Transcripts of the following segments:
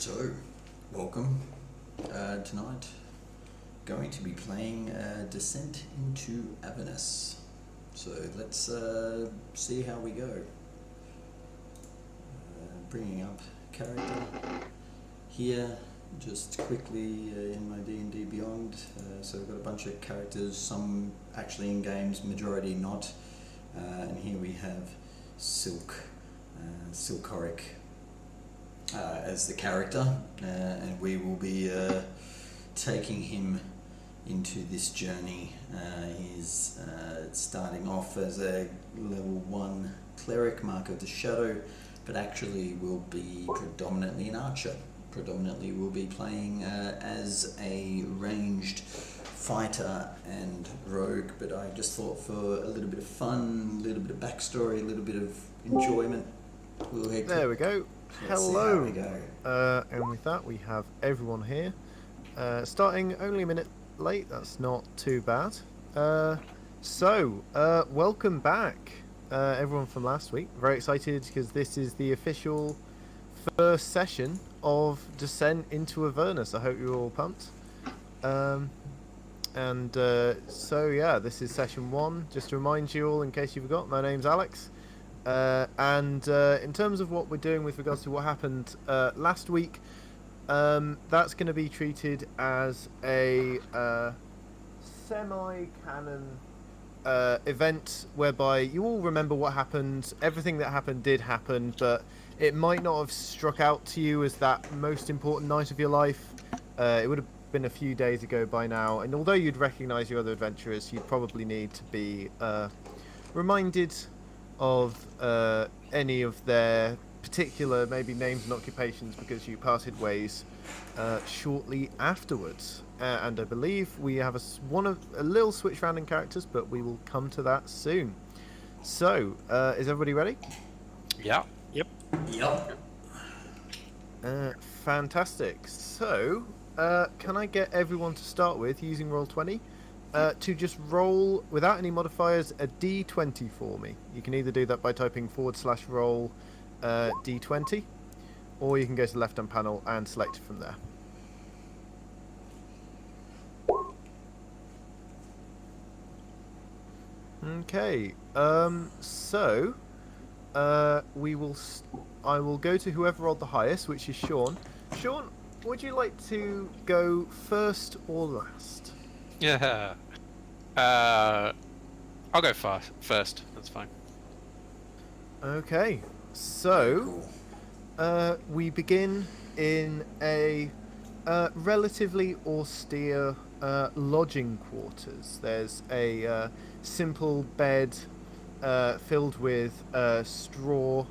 So, welcome. Tonight, going to be playing Descent into Avernus. So let's see how we go. Bringing up character here, just quickly in my D&D Beyond. So I've got a bunch of characters, some actually in games, majority not. And here we have Sylk, Sylk as the character, and we will be taking him into this journey. He's starting off as a level 1 cleric, Mark of the Shadow, but actually will be predominantly an archer. Predominantly will be playing as a ranged fighter and rogue, but I just thought for a little bit of fun, a little bit of backstory, a little bit of enjoyment, we'll head There we go. Let's see Hello. how we go. And with that, we have everyone here. Starting only a minute late, that's not too bad. Welcome back, everyone from last week. Very excited because this is the official first session of Descent into Avernus. I hope you're all pumped. This is session 1. Just to remind you all, in case you forgot, my name's Alex. In terms of what we're doing with regards to what happened last week, that's going to be treated as a semi-canon event whereby you all remember what happened. Everything that happened did happen, but it might not have struck out to you as that most important night of your life. It would have been a few days ago by now, and although you'd recognise your other adventurers, you'd probably need to be reminded of any of their particular maybe names and occupations because you parted ways shortly afterwards. And I believe we have a little switch round in characters, but we will come to that soon. So, is everybody ready? Yeah. Yep. Fantastic. So, can I get everyone to start with, using Roll20, to just roll, without any modifiers, a d20 for me? You can either do that by typing /roll d20, or you can go to the left-hand panel and select it from there. Okay, I will go to whoever rolled the highest, which is Sean. Sean, would you like to go first or last? Yeah. I'll go first. That's fine. Okay, so we begin in a relatively austere lodging quarters. There's a simple bed filled with straw,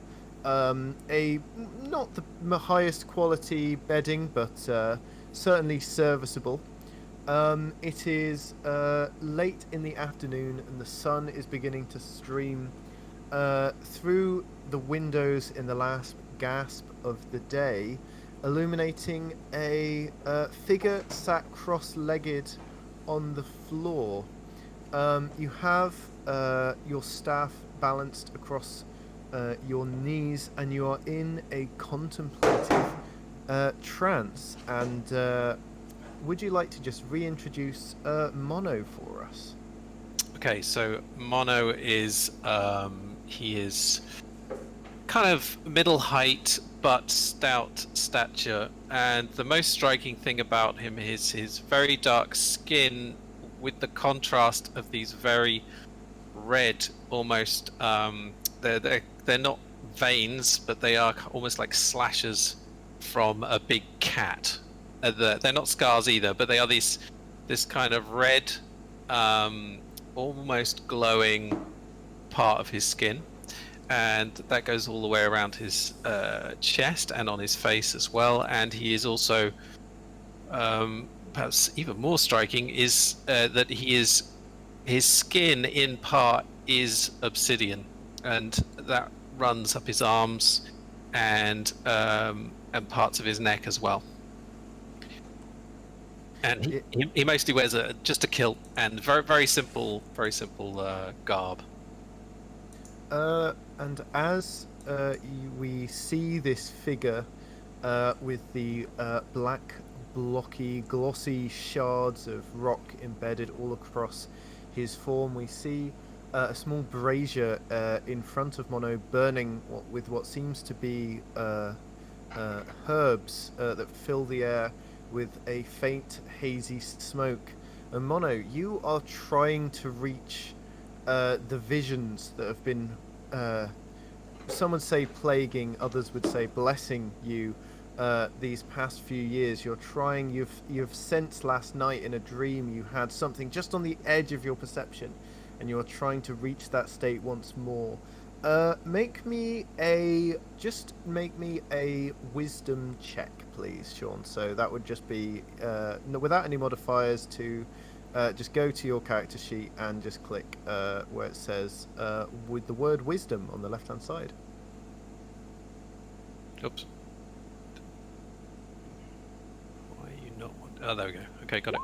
a not the highest quality bedding, but certainly serviceable. It is late in the afternoon, and the sun is beginning to stream through the windows in the last gasp of the day, illuminating a figure sat cross-legged on the floor. You have your staff balanced across your knees, and you are in a contemplative trance. And would you like to just reintroduce Mono for us? Okay, so Mono is he is kind of middle height but stout stature, and the most striking thing about him is his very dark skin with the contrast of these very red, almost they're not veins, but they are almost like slashes from a big cat. They're not scars either, but they are this kind of red, almost glowing part of his skin, and that goes all the way around his chest and on his face as well. And he is also, perhaps even more striking, is that his skin in part is obsidian, and that runs up his arms and parts of his neck as well. And he mostly wears just a kilt and very simple garb. And as we see this figure with the black, blocky, glossy shards of rock embedded all across his form. We see a small brazier in front of Mono burning with what seems to be herbs that fill the air with a faint, hazy smoke. And Mono, you are trying to reach the visions that have been, some would say plaguing, others would say blessing you these past few years. You're trying, you've sensed last night in a dream you had something just on the edge of your perception, and you're trying to reach that state once more. Make me a wisdom check, please, Sean. So that would just be without any modifiers to just go to your character sheet and just click where it says with the word wisdom on the left hand side. Oops. Why are you not? Oh, there we go. Okay, got it.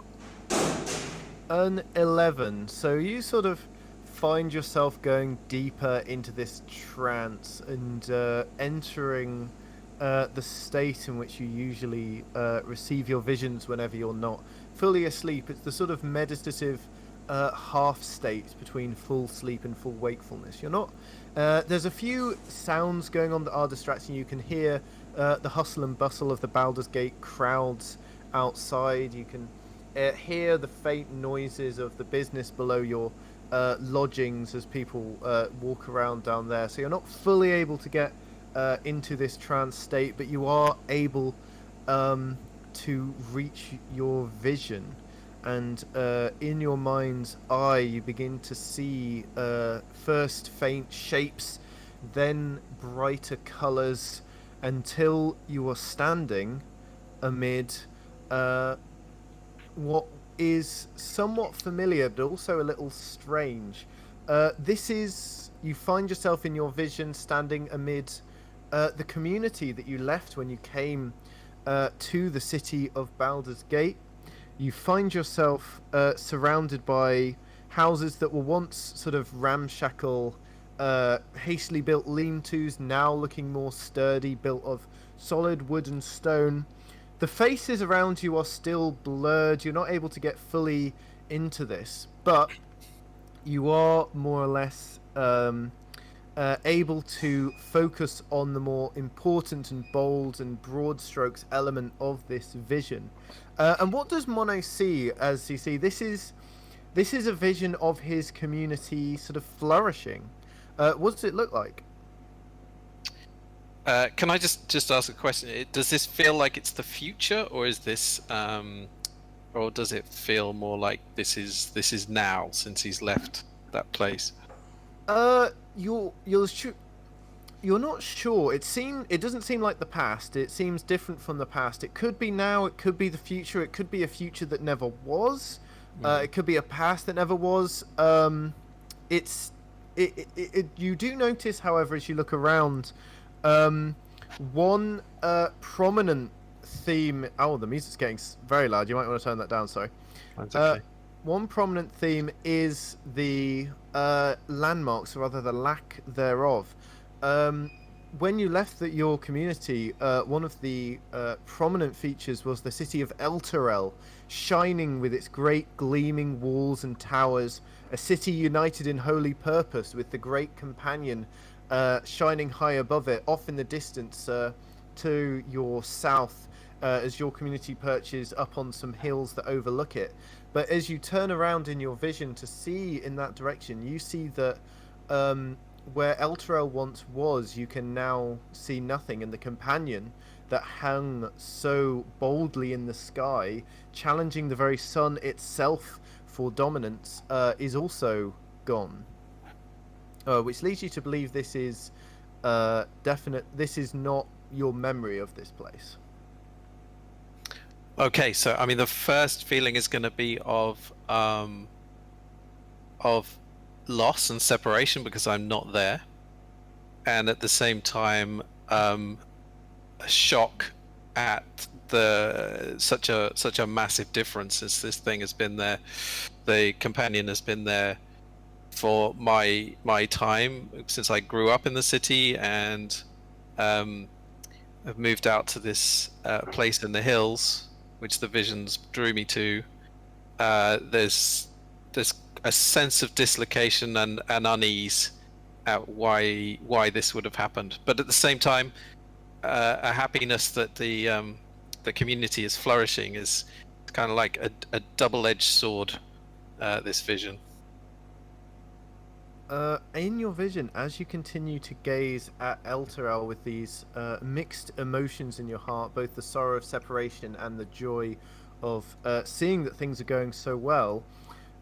An 11. So you sort of find yourself going deeper into this trance and entering the state in which you usually receive your visions whenever you're not fully asleep. It's the sort of meditative half state between full sleep and full wakefulness. You're not. There's a few sounds going on that are distracting. You can hear the hustle and bustle of the Baldur's Gate crowds outside. You can hear the faint noises of the business below your lodgings as people walk around down there. So you're not fully able to get into this trance state, but you are able to reach your vision. And in your mind's eye, you begin to see first faint shapes, then brighter colours, until you are standing amid what is somewhat familiar, but also a little strange. You find yourself in your vision standing amid the community that you left when you came to the city of Baldur's Gate. You find yourself surrounded by houses that were once sort of ramshackle, hastily built lean-tos, now looking more sturdy, built of solid wood and stone. The faces around you are still blurred. You're not able to get fully into this, but you are more or less able to focus on the more important and bold and broad strokes element of this vision. And what does Mono see as you see? This is a vision of his community sort of flourishing. What does it look like? Can I just ask a question? Does this feel like it's the future, or is this, or does it feel more like this is now since he's left that place? You're not sure. It doesn't seem like the past. It seems different from the past. It could be now. It could be the future. It could be a future that never was. It could be a past that never was. You do notice, however, as you look around, one prominent theme. Oh, the music's getting very loud. You might want to turn that down. Sorry. That's okay. One prominent theme is the landmarks, or rather the lack thereof. When you left your community, one of the prominent features was the city of Elturel, shining with its great gleaming walls and towers, a city united in holy purpose, with the great companion shining high above it, off in the distance to your south, as your community perches up on some hills that overlook it. But as you turn around in your vision to see in that direction, you see that where Elturel once was, you can now see nothing, and the companion that hung so boldly in the sky, challenging the very sun itself for dominance, is also gone. Which leads you to believe this is this is not your memory of this place. Okay, so I mean, the first feeling is going to be of loss and separation because I'm not there, and at the same time, a shock at such a massive difference, since this thing has been there, the companion has been there for my time since I grew up in the city, and have moved out to this place in the hills, which the visions drew me to, there's a sense of dislocation and unease at why this would have happened. But at the same time, a happiness that the community is flourishing is kind of like a double-edged sword. This vision. In your vision, as you continue to gaze at Elturel with these mixed emotions in your heart, both the sorrow of separation and the joy of seeing that things are going so well,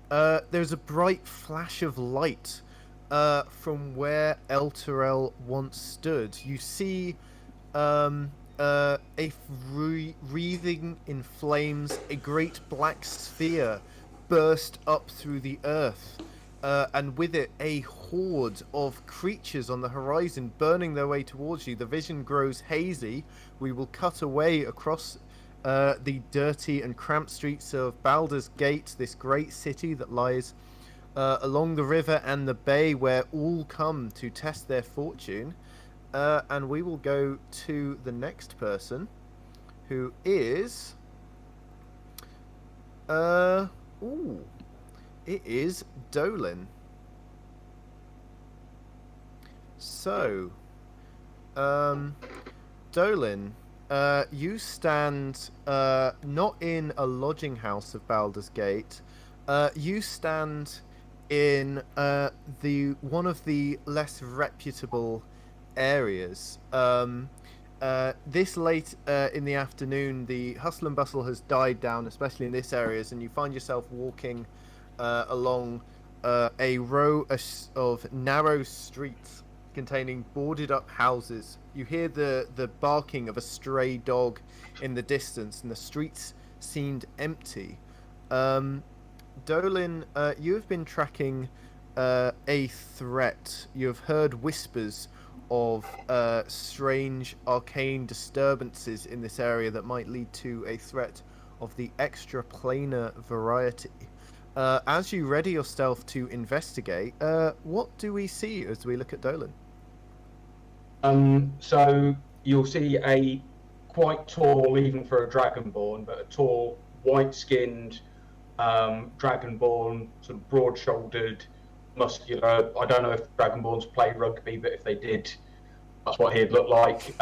there's a bright flash of light from where Elturel once stood. You see wreathing in flames, a great black sphere burst up through the earth. And with it, a horde of creatures on the horizon burning their way towards you. The vision grows hazy. We will cut away across the dirty and cramped streets of Baldur's Gate, this great city that lies along the river and the bay where all come to test their fortune. And we will go to the next person, who is... It is Dolan. So, Dolan, you stand not in a lodging house of Baldur's Gate. You stand in one of the less reputable areas. This late in the afternoon, the hustle and bustle has died down, especially in this areas, and you find yourself walking along a row of narrow streets containing boarded up houses. You hear the barking of a stray dog in the distance, and the streets seemed empty. Dolan, you have been tracking a threat. You have heard whispers of strange arcane disturbances in this area that might lead to a threat of the extraplanar variety. As you ready yourself to investigate, what do we see as we look at Dolan? So you'll see a quite tall, even for a dragonborn, but a tall, white-skinned dragonborn, sort of broad-shouldered, muscular. I don't know if dragonborns play rugby, but if they did, that's what he'd look like.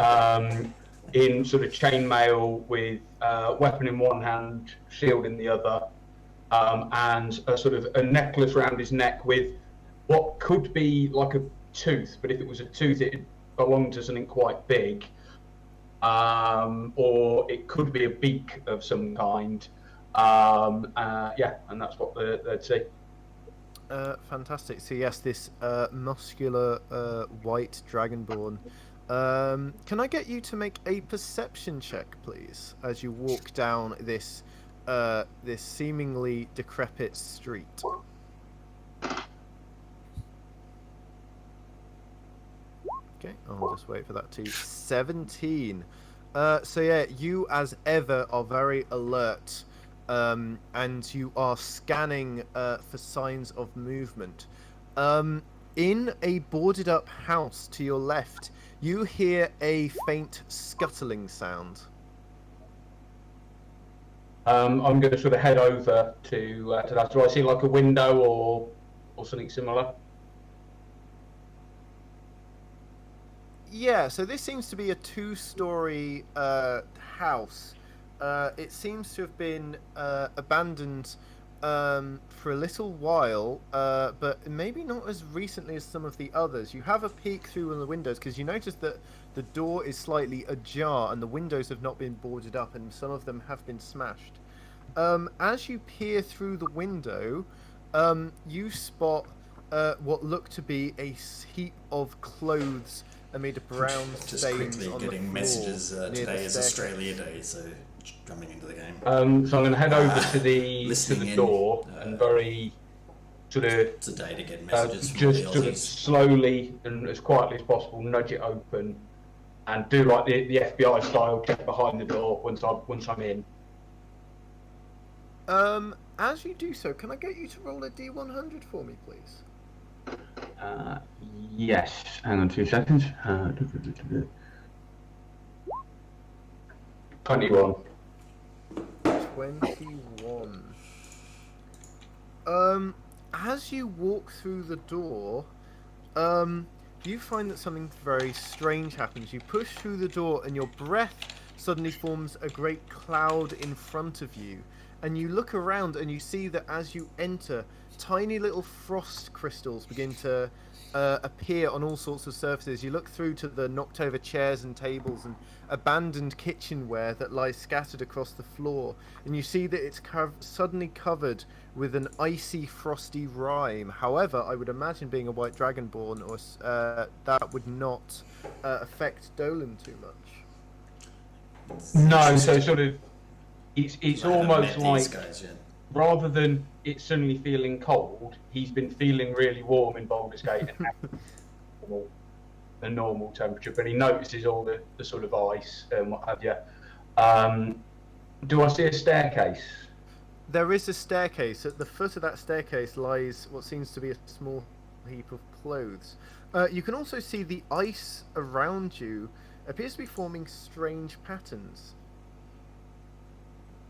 In sort of chainmail with weapon in one hand, shield in the other. And a sort of a necklace around his neck with what could be like a tooth, but if it was a tooth, it belonged to something quite big, or it could be a beak of some kind. Yeah, and that's what they'd see. Fantastic. So yes, this muscular white dragonborn. Can I get you to make a perception check, please, as you walk down this seemingly decrepit street? Okay, I'll just wait for that to 17. So yeah, you as ever are very alert, and you are scanning for signs of movement. In a boarded up house to your left, you hear a faint scuttling sound. I'm going to sort of head over to that. Do I see like a window or something similar? Yeah, so this seems to be a two-story house. It seems to have been abandoned for a little while, but maybe not as recently as some of the others. You have a peek through one of the windows because you notice that the door is slightly ajar and the windows have not been boarded up and some of them have been smashed. As you peer through the window, you spot what look to be a heap of clothes amid brown Just stains quickly on the getting floor messages. near the Today is staircase. Australia Day, so jumping into the game. So I'm going to head over to the Listening in, door and very sort of It's a day to get messages from just the sort of Aussies. slowly and as quietly as possible nudge it open and do like the FBI style check behind the door once I'm in. As you do so, can I get you to roll a D100 for me, please? Yes. Hang on 2 seconds. 21. 21. As you walk through the door, you find that something very strange happens. You push through the door and your breath suddenly forms a great cloud in front of you. And you look around and you see that as you enter, tiny little frost crystals begin to appear on all sorts of surfaces. You look through to the knocked over chairs and tables and abandoned kitchenware that lies scattered across the floor, and you see that it's suddenly covered with an icy, frosty rime. However, I would imagine being a white dragonborn, or that would not affect Dolan too much. No, so sort of, it's I haven't almost met these like, guys yet. rather than it suddenly feeling cold, he's been feeling really warm in Baldur's Gate and the normal temperature, but he notices all the sort of ice and what have you. Do I see a staircase? There is a staircase. At the foot of that staircase lies what seems to be a small heap of clothes. You can also see the ice around you appears to be forming strange patterns.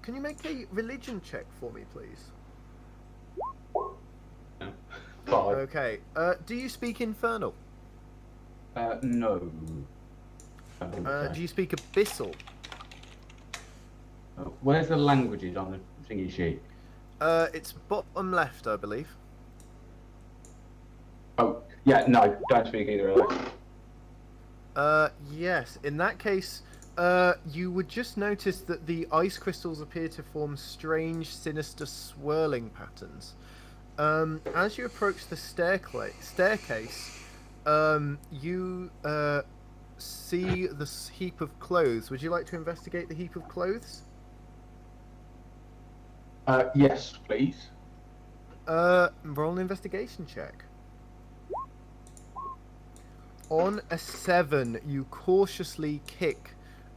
Can you make a religion check for me, please? 5. Okay. Do you speak Infernal? No. Do you speak Abyssal? Where's the languages on the thingy sheet? It's bottom left, I believe. Oh, yeah, no, don't speak either of those. Yes. In that case, you would just notice that the ice crystals appear to form strange, sinister, swirling patterns. As you approach the staircase, you see this heap of clothes. Would you like to investigate the heap of clothes? Yes, please. Roll an investigation check. On a 7, you cautiously kick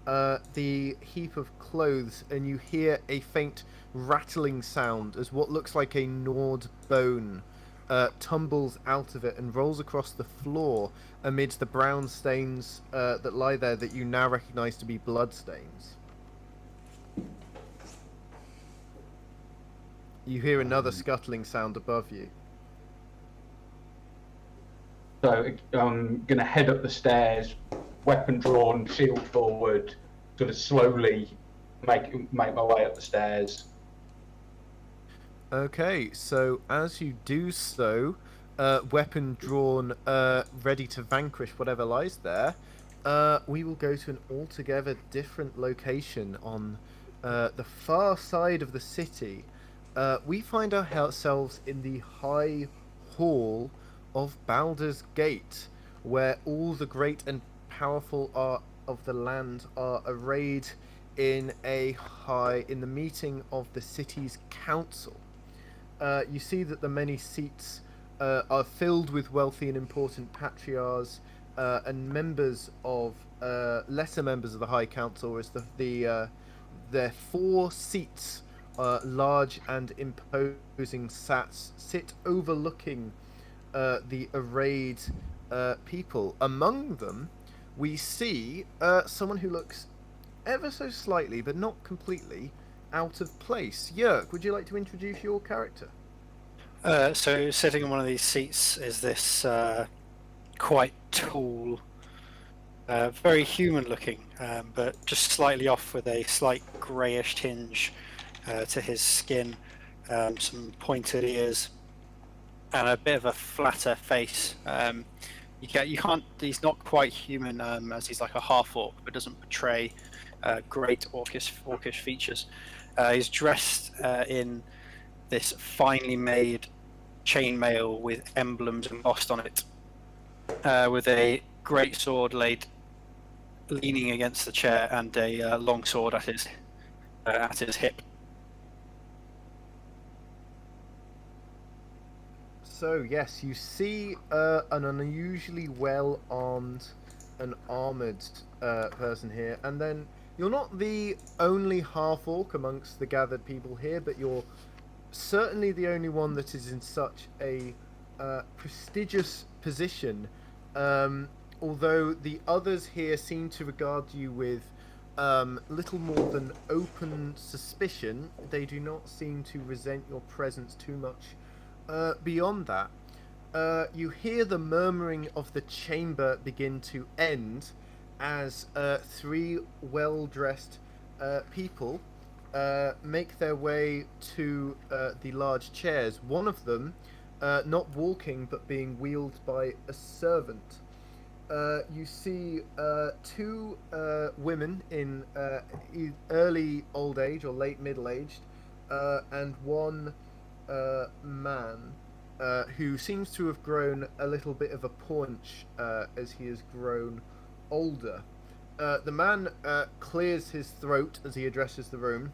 the heap of clothes, and you hear a faint rattling sound as what looks like a gnawed bone tumbles out of it and rolls across the floor amidst the brown stains that lie there that you now recognize to be blood stains. You hear another scuttling sound above you. So I'm going to head up the stairs, weapon drawn, shield forward, sort of slowly make my way up the stairs. Okay, so as you do so, weapon drawn, ready to vanquish whatever lies there, we will go to an altogether different location on the far side of the city. We find ourselves in the High Hall of Baldur's Gate, where all the great and powerful of the land are arrayed in the meeting of the city's council. You see that the many seats are filled with wealthy and important patriarchs and members of lesser members of the High Council. As their 4 seats, large and imposing sit overlooking the arrayed people. Among them, we see someone who looks ever so slightly, but not completely, out of place. Yerk, would you like to introduce your character? So sitting on one of these seats is this quite tall, very human-looking, but just slightly off with a slight greyish tinge to his skin, some pointed ears, and a bit of a flatter face. You can't. He's not quite human, as he's like a half-orc, but doesn't portray great orcish features. He's dressed in this finely made chainmail with emblems embossed on it, with a great sword leaning against the chair and a long sword at his hip. So yes, you see an unusually well-armed and armoured person here, and then you're not the only half-orc amongst the gathered people here, but you're certainly the only one that is in such a prestigious position, although the others here seem to regard you with little more than open suspicion. They do not seem to resent your presence too much. Beyond that, you hear the murmuring of the chamber begin to end as 3 well-dressed people make their way to the large chairs. One of them not walking but being wheeled by a servant. You see 2 women in early old age or late middle-aged, and 1 man who seems to have grown a little bit of a paunch as he has grown older. The man clears his throat as he addresses the room.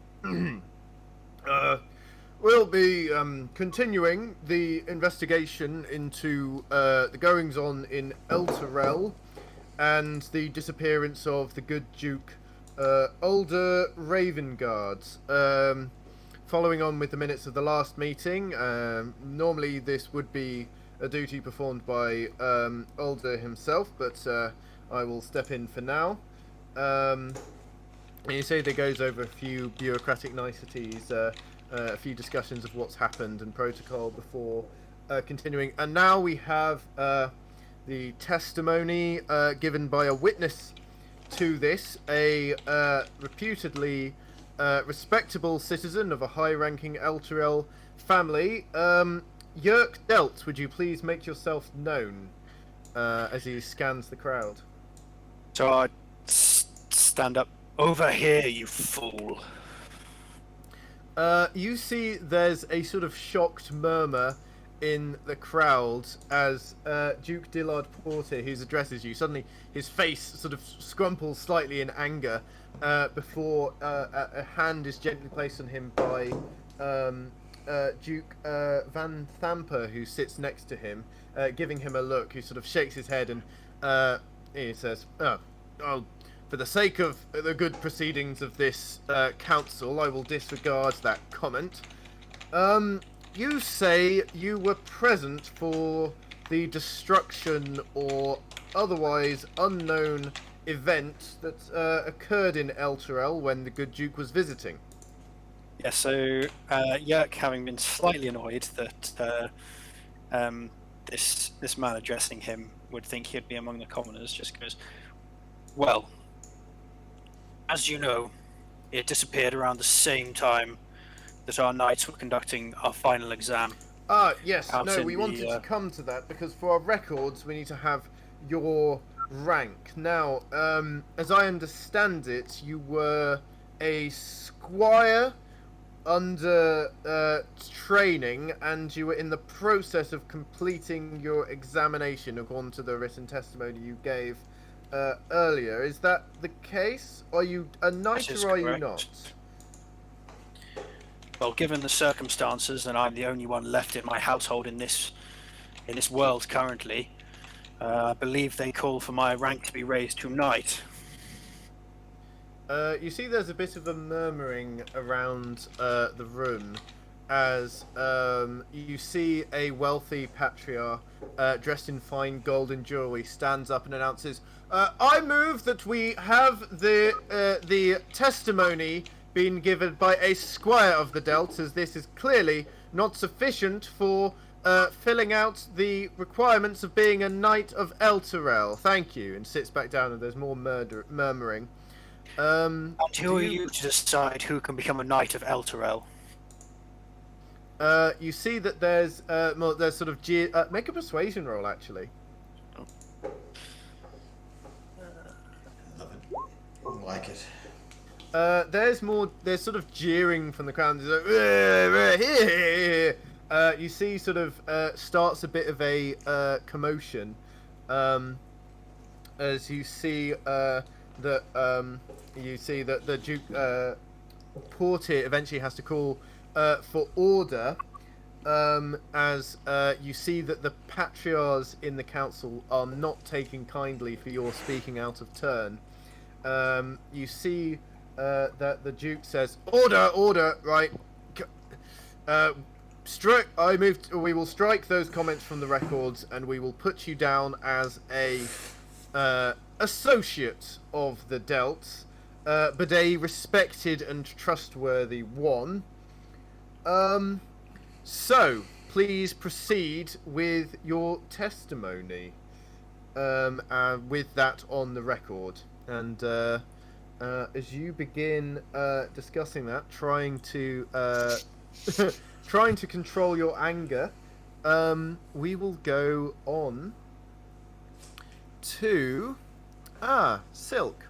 We'll be continuing the investigation into the goings-on in Elturel and the disappearance of the good Duke Older Ravenguard. Following on with the minutes of the last meeting, normally this would be a duty performed by Older himself, but I will step in for now. And you say that goes over a few bureaucratic niceties, a few discussions of what's happened and protocol before continuing. And now we have the testimony given by a witness to this, a reputedly respectable citizen of a high-ranking Elturel family. Yerk Delt, would you please make yourself known as he scans the crowd? So I stand up. Over here, you fool. You see there's a sort of shocked murmur in the crowd as Duke Dillard Porter, who addresses you, suddenly his face sort of scrumples slightly in anger before a hand is gently placed on him by Duke Van Thamper, who sits next to him, giving him a look, who sort of shakes his head and he says, "Oh, for the sake of the good proceedings of this council, I will disregard that comment. You say you were present for the destruction or otherwise unknown event that occurred in Elturel when the good Duke was visiting." Yeah, so Yerk, having been slightly annoyed that this man addressing him would think he'd be among the commoners, just goes, "Well, as you know, it disappeared around the same time that our knights were conducting our final exam." Yes, no, we wanted to come to that because for our records we need to have your rank. Now, as I understand it, you were a squire under training and you were in the process of completing your examination according to the written testimony you gave earlier. Is that the case? Are you a knight or are you not? Well, given the circumstances, and I'm the only one left in my household in this world currently, I believe they call for my rank to be raised to knight. You see there's a bit of a murmuring around the room as you see a wealthy patriarch dressed in fine golden jewelry stands up and announces, "I move that we have the testimony being given by a squire of the Delts, as this is clearly not sufficient for filling out the requirements of being a knight of Elturel. Thank you," and sits back down and there's more murmuring. And who are you to decide who can become a knight of Elturel? You see that there's sort of make a persuasion roll actually. Love it. I like it. There's sort of jeering from the crowd. You see sort of starts a bit of a commotion as you see that the Duke Portier eventually has to call for order, as you see that the patriarchs in the council are not taking kindly for your speaking out of turn. You see that the Duke says, "Order, right? We will strike those comments from the records, and we will put you down as a associate of the Delts. but a respected and trustworthy one. So, please proceed with your testimony, with that on the record. And as you begin discussing that, trying to trying to control your anger, we will go on to Sylk.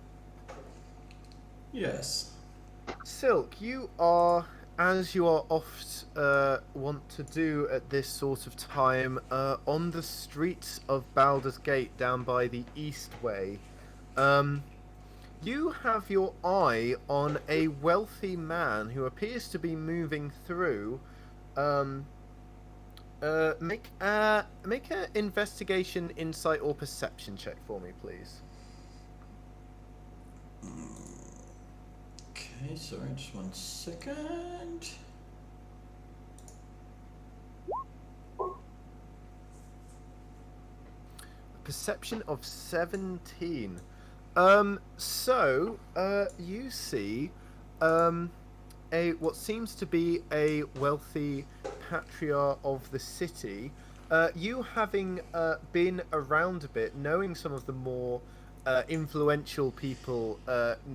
Yes. Sylk, you are, as you are oft want to do at this sort of time, on the streets of Baldur's Gate down by the East Way. You have your eye on a wealthy man who appears to be moving through. Make an investigation, insight, or perception check for me, please. Okay, sorry, just 1 second. Perception of 17. You see what seems to be a wealthy patriarch of the city. You having been around a bit, knowing some of the more influential people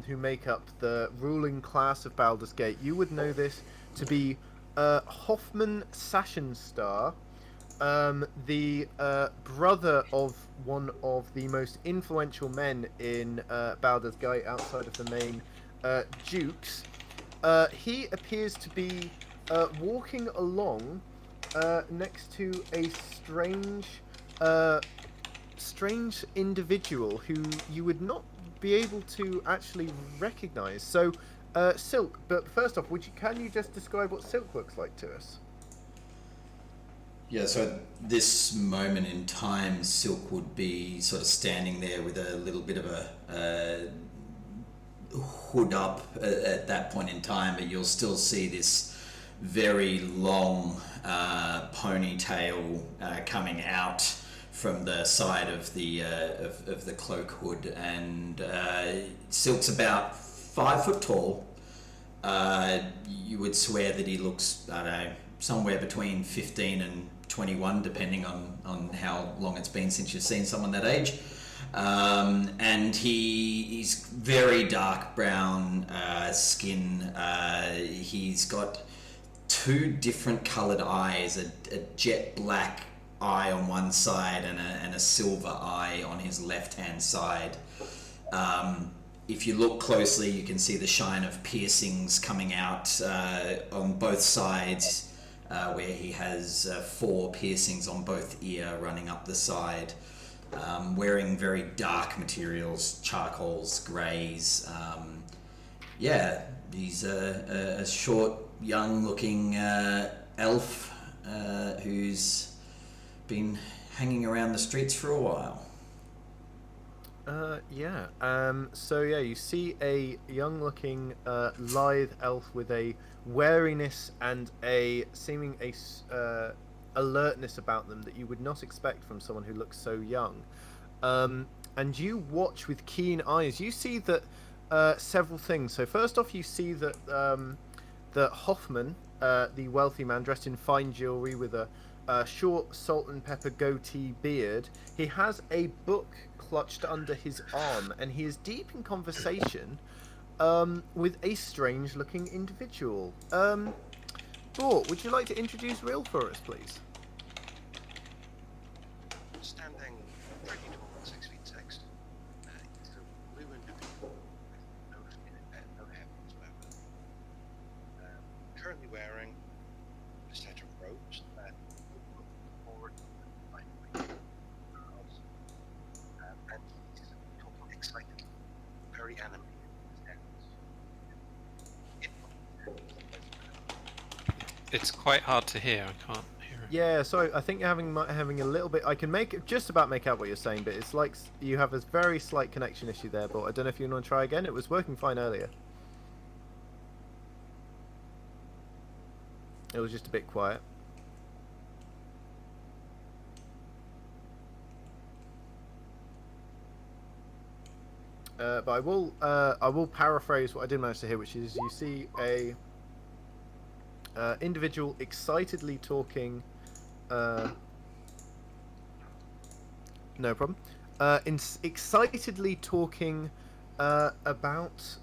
who make up the ruling class of Baldur's Gate, you would know this to be Hoffman Sachenstar, the brother of one of the most influential men in Baldur's Gate outside of the main dukes. He appears to be walking along next to a strange individual who you would not be able to actually recognize. So, Sylk, but first off, can you just describe what Sylk looks like to us? Yeah, so at this moment in time, Sylk would be sort of standing there with a little bit of a hood up at that point in time, but you'll still see this very long ponytail coming out from the side of the cloak hood, and Sylk's about 5 foot tall. You would swear that he looks, I don't know, somewhere between 15 and 21, depending on how long it's been since you've seen someone that age. And he's very dark brown skin. He's got 2 different coloured eyes, a jet black eye on one side and a silver eye on his left-hand side. If you look closely, you can see the shine of piercings coming out on both sides, where he has 4 piercings on both ear running up the side. Wearing very dark materials, charcoals, greys. He's a short, young-looking elf who's been hanging around the streets for a while. You see a young-looking, lithe elf with a wariness and a seeming alertness about them that you would not expect from someone who looks so young. And you watch with keen eyes. You see that several things. So first off, you see that that Hoffman, the wealthy man dressed in fine jewelry with a short salt and pepper goatee beard, he has a book clutched under his arm, and he is deep in conversation with a strange-looking individual. Bort, would you like to introduce Real for us, please? Standing pretty tall, 6'6". He's a blue individual with no skin and no hair whatsoever. Currently wearing a set of robes that look forward like girls. And he's talking excitedly, very animated in his hands. It's quite hard to hear. I can't hear it. Yeah, sorry, I think you're having a little bit. I can just about make out what you're saying, but it's like you have a very slight connection issue there. But I don't know if you want to try again. It was working fine earlier. It was just a bit quiet. But I will paraphrase what I did manage to hear, which is you see a individual excitedly talking. No problem. Excitedly talking about.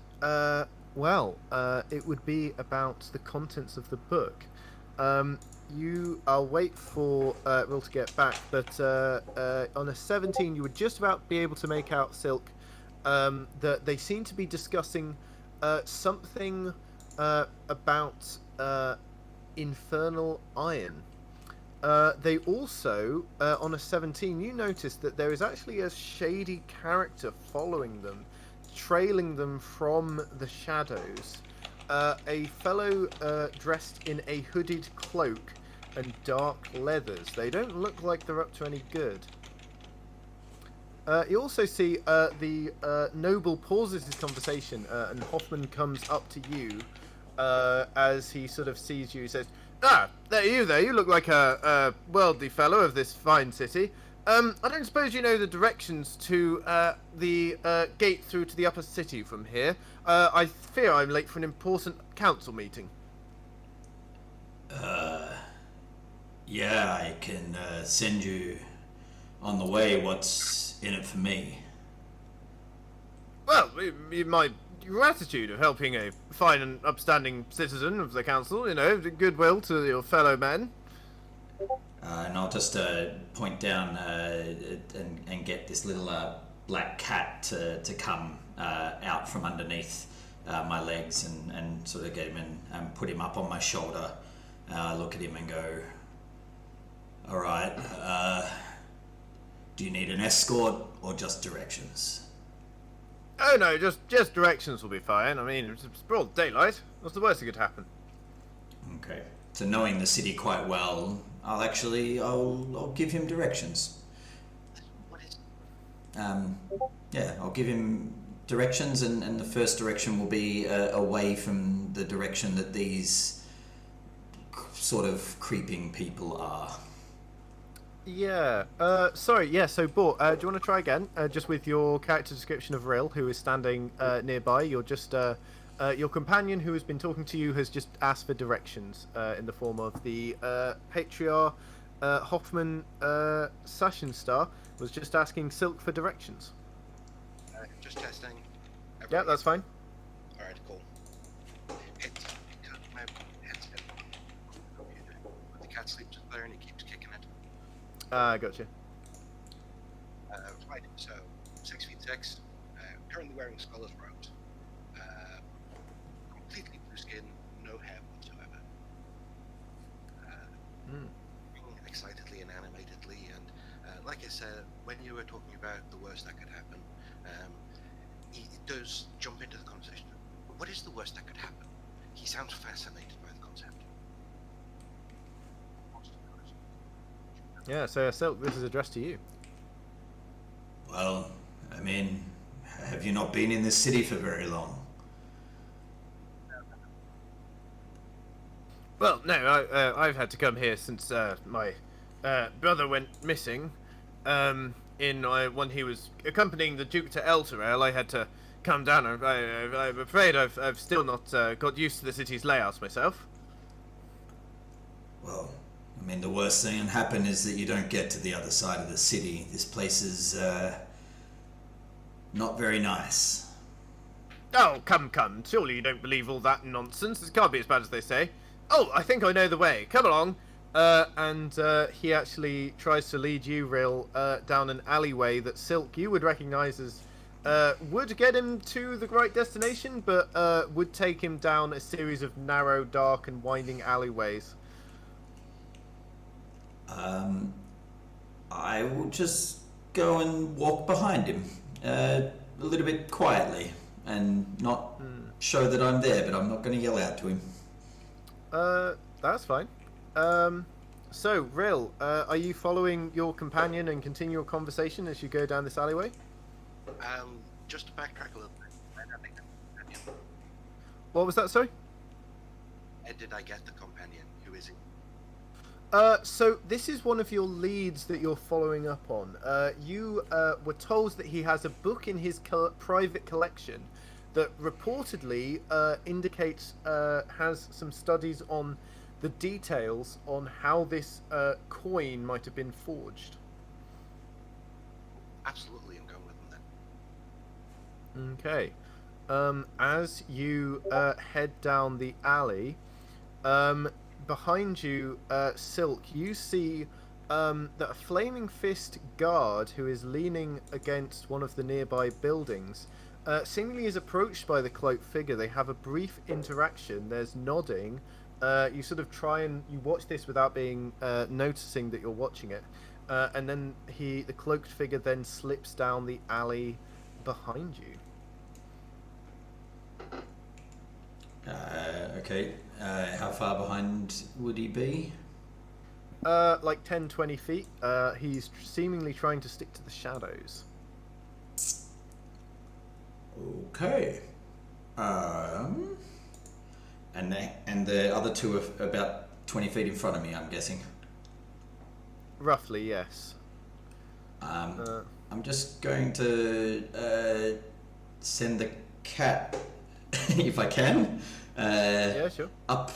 It would be about the contents of the book. I'll wait for Will to get back, but on a 17, you would just about be able to make out Sylk. That they seem to be discussing something about infernal iron. They also, on a 17, you notice that there is actually a shady character following them, trailing them from the shadows. A fellow dressed in a hooded cloak and dark leathers. They don't look like they're up to any good. You also see the noble pauses his conversation, and Hoffman comes up to you as he sort of sees you. He says, "Ah, there. You look like a worldly fellow of this fine city. I don't suppose you know the directions to the gate through to the upper city from here. I fear I'm late for an important council meeting." Yeah, I can send you on the way. What's in it for me? Well, your attitude of helping a fine and upstanding citizen of the council, the goodwill to your fellow men. And I'll just point down and get this little black cat to come out from underneath my legs and sort of get him in and put him up on my shoulder. Look at him and go, "All right, do you need an escort or just directions?" Oh no, just directions will be fine. I mean, it's broad daylight. What's the worst that could happen? Okay. So knowing the city quite well, I'll give him directions. What is? I'll give him directions, and the first direction will be away from the direction that these sort of creeping people are. Yeah. Sorry. Yeah. So, Bort, do you want to try again? Just with your character description of Rill, who is standing nearby. You're just your companion, who has been talking to you, has just asked for directions in the form of the patriarch Hoffman Sashenstar was just asking Sylk for directions. Just testing. Yeah, that's fine. All right, cool. It's because my headset on the computer, but the cat sleeps there and he keeps kicking it. Gotcha. Right, so 6'6", currently wearing scholar's robes, completely blue skin, no hair whatsoever. Excitedly and animatedly, and like I said, when you were talking about the worst that could happen, he does jump into the conversation. What is the worst that could happen? He sounds fascinated by the concept. Yeah. So, Sylk, this is addressed to you. Well, I mean, have you not been in this city for very long? Well, no, I've had to come here since my brother went missing. When he was accompanying the Duke to Elturel, I had to come down. I'm afraid I've still not got used to the city's layouts myself. Well, I mean, the worst thing that can happen is that you don't get to the other side of the city. This place is not very nice. Oh, come. Surely you don't believe all that nonsense. It can't be as bad as they say. Oh, I think I know the way. Come along. And he actually tries to lead you, Rill, down an alleyway that Sylk, you would recognise as would get him to the right destination, but would take him down a series of narrow, dark, and winding alleyways. I will just go and walk behind him a little bit quietly and not show that I'm there, but I'm not going to yell out to him. That's fine. So, Rill, are you following your companion and continue your conversation as you go down this alleyway? Just to backtrack a little bit, I think the companion. What was that, sorry? Did I get the companion? Who is he? So this is one of your leads that you're following up on. You were told that he has a book in his private collection that reportedly indicates has some studies on the details on how this coin might have been forged. Absolutely, I'm going with them then. Okay. As you head down the alley, behind you, Sylk, you see that a Flaming Fist guard who is leaning against one of the nearby buildings seemingly is approached by the cloaked figure. They have a brief interaction. There's nodding. You sort of try and you watch this without being noticing that you're watching it, and then the cloaked figure then slips down the alley behind you. Okay. How far behind would he be? Like 10-20 feet. He's seemingly trying to stick to the shadows. Okay. And the other two are about 20 feet in front of me, I'm guessing. Roughly, yes. I'm just going to send the cat, if I can, Yeah, sure. up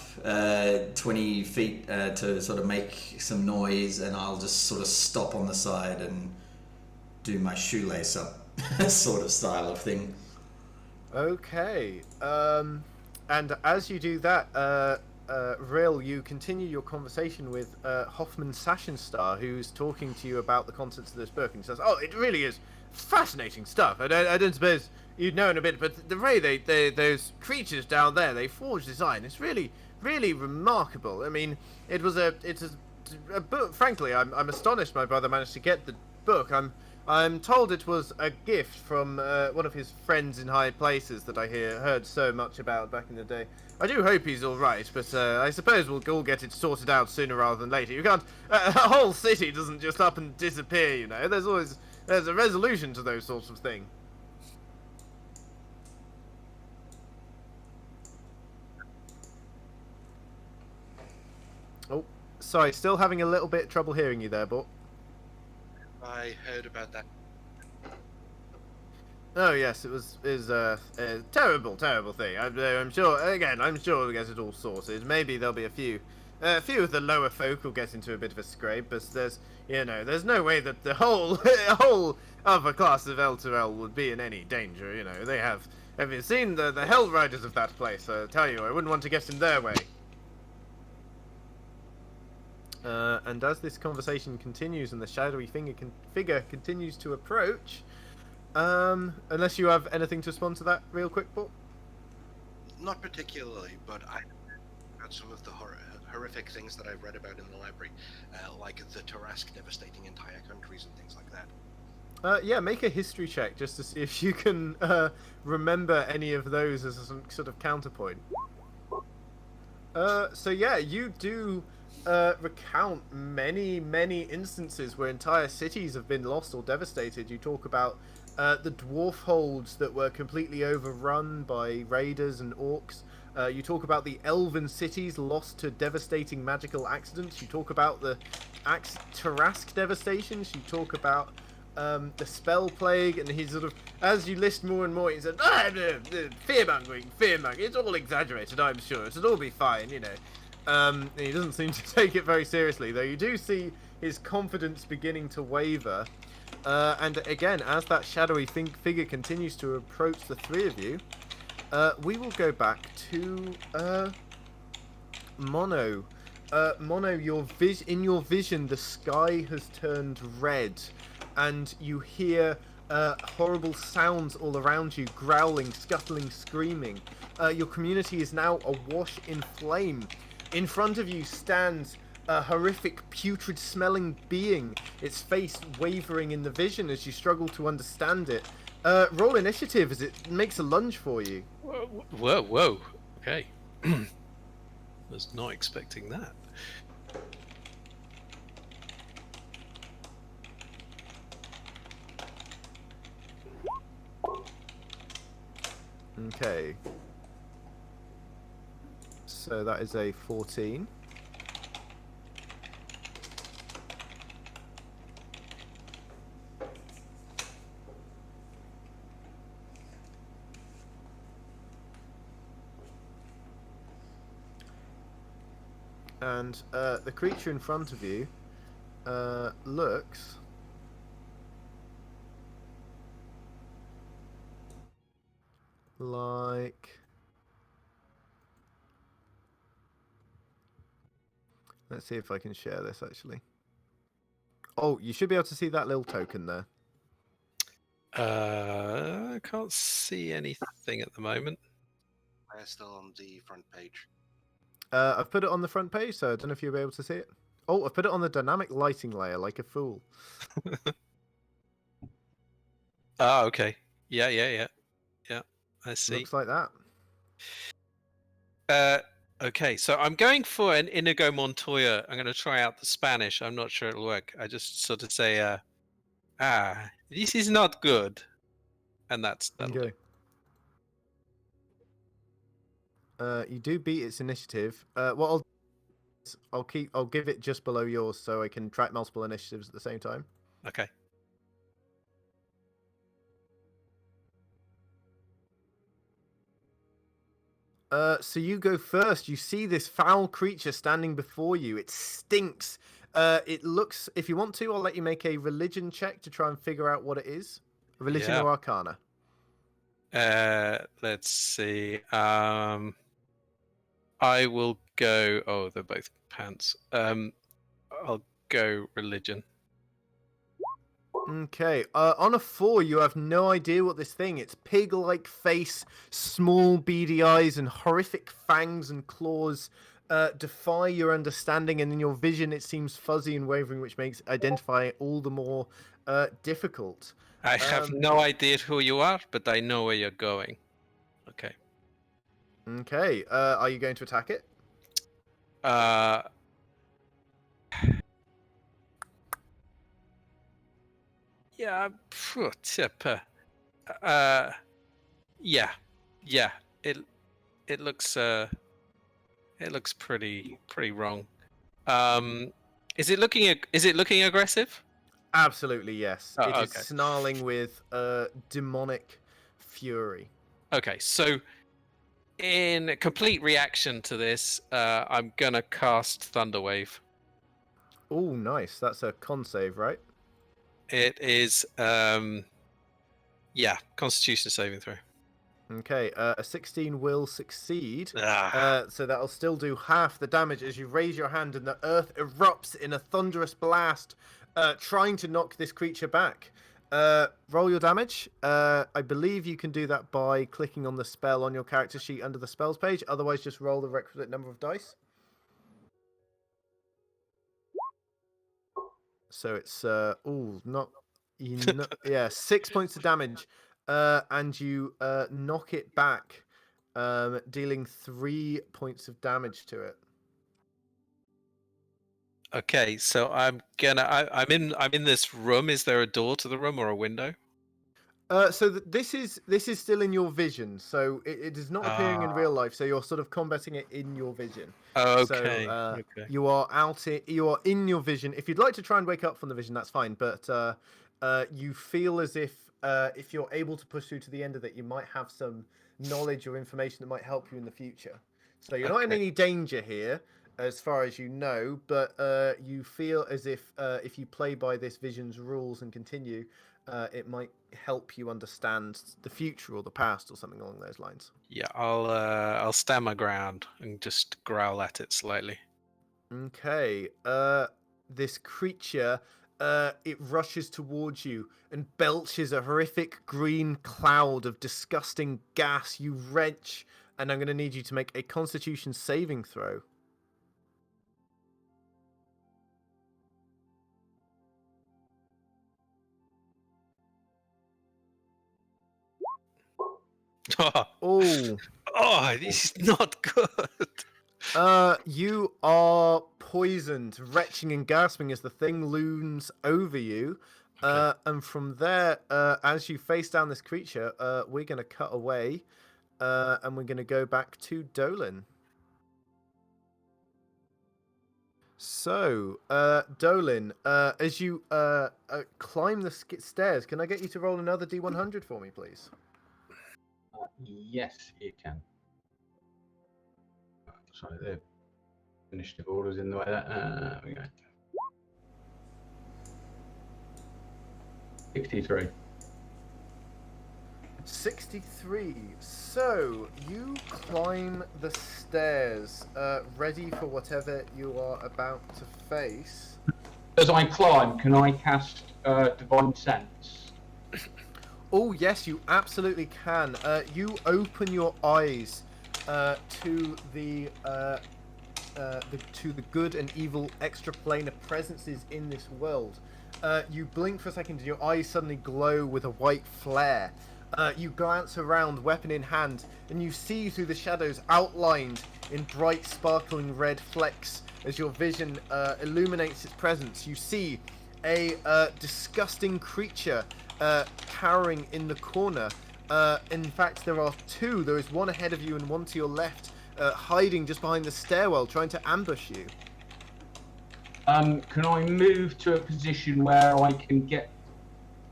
20 feet to sort of make some noise, and I'll just sort of stop on the side and do my shoelace up sort of style of thing. Okay. And as you do that, Rill, you continue your conversation with Hoffman Sachenstar, who's talking to you about the contents of this book, and he says, "Oh, it really is fascinating stuff. I don't suppose you'd know in a bit, but the way those creatures down there, they forged this iron. It's really, really remarkable. I mean, it's a book. Frankly, I'm astonished my brother managed to get the book. I'm told it was a gift from one of his friends in high places that I heard so much about back in the day. I do hope he's all right, but I suppose we'll all get it sorted out sooner rather than later. You can't. A whole city doesn't just up and disappear, you know. There's a resolution to those sorts of things." Oh, sorry, still having a little bit trouble hearing you there, but. I heard about that. Oh yes, it was a terrible thing. I'm sure. Again, I'm sure we'll get it all sorted. Maybe there'll be a few of the lower folk will get into a bit of a scrape, but there's no way that the whole upper class of Elturel would be in any danger. You know, they have you seen the Hell Riders of that place? I tell you, I wouldn't want to get in their way. And as this conversation continues and the shadowy figure continues to approach, unless you have anything to respond to that real quick, Paul? Not particularly, but I about some of the horrific things that I've read about in the library, like the Tarask devastating entire countries and things like that. Yeah, make a history check just to see if you can remember any of those as some sort of counterpoint. So yeah, you do recount many instances where entire cities have been lost or devastated. You talk about the dwarf holds that were completely overrun by raiders and orcs. You talk about the elven cities lost to devastating magical accidents. You talk about the Tarask devastations. You talk about the spell plague, and he sort of, as you list more and more, he said, fear-mongering, it's all exaggerated, I'm sure. It'll all be fine, you know. And he doesn't seem to take it very seriously, though you do see his confidence beginning to waver. And again, as that shadowy figure continues to approach the three of you, we will go back to Mono. Mono, in your vision, the sky has turned red, and you hear horrible sounds all around you, growling, scuttling, screaming. Your community is now awash in flame. In front of you stands a horrific, putrid-smelling being, its face wavering in the vision as you struggle to understand it. Roll initiative as it makes a lunge for you. Whoa. Okay. Was not expecting that. Okay. So that is a 14. And the creature in front of you looks like... Let's see if I can share this, actually. Oh, you should be able to see that little token there. I can't see anything at the moment. I'm still on the front page. I've put it on the front page, so I don't know if you'll be able to see it. Oh, I've put it on the dynamic lighting layer, like a fool. Ah, okay. Yeah. I see. Looks like that. Okay, so I'm going for an Inigo Montoya. I'm going to try out the Spanish. I'm not sure it'll work. I just sort of say, this is not good. And that'll do. You do beat its initiative. What I'll give it just below yours, so I can track multiple initiatives at the same time. Okay. So you go first. You see this foul creature standing before you. It stinks. It looks. If you want to, I'll let you make a religion check to try and figure out what it is. Religion or Arcana. Let's see. I will go. Oh, they're both pants. I'll go religion. Okay. On a 4, you have no idea what this thing. It's pig-like face, small beady eyes, and horrific fangs and claws defy your understanding, and in your vision it seems fuzzy and wavering, which makes identifying it all the more difficult. I have no idea who you are, but I know where you're going. Okay. Okay. Are you going to attack it? Yeah. Yeah. It looks pretty wrong. Is it looking aggressive? Absolutely, yes. Oh, It is okay. snarling with demonic fury. Okay, so in complete reaction to this, I'm gonna cast Thunderwave. Oh, nice. That's a con save, right? It is, Constitution saving throw. Okay, a 16 will succeed. Ah. So that'll still do half the damage as you raise your hand and the earth erupts in a thunderous blast, trying to knock this creature back. Roll your damage. I believe you can do that by clicking on the spell on your character sheet under the spells page. Otherwise, just roll the requisite number of dice. So it's yeah, 6 points of damage, and you knock it back, dealing 3 points of damage to it. Okay, so I'm in this room. Is there a door to the room or a window? So this is still in your vision. So it is not appearing in real life. So you're sort of combating it in your vision. Okay. So Okay. you are in your vision. If you'd like to try and wake up from the vision, that's fine. But you feel as if you're able to push through to the end of it, you might have some knowledge or information that might help you in the future. So you're not in any danger here, as far as you know. But you feel as if you play by this vision's rules and continue, it might help you understand the future or the past or something along those lines. Yeah, I'll stand my ground and just growl at it slightly. Okay. This creature, it rushes towards you and belches a horrific green cloud of disgusting gas. You wrench, and I'm going to need you to make a Constitution saving throw. Oh. Oh, this is not good. You are poisoned, retching and gasping as the thing looms over you. Okay. And from there, as you face down this creature, we're going to cut away, and we're going to go back to Dolan. So, Dolan, as you climb the stairs, can I get you to roll another D100 for me, please? Yes, you can. Sorry, there. Initiative orders in the way that. There we go. 63. 63. So, you climb the stairs, ready for whatever you are about to face. As I climb, can I cast Divine Sense? Oh yes, you absolutely can. You open your eyes to the good and evil extraplanar presences in this world. You blink for a second and your eyes suddenly glow with a white flare. You glance around, weapon in hand, and you see through the shadows outlined in bright sparkling red flecks as your vision illuminates its presence. You see a disgusting creature cowering in the corner. In fact, there are two. There is one ahead of you and one to your left, hiding just behind the stairwell, trying to ambush you. Can I move to a position where I can get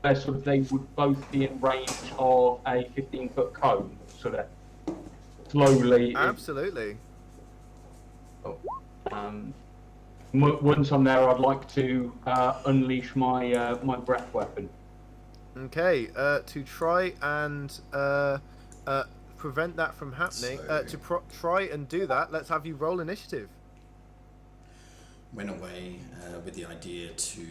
where sort of they would both be in range of a 15-foot cone, sort of slowly? Absolutely. Once I'm there, I'd like to unleash my my breath weapon. Okay, to try and prevent that from happening, try and do that, let's have you roll initiative. Went away with the idea to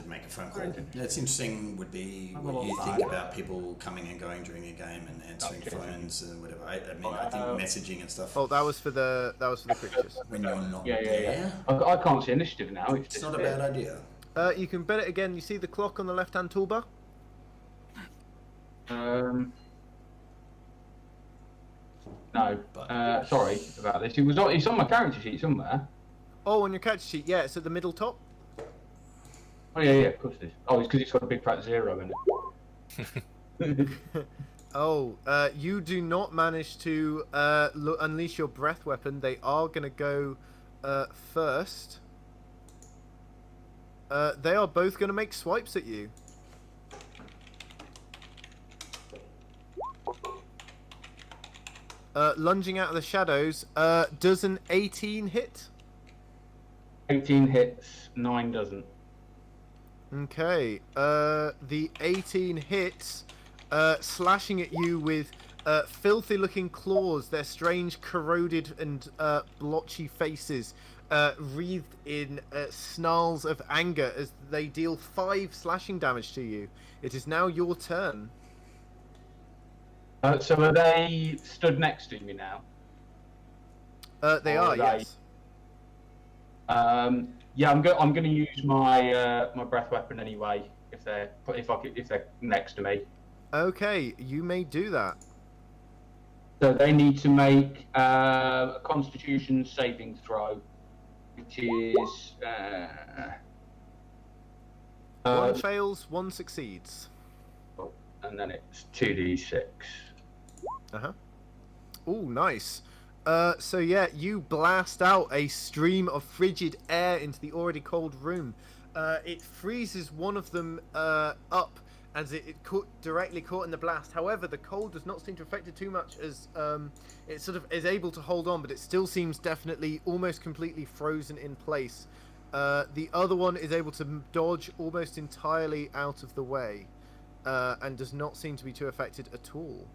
make a phone call. It's interesting would be what you think about people coming and going during a game and answering phones and whatever. I think messaging and stuff. Oh, that was for the creatures. When you're not Yeah. there. I can't see initiative now. It's not a bad idea. You can bet it again. You see the clock on the left-hand toolbar? No. Sorry about this. It's on my character sheet somewhere. Oh, on your character sheet, yeah, it's at the middle top. Oh yeah, of course it is. Oh, it's because it's got a big fat 0 in it. Oh, you do not manage to unleash your breath weapon. They are going to go first. They are both going to make swipes at you. Lunging out of the shadows, does an 18 hit? 18 hits, 9 doesn't. Okay, the 18 hits, slashing at you with filthy looking claws, their strange corroded and blotchy faces wreathed in snarls of anger as they deal 5 slashing damage to you. It is now your turn. So are they stood next to me now? They are, yes. Yeah, I'm going to use my my breath weapon anyway. If they're next to me. Okay, you may do that. So they need to make a Constitution saving throw, which is 1 fails, 1 succeeds. And then it's 2d6. Oh, nice. So yeah, you blast out a stream of frigid air into the already cold room. It freezes one of them up as it directly caught in the blast. However, the cold does not seem to affect it too much as it sort of is able to hold on, but it still seems definitely almost completely frozen in place. The other one is able to dodge almost entirely out of the way and does not seem to be too affected at all.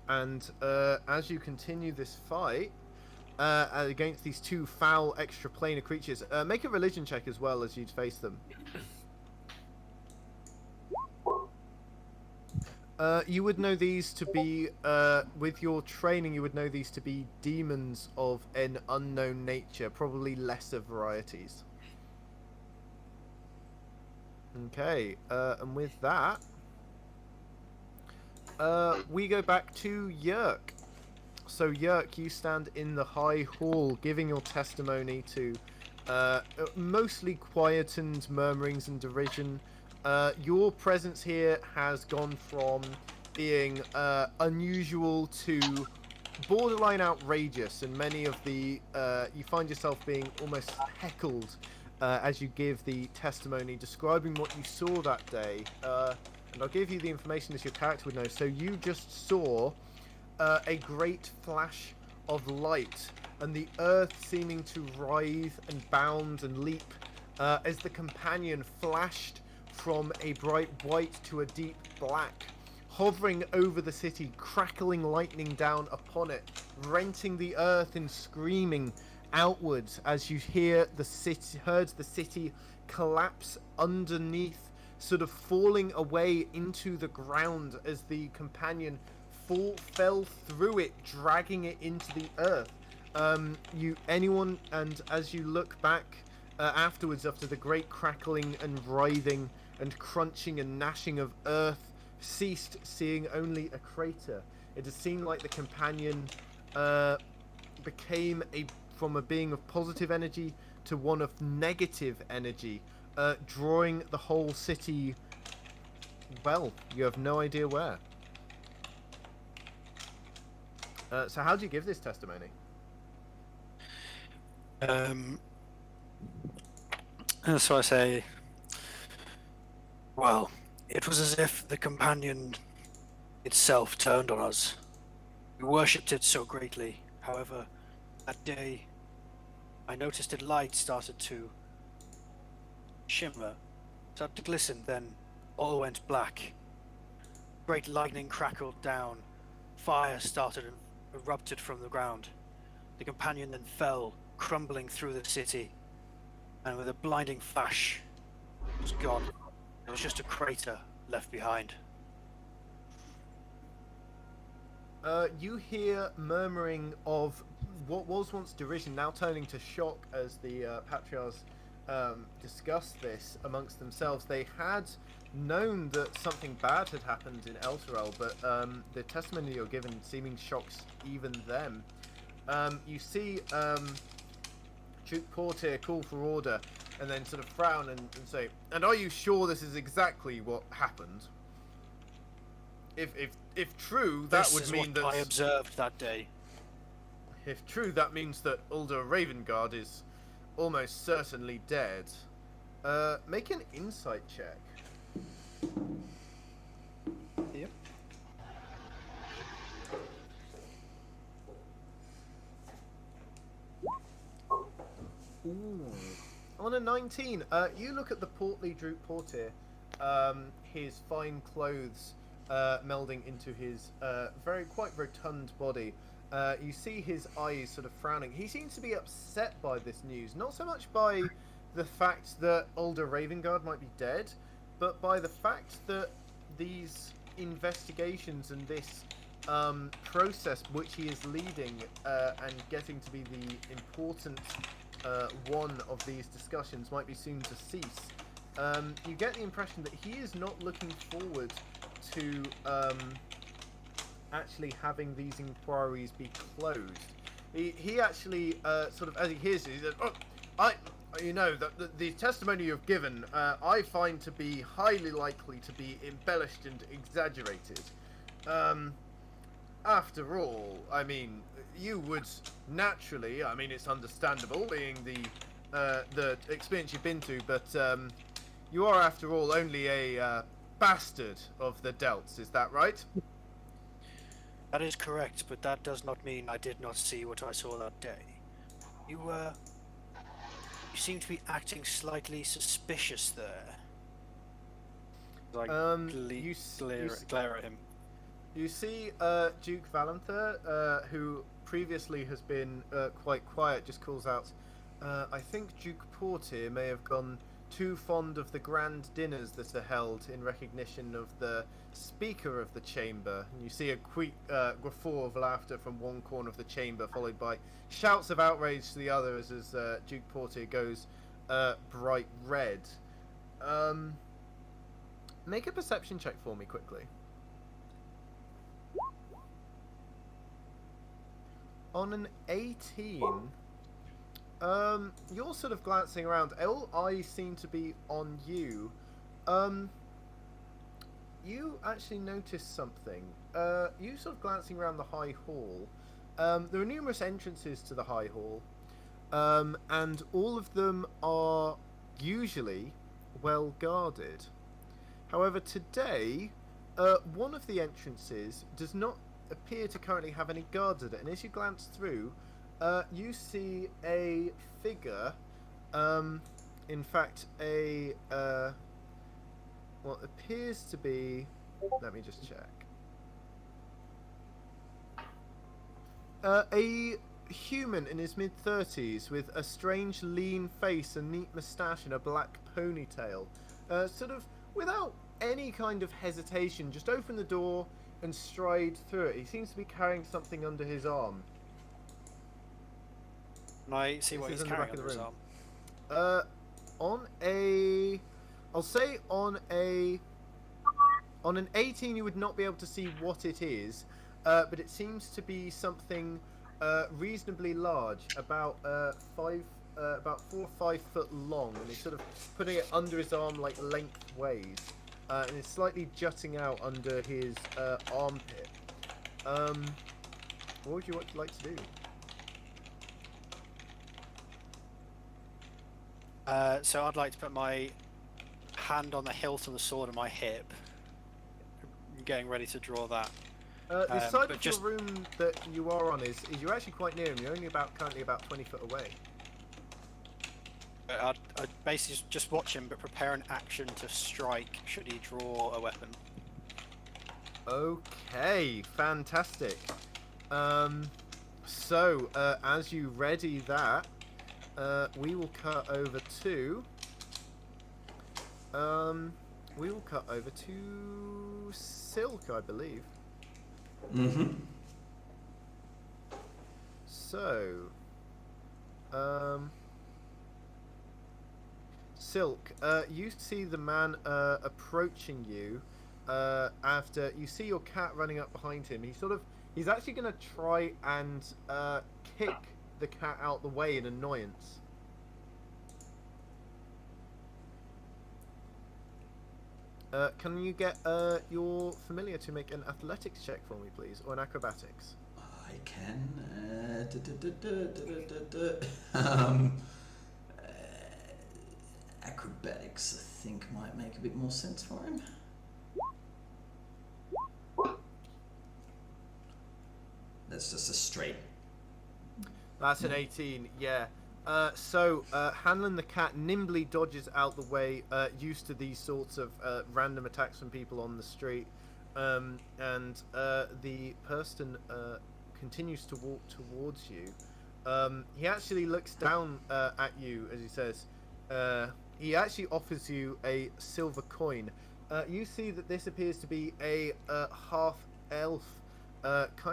As you continue this fight against these two foul extraplanar creatures, make a religion check as well as you'd face them. You would know these to be, with your training, you would know these to be demons of an unknown nature, probably lesser varieties. Okay, and with that, we go back to Yerk. So Yerk, you stand in the high hall giving your testimony to mostly quietened murmurings and derision. Your presence here has gone from being unusual to borderline outrageous, and many of the you find yourself being almost heckled as you give the testimony describing what you saw that day. And I'll give you the information as your character would know. So you just saw a great flash of light, and the earth seeming to writhe and bound and leap as the companion flashed from a bright white to a deep black, hovering over the city, crackling lightning down upon it, renting the earth and screaming outwards as you heard the city collapse underneath, sort of falling away into the ground as the companion fell through it, dragging it into the earth. And as you look back afterwards, after the great crackling and writhing and crunching and gnashing of earth ceased, seeing only a crater, it has seemed like the companion became from a being of positive energy to one of negative energy, drawing the whole city, well, you have no idea where. So how do you give this testimony? So I say, well, it was as if the companion itself turned on us. We worshipped it so greatly. However, that day, I noticed that light started to shimmer, started to glisten, then all went black. Great lightning crackled down. Fire started and erupted from the ground. The companion then fell, crumbling through the city, and with a blinding flash, it was gone. It was just a crater left behind. You hear murmuring of what was once derision, now turning to shock as the Patriarchs discuss this amongst themselves. They had known that something bad had happened in Elturel, but the testimony you're given seeming shocks even them. You see Duke Portier call for order and then sort of frown and say, "And are you sure this is exactly what happened? If true, that would mean that I observed that day. If true, that means that Ulder Ravengard is almost certainly dead. Make an insight check." Yep. Ooh. On a 19, you look at the portly Duke Portier, his fine clothes melding into his quite rotund body. You see his eyes sort of frowning. He seems to be upset by this news, not so much by the fact that Ulder Ravengard might be dead, but by the fact that these investigations and this process which he is leading and getting to be the important one of these discussions might be soon to cease. You get the impression that he is not looking forward to actually having these inquiries be closed. He actually sort of, as he hears it, he says, the testimony you've given, I find to be highly likely to be embellished and exaggerated. After all, I mean, you would naturally, I mean, it's understandable being the experience you've been to, but you are, after all, only a bastard of the Delts, is that right? That is correct, but that does not mean I did not see what I saw that day. You seem to be acting slightly suspicious there. Like, glare at him. You see Duke Valenther, who previously has been quite quiet, just calls out, I think Duke Portier may have gone too fond of the grand dinners that are held in recognition of the Speaker of the Chamber. And you see a quick guffaw of laughter from one corner of the chamber, followed by shouts of outrage to the others as Duke Portier goes bright red. Make a perception check for me quickly. On an 18, you're sort of glancing around. All eyes seem to be on you. You actually notice something. You sort of glancing around the High Hall. There are numerous entrances to the High Hall, and all of them are usually well guarded. However, today, one of the entrances does not appear to currently have any guards at it. And as you glance through, you see a figure. In fact, what appears to be. Let me just check. A human in his mid-30s with a strange lean face, a neat moustache, and a black ponytail. Sort of without any kind of hesitation, just open the door and stride through it. He seems to be carrying something under his arm. Can I see what This he's is in the carrying back under of his the arm? On a... I'll say on an 18 you would not be able to see what it is, but it seems to be something reasonably large, about 4 or 5 foot long, and he's sort of putting it under his arm like lengthways, and it's slightly jutting out under his armpit. What would you like to do? So I'd like to put my hand on the hilt of the sword on my hip. I'm getting ready to draw that. The side but of your room that you are on is you're actually quite near him. You're only currently about 20 foot away. I'd basically just watch him, but prepare an action to strike should he draw a weapon. Okay, fantastic. So as you ready that, we will cut over to. We will cut over to Sylk, I believe. Mm-hmm. So, Sylk, you see the man approaching you after you see your cat running up behind him. He's actually going to try and kick the cat out the way in annoyance. Can you get your familiar to make an athletics check for me, please, or an acrobatics? I can. Acrobatics, I think, might make a bit more sense for him. That's just a straight. That's an 18, yeah. So, Hanlon the cat nimbly dodges out the way, used to these sorts of random attacks from people on the street, and the person continues to walk towards you. He actually looks down at you as he says, he actually offers you a silver coin. You see that this appears to be a half-elf,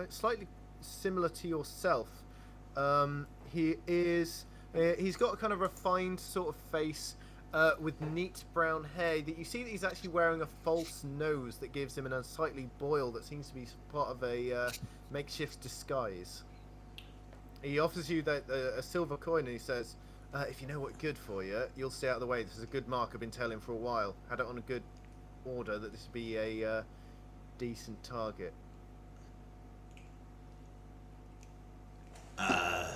slightly similar to yourself. He's got a kind of refined sort of face with neat brown hair. That you see that he's actually wearing a false nose that gives him an unsightly boil that seems to be part of a makeshift disguise. He offers you a silver coin and he says, if you know what's good for you, you'll stay out of the way. This is a good mark I've been telling for a while. Had it on a good order that this would be a decent target. I'm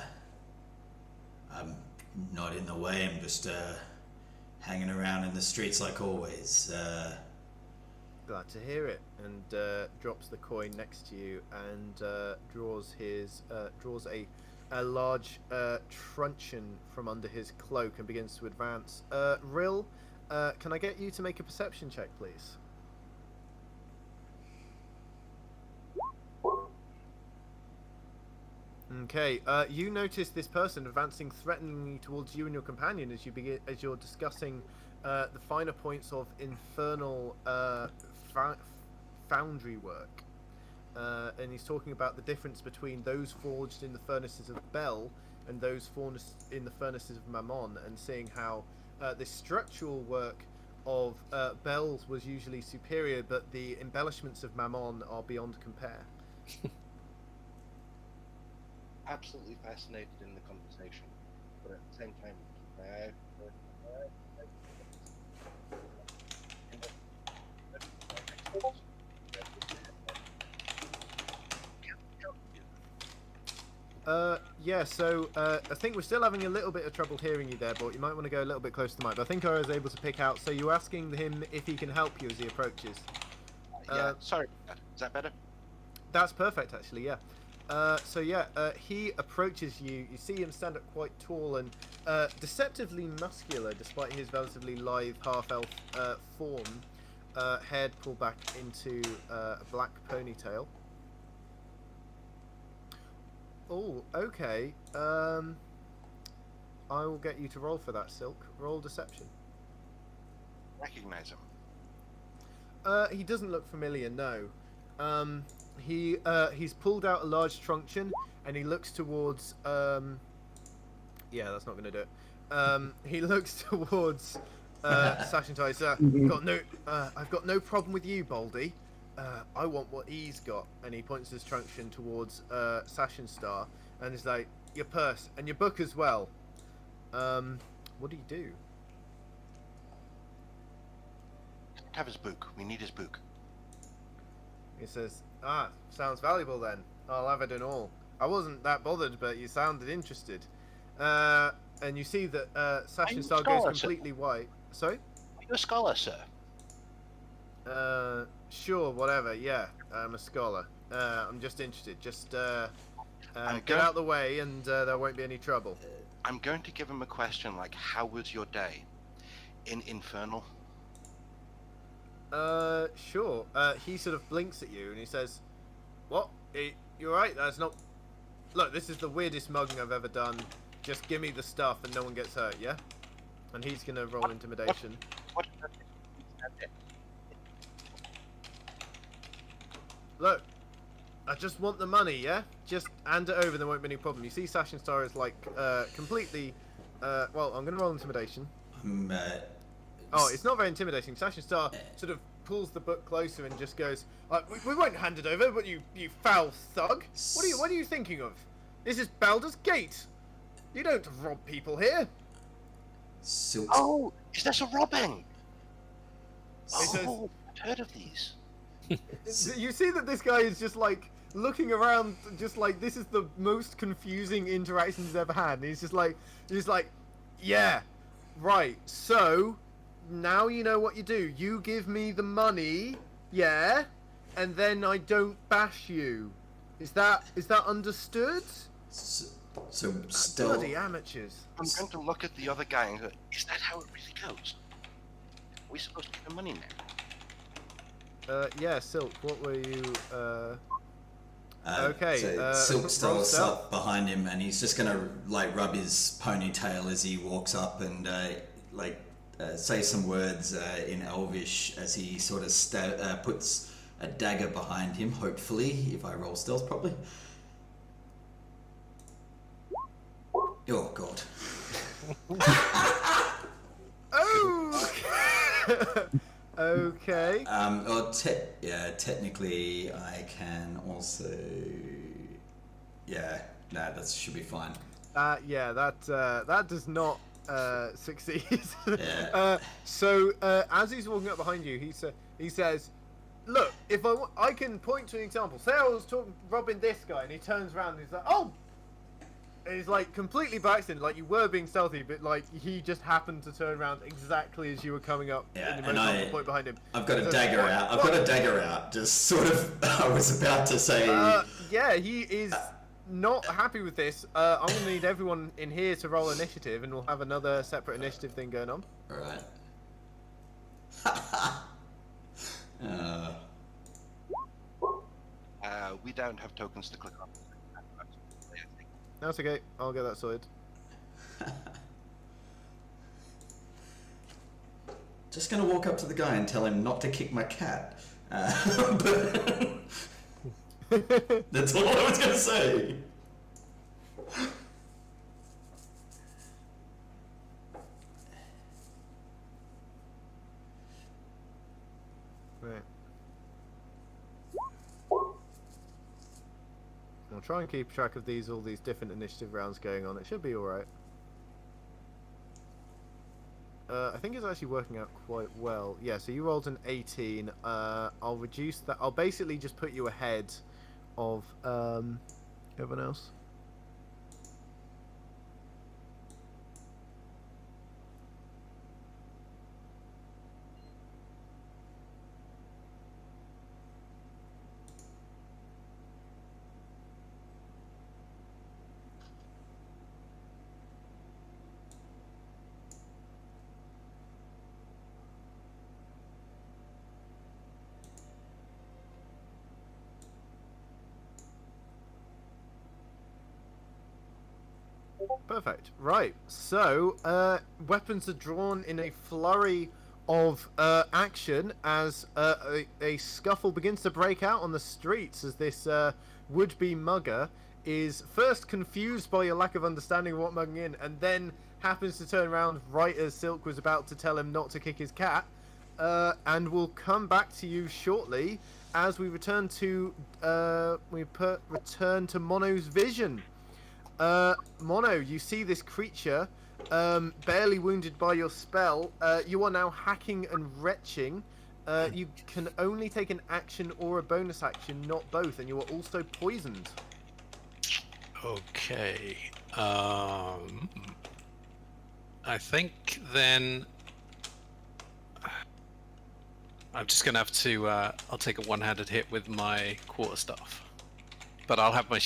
not in the way, I'm just hanging around in the streets like always. Glad to hear it. And drops the coin next to you and draws a large truncheon from under his cloak and begins to advance. Rill, can I get you to make a perception check, please? Okay, you notice this person advancing threateningly towards you and your companion as you're discussing the finer points of infernal foundry work. And he's talking about the difference between those forged in the furnaces of Bel and those forged in the furnaces of Mammon, and seeing how the structural work of Bel's was usually superior, but the embellishments of Mammon are beyond compare. Absolutely fascinated in the conversation, but at the same time, yeah, so I think we're still having a little bit of trouble hearing you there, but you might want to go a little bit closer to the mic. But I think I was able to pick out, so you're asking him if he can help you as he approaches. yeah, sorry, is that better? That's perfect, actually. Yeah. He approaches you. You see him stand up quite tall and deceptively muscular, despite his relatively lithe half-elf form. Head pulled back into a black ponytail. Oh, okay. I will get you to roll for that, Sylk. Roll deception. Recognize him. He doesn't look familiar, no. He's pulled out a large truncheon and he looks towards yeah, that's not going to do it. He looks towards Sash and Tai. I've got no problem with you, Baldy. I want what he's got. And he points his truncheon towards Sash and Star and is like, your purse and your book as well. What do you do? Have his book. We need his book. He says, sounds valuable then. I'll have it and all. I wasn't that bothered, but you sounded interested. And you see that Sash and Star goes completely white. Sorry? Are you a scholar, sir? Sure, whatever, yeah. I'm a scholar. I'm just interested. Just get out of the way and there won't be any trouble. I'm going to give him a question like, how was your day? In Infernal? Sure. He sort of blinks at you and he says, what? You're right, that's not... Look, this is the weirdest mugging I've ever done. Just give me the stuff and no one gets hurt, yeah? And he's gonna roll intimidation. What? Look, I just want the money, yeah? Just hand it over and there won't be any problem. You see Sash and Star is like, completely... well, I'm gonna roll intimidation. Oh, it's not very intimidating. Sash and Star sort of pulls the book closer and just goes, we won't hand it over, but you foul thug. What are you thinking of? This is Baldur's Gate. You don't rob people here. Sylk. Oh, is this a robbing? Says, Oh, I've heard of these. you see that this guy is just like looking around, just like this is the most confusing interaction he's ever had. And he's like, yeah, right. So now you know what you do. You give me the money, yeah, and then I don't bash you. Is that understood? So still... Bloody amateurs. I'm going to look at the other guy and go, is that how it really goes? Are we supposed to get the money now? Yeah, Sylk, what were you, okay, so Sylk roll steps up behind him and he's just gonna like rub his ponytail as he walks up and say some words in Elvish as he sort of puts a dagger behind him, hopefully, if I roll stealth properly. Oh, God. Oh! Okay. Technically, I can also... Yeah, that should be fine. That does not succeed. Yeah. As he's walking up behind you, he says, look, if I can point to an example. Say I was robbing this guy, and he turns around and he's like, oh! And he's like completely by accident, like you were being stealthy, but like he just happened to turn around exactly as you were coming up. Yeah, in the most helpful point behind him. I've got a dagger out. I've got a dagger out. Just sort of, I was about to say... yeah, he is not happy with this. I'm going to need everyone in here to roll initiative, and we'll have another separate initiative thing going on. Alright. We don't have tokens to click on. That's okay. I'll get that sorted. Just gonna walk up to the guy and tell him not to kick my cat. That's all I was gonna say. Right. I'll try and keep track of all these different initiative rounds going on. It should be alright. I think it's actually working out quite well. Yeah, so you rolled an 18. I'll reduce that. I'll basically just put you ahead of everyone else. Perfect. Right. So, weapons are drawn in a flurry of action as a scuffle begins to break out on the streets as this would-be mugger is first confused by your lack of understanding of what mugging in, and then happens to turn around right as Sylk was about to tell him not to kick his cat. And we'll come back to you shortly as we return to return to Mono's vision. Mono, you see this creature, barely wounded by your spell. You are now hacking and retching. You can only take an action or a bonus action, not both, and you are also poisoned. Okay. I think then I'm just gonna have to. I'll take a one-handed hit with my quarterstaff, but I'll have my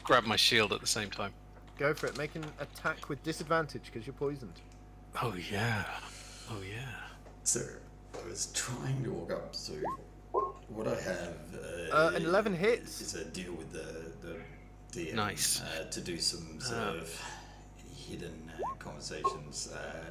grab my shield at the same time. Go for it. Make an attack with disadvantage because you're poisoned. Oh yeah. Oh yeah. So I was trying to walk up. So what I have an 11 hits is a deal with the DM Nice. To do some sort of hidden conversations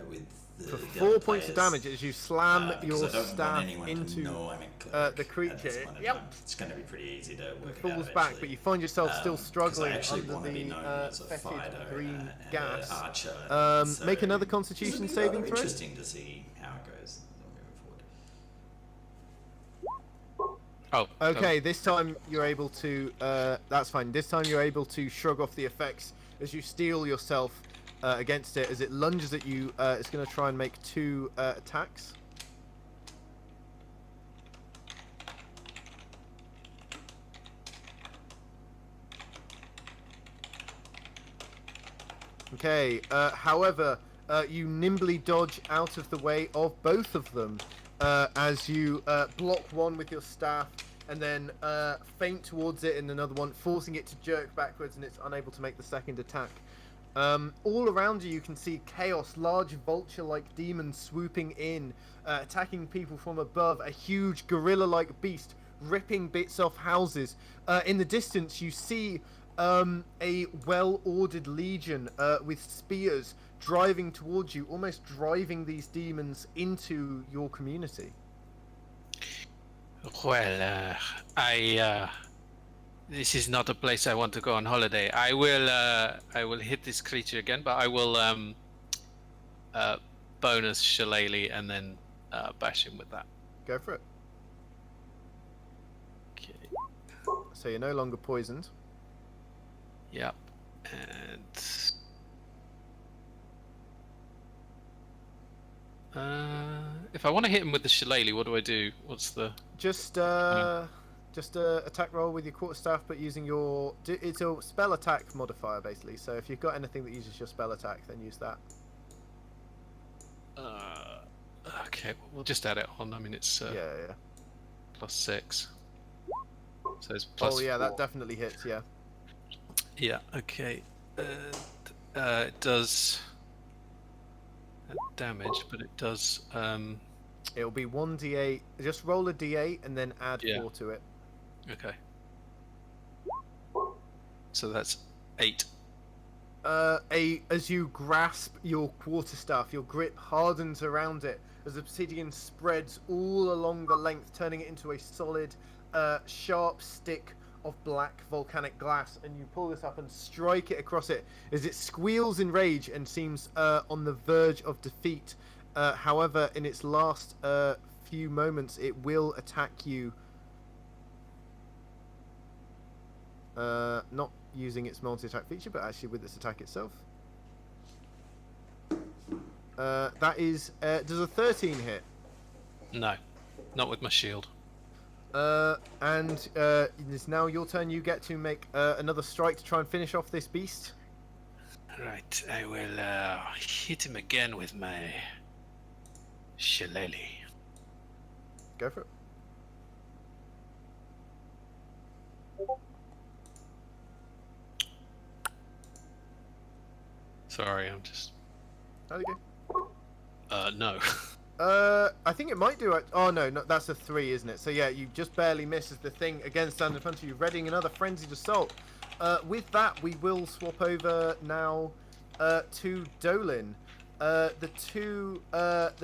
with the for the 4 other points of players. damage as you slam Because your I don't want staff anyone to into know I'm in cleric the at this creature. point in Yep. time. It's going to be pretty easy to work It it out falls back, eventually. but you find yourself still 'Cause struggling I actually under want to be the known as a fetid fighter green and a gas. archer. So Make another Constitution it'll be saving rather throw. Interesting to see how it goes moving forward. Oh. Okay, this time you're able to. That's fine. This time you're able to shrug off the effects as you steel yourself against it. As it lunges at you, it's going to try and make 2 attacks. Okay. However, you nimbly dodge out of the way of both of them as you block one with your staff and then feint towards it in another one, forcing it to jerk backwards, and it's unable to make the second attack. All around you, you can see chaos, large vulture-like demons swooping in, attacking people from above, a huge gorilla-like beast ripping bits off houses. In the distance, you see a well-ordered legion with spears driving towards you, almost driving these demons into your community. Well, this is not a place I want to go on holiday. I will hit this creature again, but I will bonus Shillelagh and then bash him with that. Go for it. Okay. So you're no longer poisoned. Yep. And if I want to hit him with the Shillelagh, what do I do? What's the Just attack roll with your quarterstaff, but using your... It's a spell attack modifier, basically. So if you've got anything that uses your spell attack, then use that. okay, we'll just add it on. I mean, it's Yeah. +6. So it's plus. Oh, yeah, 4. that definitely hits, yeah. Yeah. Okay. It does damage, but it does. It'll be 1d8. Just roll a d8 and then add 4 to it. Okay. So that's 8. As you grasp your quarterstaff, your grip hardens around it as obsidian spreads all along the length, turning it into a solid, sharp stick of black volcanic glass, and you pull this up and strike it across it as it squeals in rage and seems on the verge of defeat. However, in its last few moments, it will attack you. Not using its multi-attack feature, but actually with its attack itself. That is... does a 13 hit? No, not with my shield. And it is now your turn. You get to make another strike to try and finish off this beast. Right, I will hit him again with my Shillelagh. Go for it. Sorry, I'm just. How'd it go? No. I think it might do it. Oh no, that's a 3, isn't it? So yeah, you just barely miss as the thing again stands in front of you, readying another frenzied assault. With that, we will swap over now to Dolin. The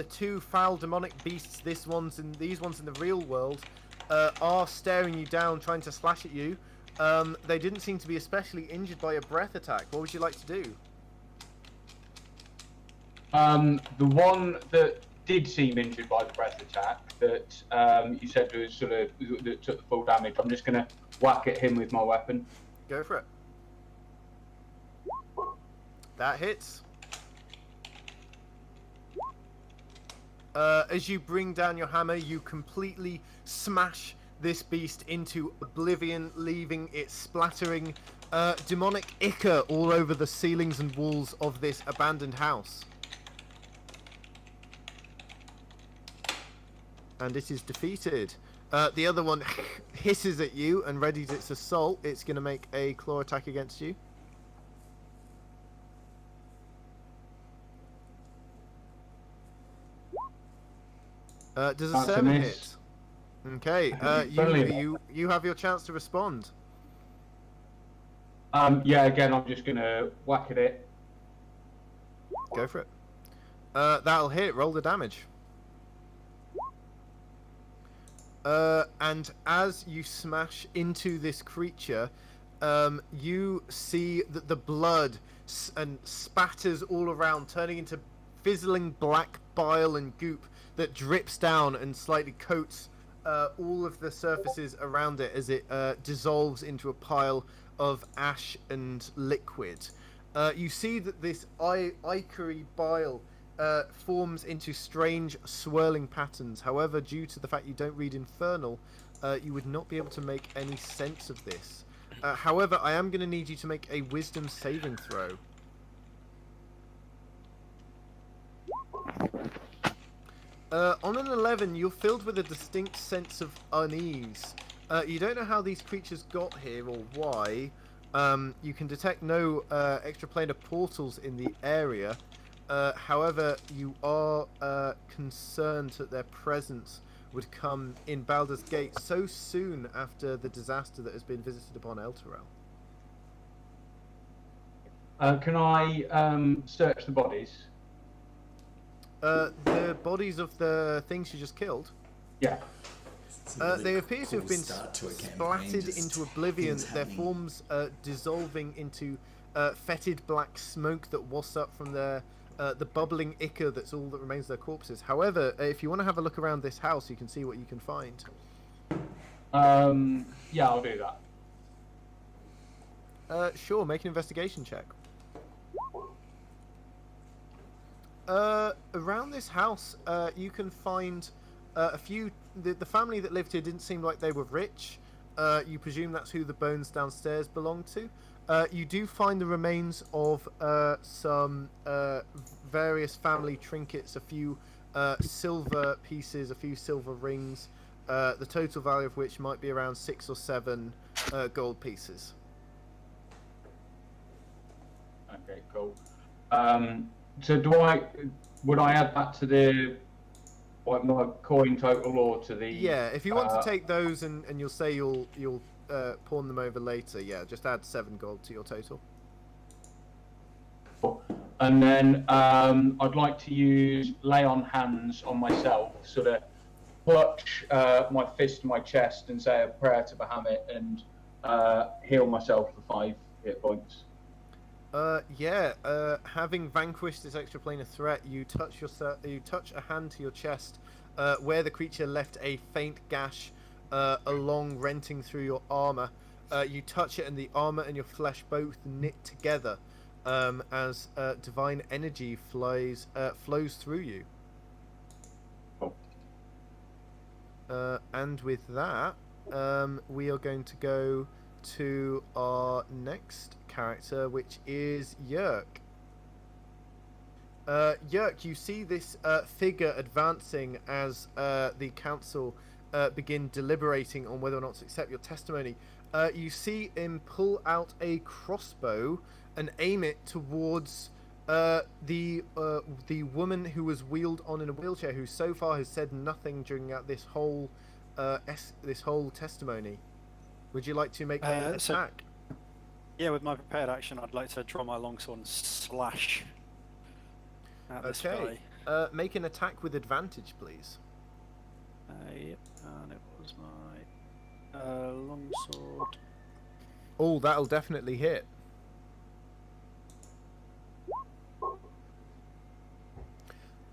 two foul demonic beasts, these ones in the real world, are staring you down, trying to slash at you. They didn't seem to be especially injured by a breath attack. What would you like to do? The one that did seem injured by the breath attack, that you said was sort of that took the full damage, I'm just going to whack at him with my weapon. Go for it. That hits. As you bring down your hammer, you completely smash this beast into oblivion, leaving it splattering demonic ichor all over the ceilings and walls of this abandoned house. And it is defeated. The other one hisses at you and readies its assault. It's going to make a claw attack against you. Does a That's a 7 miss. hit? Okay, you have your chance to respond. Yeah, again, I'm just going to whack at it. Go for it. That'll hit. Roll the damage. And as you smash into this creature, you see that the blood spatters all around, turning into fizzling black bile and goop that drips down and slightly coats all of the surfaces around it as it dissolves into a pile of ash and liquid. You see that this ichory bile forms into strange swirling patterns. However, due to the fact you don't read Infernal, you would not be able to make any sense of this. However, I am going to need you to make a Wisdom saving throw. On an 11, you're filled with a distinct sense of unease. You don't know how these creatures got here or why. You can detect no extraplanar portals in the area. However, you are concerned that their presence would come in Baldur's Gate so soon after the disaster that has been visited upon Elturel. Can I search the bodies? The bodies of the things you just killed? Yeah. They appear to have been splattered into oblivion, their forms dissolving into fetid black smoke that wafts up from the bubbling ichor that's all that remains of their corpses. However, if you want to have a look around this house, you can see what you can find. Yeah, I'll do that. Sure, make an investigation check. Around this house, you can find a few... The family that lived here didn't seem like they were rich. You presume that's who the bones downstairs belong to. You do find the remains of some various family trinkets, a few silver pieces, a few silver rings, the total value of which might be around 6 or 7 gold pieces. Okay, cool. So would I add that to the my coin total or to the? Yeah, if you want to take those and you'll say you'll pawn them over later, yeah, just add 7 gold to your total. And then I'd like to use lay on hands on myself, sort of clutch my fist to my chest and say a prayer to Bahamut and heal myself for 5 hit points. Having vanquished this extraplanar threat, you touch a hand to your chest, where the creature left a faint gash, along renting through your armor. You touch it, and the armor and your flesh both knit together, as divine energy flows through you. Cool. And with that, we are going to go to our next character, which is Yerk. Yerk, you see this figure advancing as the council begin deliberating on whether or not to accept your testimony. You see him pull out a crossbow and aim it towards the woman who was wheeled on in a wheelchair, who so far has said nothing during this whole testimony. Would you like to make an attack? Yeah, with my prepared action, I'd like to draw my longsword and slash at this Okay. guy. Make an attack with advantage, please. Yep, and it was my longsword. Oh, that'll definitely hit.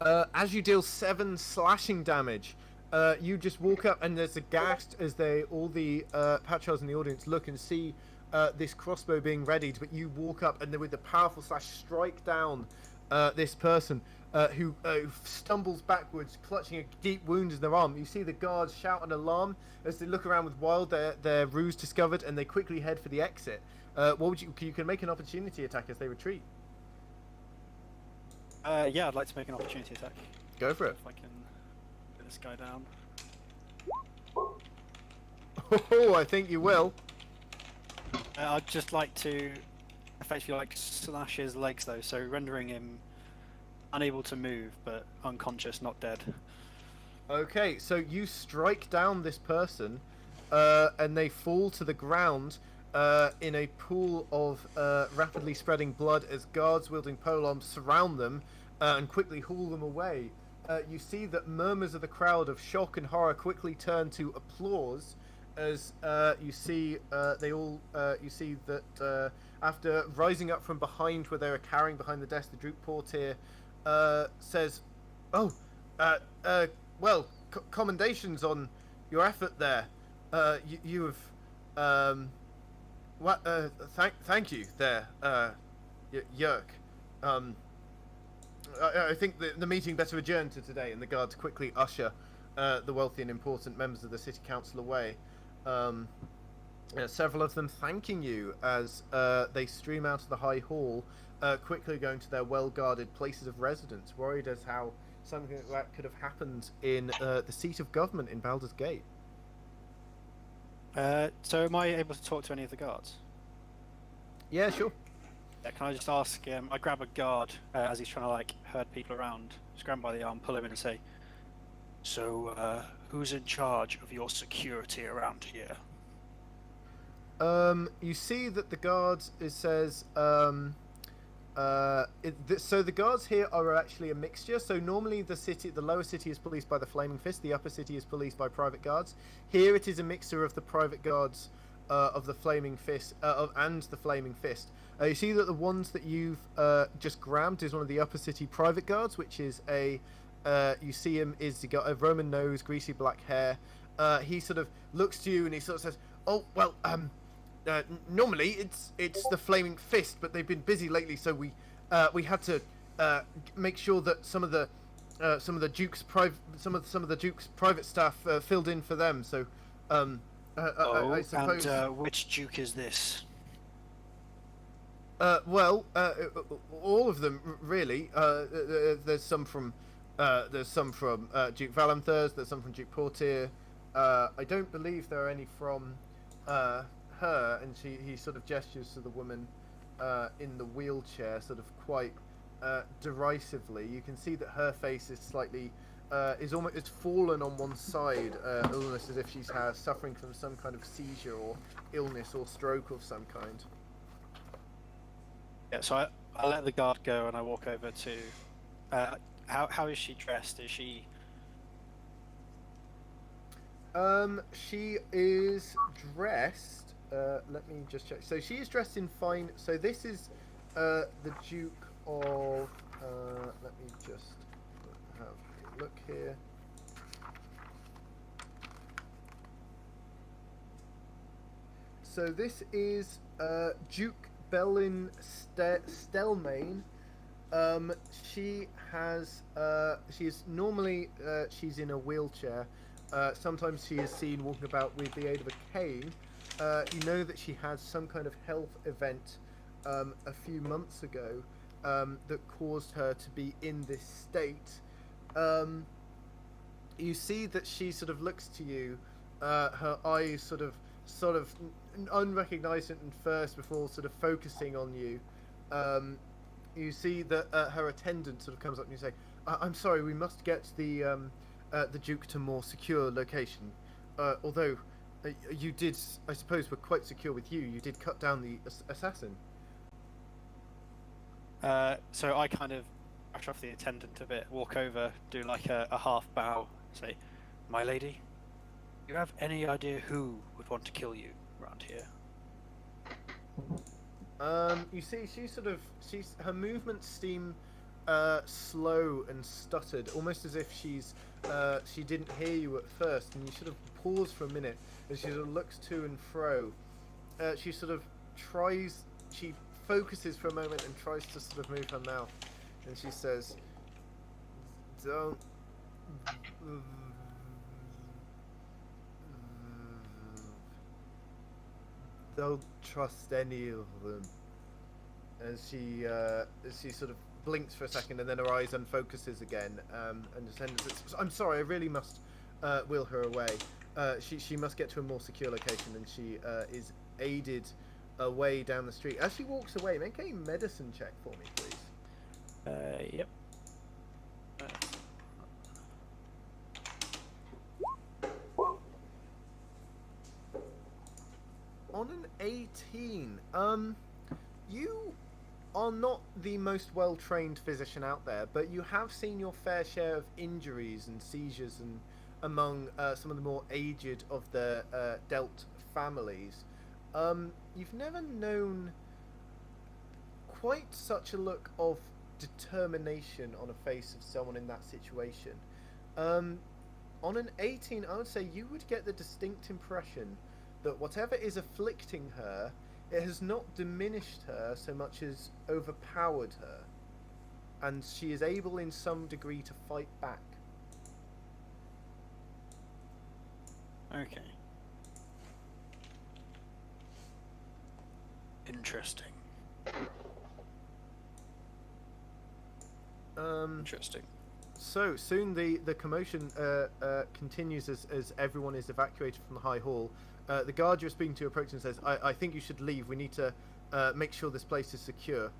As you deal 7 slashing damage, you just walk up and there's a gasp as all the Patchels in the audience look and see this crossbow being readied, but you walk up and then with the powerful slash strike down this person who stumbles backwards, clutching a deep wound in their arm. You see the guards shout an alarm as they look around with wild, their ruse discovered, and they quickly head for the exit. What would you can make an opportunity attack as they retreat. Yeah, I'd like to make an opportunity attack. Go for it. If I can get this guy down. Oh, I think you will. I'd just like to effectively slash his legs though, so rendering him unable to move but unconscious, not dead. Okay, so you strike down this person, and they fall to the ground in a pool of rapidly spreading blood as guards wielding polearms surround them and quickly haul them away. You see that murmurs of the crowd of shock and horror quickly turn to applause as you see you see that after rising up from behind where they were carrying behind the desk, the Duke Portier says, "Oh, well, commendations on your effort there. You have thank you there, Yerk. I think the meeting better adjourn to today." And the guards quickly usher the wealthy and important members of the city council away. Several of them thanking you as they stream out of the high hall, quickly going to their well-guarded places of residence, worried as how something like that could have happened in the seat of government in Baldur's Gate. So am I able to talk to any of the guards? Yeah, sure. Yeah, can I just ask, I grab a guard as he's trying to herd people around, just grab him by the arm, pull him in and say, "So, who's in charge of your security around here?" You see that the guards, it says, so the guards here are actually a mixture. So normally the lower city is policed by the Flaming Fist, the upper city is policed by private guards. Here it is a mixture of the private guards of the Flaming Fist and the Flaming Fist. You see that the ones that you've just grabbed is one of the upper city private guards, which is you see him is he got a Roman nose, greasy black hair. He sort of looks to you and he sort of says, "Oh well, normally it's the Flaming Fist, but they've been busy lately, so we had to make sure that some of the Duke's private staff filled in for them. So I suppose." And which Duke is this? Well, all of them really. There's some from Duke Valanthurs. There's some from Duke Portier. I don't believe there are any from her. And he sort of gestures to the woman in the wheelchair, sort of quite derisively. You can see that her face is slightly it's fallen on one side, almost as if she's suffering from some kind of seizure or illness or stroke of some kind. Yeah, so I let the guard go and I walk over to. How is she dressed? Is she? She is dressed. Let me just check. So she is dressed in fine. So this is the Duke of. Let me just have a look here. So this is Duke Belin Stelmane. She is normally she's in a wheelchair. Sometimes she is seen walking about with the aid of a cane. You know that she had some kind of health event a few months ago that caused her to be in this state. You see that she sort of looks to you, her eyes sort of unrecognizant at first before sort of focusing on you. You see that her attendant sort of comes up and you say, "I'm sorry, we must get the Duke to more secure location. Although You did, I suppose, were quite secure with you. You did cut down the assassin. So I kind of brush off the attendant a bit, walk over, do like a half bow, say, "My lady, do you have any idea who would want to kill you around here?" You see, her movements seem slow and stuttered, almost as if she didn't hear you at first, and you sort of pause for a minute as she sort of looks to and fro. She focuses for a moment and tries to sort of move her mouth, and she says, "Don't trust any of them." As she sort of blinks for a second, and then her eyes unfocuses again, and says, "I'm sorry, I really must wheel her away. She must get to a more secure location," and she is aided away down the street. As she walks away, make a medicine check for me, please. Yep. On an 18, you are not the most well-trained physician out there, but you have seen your fair share of injuries and seizures and among some of the more aged of the Delt families. You've never known quite such a look of determination on a face of someone in that situation. On an 18, I would say you would get the distinct impression that whatever is afflicting her, it has not diminished her so much as overpowered her, and she is able in some degree to fight back. Okay. Interesting. Interesting. So soon the commotion continues as everyone is evacuated from the High Hall. The guard you're speaking to approaches and says, I think you should leave. We need to make sure this place is secure.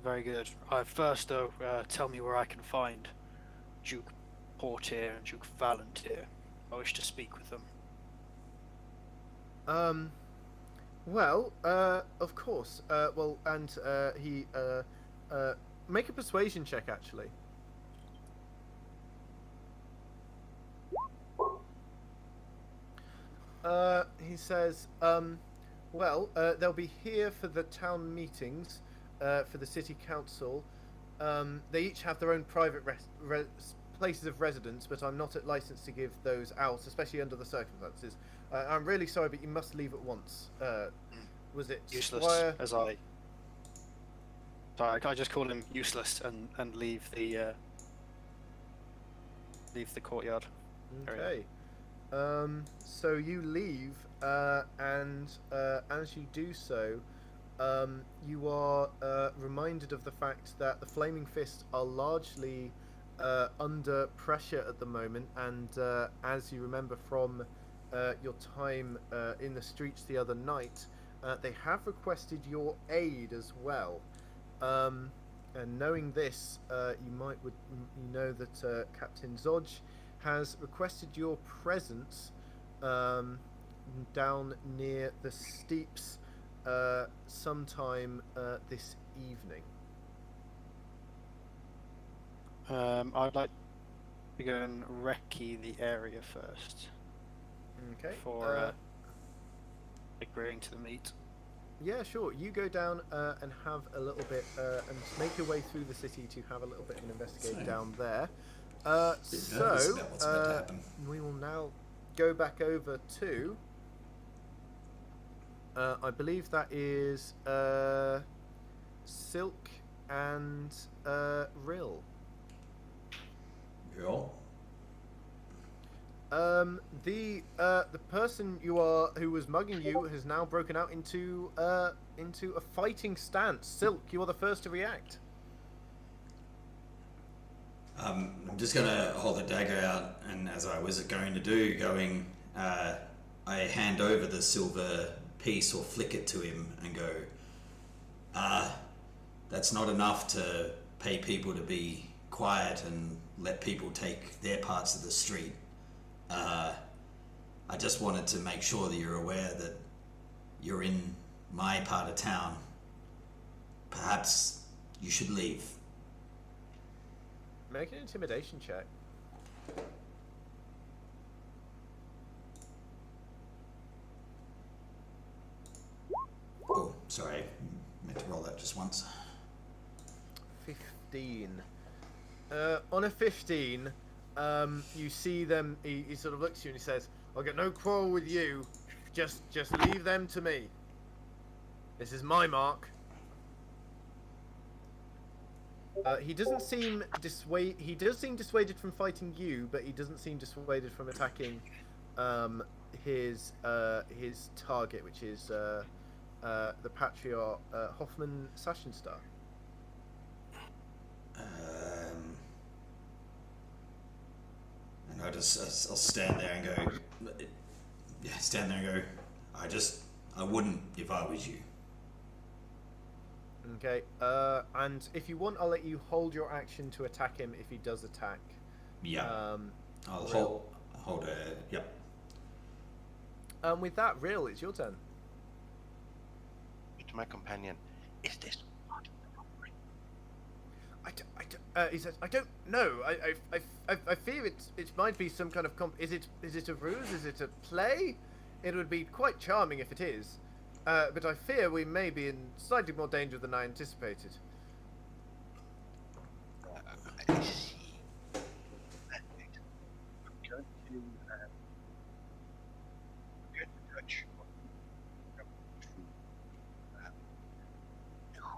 Very good. First, though, tell me where I can find Duke Portier and Duke Valentir. I wish to speak with them. Well, of course. He make a persuasion check, actually. He says, they'll be here for the town meetings, for the city council. They each have their own private places of residence, but I'm not at license to give those out, especially under the circumstances. I'm really sorry, but you must leave at once. Was it useless? Squire? Sorry, I just call him useless and leave the courtyard. Okay. So you leave, and as you do so, you are reminded of the fact that the Flaming Fist are largely under pressure at the moment, and as you remember from your time in the streets the other night, they have requested your aid as well. And knowing this, you know that Captain Zodge has requested your presence down near the steeps sometime this evening. I'd like to go and recce the area first. Okay. Before agreeing to the meet. Yeah, sure. You go down and have a little bit, and make your way through the city to have a little bit of an investigate down there. We will now go back over to, I believe that is Sylk and Rill. Rill? The person who was mugging you has now broken out into a fighting stance. Sylk, you are the first to react. I'm just gonna hold the dagger out, and as I was going to do, I hand over the silver piece or flick it to him and go, that's not enough to pay people to be quiet and let people take their parts of the street. I just wanted to make sure that you're aware that you're in my part of town. Perhaps you should leave. Make an intimidation check. Oh, sorry. Meant to roll that just once. 15. On a 15, you see them. He sort of looks at you and he says, "I'll get no quarrel with you. Just leave them to me. This is my mark." He doesn't seem He does seem dissuaded from fighting you, but he doesn't seem dissuaded from attacking his target, which is the patriarch Hoffman Sachenstar. And I'll stand there and go. Yeah, stand there and go. I wouldn't if I was you. Okay. And if you want, I'll let you hold your action to attack him if he does attack. Yeah. I'll hold a. Yep. With that, Real, it's your turn. To my companion, is this part of the robbery? He says, "I don't know. I fear it might be some kind of Is it a ruse? Is it a play? It would be quite charming if it is. But I fear we may be in slightly more danger than I anticipated." I see. I'm going to touch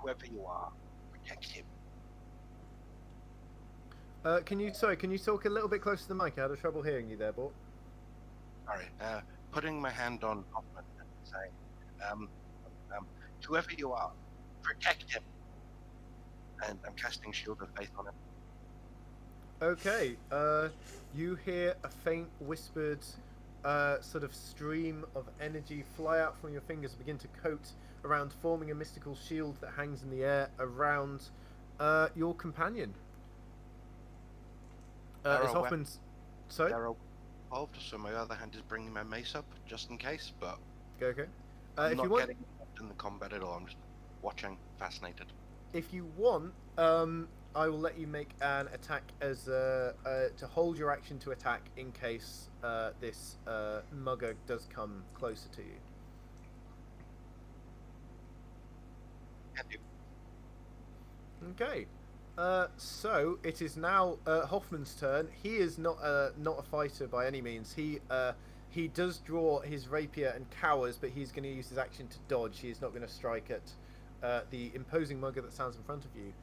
whoever you are, protect him. Can you talk a little bit closer to the mic? I had trouble hearing you there, Bort. Sorry, putting my hand on Hoffman and saying, whoever you are, protect him. And I'm casting Shield of Faith on him. Okay, you hear a faint whispered sort of stream of energy fly out from your fingers and begin to coat around, forming a mystical shield that hangs in the air around your companion. It's Hoffman's... Sorry? They're involved, so my other hand is bringing my mace up, just in case, but... Okay. I'm If not you want... getting involved in the combat at all, I'm just watching, fascinated. If you want, I will let you make an attack as to hold your action to attack in case this mugger does come closer to you. Can do. Okay. So it is now Hoffman's turn. He is not a fighter by any means. He does draw his rapier and cowers, but he's going to use his action to dodge. He is not going to strike at the imposing mugger that stands in front of you,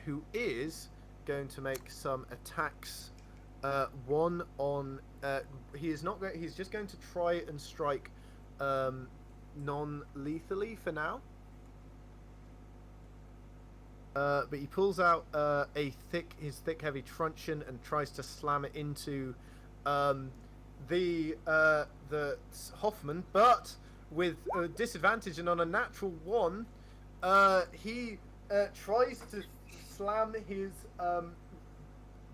who is going to make some attacks. One on he's just going to try and strike non-lethally for now. But he pulls out his thick, heavy truncheon and tries to slam it into the Hoffman, but with disadvantage and on a natural 1, he tries to slam his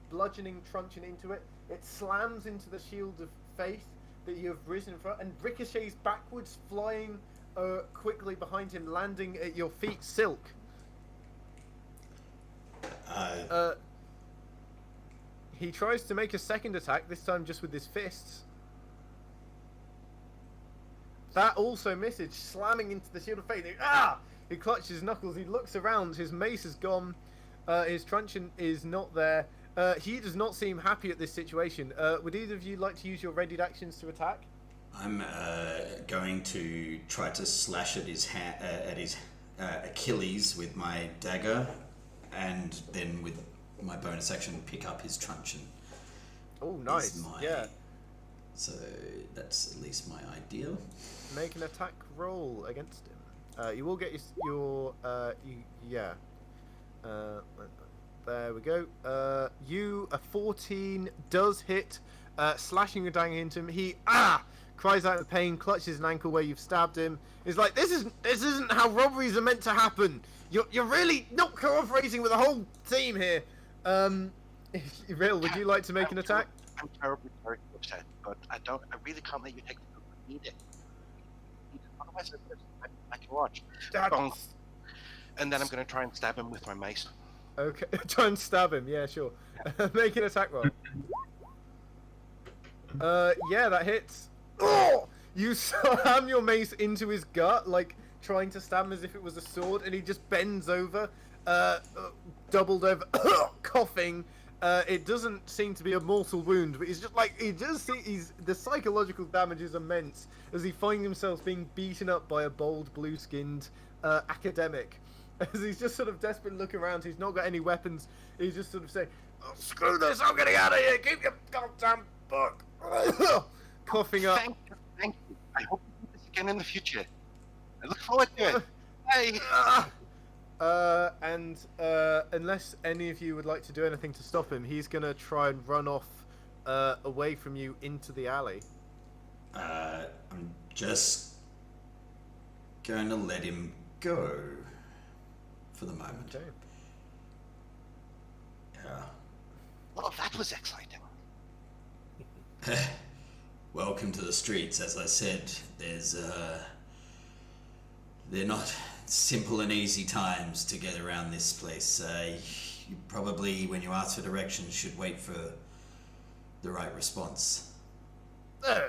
bludgeoning truncheon into it. It slams into the shield of faith that you have risen in front and ricochets backwards, flying quickly behind him, landing at your feet, Sylk. He tries to make a second attack, this time just with his fists. That also misses, slamming into the shield of faith. He clutches his knuckles, he looks around, his mace is gone, his truncheon is not there. He does not seem happy at this situation. Would either of you like to use your readied actions to attack? I'm going to try to slash at his Achilles with my dagger, and then with my bonus action pick up his truncheon. Oh, nice. Yeah. So that's at least my ideal. Make an attack roll against him. You will get your yeah. There we go. A 14 does hit, slashing your dagger into him. He cries out in pain, clutches an ankle where you've stabbed him. He's like, this isn't how robberies are meant to happen. You're really not cooperating with the whole team here. Real, would you like to make an attack? I'm terribly sorry. upset, but I really can't let you take the book. I need it. Otherwise, I can watch. That's... And then I'm going to try and stab him with my mace. Okay, try and stab him. Yeah, sure. Make an attack roll. Yeah, that hits. Oh! You slam your mace into his gut, like trying to stab him as if it was a sword, and he just bends over, doubled over, coughing. It doesn't seem to be a mortal wound, but he's just like the psychological damage is immense as he finds himself being beaten up by a bold, blue-skinned academic. As he's just sort of desperately looking around, he's not got any weapons. He's just sort of saying, oh, "Screw this! I'm getting out of here! Keep your goddamn book!" Coughing up. Thank you. I hope we do this again in the future. I look forward to it. Hey. And unless any of you would like to do anything to stop him, he's gonna try and run off away from you into the alley. I'm just going to let him go for the moment. Okay. Yeah. Well, that was exciting. Welcome to the streets. As I said, they're not simple and easy times to get around this place. You probably, when you ask for directions, should wait for the right response.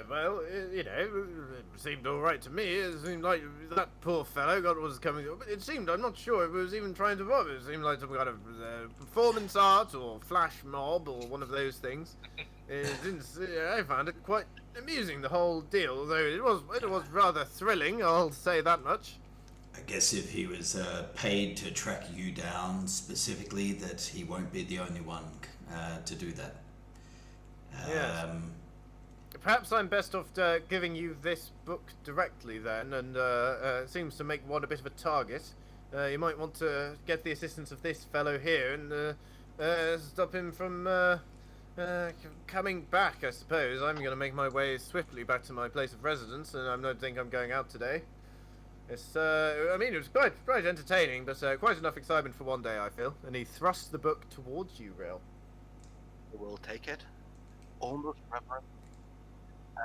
Well, you know, it seemed all right to me. It seemed like that poor fellow got what was coming. But it seemed, I'm not sure if it was even trying to rob. It seemed like some kind of performance art or flash mob or one of those things. I found it quite amusing, the whole deal. Although it was rather thrilling, I'll say that much. I guess if he was paid to track you down specifically, that he won't be the only one to do that. Yes. Perhaps I'm best off giving you this book directly then, and it seems to make one a bit of a target. You might want to get the assistance of this fellow here and stop him from coming back, I suppose. I'm going to make my way swiftly back to my place of residence, and I don't think I'm going out today. It's, I mean, it was quite entertaining, but quite enough excitement for one day, I feel. And he thrusts the book towards you, Rail. We'll take it. Almost reverent.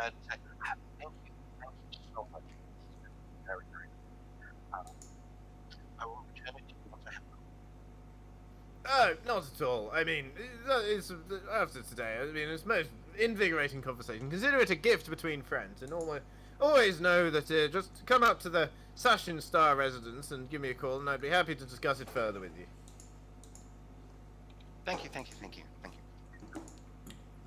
And thank you so much. Very, very good. I will return it to you once I have it. Not at all. I mean, it's after today. I mean, it's most invigorating conversation. Consider it a gift between friends, and always know that just come out to the Session Star residence and give me a call, and I'd be happy to discuss it further with you. Thank you.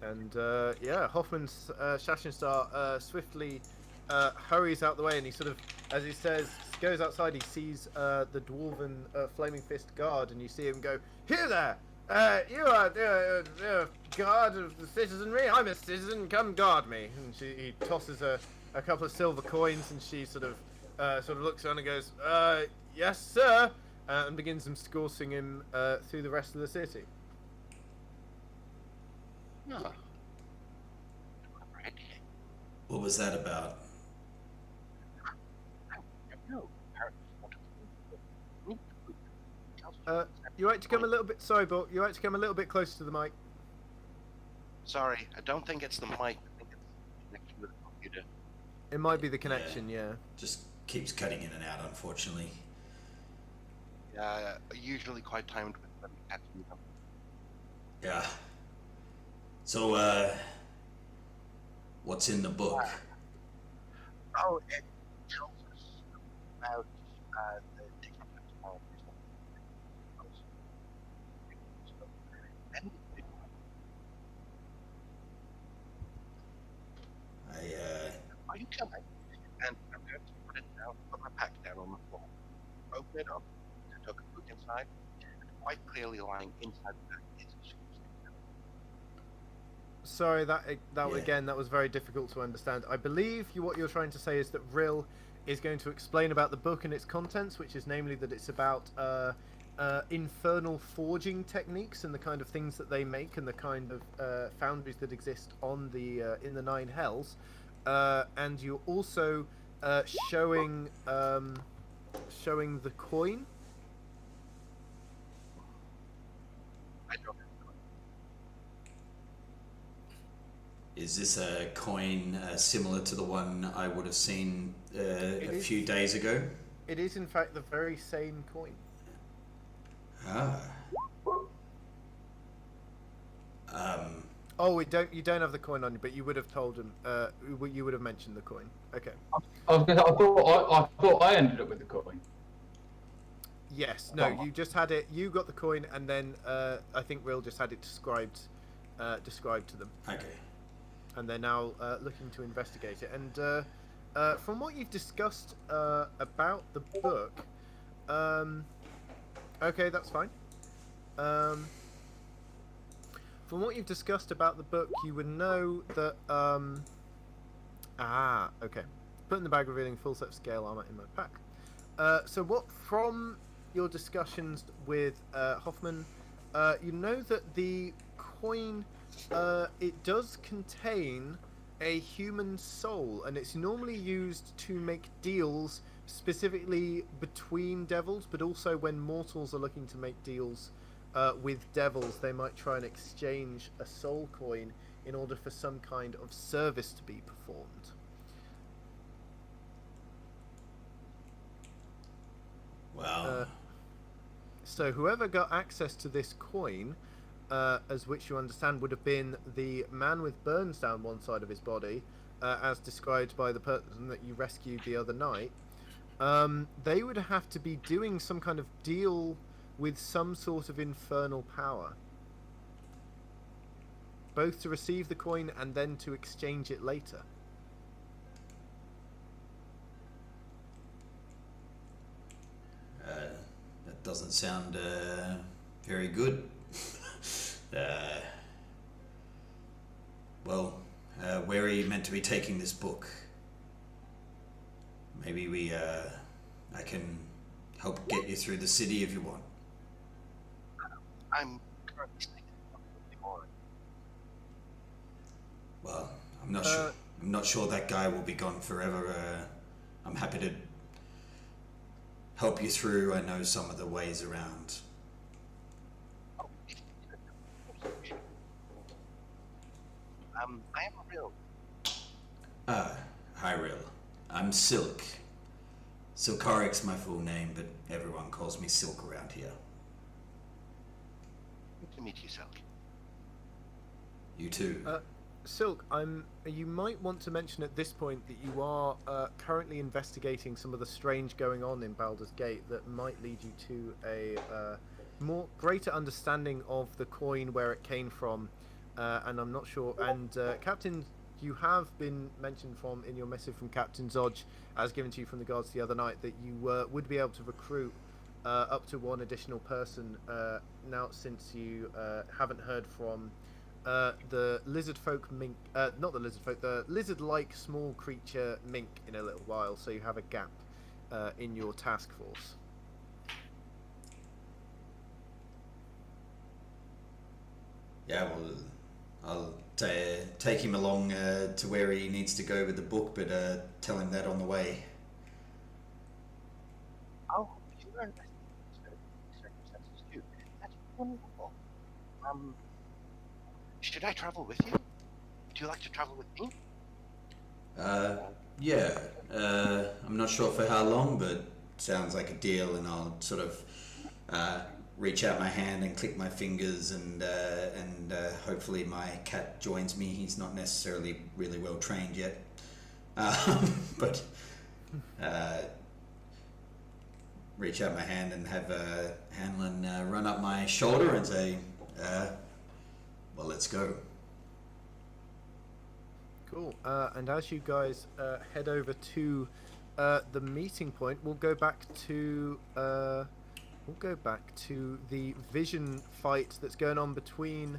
And yeah, Hoffman's Session Star swiftly hurries out the way, and he sort of, as he says, goes outside. He sees the dwarven Flaming Fist guard, and you see him go, "Here there! You are a guard of the citizenry. I'm a citizen. Come guard me." And he tosses her a couple of silver coins, and she sort of looks around and goes, "Yes, sir," and begins escorting him through the rest of the city. No. What was that about? No. You like to come a little bit. Sorry, but you like to come a little bit closer to the mic. Sorry, I don't think it's the mic. I think it's the connection with the computer. It might be the connection, yeah. Just keeps cutting in and out, unfortunately. Usually quite timed with them catching them. Yeah. So, what's in the book? Oh, it tells us about the different technologies. Are you coming? And I'm going to put it down, put my pack down on the floor. Open it up, I took a book inside, and quite clearly lying inside the pack is a shoe. Sorry, again, that was very difficult to understand. I believe what you're trying to say is that Rill is going to explain about the book and its contents, which is namely that it's about infernal forging techniques and the kind of things that they make and the kind of foundries that exist on the in the Nine Hells. And you're also showing the coin. I don't. Is this a coin similar to the one I would have seen a few days ago? It is in fact the very same coin. Ah. Oh, you don't have the coin on you, but you would have told him. You would have mentioned the coin. Okay. I thought I ended up with the coin. Yes. No. You just had it. You got the coin, and then I think Will just had it described to them. Okay. And they're now looking to investigate it. And from what you've discussed about the book, okay, that's fine. From what you've discussed about the book, you would know that. Okay. Put in the bag, revealing full set of scale armor in my pack. So, what from your discussions with Hoffman, you know that the coin, it does contain a human soul, and it's normally used to make deals specifically between devils, but also when mortals are looking to make deals with devils, they might try and exchange a soul coin in order for some kind of service to be performed. Wow. So whoever got access to this coin, as which you understand would have been the man with burns down one side of his body, as described by the person that you rescued the other night, they would have to be doing some kind of deal with some sort of infernal power, both to receive the coin and then to exchange it later. That doesn't sound very good. Well, where are you meant to be taking this book? Maybe I can help get you through the city if you want. I'm currently staying in more. Well, I'm not sure. I'm not sure that guy will be gone forever. I'm happy to help you through. I know some of the ways around. I am Real. Hi, Real. I'm Sylk. Sylkarik's my full name, but everyone calls me Sylk around here. Good to meet you, Sylk. You too. Sylk, you might want to mention at this point that you are currently investigating some of the strange going on in Baldur's Gate that might lead you to a more greater understanding of the coin, where it came from, and I'm not sure. And Captain, you have been mentioned from in your message from Captain Zodge, as given to you from the guards the other night, that you would be able to recruit up to one additional person now, since you haven't heard from the lizard folk mink, not the lizard folk, the lizard-like small creature mink in a little while, so you have a gap in your task force. Yeah, well, I'll take him along to where he needs to go with the book, but tell him that on the way. Oh, you are investigating circumstances too. That's wonderful. Should I travel with you? Do you like to travel with me? Yeah. I'm not sure for how long, but sounds like a deal, and I'll sort of reach out my hand and click my fingers, and hopefully my cat joins me. He's not necessarily really well trained yet, but reach out my hand and have Hanlon run up my shoulder and say, well, let's go. Cool. And as you guys head over to the meeting point, we'll go back to the vision fight that's going on between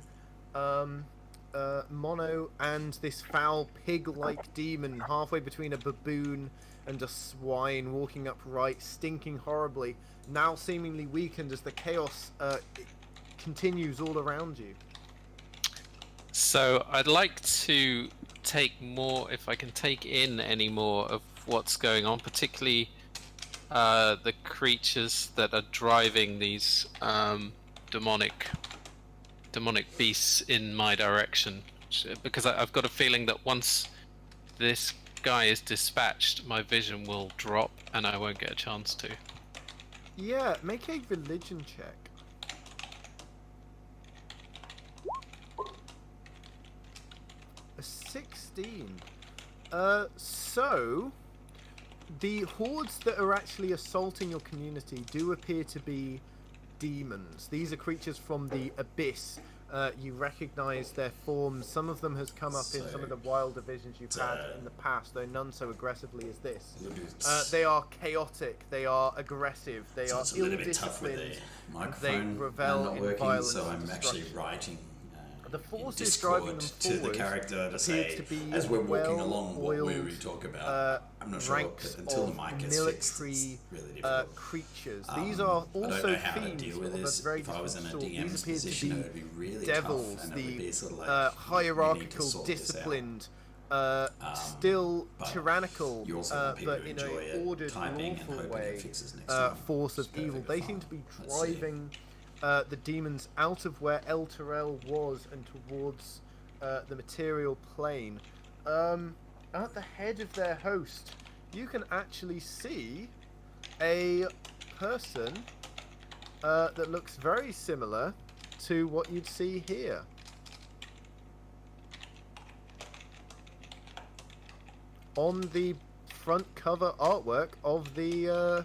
Mono and this foul pig-like demon, halfway between a baboon and a swine, walking upright, stinking horribly, now seemingly weakened as the chaos continues all around you. So I'd like to take more, if I can take in any more of what's going on, particularly the creatures that are driving these demonic beasts in my direction. because I've got a feeling that once this guy is dispatched, my vision will drop and I won't get a chance to. Yeah, make a religion check. A 16. So the hordes that are actually assaulting your community do appear to be demons. These are creatures from the abyss. You recognize their forms. Some of them has come up in some of the wilder visions you've had in the past, though none so aggressively as this. They are chaotic, they are aggressive, they are ill-disciplined, they revel in violence so I'm and actually destruction. writing The forces Discord driving them to the forward character to appears say, to be as we're walking along, what well-oiled, we talk about. I'm not sure, ranks but until the of mic gets fixed, military it's really difficult. creatures. These are I don't also know how to fiends deal with of this. a very If I was in a different sort. DM's These appear position, to it would be really devils, tough, and it would be sort of like, we need to hierarchical, sort this out. disciplined, still but tyrannical, you also want people but to in enjoy an it, ordered, typing and lawful hoping way, it fixes next time. force of It's evil. perfectly They seem fine. to be Let's see. driving the demons out of where El Terrell was and towards the material plane. At the head of their host, you can actually see a person that looks very similar to what you'd see here. On the front cover artwork of the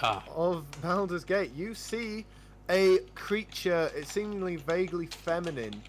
of Baldur's Gate, you see a creature, it's seemingly vaguely feminine,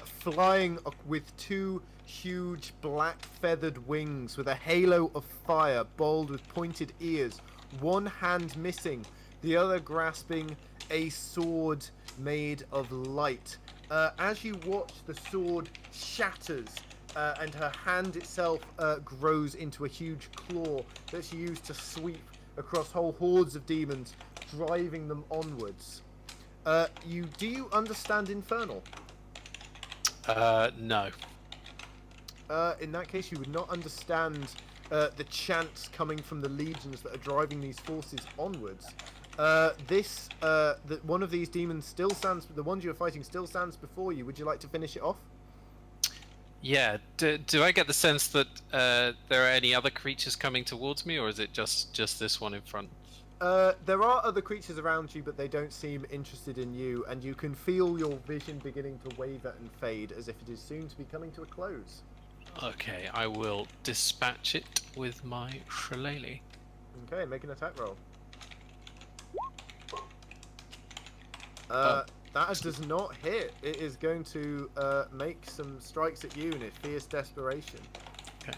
flying with two huge black feathered wings with a halo of fire, bold with pointed ears, one hand missing, the other grasping a sword made of light. As you watch, the sword shatters and her hand itself grows into a huge claw that she used to sweep across whole hordes of demons, driving them onwards. Do you understand Infernal? No. In that case, you would not understand the chants coming from the legions that are driving these forces onwards. One of these demons still stands. The ones you're fighting still stands before you. Would you like to finish it off? Yeah. Do I get the sense that there are any other creatures coming towards me, or is it just this one in front? There are other creatures around you, but they don't seem interested in you, and you can feel your vision beginning to waver and fade as if it is soon to be coming to a close. Okay, I will dispatch it with my shillelagh. Okay, make an attack roll. That does not hit. It is going to make some strikes at you in its fierce desperation. Okay.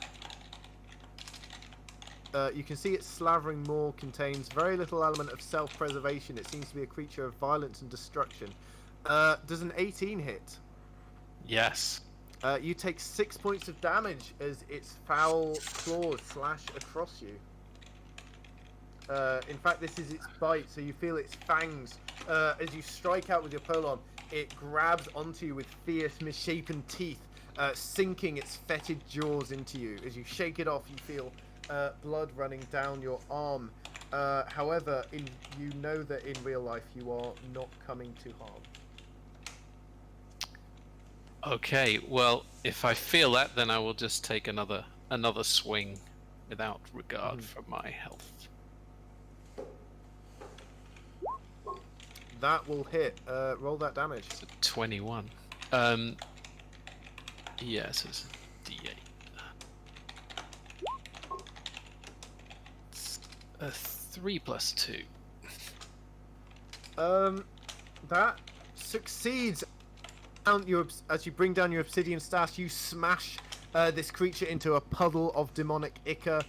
You can see its slavering maw contains very little element of self-preservation. It seems to be a creature of violence and destruction. Does an 18 hit? Yes. You take 6 points of damage as its foul claws slash across you. In fact, this is its bite, so you feel its fangs. As you strike out with your polon, it grabs onto you with fierce, misshapen teeth, sinking its fetid jaws into you. As you shake it off, you feel blood running down your arm. However, you know that in real life you are not coming to harm. Okay, well, if I feel that, then I will just take another swing without regard for my health. That will hit. Roll that damage. It's a 21. Yes, it's D8. It's a 3 plus 2. That succeeds. As you bring down your obsidian staff, you smash this creature into a puddle of demonic ichor,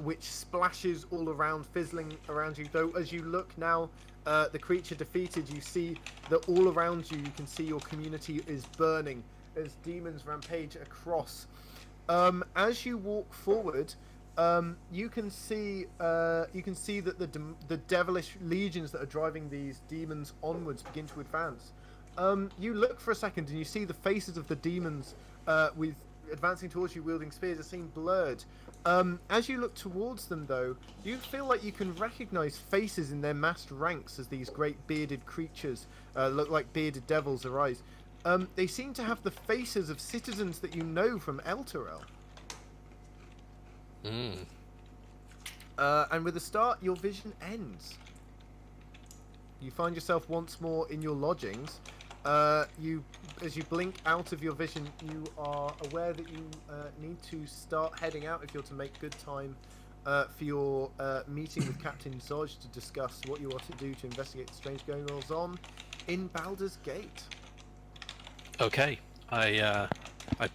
which splashes all around, fizzling around you. Though, as you look now, the creature defeated, you see that all around you, you can see your community is burning as demons rampage across. As you walk forward, you can see that the devilish legions that are driving these demons onwards begin to advance. You look for a second and you see the faces of the demons with advancing towards you wielding spears are seen blurred. As you look towards them, though, you feel like you can recognize faces in their massed ranks as these great bearded creatures look like bearded devils arise. They seem to have the faces of citizens that you know from Elturel. And with a start, your vision ends. You find yourself once more in your lodgings. As you blink out of your vision, you are aware that you need to start heading out if you're to make good time for your meeting with Captain Zoj to discuss what you are to do to investigate the strange goings on in Baldur's Gate. Okay, I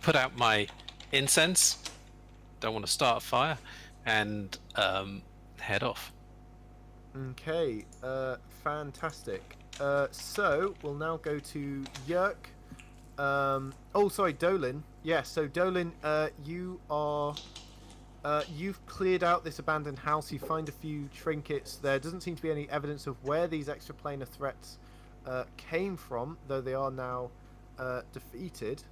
put out my incense. Don't want to start a fire, and head off. Okay, fantastic. So we'll now go to Yerk. Dolin. Yeah, so Dolin, you are. You've cleared out this abandoned house. You find a few trinkets. There doesn't seem to be any evidence of where these extraplanar threats came from, though they are now defeated.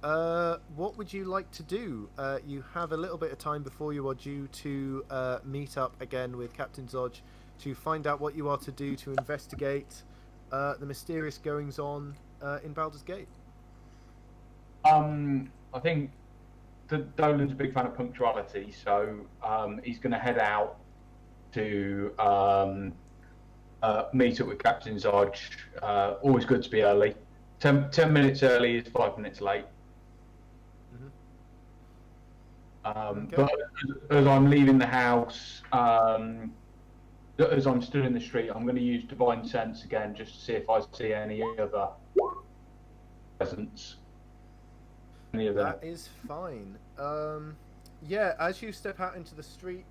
What would you like to do? You have a little bit of time before you are due to meet up again with Captain Zoj to find out what you are to do to investigate the mysterious goings-on in Baldur's Gate. I think Dolan's a big fan of punctuality, so he's going to head out to meet up with Captain Zoj. Always good to be early. 10 minutes early is 5 minutes late. Okay. But as I'm leaving the house, as I'm stood in the street, I'm going to use Divine Sense again just to see if I see any other presence. Any of That is fine. Yeah, as you step out into the street,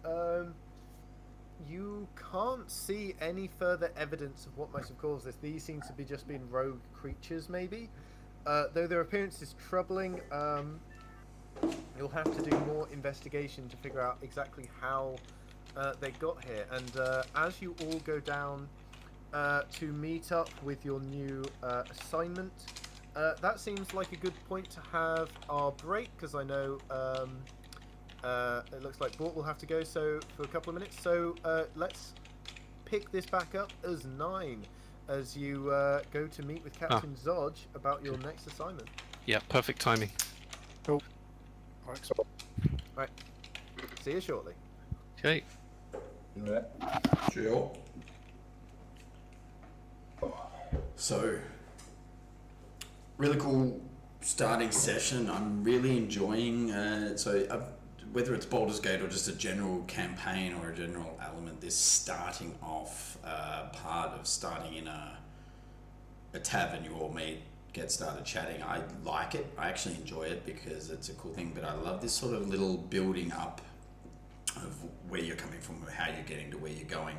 you can't see any further evidence of what might have caused this. These seem to be just being rogue creatures, maybe. Though their appearance is troubling, you'll have to do more investigation to figure out exactly how they got here. And as you all go down to meet up with your new assignment, that seems like a good point to have our break, because I know it looks like Bort will have to go for a couple of minutes. So let's pick this back up as 9 as you go to meet with Captain Zoj about your next assignment. Yeah, perfect timing. Cool. Works. Right. See you shortly. Okay. Sure. So, really cool starting session. I'm really enjoying. Whether it's Baldur's Gate or just a general campaign or a general element, this starting off part of starting in a tavern, you all meet, get started chatting. I like it. I actually enjoy it because it's a cool thing. But I love this sort of little building up of where you're coming from, or how you're getting to where you're going.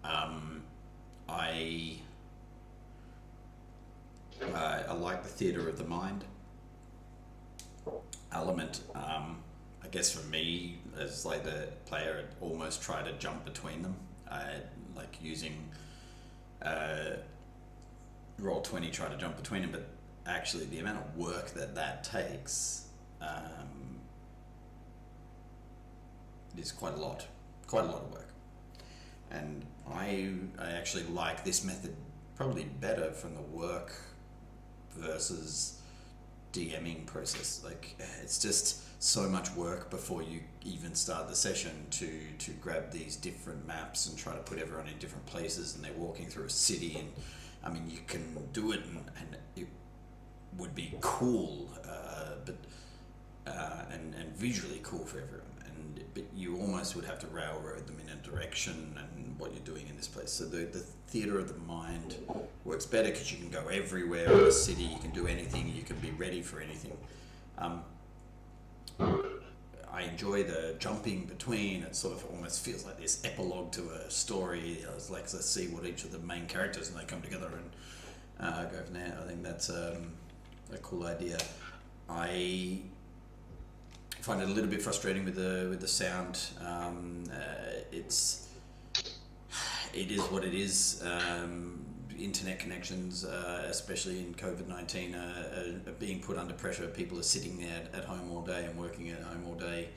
I like the theatre of the mind element. I guess for me, as like the player, I'd almost try to jump between them, like using Roll20, try to jump between them. But actually, the amount of work that takes is quite a lot of work. And I actually like this method probably better from the work versus DMing process. Like, it's just so much work before you even start the session to grab these different maps and try to put everyone in different places, and they're walking through a city, and I mean, you can do it and it would be cool, and visually cool for everyone, but you almost would have to railroad them in a direction and what you're doing in this place. So the theatre of the mind works better because you can go everywhere in the city, you can do anything, you can be ready for anything. I enjoy the jumping between. It sort of almost feels like this epilogue to a story. It's like, let's see what each of the main characters, and they come together and go from there. I think that's a cool idea. I find it a little bit frustrating with the sound. It is what it is. Internet connections, especially in COVID-19, are being put under pressure. People are sitting there at home all day and working at home all day.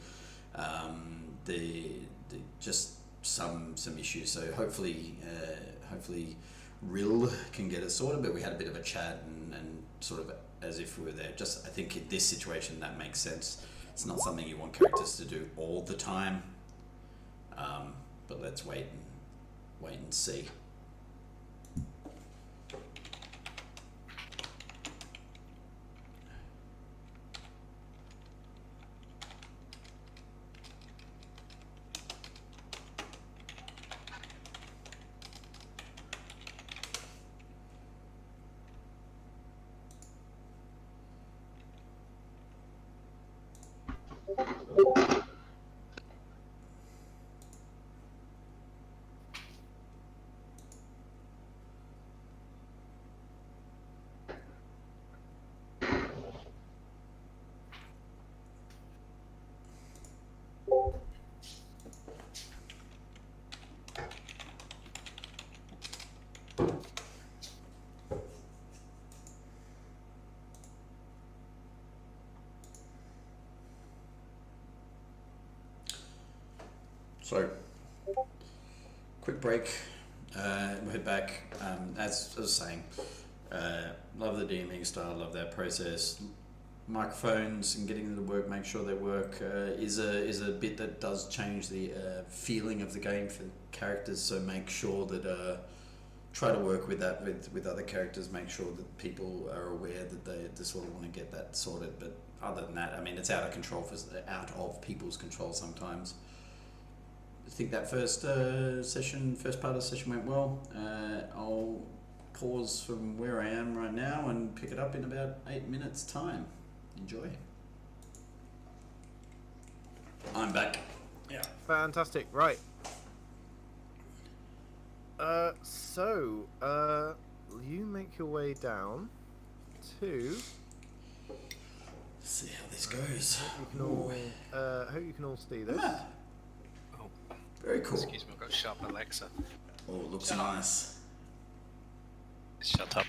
Just some issues. So hopefully Rill can get us sorted, but we had a bit of a chat and sort of as if we were there. Just I think in this situation that makes sense. It's not something you want characters to do all the time, but let's wait and see. So, quick break. We'll head back. As I was saying, love the DMing style, love that process. Microphones and getting them to work, make sure they work, is a bit that does change the feeling of the game for characters. So make sure that try to work with that with other characters. Make sure that people are aware that they sort of want to get that sorted. But other than that, I mean, it's out of control out of people's control sometimes. I think that first part of the session went well. I'll pause from where I am right now and pick it up in about 8 minutes time. Enjoy. I'm back. Yeah. Fantastic. Right. So you make your way down to. Let's see how this goes. Hope you can all see this. Oh, Very cool. excuse me, I've got sharp Alexa. Oh, looks nice. Shut up.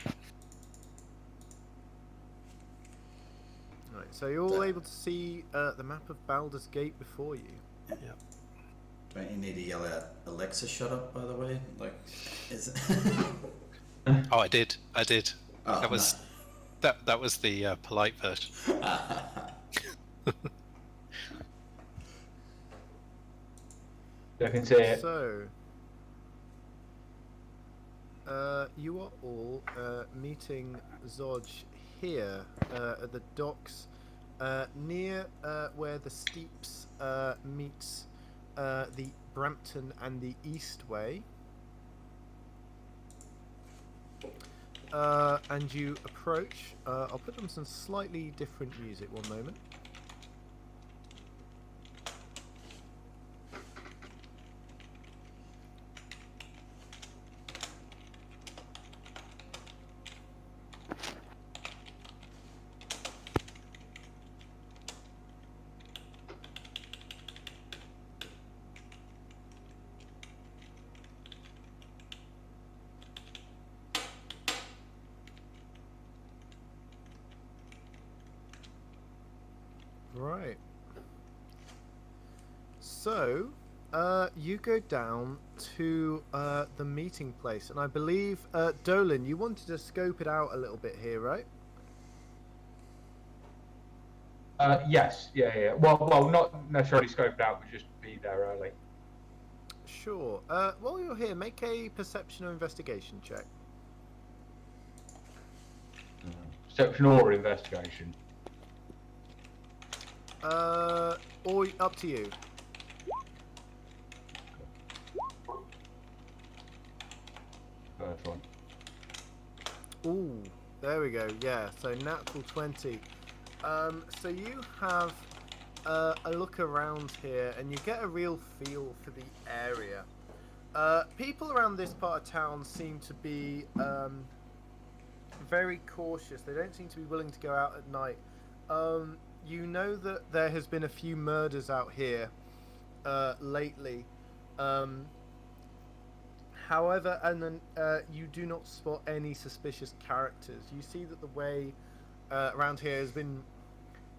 Right, so you're all able to see the map of Baldur's Gate before you. Yeah. Don't you need to yell out, Alexa, shut up, by the way? Like, is it? Oh, I did. Oh, That was that was the polite version. I can see it. So, you are all meeting Zodge here at the docks near where the Steeps meets the Brampton and the Eastway. And you approach. I'll put on some slightly different music. One moment. Right. So, you go down to the meeting place, and I believe, Dolan, you wanted to scope it out a little bit here, right? Yes, yeah. Well, not necessarily scoped out, but just be there early. Sure. While you're here, make a perception or investigation check. Perception or investigation. Or up to you. First one. Ooh, there we go. Yeah, so natural 20. So you have a look around here, and you get a real feel for the area. People around this part of town seem to be very cautious. They don't seem to be willing to go out at night. You know that there has been a few murders out here lately. However, and then you do not spot any suspicious characters. You see that the way around here has been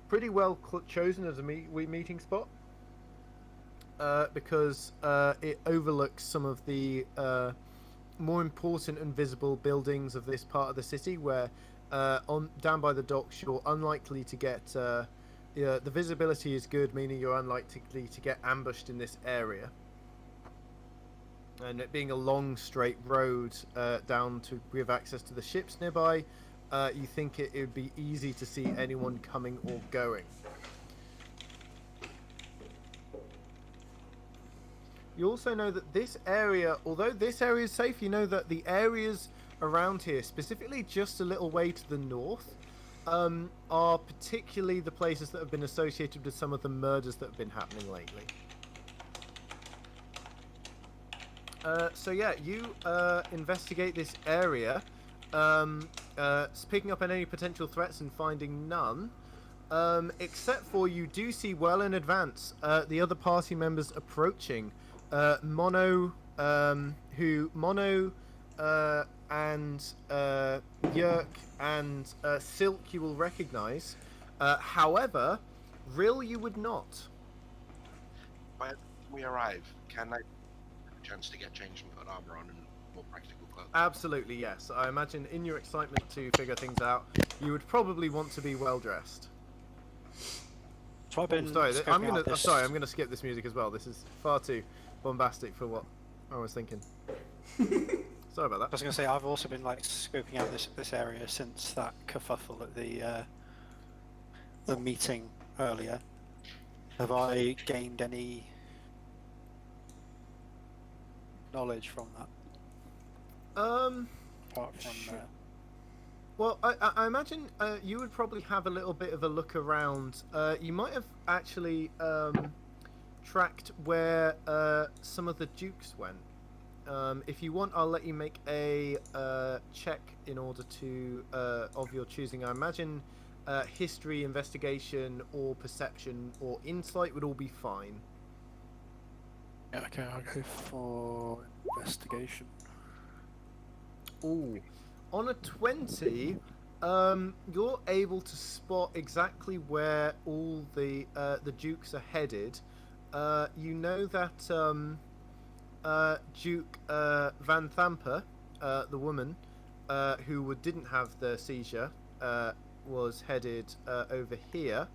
pretty well chosen as a meeting spot because it overlooks some of the more important and visible buildings of this part of the city, where down by the docks you're unlikely to get. The visibility is good, meaning you're unlikely to get ambushed in this area. And it being a long straight road down to give access to the ships nearby, you think it would be easy to see anyone coming or going. You also know that this area, although this area is safe, you know that the areas around here, specifically just a little way to the north, are particularly the places that have been associated with some of the murders that have been happening lately. So yeah, you investigate this area, picking up on any potential threats and finding none, except for you do see well in advance the other party members approaching. Mono and Yerk and Sylk you will recognise. However, Rill you would not. When we arrive, can I have a chance to get changed and put armor on and more practical clothes? Absolutely, yes. I imagine in your excitement to figure things out, you would probably want to be well dressed. So I've been I'm gonna skip this music as well. This is far too bombastic for what I was thinking. Sorry about that. I was going to say, I've also been like scoping out this area since that kerfuffle at the meeting earlier. Have I gained any knowledge from that? Apart from Well, I imagine you would probably have a little bit of a look around. You might have actually tracked where some of the dukes went. If you want, I'll let you make a check in order to of your choosing. I imagine history, investigation, or perception, or insight would all be fine. yeah, okay, I'll go for investigation. Ooh, on a 20, you're able to spot exactly where all the dukes are headed. You know that Duke Van Thamper, the woman who didn't have the seizure, was headed over here.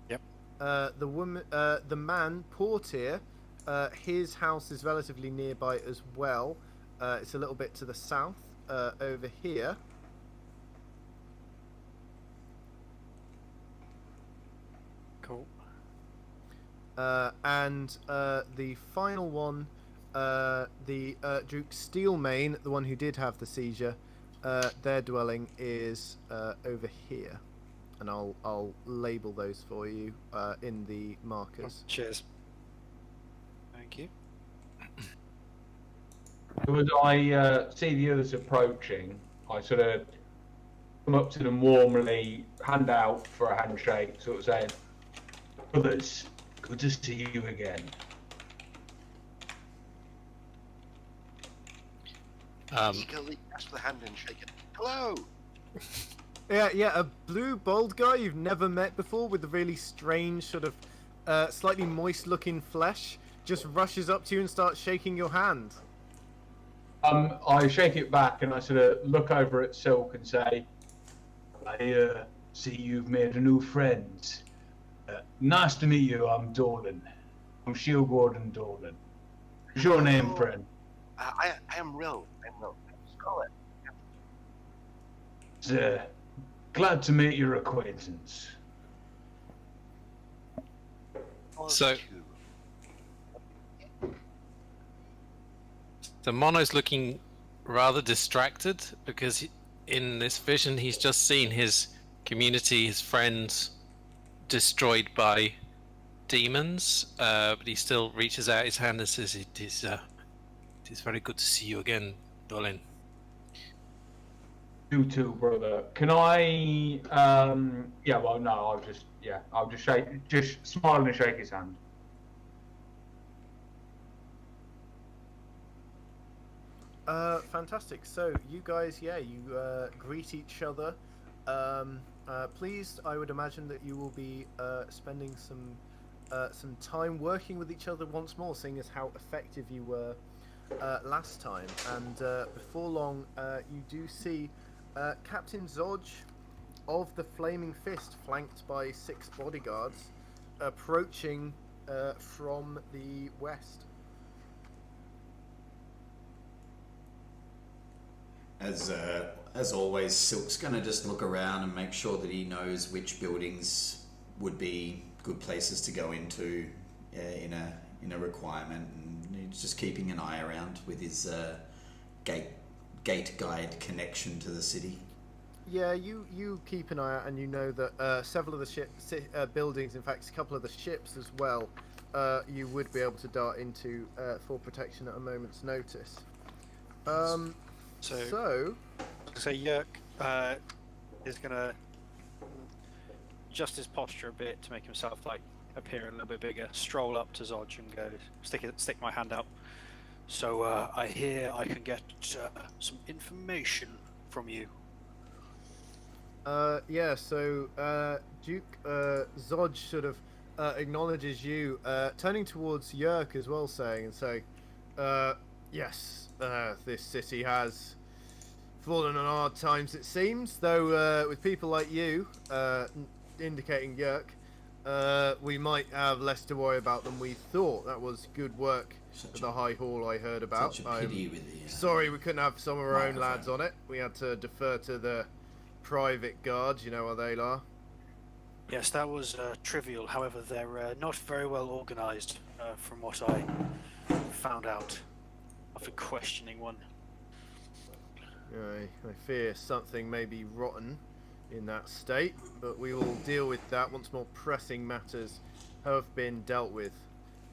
Yep. The man Portier, his house is relatively nearby as well. It's a little bit to the south over here. Cool. And the final one, the Duke Steelmane, the one who did have the seizure, their dwelling is over here, and I'll label those for you in the markers. Cheers. Thank you. As I see the others approaching, I sort of come up to them warmly, hand out for a handshake, sort of saying, "Brothers, good to see you again." Eagerly grasp the hand and shake it. Hello! Yeah, a blue, bold guy you've never met before with a really strange, sort of slightly moist-looking flesh just rushes up to you and starts shaking your hand. I shake it back and I sort of look over at Sylk and say, "I see you've made a new friend. Nice to meet you. I'm Dolan. I'm Shield Warden Dolan. What's your name, friend?" I am Rill. I'm Rill. Scholar. Glad to make your acquaintance. So Mono's looking rather distracted because in this vision he's just seen his community, his friends, destroyed by demons, but he still reaches out his hand and says, it is very good to see you again, Dolan. You too, brother. Can I? Yeah. Well, no. I'll just smile and shake his hand. Fantastic. So you guys, you greet each other. Pleased, I would imagine that you will be spending some time working with each other once more, seeing as how effective you were last time, and before long, you do see Captain Zodge of the Flaming Fist, flanked by 6 bodyguards, approaching from the west. As always, Sylk's going to just look around and make sure that he knows which buildings would be good places to go into in a requirement, and he's just keeping an eye around with his gate guide connection to the city. Yeah, you keep an eye out, and you know that several of the buildings, in fact, a couple of the ships as well, you would be able to dart into for protection at a moment's notice. So Yerk is gonna adjust his posture a bit to make himself like appear a little bit bigger. Stroll up to Zodge and go, stick my hand out. So I hear I can get some information from you. Yeah. So Duke Zodge sort of acknowledges you, turning towards Yerk as well, saying, yes, this city has fallen on hard times, it seems, though with people like you, indicating Yerk, we might have less to worry about than we thought. That was good work at the High Hall I heard about. Such a pity with the... Sorry we couldn't have some of our own lads on it. We had to defer to the private guards, you know how they are. Yes, that was trivial. However, they're not very well organised, from what I found out after questioning one. I fear something may be rotten in that state, but we will deal with that once more pressing matters have been dealt with.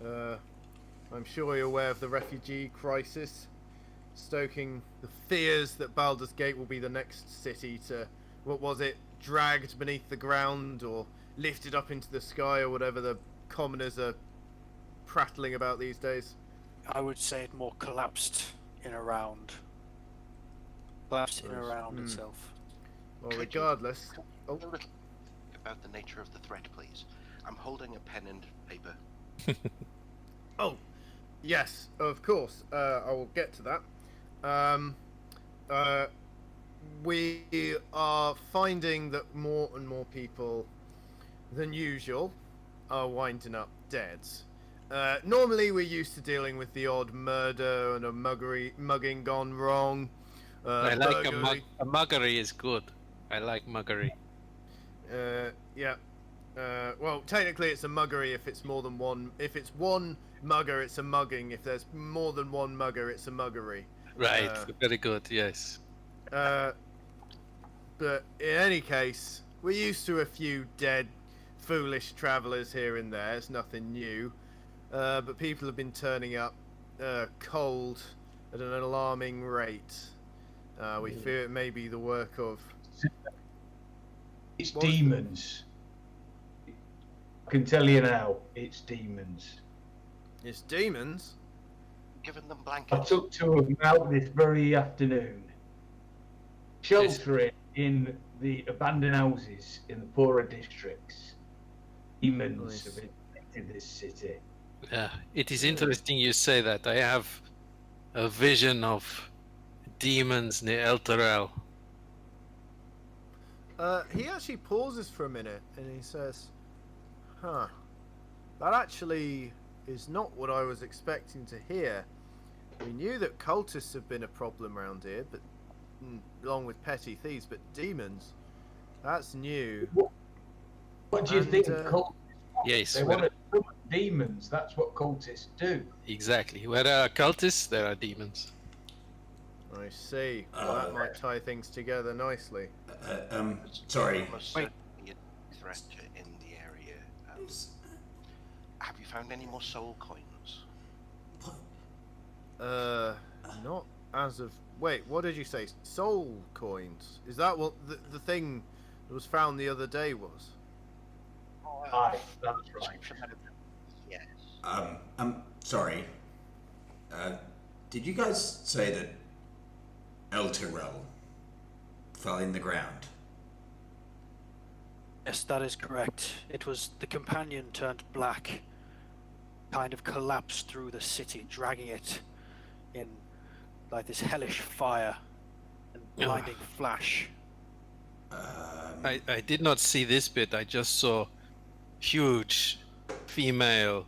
I'm sure you're aware of the refugee crisis, stoking the fears that Baldur's Gate will be the next city to, what was it, dragged beneath the ground or lifted up into the sky, or whatever the commoners are prattling about these days. I would say it more collapsed in around. Collapsed in around itself. Well, regardless... A little about the nature of the threat, please. I'm holding a pen and paper. Oh, yes, of course. I will get to that. We are finding that more and more people than usual are winding up dead. Normally we're used to dealing with the odd murder and a mugging gone wrong. I like a muggery is good. I like muggery. Yeah. Well, technically it's a muggery if it's more than one. If it's one mugger, it's a mugging. If there's more than one mugger, it's a muggery. Right, very good, yes. But in any case, we're used to a few dead, foolish travellers here and there. It's nothing new. But people have been turning up cold at an alarming rate. We fear it may be the work of... It's demons. I can tell you now, it's demons. It's demons? Given them I blankets. took 2 of them out this very afternoon, sheltering in the abandoned houses in the poorer districts. Demons have infected this city. Yeah, it is interesting you say that. I have a vision of demons near Elturel. He actually pauses for a minute and he says, that actually is not what I was expecting to hear. We knew that cultists have been a problem around here, but along with petty thieves, but demons, that's new. What do you think cultists want? Yes, They want to summon demons. That's what cultists do. Exactly. Where there are cultists, there are demons. I see. Well, that might tie things together nicely. Sorry. Almost certainly a threat in the area. Have you found any more soul coins? Not as of... Wait, what did you say? Soul coins? Is that what the thing that was found the other day was? Aye, that's right. Yes. I'm sorry. Did you guys say that Elturel fell in the ground? Yes, that is correct. It was the companion turned black, kind of collapsed through the city, dragging it in like this hellish fire and blinding flash. I did not see this bit. I just saw huge female,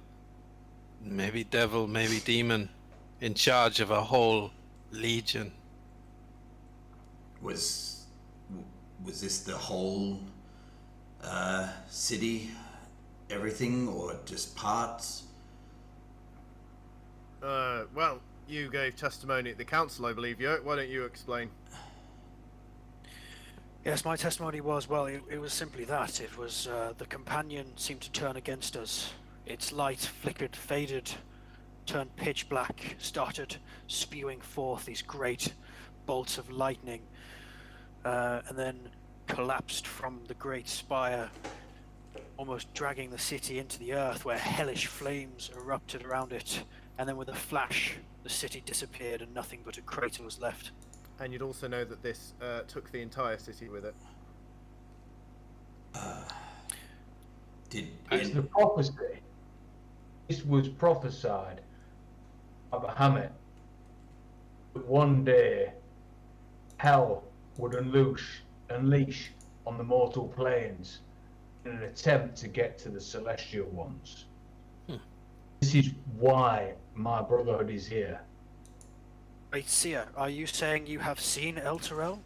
maybe devil, maybe demon, in charge of a whole legion. Was this the whole city, everything, or just parts? Well, you gave testimony at the council, I believe, Yurt. Why don't you explain? Yes, my testimony was, well, it was simply that. It was the companion seemed to turn against us. Its light flickered, faded, turned pitch black, started spewing forth these great bolts of lightning, and then collapsed from the great spire, almost dragging the city into the earth, where hellish flames erupted around it, and then with a flash, the city disappeared and nothing but a crater was left. And you'd also know that this took the entire city with it. It's the prophecy. This was prophesied by Bahamut that one day hell would unleash on the mortal planes in an attempt to get to the celestial ones. This is why my brotherhood is here. Wait, Sia, are you saying you have seen Elturel?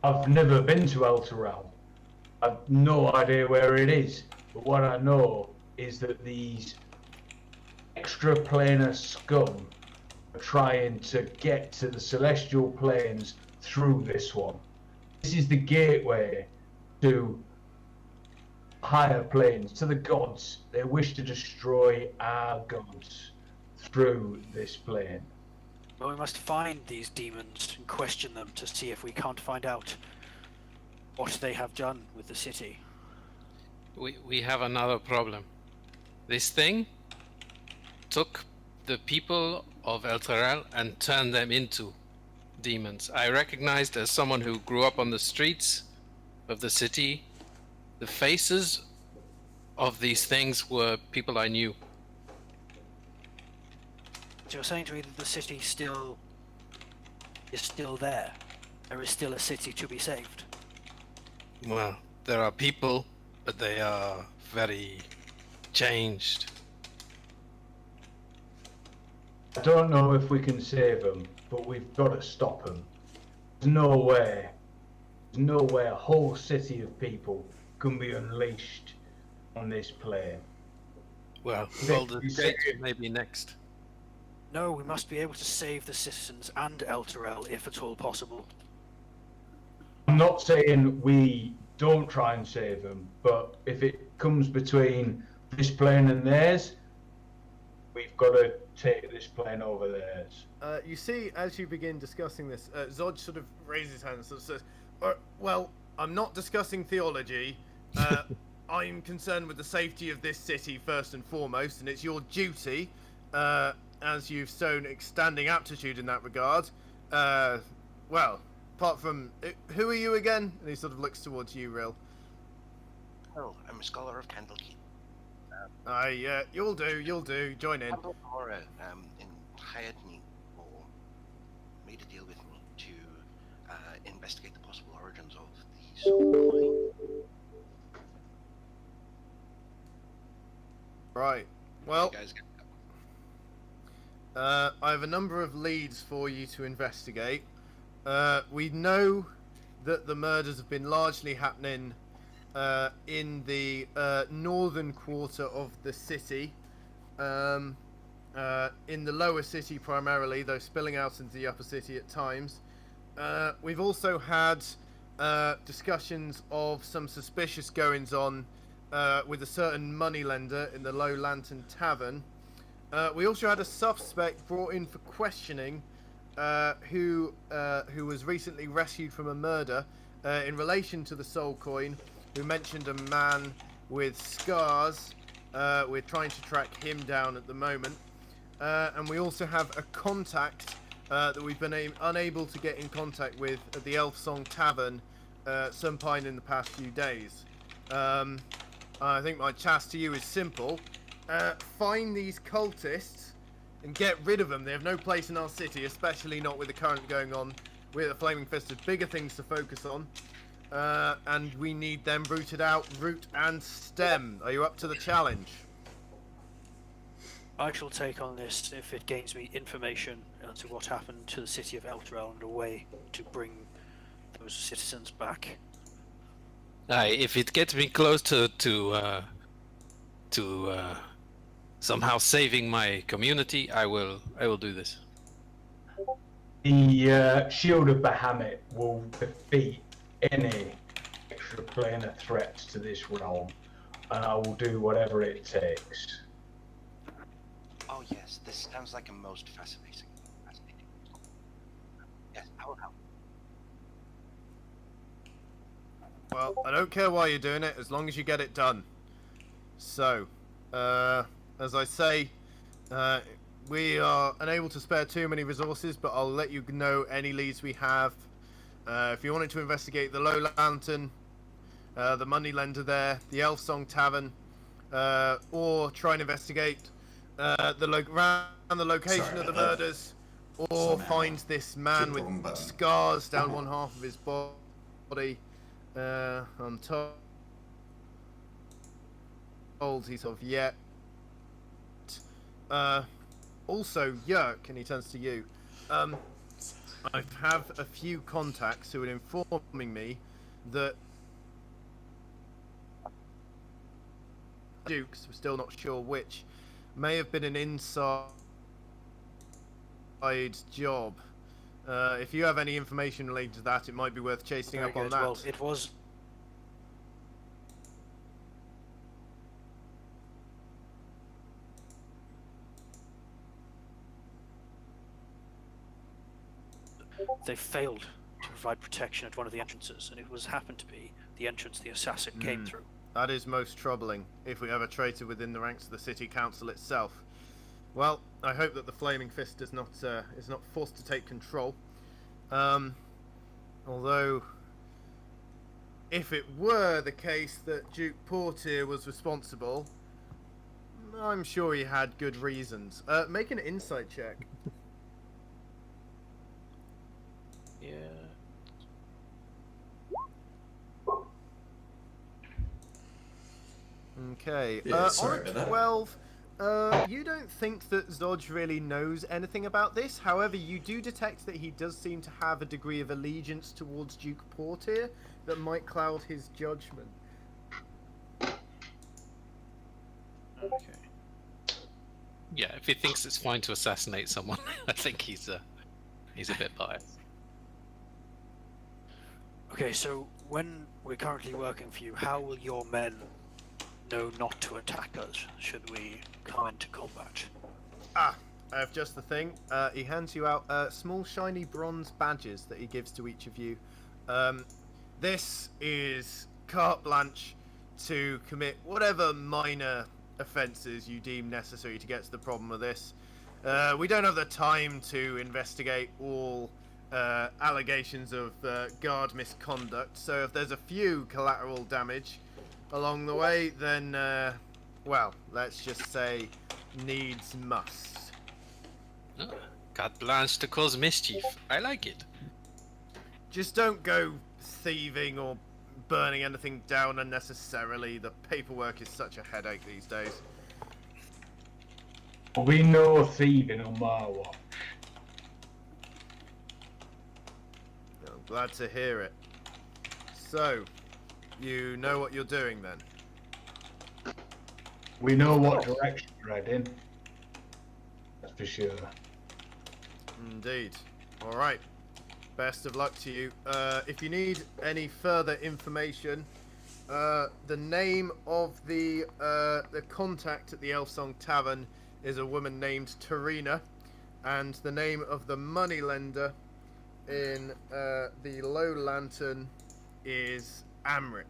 I've never been to Elturel. I've no idea where it is. But what I know is that these extraplanar scum are trying to get to the celestial planes through this one. This is the gateway to higher planes, to the gods. They wish to destroy our gods through this plane. Well, we must find these demons and question them to see if we can't find out what they have done with the city. We have another problem. This thing took the people of Elturel and turned them into demons. I recognized, as someone who grew up on the streets of the city, the faces of these things were people I knew. So you're saying to me that the city is still there? There is still a city to be saved? Well, there are people, but they are very changed. I don't know if we can save them, but we've got to stop them. There's no way a whole city of people can be unleashed on this plane. Well, the Gates may be next. No, we must be able to save the citizens and Elturel, if at all possible. I'm not saying we don't try and save them, but if it comes between this plane and theirs, we've got to take this plane over theirs. You see, as you begin discussing this, Zod sort of raises his hand and sort of says, well, I'm not discussing theology. I'm concerned with the safety of this city first and foremost, and it's your duty, as you've shown outstanding aptitude in that regard. Well, apart from... who are you again? And he sort of looks towards you, Rill. Oh, I'm a scholar of Candlekeep. You'll do. Join in. Laura hired me, or made a deal with me, to investigate the possible origins of the Sylk coin. Right. Well, You guys get I have a number of leads for you to investigate. We know that the murders have been largely happening in the northern quarter of the city, in the lower city primarily, though spilling out into the upper city at times. We've also had discussions of some suspicious goings-on with a certain moneylender in the Low Lantern Tavern. We also had a suspect brought in for questioning, who was recently rescued from a murder in relation to the soul coin, who mentioned a man with scars. We're trying to track him down at the moment. And we also have a contact that we've been unable to get in contact with at the Elf Song Tavern sometime in the past few days. I think my task to you is simple. Find these cultists and get rid of them. They have no place in our city, especially not with the current going on. We're the Flaming Fist has bigger things to focus on. And we need them rooted out, root and stem. Are you up to the challenge? I shall take on this if it gains me information as to what happened to the city of Elturel and a way to bring those citizens back. Aye, if it gets me close to somehow saving my community, I will do this. The Shield of Bahamut will defeat any extraplanar threats to this realm, and I will do whatever it takes. Oh yes, this sounds like a most fascinating. Yes, I will help. Well, I don't care why you're doing it, as long as you get it done. So, as I say, we are unable to spare too many resources, but I'll let you know any leads we have. If you wanted to investigate the Low Lantern, the Moneylender there, the Elf Song Tavern, or try and investigate around the location of the murders, or find this man with scars down one half of his body. I'm told he's of yet. Also, Yerk, and he turns to you. I have a few contacts who are informing me that Dukes, we're still not sure which, may have been an inside job. If you have any information related to that, it might be worth chasing up on that. Well, it was. They failed to provide protection at one of the entrances, and it was happened to be the entrance the assassin came through. That is most troubling, if we have a traitor within the ranks of the city council itself. Well, I hope that the Flaming Fist is not forced to take control. Although, if it were the case that Duke Portier was responsible, I'm sure he had good reasons. Make an insight check. Yeah. Okay. Yeah, sorry on a about that. 12, you don't think that Zodge really knows anything about this. However, you do detect that he does seem to have a degree of allegiance towards Duke Portier that might cloud his judgment. Okay. Yeah, if he thinks it's fine to assassinate someone, I think he's a bit biased. Okay, so when we're currently working for you, how will your men know not to attack us should we come into combat? I have just the thing. He hands you out small shiny bronze badges that he gives to each of you. This is carte blanche to commit whatever minor offences you deem necessary to get to the problem of this. We don't have the time to investigate all allegations of guard misconduct, so if there's a few collateral damage along the way, then, well, let's just say needs must. Carte blanche to cause mischief. I like it. Just don't go thieving or burning anything down unnecessarily. The paperwork is such a headache these days. We know thieving on my watch. I'm glad to hear it. So, you know what you're doing then? We know what direction we're heading. That's for sure. Indeed. Alright. Best of luck to you. If you need any further information, the name of the contact at the Elfsong Tavern is a woman named Tarina, and the name of the moneylender in the Low Lantern is Amric.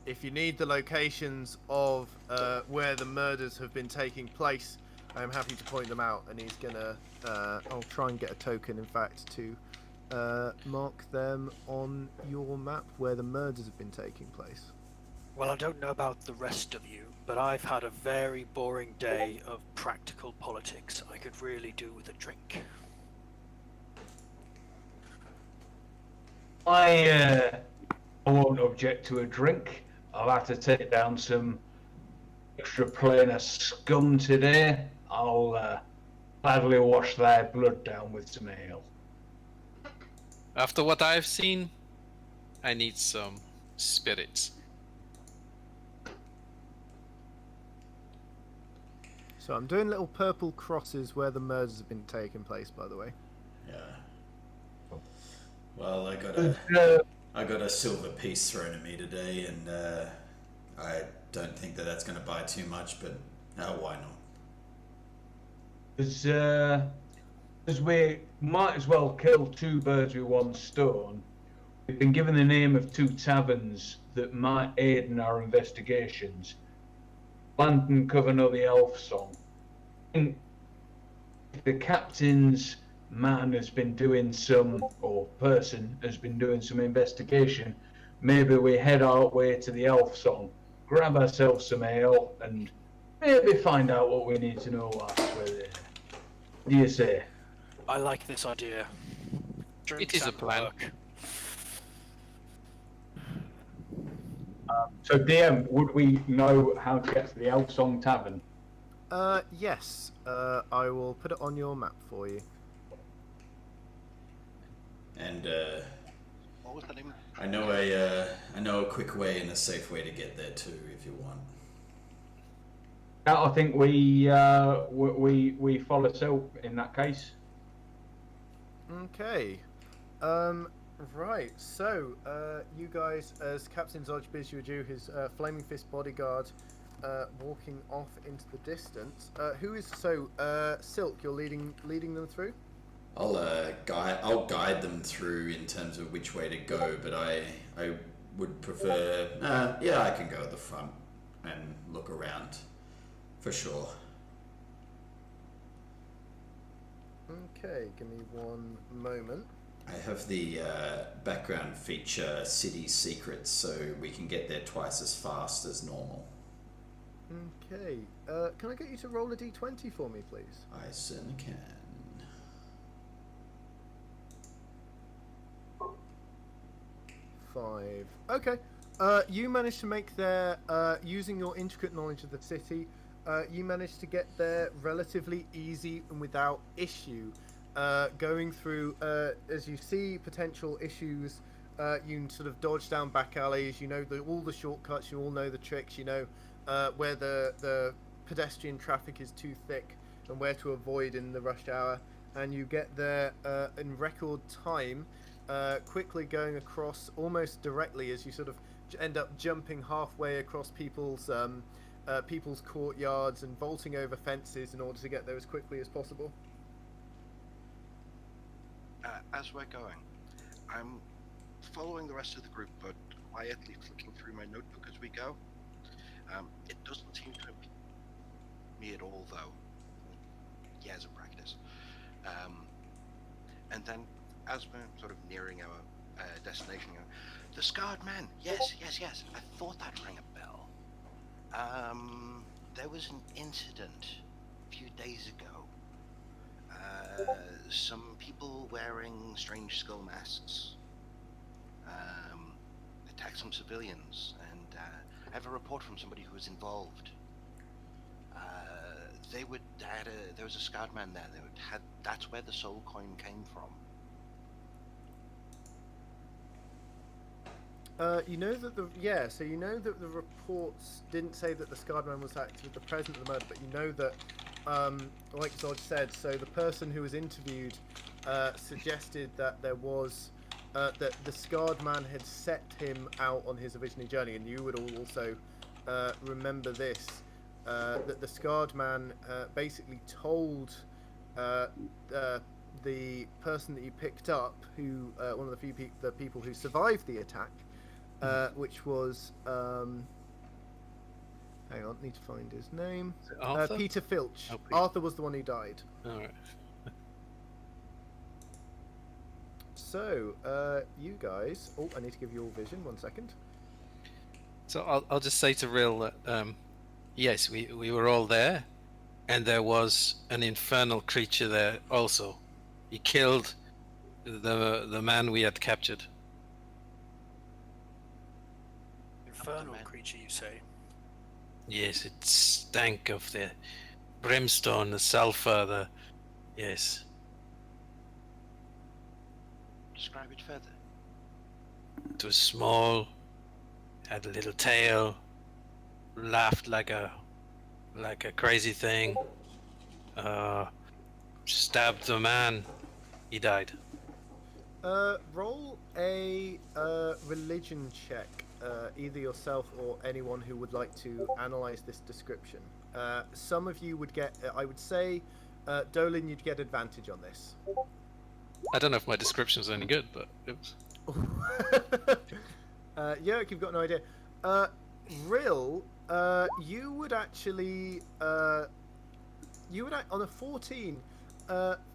If you need the locations of where the murders have been taking place, I'm happy to point them out, and he's gonna I'll try and get a token, in fact, to mark them on your map where the murders have been taking place. Well, I don't know about the rest of you, but I've had a very boring day of practical politics. I could really do with a drink. I won't object to a drink. I'll have to take down some extra plainer scum today. I'll gladly wash their blood down with some ale. After what I've seen, I need some spirits. So I'm doing little purple crosses where the murders have been taking place, by the way. Yeah. Well, I got a silver piece thrown at me today, and I don't think that that's going to buy too much, but why not? As we might as well kill two birds with one stone. We've been given the name of two taverns that might aid in our investigations. Lantern Coven or the Elf Song. I think the captain's man has been doing some, or person has been doing some investigation. Maybe we head our way to the Elf Song, grab ourselves some ale, and maybe find out what we need to know whilst we're there. What do you say? I like this idea. It is a plan. So DM, would we know how to get to the Elf Song Tavern? Yes. I will put it on your map for you. And What was the name? I know a quick way and a safe way to get there too, if you want. I think we follow Sylk in that case. Okay. Right. So, you guys, as Captain Zodge bids you adieu, his Flaming Fist bodyguard, walking off into the distance. Sylk, you're leading them through? I'll guide them through in terms of which way to go, but I would prefer. I can go at the front and look around, for sure. Okay, give me one moment. I have the background feature City Secrets, so we can get there twice as fast as normal. Okay, can I get you to roll a d20 for me, please? I certainly can. Five. Okay. You managed to make there, using your intricate knowledge of the city, you managed to get there relatively easy and without issue. Going through, as you see potential issues, you can sort of dodge down back alleys, you know all the shortcuts, you all know the tricks, you know where the pedestrian traffic is too thick and where to avoid in the rush hour, and you get there in record time, quickly going across almost directly as you sort of end up jumping halfway across people's courtyards and vaulting over fences in order to get there as quickly as possible. As we're going, I'm following the rest of the group, but quietly flicking through my notebook as we go. It doesn't seem to impede me at all, though. Years of practice. And then, as we're sort of nearing our destination, the Scarred Man. Yes. I thought that rang a bell. There was an incident a few days ago. Some people wearing strange skull masks attacked some civilians, and I have a report from somebody who was involved. There was a Scarred Man there. That's where the soul coin came from. You know that the reports didn't say that the Scarred Man was active at the present of the murder, but you know that, like Zod said, so the person who was interviewed suggested that there was that the Scarred Man had set him out on his original journey, and you would all also remember this, that the Scarred Man basically told the person that you picked up, who one of the people who survived the attack, which was hang on, need to find his name. Arthur? Peter Filch. Oh, Peter. Arthur was the one who died. All right. So, you guys. Oh, I need to give you all vision. 1 second. So I'll just say to Rill that Yes, we were all there, and there was an infernal creature there also. He killed the man we had captured. Infernal man. creature, you say? Yes, it stank of the brimstone, the sulfur, yes. Describe it further. It was small, had a little tail, laughed like a crazy thing. Stabbed the man. He died. Roll a religion check, either yourself or anyone who would like to analyze this description. Some of you would get, I would say, Dolan, you'd get advantage on this. I don't know if my description was any good, but it was. Yerk, you've got no idea. Rill, you would actually, on a 14,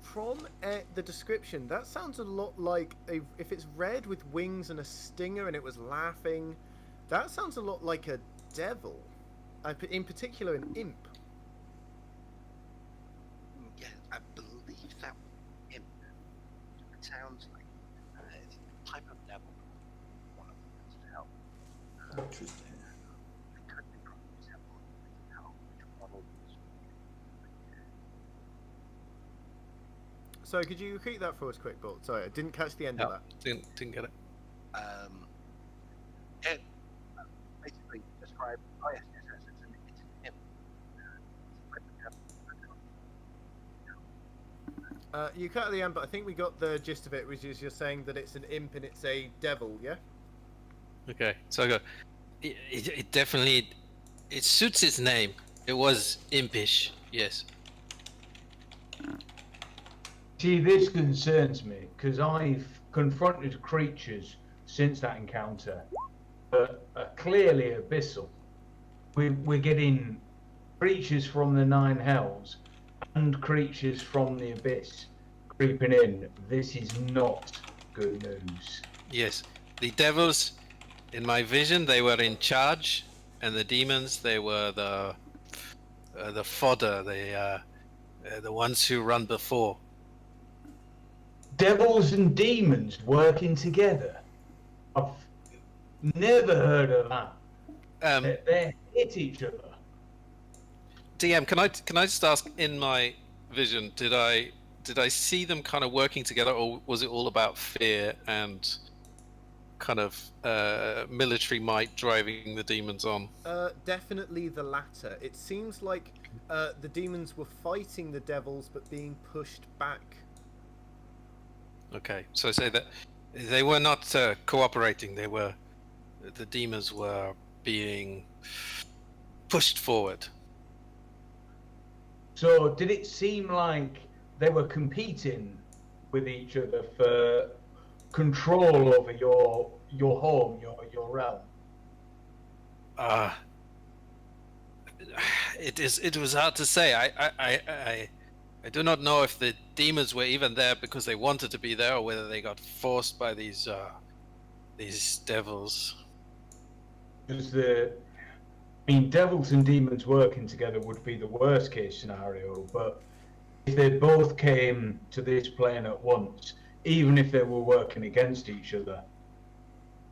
from the description, that sounds a lot like if it's red with wings and a stinger and it was laughing, that sounds a lot like a devil, in particular an imp. Yeah, I believe that imp. It sounds like it's a type of devil. One of them is hell. Interesting. It could be from the devil of hell, which probably is. So could you repeat that for us quick, Bolt? Sorry, I didn't catch the end of No, that. didn't get it. It basically described. Oh yes, it's an imp. You cut at the end, but I think we got the gist of it, which is you're saying that it's an imp and it's a devil, yeah? Okay, so I go. It definitely it suits its name. It was impish. Yes. See, this concerns me because I've confronted creatures since that encounter that are clearly abyssal. We're getting creatures from the Nine Hells and creatures from the Abyss creeping in. This is not good news. Yes. The devils, in my vision, they were in charge, and the demons, they were the fodder, the ones who run before. Devils and demons working together. I've never heard of that. They hit each other. DM, can I just ask, in my vision, did I see them kind of working together, or was it all about fear and kind of military might driving the demons on? Definitely the latter. It seems like the demons were fighting the devils, but being pushed back. Okay, so I say that they were not cooperating. The demons were being pushed forward. So did it seem like they were competing with each other for control over your home, your realm? It was hard to say. I do not know if the demons were even there because they wanted to be there, or whether they got forced by these devils. Because devils and demons working together would be the worst case scenario, but if they both came to this plane at once, even if they were working against each other,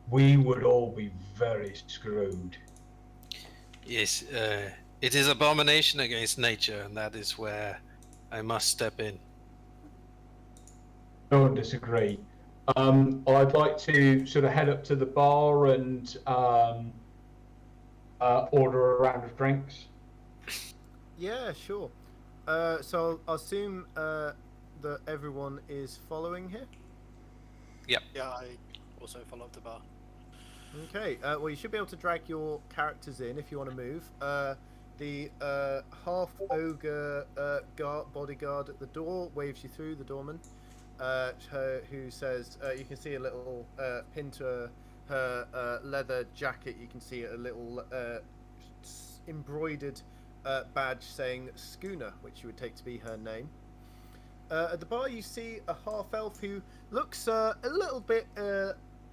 we would all be very screwed. Yes, it is abomination against nature, and that is where I must step in. Don't disagree. I'd like to sort of head up to the bar and order a round of drinks. Yeah, sure. So I'll assume that everyone is following here. Yep. Yeah, I also follow up the bar. Okay. Well, you should be able to drag your characters in if you want to move. The half ogre bodyguard at the door waves you through, the doorman, who says, you can see a little pin to her leather jacket. You can see a little embroidered badge saying schooner, which you would take to be her name. At the bar, you see a half-elf who looks a little bit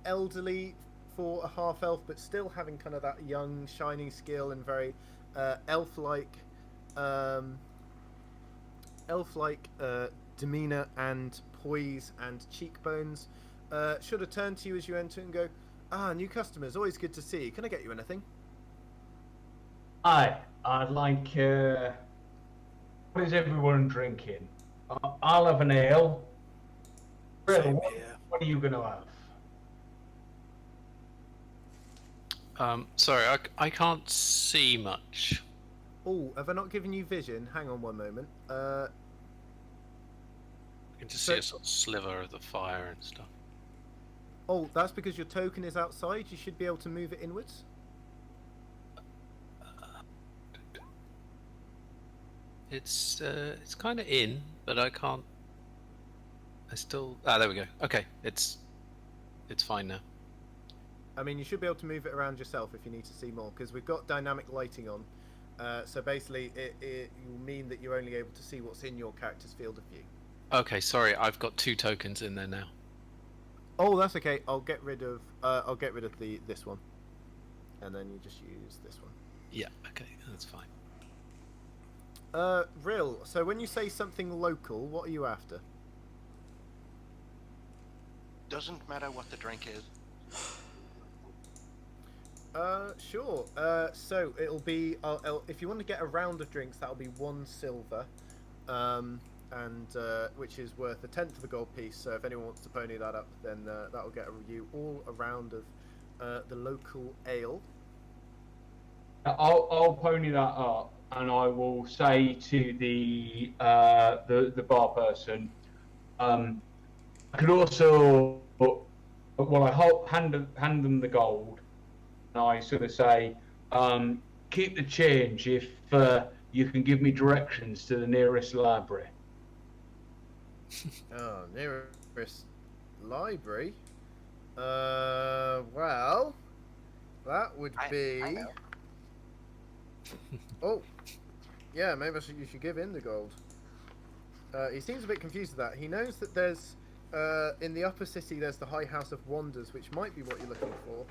elderly for a half-elf, but still having kind of that young, shining skill and very elf-like demeanor and poise and cheekbones. Should have turned to you as you enter and go, new customers, always good to see you. Can I get you anything? Hi, I'd like. What is everyone drinking? I'll have an ale. Same What here. are you going to have? Sorry, I can't see much. Oh, have I not given you vision? Hang on one moment. I can just see a sort of sliver of the fire and stuff. Oh, that's because your token is outside. You should be able to move it inwards. It's kind of in, but I can't. I still. There we go. Okay, it's fine now. I mean, you should be able to move it around yourself if you need to see more, because we've got dynamic lighting on. So basically, it will mean that you're only able to see what's in your character's field of view. Okay, sorry, I've got 2 tokens in there now. Oh, that's okay. I'll get rid of this one, and then you just use this one. Yeah. Okay, that's fine. Real. So when you say something local, what are you after? Doesn't matter what the drink is. Sure. So it'll be if you want to get a round of drinks, that'll be 1 silver, and which is worth 1/10 of a gold piece. So if anyone wants to pony that up, then that'll get you all a round of the local ale. I'll pony that up, and I will say to the bar person, I could also, well, I hand them the gold, and I sort of say, keep the change if you can give me directions to the nearest library. Oh, nearest library. Well, that would be. I know. Oh, yeah. Maybe you should give in the gold. He seems a bit confused with that. He knows that there's in the upper city there's the High House of Wonders, which might be what you're looking for.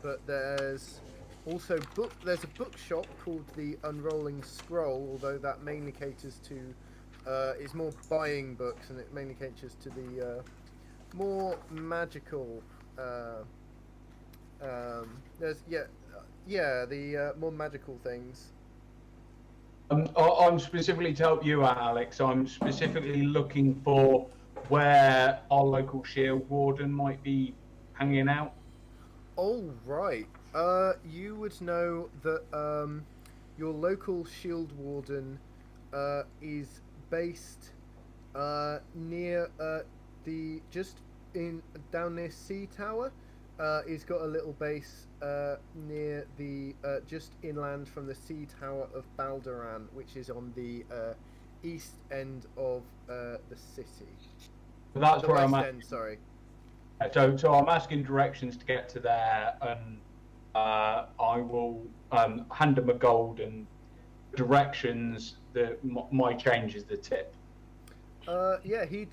But there's also there's a bookshop called the Unrolling Scroll, although that mainly caters to it's more buying books, and it mainly caters to the more magical. There's the more magical things. I'm specifically to help you out, Alex. I'm specifically looking for where our local shield warden might be hanging out. Oh, right. You would know that your local shield warden is based near down near Sea Tower. He's got a little base near the just inland from the Sea Tower of Balderan, which is on the east end of the city. That's the where west I'm at. end, sorry. So I'm asking directions to get to there, and I will hand them a gold and directions. My change is the tip. Yeah, he'd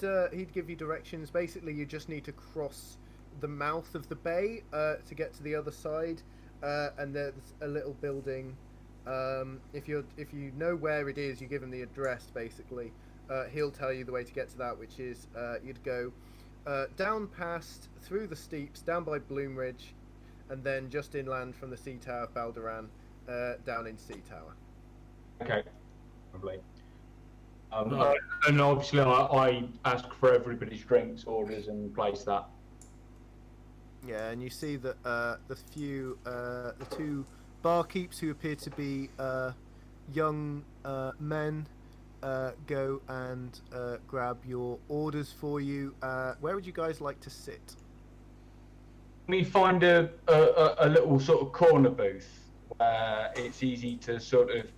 give you directions. Basically, you just need to cross the mouth of the bay to get to the other side, and there's a little building. If you know where it is, you give him the address. Basically, he'll tell you the way to get to that, which is you'd go down past through the steeps, down by Bloomridge, and then just inland from the Sea Tower of Balderan, down in Sea Tower. Okay, lovely. And obviously, I ask for everybody's drinks orders and place that. Yeah, and you see that the two barkeeps, who appear to be young men, go and grab your orders for you. Where would you guys like to sit? We find a little sort of corner booth where it's easy to sort of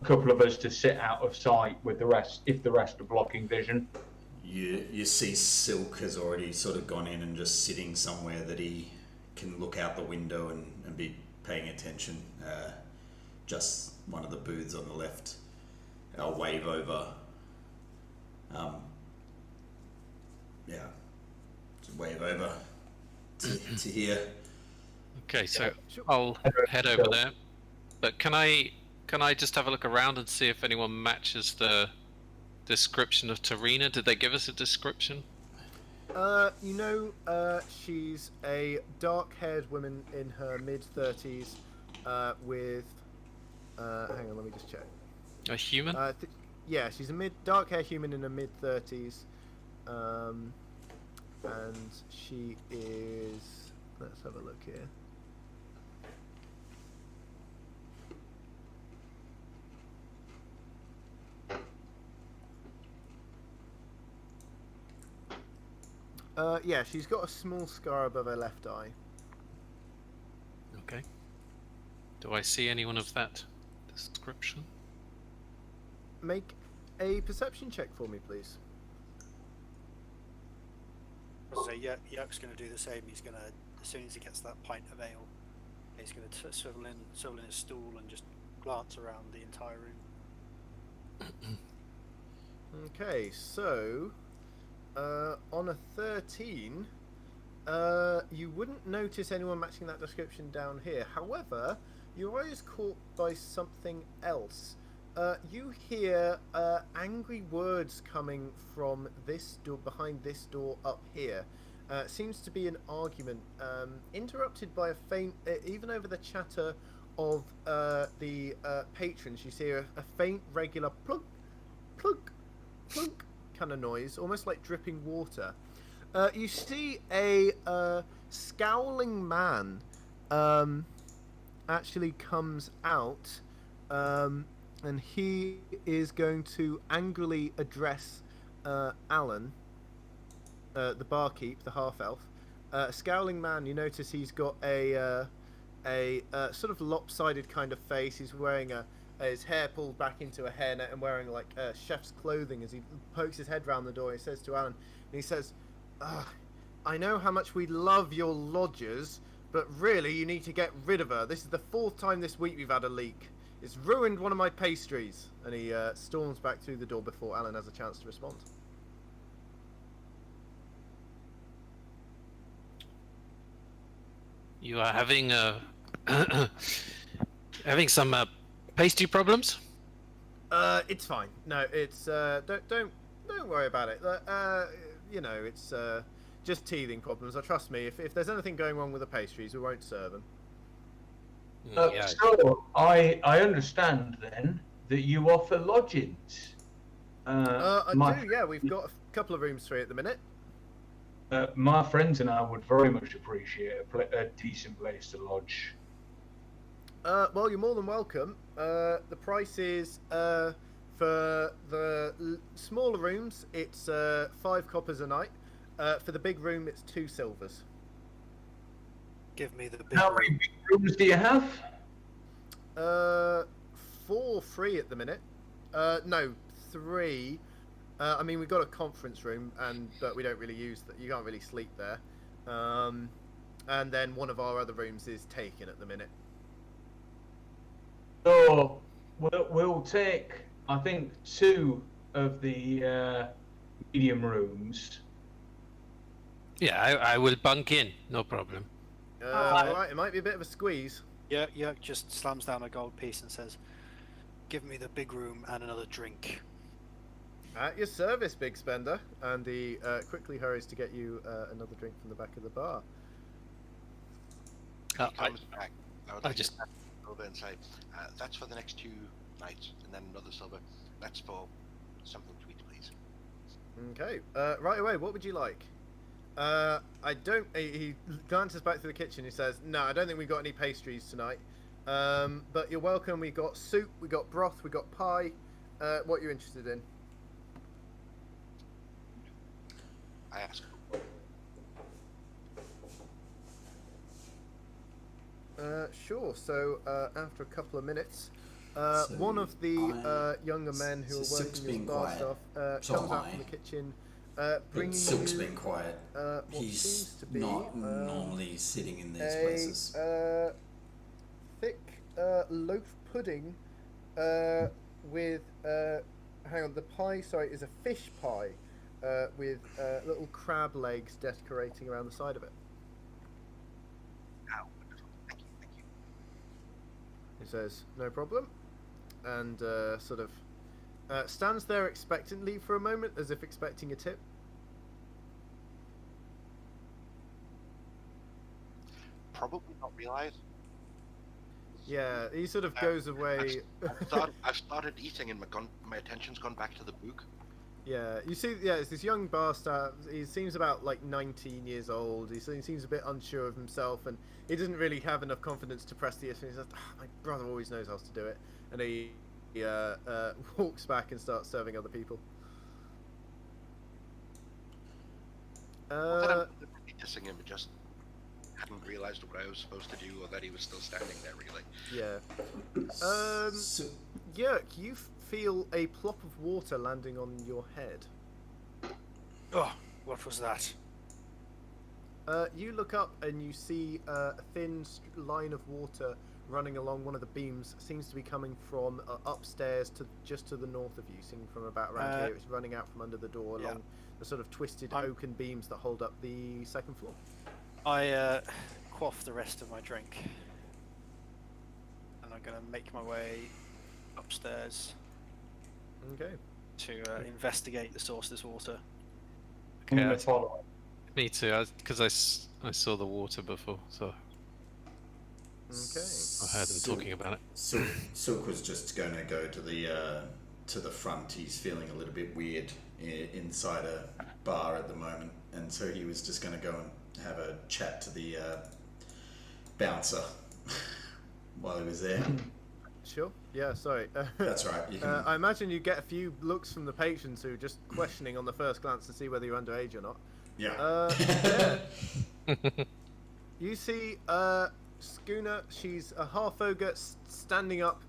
a couple of us to sit out of sight with the rest, if the rest are blocking vision. You see Sylk has already sort of gone in and just sitting somewhere that he can look out the window and be paying attention. Just one of the booths on the left. I'll wave over. Just wave over to here. Okay, so Sure. I'll head over there. But can I just have a look around and see if anyone matches the description of Tarina? Did they give us a description? She's a dark-haired woman in her mid-30s, with. Hang on, let me just check. A human? Yeah, she's a dark-haired human in her mid-30s, and she is. Let's have a look here. Yeah, she's got a small scar above her left eye. Okay. Do I see anyone of that description? Make a perception check for me, please. So Yerk's going to do the same. He's going to, as soon as he gets that pint of ale, he's going to swivel in his stool and just glance around the entire room. Okay, so on a 13, you wouldn't notice anyone matching that description down here. However, your eye is caught by something else. You hear angry words coming from this door, behind this door up here. Seems to be an argument, interrupted by a faint, even over the chatter of the patrons. You see a faint, regular plunk, plunk, plunk kind of noise, almost like dripping water. You see a scowling man actually comes out, and he is going to angrily address Alan, the barkeep, the half-elf. Scowling man, you notice he's got a sort of lopsided kind of face. He's wearing his hair pulled back into a hairnet and wearing like chef's clothing as he pokes his head round the door. He says to Alan, and he says, I know how much we love your lodgers, but really you need to get rid of her. This is the 4th time this week we've had a leak. It's ruined one of my pastries. And he storms back through the door before Alan has a chance to respond. You are having having some pastry problems? It's fine. No, it's don't worry about it. It's just teething problems. Trust me. If there's anything going wrong with the pastries, we won't serve them. Yeah. So I understand then that you offer lodgings. I do. Yeah, we've got a couple of rooms free at the minute. My friends and I would very much appreciate a decent place to lodge. Well, you're more than welcome. The price is for the smaller rooms, it's 5 coppers a night. For the big room, it's 2 silvers. Give me the big How many big rooms do you have? 4 free at the minute. No, 3. I mean, we've got a conference room, but we don't really use that. You can't really sleep there. And then one of our other rooms is taken at the minute. So we'll take, I think, 2 of the medium rooms. Yeah, I will bunk in, no problem. Alright, it might be a bit of a squeeze. Yerk just slams down a gold piece and says, "Give me the big room and another drink." At your service, big spender. And he quickly hurries to get you another drink from the back of the bar. He comes back. I would I like just- to go over and say, that's for the next 2 nights, and then another silver. That's for something to eat, please. Okay, right away, what would you like? He glances back through the kitchen. He says, "No, I don't think we've got any pastries tonight. But you're welcome. We got soup, we got broth, we got pie. What are you interested in?" I ask. Sure. So after a couple of minutes, So one of the younger men who are so working Sylk's as being bar quiet. staff So comes am out I. from the kitchen, But bringing Sylk's you been quiet. what He's seems to be not normally sitting in these a places. thick loaf pudding with hang on, the pie, sorry, is a fish pie with little crab legs decorating around the side of it. Oh, wonderful. Thank you. says, "No problem," and sort of stands there expectantly for a moment, as if expecting a tip. Probably not realise. Yeah, he sort of goes away. I've started eating and my attention's gone back to the book. Yeah, you see, yeah, it's this young bastard. He seems about like 19 years old. He seems a bit unsure of himself, and he doesn't really have enough confidence to press the issue. He says, "My brother always knows how to do it," and he walks back and starts serving other people. Not that I'm deliberately dissing him, just hadn't realised what I was supposed to do, or that he was still standing there, really. Yeah. So, Yerk, you feel a plop of water landing on your head. Oh, what was that? You look up and you see a thin line of water running along one of the beams. Seems to be coming from upstairs to just to the north of you. Seeing from about around here, it's running out from under the door along the sort of twisted oaken beams that hold up the second floor. I quaff the rest of my drink, and I'm going to make my way upstairs. Okay. To investigate the source of this water. I'm Okay, gonna follow. me too, because I saw the water before, so Okay. I heard them talking about it. Sylk was just going to go to the front. He's feeling a little bit weird inside a bar at the moment, and so he was just going to go and have a chat to the bouncer while he was there. Sure. Yeah. Sorry. That's right. You can... I imagine you get a few looks from the patrons who are just questioning on the first glance to see whether you're underage or not. Yeah. You see Schooner. She's a half ogre standing up.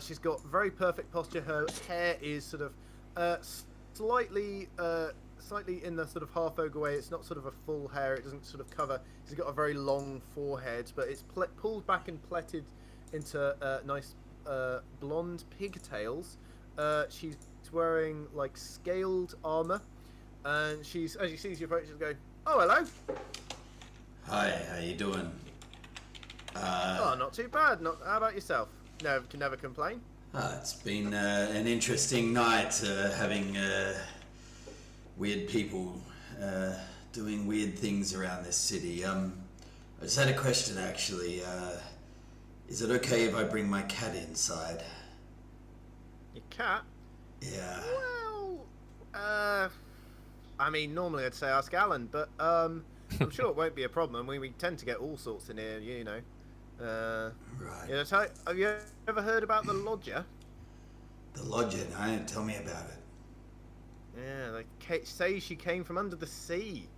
She's got very perfect posture. Her hair is sort of slightly in the sort of half ogre way. It's not sort of a full hair. It doesn't sort of cover. She's got a very long forehead, but it's pulled back and plaited into nice blonde pigtails. She's wearing like scaled armor, and she's, as you see, she approaches, going, "Oh, hello." Hi. How you doing? Oh, not too bad. Not. How about yourself? No, can never complain. It's been an interesting night, having weird people doing weird things around this city. I just had a question, actually. Is it okay if I bring my cat inside? Your cat? Yeah. Well, I mean, normally I'd say ask Alan, but I'm sure it won't be a problem. We tend to get all sorts in here, you know. Right. Yeah, so, have you ever heard about the lodger? The lodger? No, tell me about it. Yeah, they say she came from under the sea.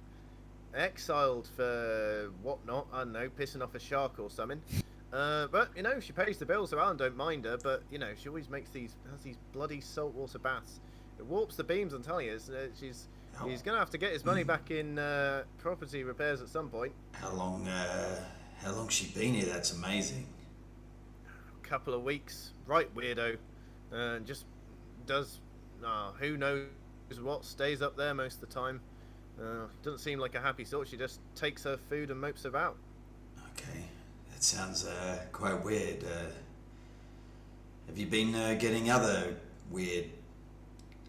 Exiled for whatnot, I don't know, pissing off a shark or something. But, you know, she pays the bills, so Alan don't mind her, but, you know, she always has these bloody saltwater baths. It warps the beams, I'm telling you. He's going to have to get his money back in property repairs at some point. How long's she been here? That's amazing. A couple of weeks. Right weirdo. Just does, who knows what, stays up there most of the time. Doesn't seem like a happy sort. She just takes her food and mopes about. Okay. That sounds quite weird. Have you been getting other weird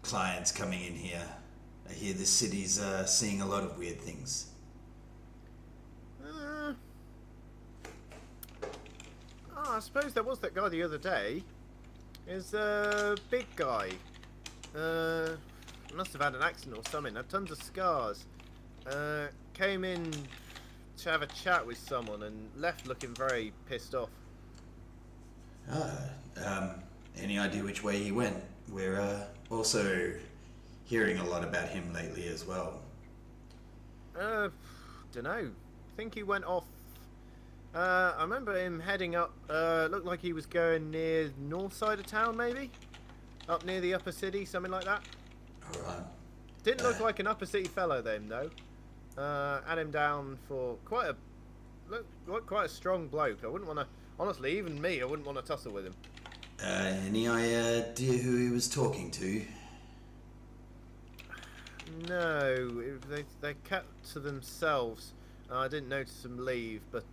clients coming in here? I hear this city's seeing a lot of weird things. I suppose there was that guy the other day. Is a big guy. Must have had an accident or something. Had tons of scars. Came in to have a chat with someone and left looking very pissed off. Any idea which way he went? We're also hearing a lot about him lately as well. Dunno. I think he went off. I remember him heading up. Looked like he was going near north side of town, maybe, up near the upper city, something like that. All right. Didn't look like an upper city fellow then, though. Had him down for quite a strong bloke. I wouldn't want to, honestly, even me, I wouldn't want to tussle with him. Any idea who he was talking to? No, they kept to themselves. I didn't notice them leave, but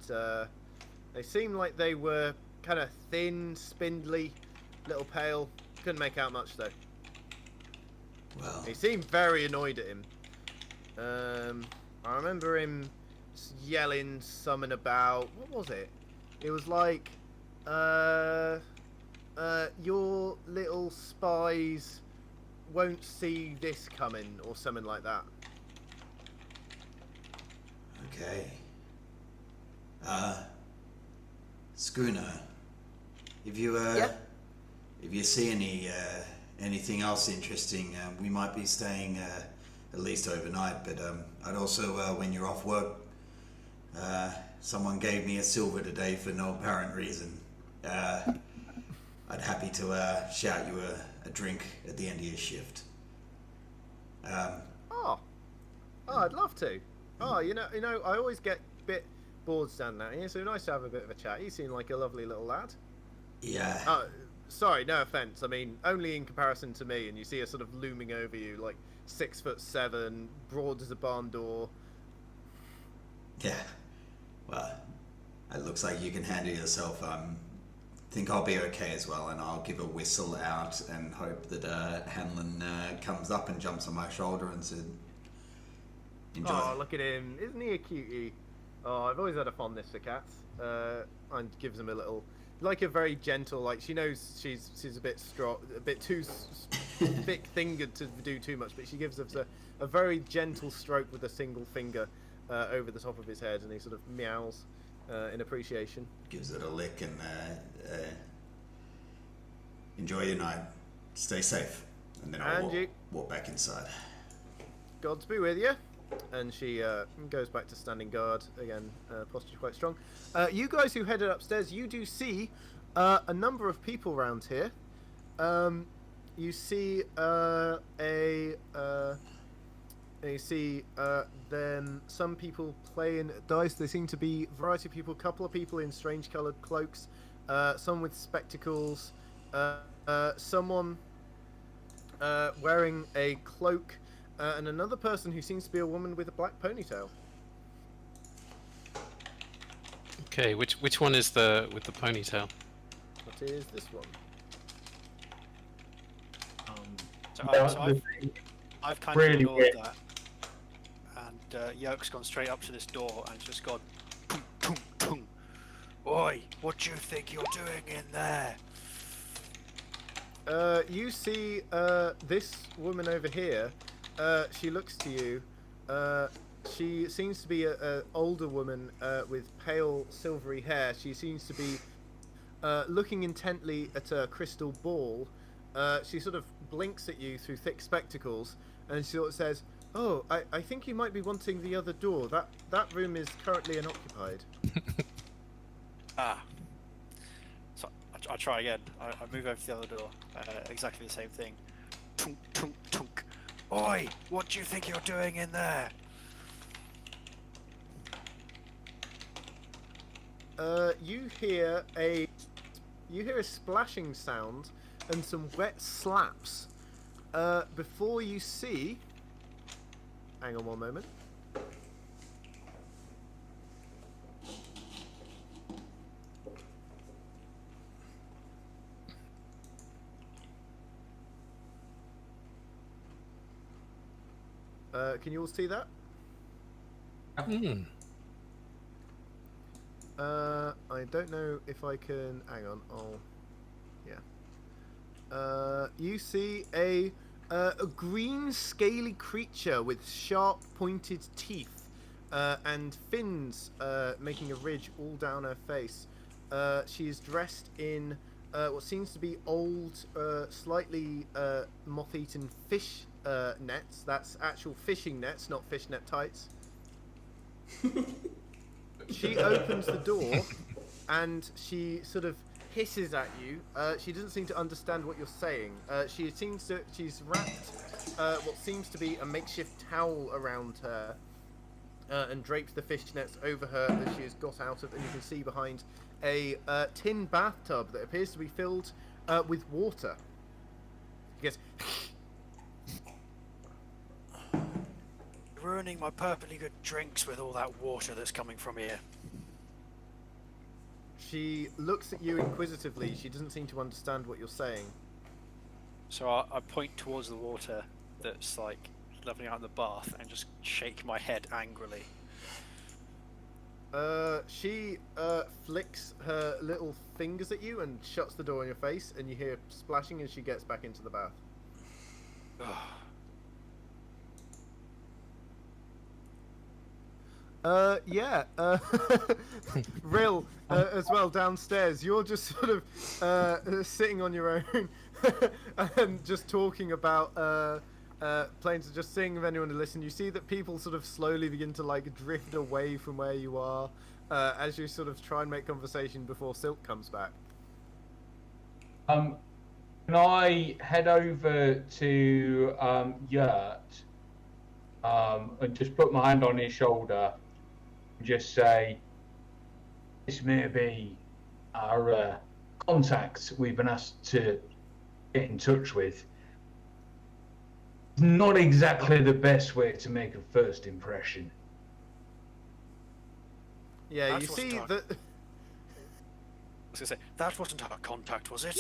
they seemed like they were kind of thin, spindly, little pale. Couldn't make out much though. Well, He seemed very annoyed at him. I remember him yelling something about, what was it? It was like, your little spies won't see this coming, or something like that. okay. Schooner, if you Yeah? if you see anything else interesting, we might be staying at least overnight. But I'd also, when you're off work, someone gave me a silver today for no apparent reason. I'd happy to shout you a drink at the end of your shift. Oh, I'd love to. Oh, you know, I always get a bit bored standing out here, so nice to have a bit of a chat. You seem like a lovely little lad. Yeah. Sorry, no offense. I mean, only in comparison to me, and you see her sort of looming over you, like 6'7", broad as a barn door. Yeah. Well, it looks like you can handle yourself. Think I'll be okay as well, and I'll give a whistle out and hope that Hanlon comes up and jumps on my shoulder and said, "Enjoy." Oh, look at him! Isn't he a cutie? Oh, I've always had a fondness for cats. And gives him a little, like a very gentle, like she knows she's a bit strong, a bit too thick-fingered to do too much, but she gives us a very gentle stroke with a single finger over the top of his head, and he sort of meows in appreciation. Gives it a lick and enjoy your night. Stay safe, and then I'll walk back inside. Gods be with you. And she goes back to standing guard again, posture quite strong. You guys who headed upstairs, you do see a number of people around here. You see then some people playing dice. There seem to be a variety of people, a couple of people in strange coloured cloaks, some with spectacles, someone wearing a cloak, and another person who seems to be a woman with a black ponytail. Okay, which one is the with the ponytail? What is this one? I've kind Really of ignored weird. that, and Yerk's gone straight up to this door and just gone, tung, tung, tung. Oi, what do you think you're doing in there? You see this woman over here. She looks to you. She seems to be an older woman with pale silvery hair. She seems to be looking intently at a crystal ball. She sort of blinks at you through thick spectacles, and she sort of says, "Oh, I think you might be wanting the other door. That room is currently unoccupied." So I try again. I move over to the other door. Exactly the same thing. Tunk, tunk, tunk. Oi! What do you think you're doing in there? You hear a splashing sound and some wet slaps before you see. Hang on one moment. Can you all see that? I don't know if I can. Hang on. Yeah. You see a green, scaly creature with sharp, pointed teeth and fins making a ridge all down her face. She is dressed in what seems to be old, slightly moth-eaten fish nets. That's actual fishing nets, not fishnet tights. She opens the door and she sort of hisses at you. She doesn't seem to understand what you're saying. She's wrapped what seems to be a makeshift towel around her and drapes the fishnets over her that she has got out of, and you can see behind a tin bathtub that appears to be filled with water. She goes, Ruining my perfectly good drinks with all that water that's coming from here. She looks at you inquisitively. She doesn't seem to understand what you're saying. So I point towards the water that's like leveling out in the bath and just shake my head angrily. She flicks her little fingers at you and shuts the door in your face, and you hear splashing as she gets back into the bath. Rill, as well, downstairs. You're just sort of sitting on your own and just talking about playing to just seeing if anyone to listen. You see that people sort of slowly begin to like drift away from where you are as you sort of try and make conversation before Sylk comes back. Can I head over to Yurt and just put my hand on his shoulder and just say, this may be our contacts we've been asked to get in touch with. It's not exactly the best way to make a first impression. Yeah, That you wasn't see our- that. I was gonna say, that wasn't our contact, was it?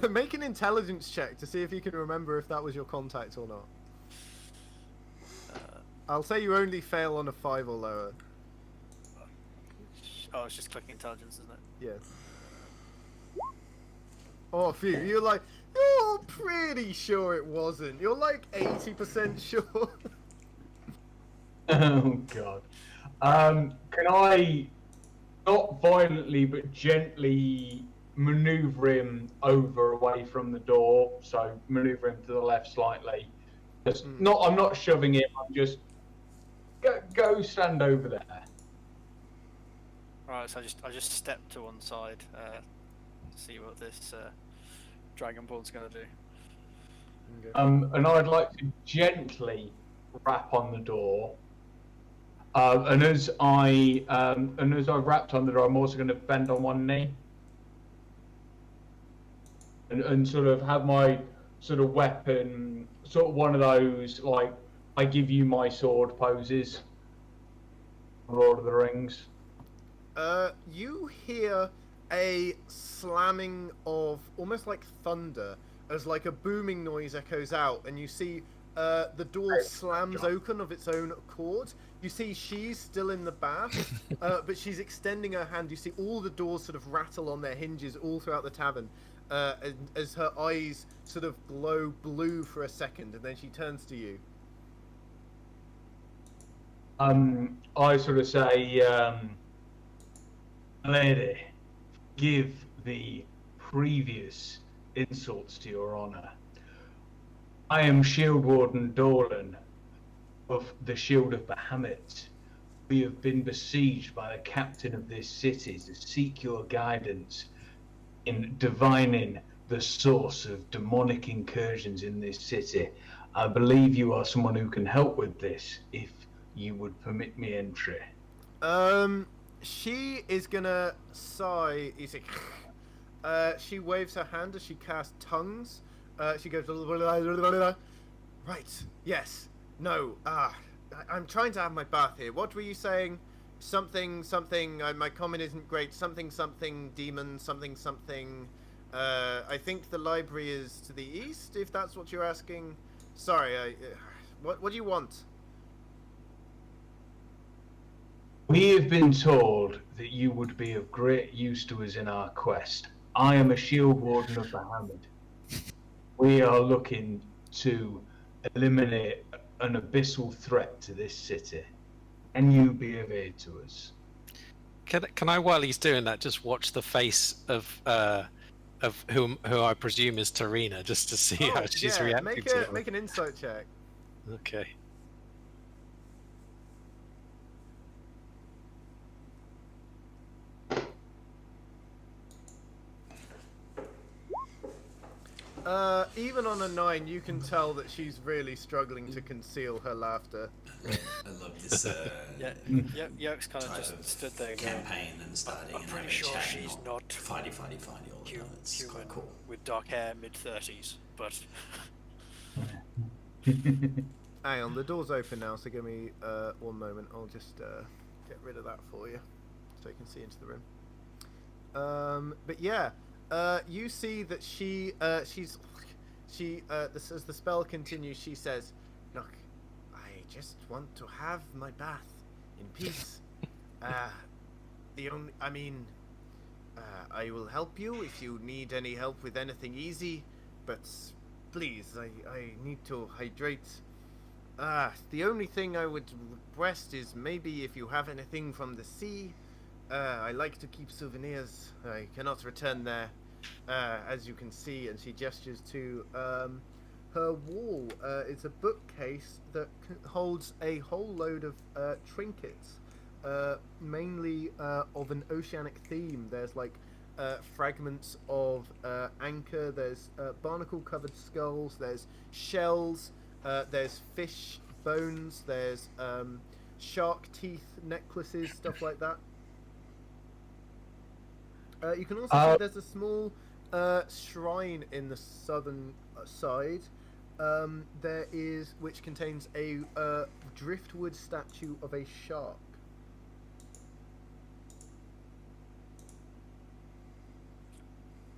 Make an intelligence check to see if you can remember if that was your contact or not. I'll say you only fail on a 5 or lower. Oh, it's just clicking intelligence, isn't it? Yeah. Oh, phew. You're pretty sure it wasn't. You're like 80% sure. Oh, God. Can I, not violently, but gently maneuver him over away from the door? So maneuver him to the left slightly. Just I'm not shoving him, I'm just, go stand over there. Right, so I just step to one side to see what this Dragonborn's gonna do. Okay. And I'd like to gently rap on the door. And as I rapped on the door, I'm also going to bend on one knee and sort of have my sort of weapon, sort of one of those like I give you my sword poses. Lord of the Rings. You hear a slamming of almost like thunder as like a booming noise echoes out, and you see the door slams open of its own accord. You see she's still in the bath, but she's extending her hand. You see all the doors sort of rattle on their hinges all throughout the tavern, as her eyes sort of glow blue for a second, and then she turns to you. I sort of say, lady, give the previous insults to your honour. I am Shield Warden Dolan of the Shield of Bahamut. We have been besieged by the captain of this city to seek your guidance in divining the source of demonic incursions in this city. I believe you are someone who can help with this, if you would permit me entry. She is gonna sigh. You see, she waves her hand as she casts tongues. She goes, right, yes, no, I'm trying to have my bath here. What were you saying? Something, my comment isn't great. Something, demon, something. I think the library is to the east, if that's what you're asking. Sorry, what do you want? We have been told that you would be of great use to us in our quest. I am a Shield Warden of Bahamut. We are looking to eliminate an abyssal threat to this city. Can you be of aid to us? Can I, while he's doing that, just watch the face of who I presume is Tarina, just to see how she's reacting to it? Make an insight check. Okay. Even on a 9, you can tell that she's really struggling to conceal her laughter. I love this. Yoke's kind of just stood there going, campaign and starting. I'm and pretty having a sure chat, she's not fighty all the time. It's human quite cool. with dark hair, mid-30s, but... Hang on, the door's open now, so give me 1 moment. I'll just get rid of that for you, so you can see into the room. But yeah, you see that as the spell continues, she says, "Look, I just want to have my bath in peace. I will help you if you need any help with anything easy, but please, I need to hydrate. The only thing I would request is maybe if you have anything from the sea. I like to keep souvenirs. I cannot return there, as you can see." And she gestures to her wall. It's a bookcase that holds a whole load of trinkets, mainly of an oceanic theme. There's like fragments of anchor, there's barnacle-covered skulls, there's shells, there's fish bones, there's shark teeth necklaces, stuff like that. You can also see there's a small shrine in the southern side. Which contains a driftwood statue of a shark.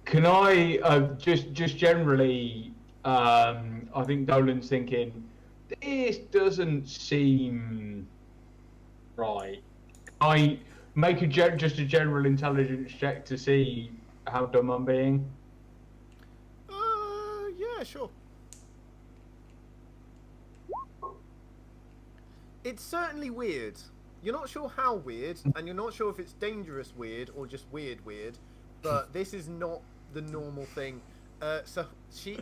Can I just generally? I think Dolan's thinking this doesn't seem right. I make just a general intelligence check to see how dumb I'm being. Yeah, sure. It's certainly weird. You're not sure how weird, and you're not sure if it's dangerous weird or just weird. But this is not the normal thing. So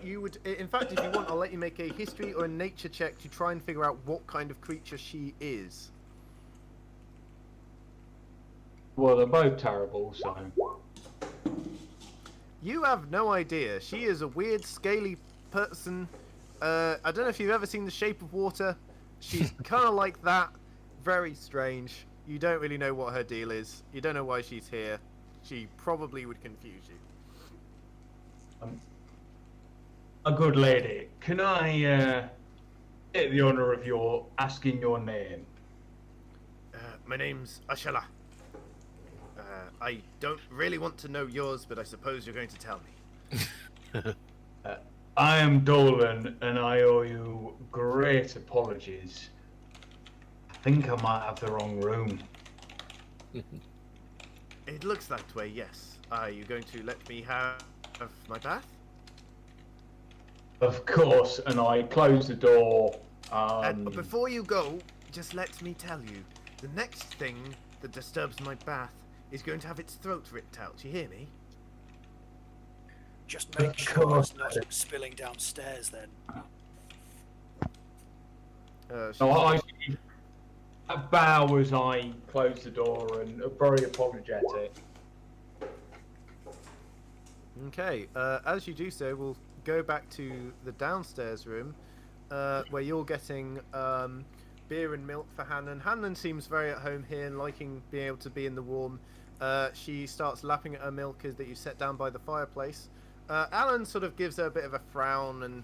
you would, in fact, if you want, I'll let you make a history or a nature check to try and figure out what kind of creature she is. Well, they're both terrible, so. You have no idea. She is a weird, scaly person. I don't know if you've ever seen The Shape of Water. She's kind of like that. Very strange. You don't really know what her deal is. You don't know why she's here. She probably would confuse you. A good lady, can I get the honour of asking your name? My name's Ashala. I don't really want to know yours, but I suppose you're going to tell me. I am Dolan, and I owe you great apologies. I think I might have the wrong room. It looks that way, yes. Are you going to let me have my bath? Of course, and I close the door. And before you go, just let me tell you, the next thing that disturbs my bath is going to have its throat ripped out. You hear me? Just make sure it's not spilling downstairs then. I bow as I close the door and are very apologetic. Okay, as you do so, we'll go back to the downstairs room, where you're getting beer and milk for Hannon. Hannon seems very at home here, liking being able to be in the warm. She starts lapping at her milk that you set down by the fireplace. Alan sort of gives her a bit of a frown and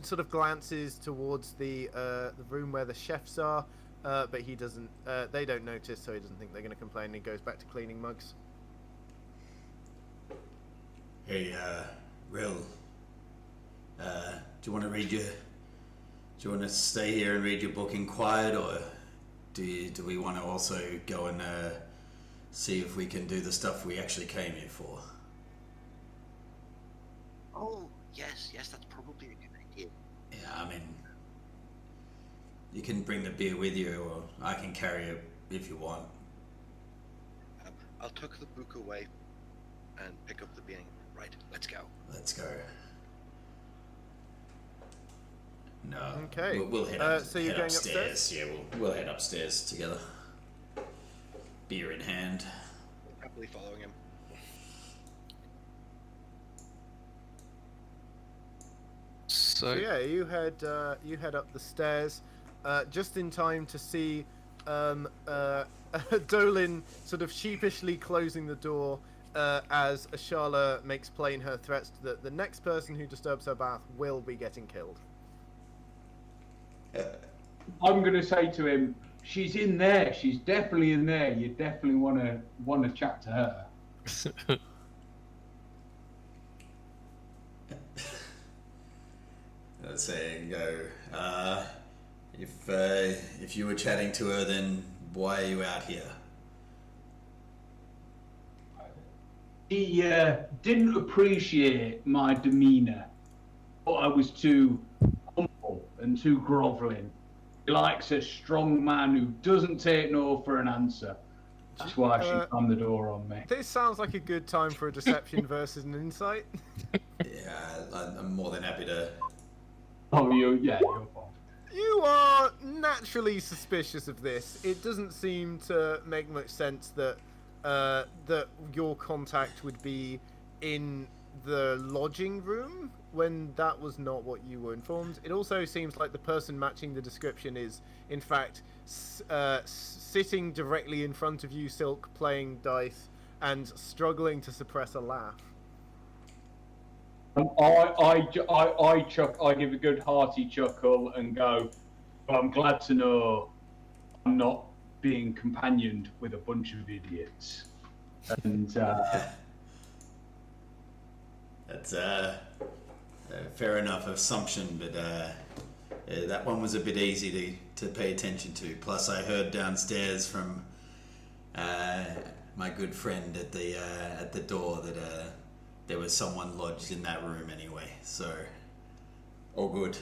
sort of glances towards the room where the chefs are, but he doesn't. They don't notice, so he doesn't think they're going to complain. And he goes back to cleaning mugs. Hey, Rill. Do you want to read your? Do you want to stay here and read your book in quiet, or do we want to also go and see if we can do the stuff we actually came here for? Oh, yes, that's probably a good idea. Yeah, I mean, you can bring the beer with you, or I can carry it if you want. I'll tuck the book away and pick up the beer. Right, let's go. Let's go. No. Okay. We'll head up. So you're head going upstairs. Yeah, we'll head upstairs together. Beer in hand. Happily following him. So yeah, you head up the stairs, just in time to see Dolin sort of sheepishly closing the door as Ashala makes plain her threats that the next person who disturbs her bath will be getting killed. I'm going to say to him, she's in there. She's definitely in there. You definitely want to chat to her. Let's say, go. If you were chatting to her, then why are you out here? He didn't appreciate my demeanour. Thought I was too humble and too grovelling. He likes a strong man who doesn't take no for an answer. That's why she slammed the door on me. This sounds like a good time for a deception versus an insight. Yeah, I'm more than happy to. Oh, you're fine. You are naturally suspicious of this. It doesn't seem to make much sense that that your contact would be in the lodging room when that was not what you were informed. It also seems like the person matching the description is, in fact, sitting directly in front of you, Sylk, playing dice and struggling to suppress a laugh. I give a good hearty chuckle and go, well, I'm glad to know I'm not being companioned with a bunch of idiots. And that's a fair enough assumption, but that one was a bit easy to pay attention to. Plus, I heard downstairs from my good friend at the door that there was someone lodged in that room anyway. So, all good.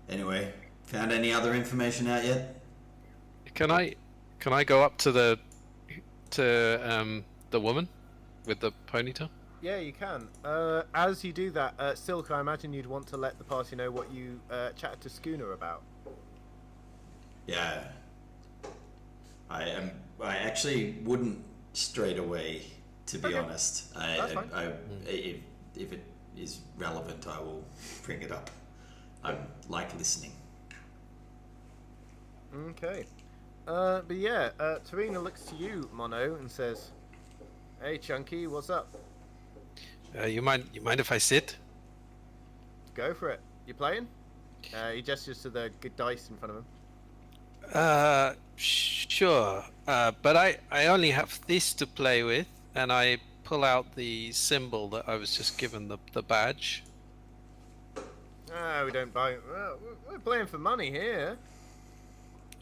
Anyway, found any other information out yet? Can I go up to the woman with the ponytail? Yeah, you can. As you do that, Sylk, I imagine you'd want to let the party know what you chatted to Schooner about. Yeah. I actually wouldn't straight away, to be honest. That's fine. If it is relevant, I will bring it up. I like listening. Okay. But yeah, Tarina looks to you, Mono, and says, "Hey, Chunky, what's up? You mind if I sit? Go for it. You playing?" He gestures to the good dice in front of him. Sure. But I only have this to play with, and I pull out the symbol that I was just given, the badge. We don't buy. Well, we're playing for money here.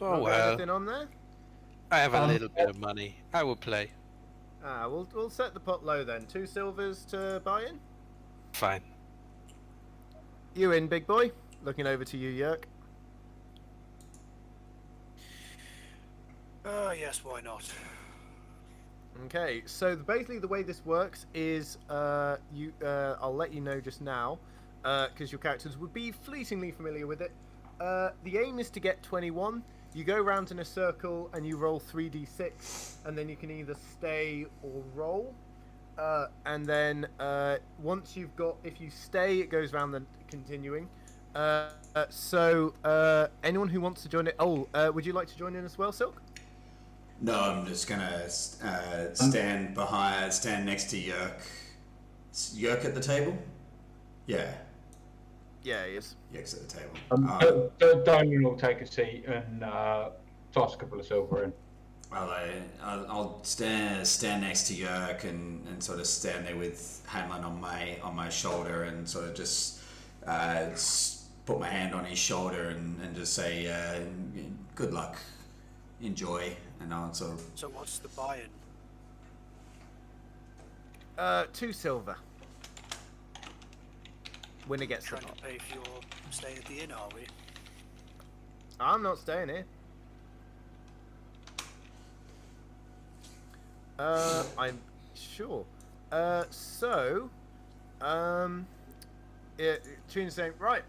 Oh Not got well. anything on there? I have a little bit of money. I will play. We'll set the pot low then. 2 silvers to buy in. Fine. You in, big boy? Looking over to you, Yerk. Yes, why not? Okay, so basically the way this works is I'll let you know just now, because your characters would be fleetingly familiar with it. The aim is to get 21. You go round in a circle and you roll 3d6, and then you can either stay or roll. And then once you've got, if you stay, it goes round the continuing. So anyone who wants to join it, would you like to join in as well, Sylk? No, I'm just gonna stand next to Yerk. Is Yerk at the table? Yeah. Yeah, he is. Yerk's at the table. Damien will take a seat and toss a couple of silver in. I'll stand next to Yerk and sort of stand there with Hanlon on my shoulder and sort of just put my hand on his shoulder and just say, good luck, enjoy, and I'll sort of... So what's the buy-in? 2 silver. Winner gets the Trying to pot. pay for your stay at the inn, are we? I'm not staying here. I'm sure. Trina's saying, right,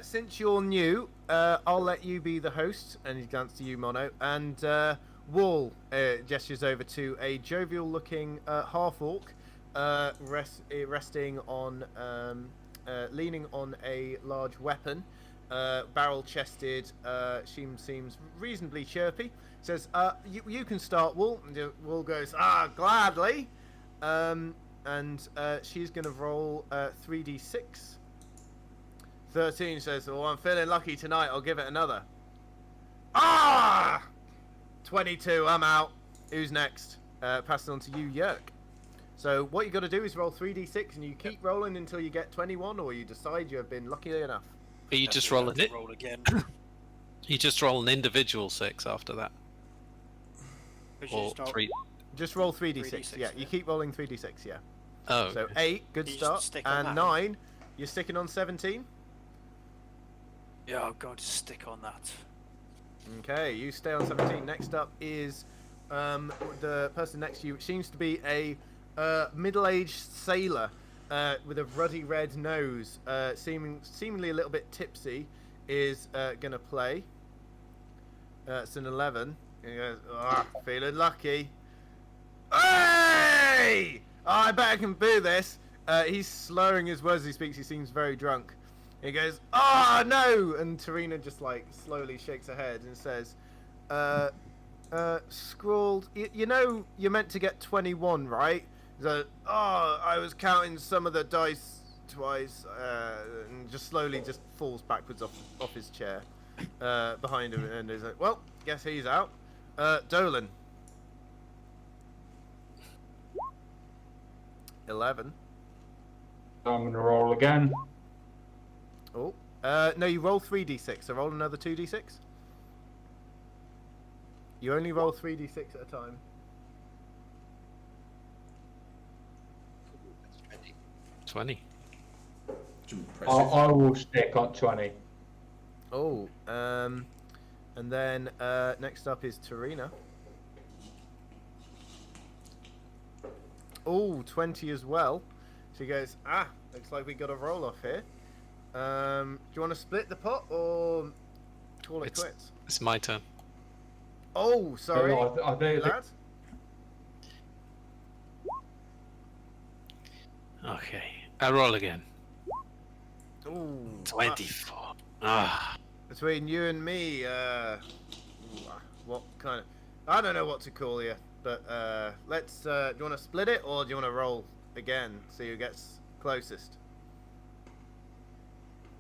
since you're new, I'll let you be the host, and he glanced to you, Mono, and Wall gestures over to a jovial-looking half-orc, resting on, leaning on a large weapon, barrel-chested, seems reasonably chirpy. Says, you can start, Wool. And Wool goes, gladly. And she's going to roll 3d6. 13 says, "Oh, I'm feeling lucky tonight. I'll give it another." Ah! 22. I'm out. Who's next? Pass it on to you, Yerk. So what you got to do is roll 3d6, and you keep rolling until you get 21, or you decide you have been lucky enough. But you just Definitely roll have it. to roll again. You just roll an individual 6 after that, Which or is not- 3. Just roll 3d6. 3d6, Yeah, you yeah. keep rolling 3d6. Yeah. Oh. So okay. 8, good You just start, stick on and that. 9, you're sticking on 17. Yeah, I'm going to stick on that. Okay, you stay on 17. Next up is the person next to you, which seems to be a middle-aged sailor with a ruddy red nose, seemingly a little bit tipsy, is going to play. It's an 11. He goes, feeling lucky. Hey! I bet I can do this. He's slurring his words as he speaks. He seems very drunk. He goes, no! And Tarina just like slowly shakes her head and says, Scrawled, you know you're meant to get 21, right? He's like, I was counting some of the dice twice, and just slowly just falls backwards off his chair behind him, and he's like, well, guess he's out. Dolan. 11. I'm going to roll again. Oh, no, you roll 3d6, so roll another 2d6. You only roll 3d6 at a time. That's 20. 20. Impressive. I will stick on 20. Oh, and then next up is Tarina. Oh, 20 as well. She goes, looks like we got a roll off here. Do you want to split the pot or call it quits? It's my turn. Oh, sorry, I think lad. Okay, I roll again. Ooh, 24. between you and me, what kind of... I don't know what to call you, but let's... do you want to split it, or do you want to roll again, see who gets closest?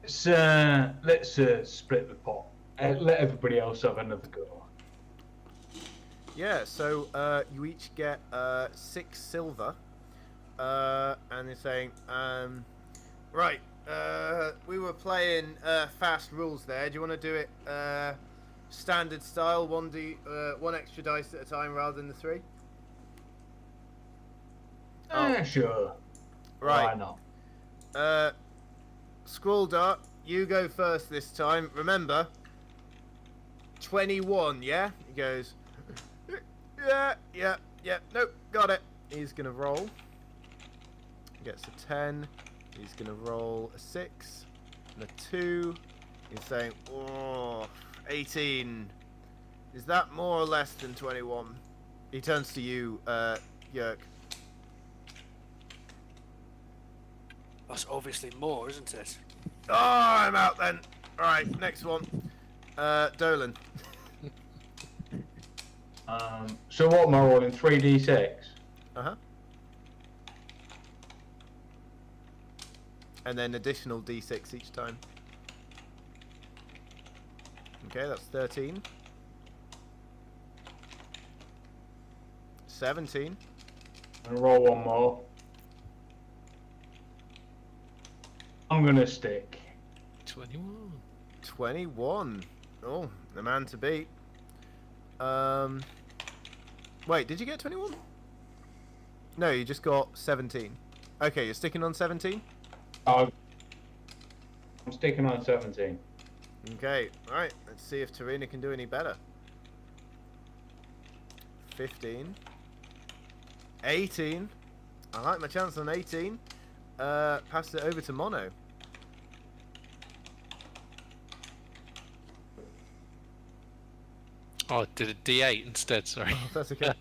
let's split the pot. Let everybody else have another go. Yeah, so you each get 6 silver, and they're saying, right, we were playing fast rules there. Do you want to do it standard style, one extra dice at a time rather than the 3? Sure. Right. Why not? Scroll Dart, you go first this time. Remember, 21, yeah? He goes, yeah, nope, got it. He's going to roll. Gets a 10. He's going to roll a 6 and a 2. He's saying, 18. Is that more or less than 21? He turns to you, Yerk. That's obviously more, isn't it? Oh, I'm out then. Alright, next one. Dolan. So what am I rolling? 3d6? Uh-huh. And then additional d6 each time. Okay, that's 13. 17. And roll one more. I'm gonna stick. 21. 21. Oh, the man to beat. Wait, did you get 21? No, you just got 17. Okay, you're sticking on 17? I'm sticking on 17. Okay, alright, let's see if Tarina can do any better. 15. 18. I like my chance on 18. Pass it over to Mono. Oh, I did a D8 instead, sorry. That's okay.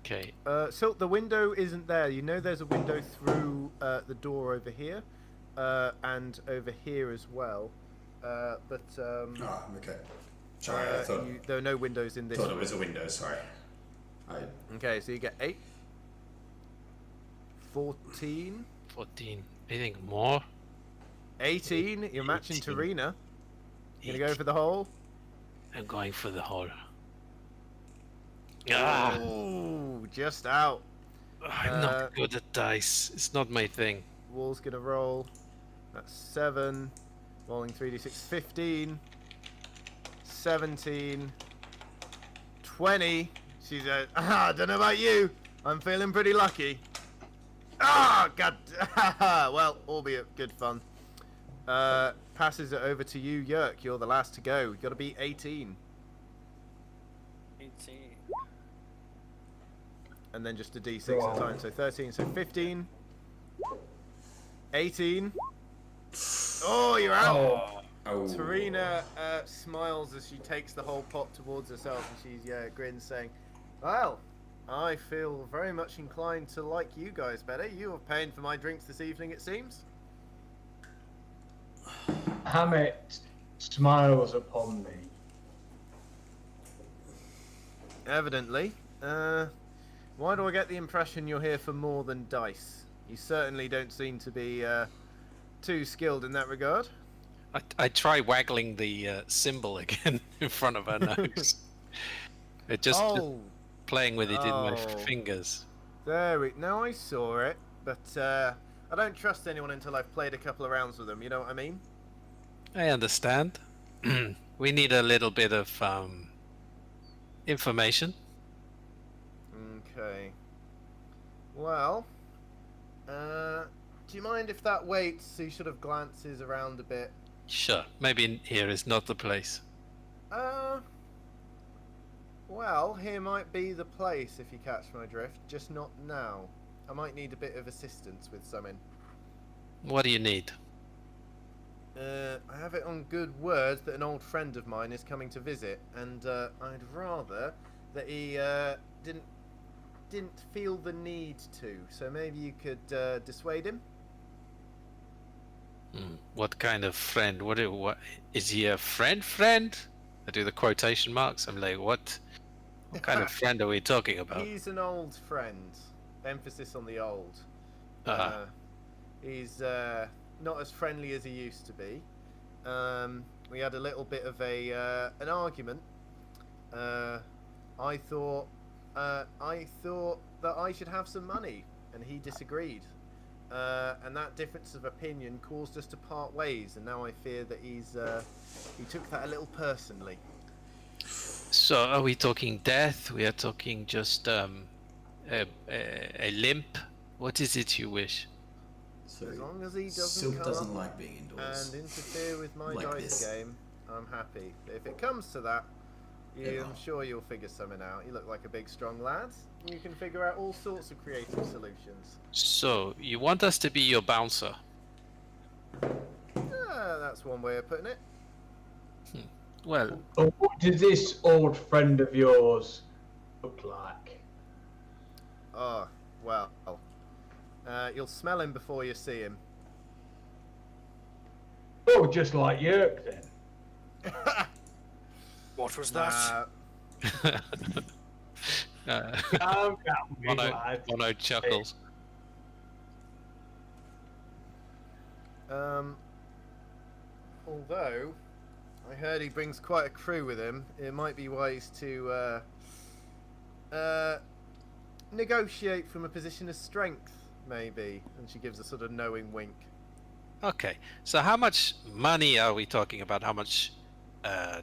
Okay. Sylk, the window isn't there. You know there's a window through the door over here, and over here as well. But Okay. Sorry, I thought there are no windows in this it room. was a window. Sorry. Okay, so you get 8. 14. 14. Anything more? 18. You're matching 18. Tarina. You gonna go for the hole? I'm going for the hole. Ah! Ooh, just out. I'm not good at dice. It's not my thing. Wall's gonna roll. That's 7. Rolling 3d6. 15. 17. 20. She's I don't know about you. I'm feeling pretty lucky. Ah, God. Well, albeit good fun. Passes it over to you, Yerk. You're the last to go. You've got to beat 18. 18. And then just a d6 at a time. So 13, so 15. 18. Oh, you're out! Oh. Tarina smiles as she takes the whole pot towards herself, and she grins, saying, "Well, I feel very much inclined to like you guys better. You have paying for my drinks this evening, it seems." Hammett smiles upon me. Evidently. Why do I get the impression you're here for more than dice? You certainly don't seem to be too skilled in that regard. I try waggling the symbol again in front of her nose. It just playing with it in my fingers. There we. Now I saw it, but I don't trust anyone until I've played a couple of rounds with them. You know what I mean? I understand. We need a little bit of information. Okay. Well, do you mind if that waits? He sort of glances around a bit. Sure. Maybe in here is not the place. Well, here might be the place if you catch my drift, just not now. I might need a bit of assistance with something. What do you need? I have it on good words that an old friend of mine is coming to visit, and I'd rather that he didn't feel the need to. So maybe you could dissuade him. What kind of friend? What is he a friend? Friend? I do the quotation marks. I'm like, what kind of friend are we talking about? He's an old friend. Emphasis on the old. He's not as friendly as he used to be. We had a little bit of an argument. I thought that I should have some money, and he disagreed. And that difference of opinion caused us to part ways, and now I fear that he took that a little personally. So, are we talking death? We are talking just a limp? What is it you wish? So As long as he doesn't Sylk come doesn't up like being indoors. and interfere with my Like dice this. game, I'm happy. But if it comes to that, I'm sure you'll figure something out. You look like a big, strong lad. You can figure out all sorts of creative solutions. So, you want us to be your bouncer? That's one way of putting it. Well, What does this old friend of yours look like? Oh, well. You'll smell him before you see him. Oh, just like Yerk then. What was that? Calm down, big lad. Mono chuckles. Although, I heard he brings quite a crew with him. It might be wise to negotiate from a position of strength, maybe. And she gives a sort of knowing wink. Okay, so how much money are we talking about? How much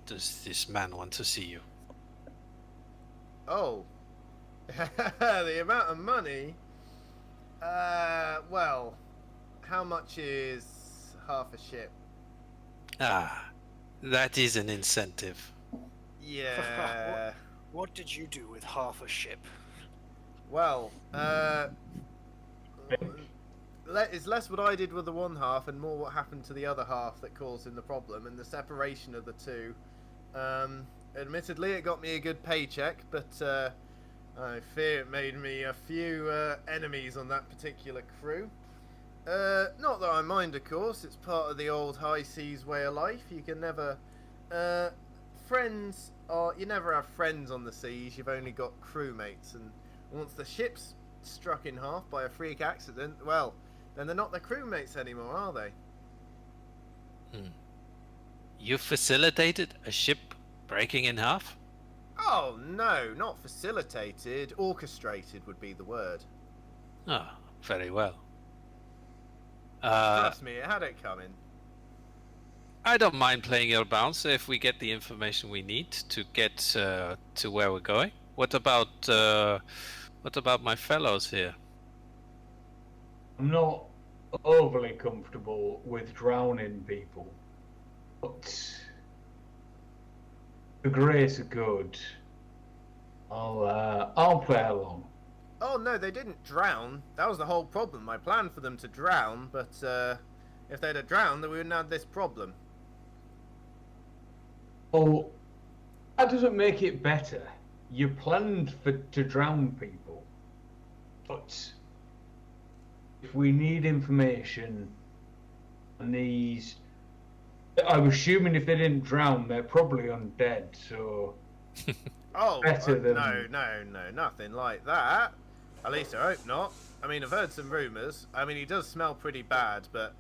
does this man want to see you? Oh, the amount of money. Well, how much is half a ship? Ah, that is an incentive. Yeah. What did you do with half a ship? Well, it's less what I did with the one half and more what happened to the other half that caused him the problem, and the separation of the two. Admittedly, it got me a good paycheck, but I fear it made me a few enemies on that particular crew. Not that I mind, of course. It's part of the old high seas way of life. You can never... you never have friends on the seas. You've only got crewmates, and once the ship's struck in half by a freak accident, well, then they're not their crewmates anymore, are they? You facilitated a ship breaking in half? Oh, no, not facilitated. Orchestrated would be the word. Ah, very well. Trust me, it had it coming. I don't mind playing your bounce if we get the information we need to get to where we're going. What about my fellows here? I'm not overly comfortable with drowning people, but the grace of good, I'll play along. Oh, no, they didn't drown. That was the whole problem. I planned for them to drown, but if they'd have drowned, then we wouldn't have this problem. Oh, that doesn't make it better. You planned to drown people, but if we need information on these, I'm assuming if they didn't drown, they're probably undead. So Oh, better than no, nothing like that. At least I hope not. I mean, I've heard some rumours. I mean, he does smell pretty bad, but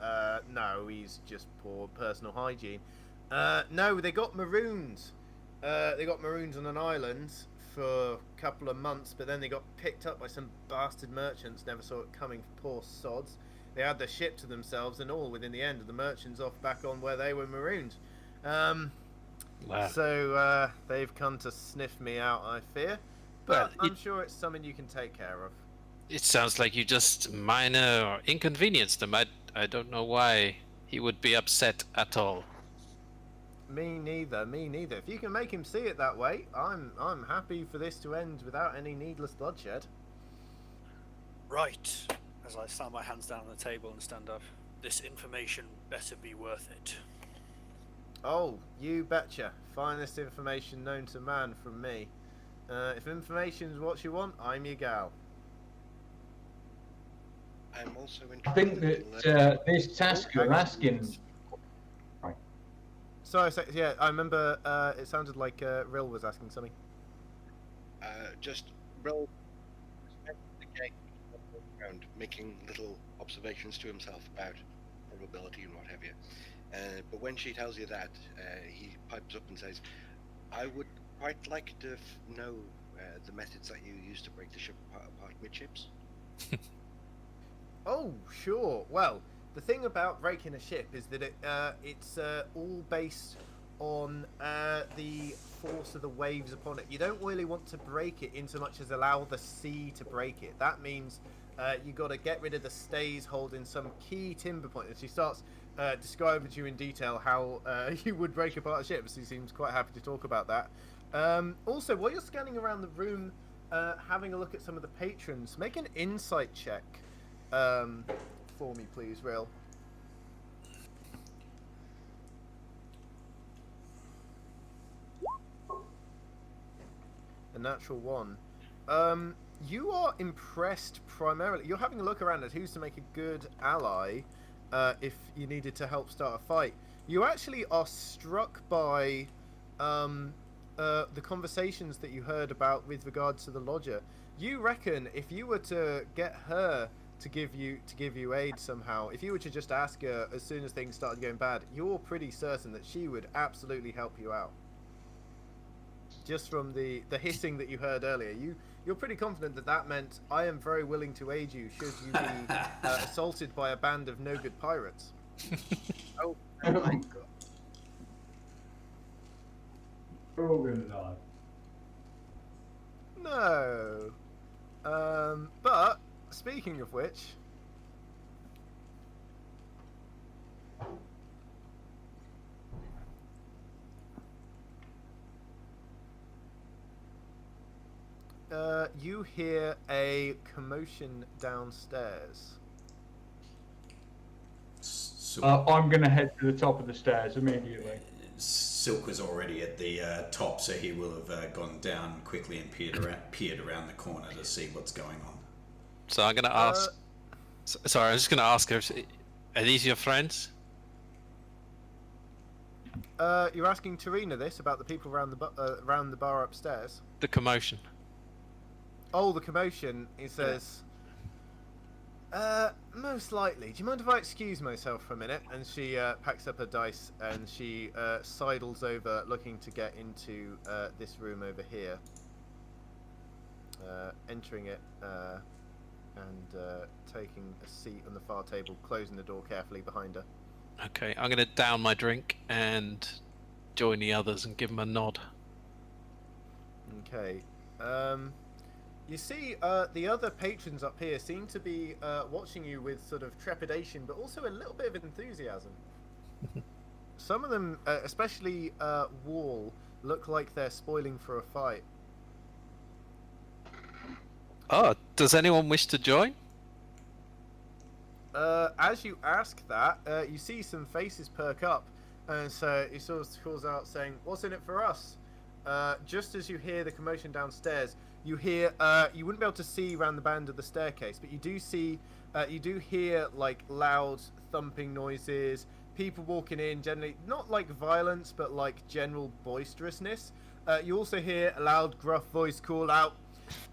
no, he's just poor personal hygiene. No, they got marooned. They got marooned on an island for a couple of months, but then they got picked up by some bastard merchants. Never saw it coming, poor sods. They had their ship to themselves and all within the end of the merchants off back on where they were marooned. Wow. So they've come to sniff me out, I fear. But I'm sure it's something you can take care of. It sounds like you just minor inconvenienced him. I don't know why he would be upset at all. Me neither. If you can make him see it that way, I'm happy for this to end without any needless bloodshed. Right. As I slam my hands down on the table and stand up. This information better be worth it. Oh, you betcha. Finest information known to man from me. If information's what you want, I'm your gal. I'm also I interested think that this task you're asking. Sorry, yeah, I remember it sounded like Rill was asking something. just roll the game around, making little observations to himself about probability and what have you. But when she tells you that, he pipes up and says, "I would quite like to know the methods that you use to break the ship apart midships." Oh, sure. Well, the thing about breaking a ship is that it's all based on the force of the waves upon it. You don't really want to break it in so much as allow the sea to break it. That means you got to get rid of the stays holding some key timber point. And she starts describing to you in detail how you would break apart a ship. So he seems quite happy to talk about that. Also, while you're scanning around the room, having a look at some of the patrons, make an insight check for me, please, Rill. A natural one. You are impressed primarily. You're having a look around at who's to make a good ally if you needed to help start a fight. You actually are struck by the conversations that you heard about with regards to the lodger. You reckon if you were to get her to give you aid somehow, if you were to just ask her as soon as things started going bad, you're pretty certain that she would absolutely help you out. Just from the hissing that you heard earlier, you're pretty confident that meant I am very willing to aid you should you be assaulted by a band of no good pirates. Oh my god. We're all gonna die. No. But speaking of which, you hear a commotion downstairs. I'm gonna head to the top of the stairs immediately. Sylk was already at the top, so he will have gone down quickly and peered around the corner to see what's going on. So I'm going to ask... Sorry, I'm just going to ask her, are these your friends? You're asking Tarina this about the people around the bar upstairs? The commotion. Oh, the commotion. He says, Most likely. Do you mind if I excuse myself for a minute? And she packs up her dice and she sidles over, looking to get into this room over here. Entering it and taking a seat on the far table, closing the door carefully behind her. Okay, I'm going to down my drink and join the others and give them a nod. Okay. You see, the other patrons up here seem to be watching you with sort of trepidation, but also a little bit of enthusiasm. Some of them, especially Wall, look like they're spoiling for a fight. Oh, does anyone wish to join? As you ask that, you see some faces perk up, and so he sort of calls out saying, "What's in it for us?" Just as you hear the commotion downstairs, you hear, you wouldn't be able to see around the band of the staircase, but you do hear like loud thumping noises, people walking in, generally not like violence, but like general boisterousness. You also hear a loud gruff voice call out,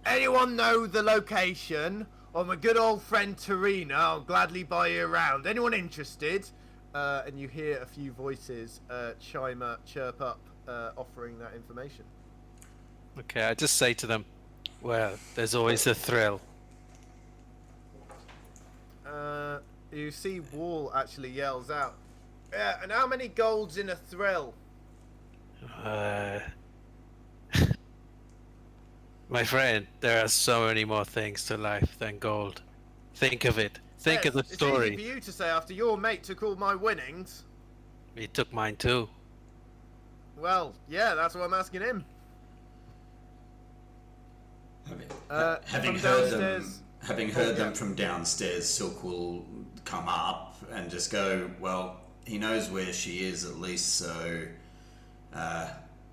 "Anyone know the location of my good old friend Tarina? I'll gladly buy you around. Anyone interested?" And you hear a few voices chirp up, offering that information. Okay, I just say to them, well, there's always a thrill. You see Wall actually yells out, "Yeah, and how many golds in a thrill?" My friend, there are so many more things to life than gold. Think of it. Think of the It's story. easy for you to say after your mate took all my winnings. He took mine too. Well, yeah, that's what I'm asking him. Having heard them from downstairs, Sylk will come up and just go, well, he knows where she is at least, so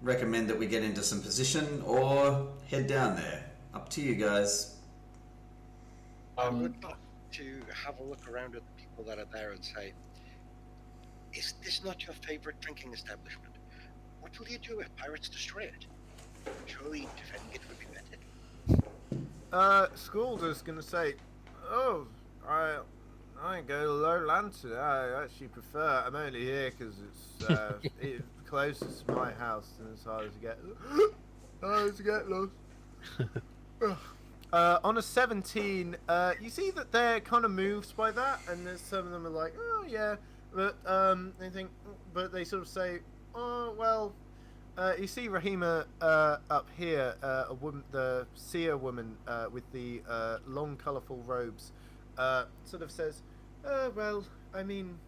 recommend that we get into some position or head down there. Up to you guys. I would like to have a look around at the people that are there and say, is this not your favorite drinking establishment? What will you do if pirates destroy it? Surely defending it would be better. Scoulder's gonna say, "Oh, I ain't go to Low Lantern. I actually prefer. I'm only here because it's closest to my house and it's hard to get lost." On a 17, you see that they're kind of moved by that, and there's some of them are like, "Oh yeah," but they sort of say, "Oh well." You see Rahima up here, a woman, the seer woman with the long, colourful robes, sort of says, "Well, I mean,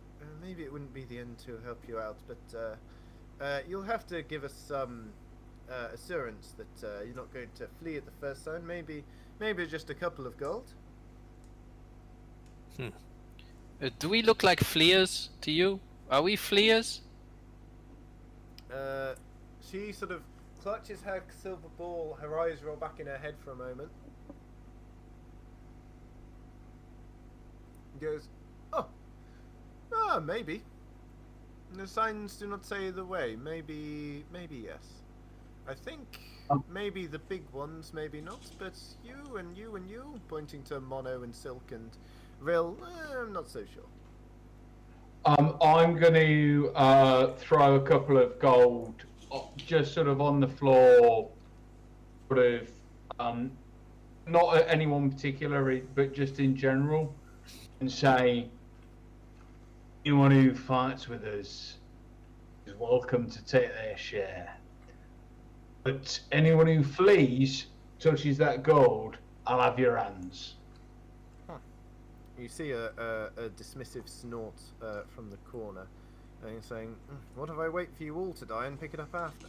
maybe it wouldn't be the end to help you out, but you'll have to give us some assurance that you're not going to flee at the first sign. Maybe just a couple of gold." Do we look like fleers to you? Are we fleers? She sort of clutches her silver ball, her eyes roll back in her head for a moment. Goes, "Oh, maybe. The signs do not say either way. Maybe yes. I think maybe the big ones, maybe not, but you and you, pointing to Mono and Sylk and Rill, I'm not so sure." I'm going to throw a couple of gold just sort of on the floor, sort of not at anyone particular, but just in general, and say, anyone who fights with us is welcome to take their share. But anyone who flees, touches that gold, I'll have your hands. You see a dismissive snort from the corner, and he's saying, "What if I wait for you all to die and pick it up after?"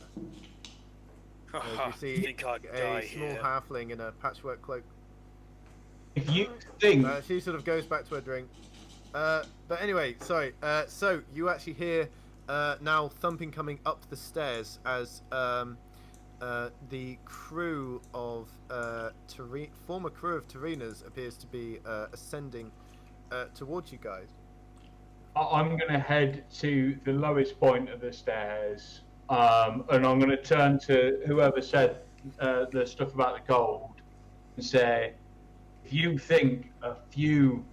You see think I'd a die small here. halfling in a patchwork cloak. If you think... She sort of goes back to her drink. But anyway, sorry. So you actually hear now thumping coming up the stairs as the crew of former crew of Tarina's appears to be ascending towards you guys. I'm going to head to the lowest point of the stairs, and I'm going to turn to whoever said the stuff about the gold and say, if you think a few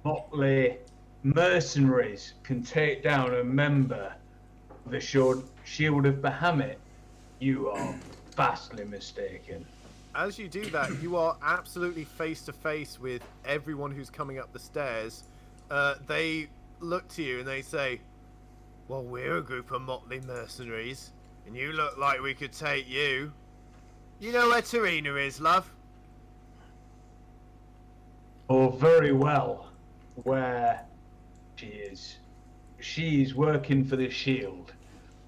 motley mercenaries can take down a member of the Shield of Bahamut, you are vastly mistaken. As you do that, you are absolutely face to face with everyone who's coming up the stairs. They look to you and they say, "Well, we're a group of motley mercenaries, and you look like we could take you. You know where Tarina is, love?" Oh, very well. Where she is. She's working for the Shield.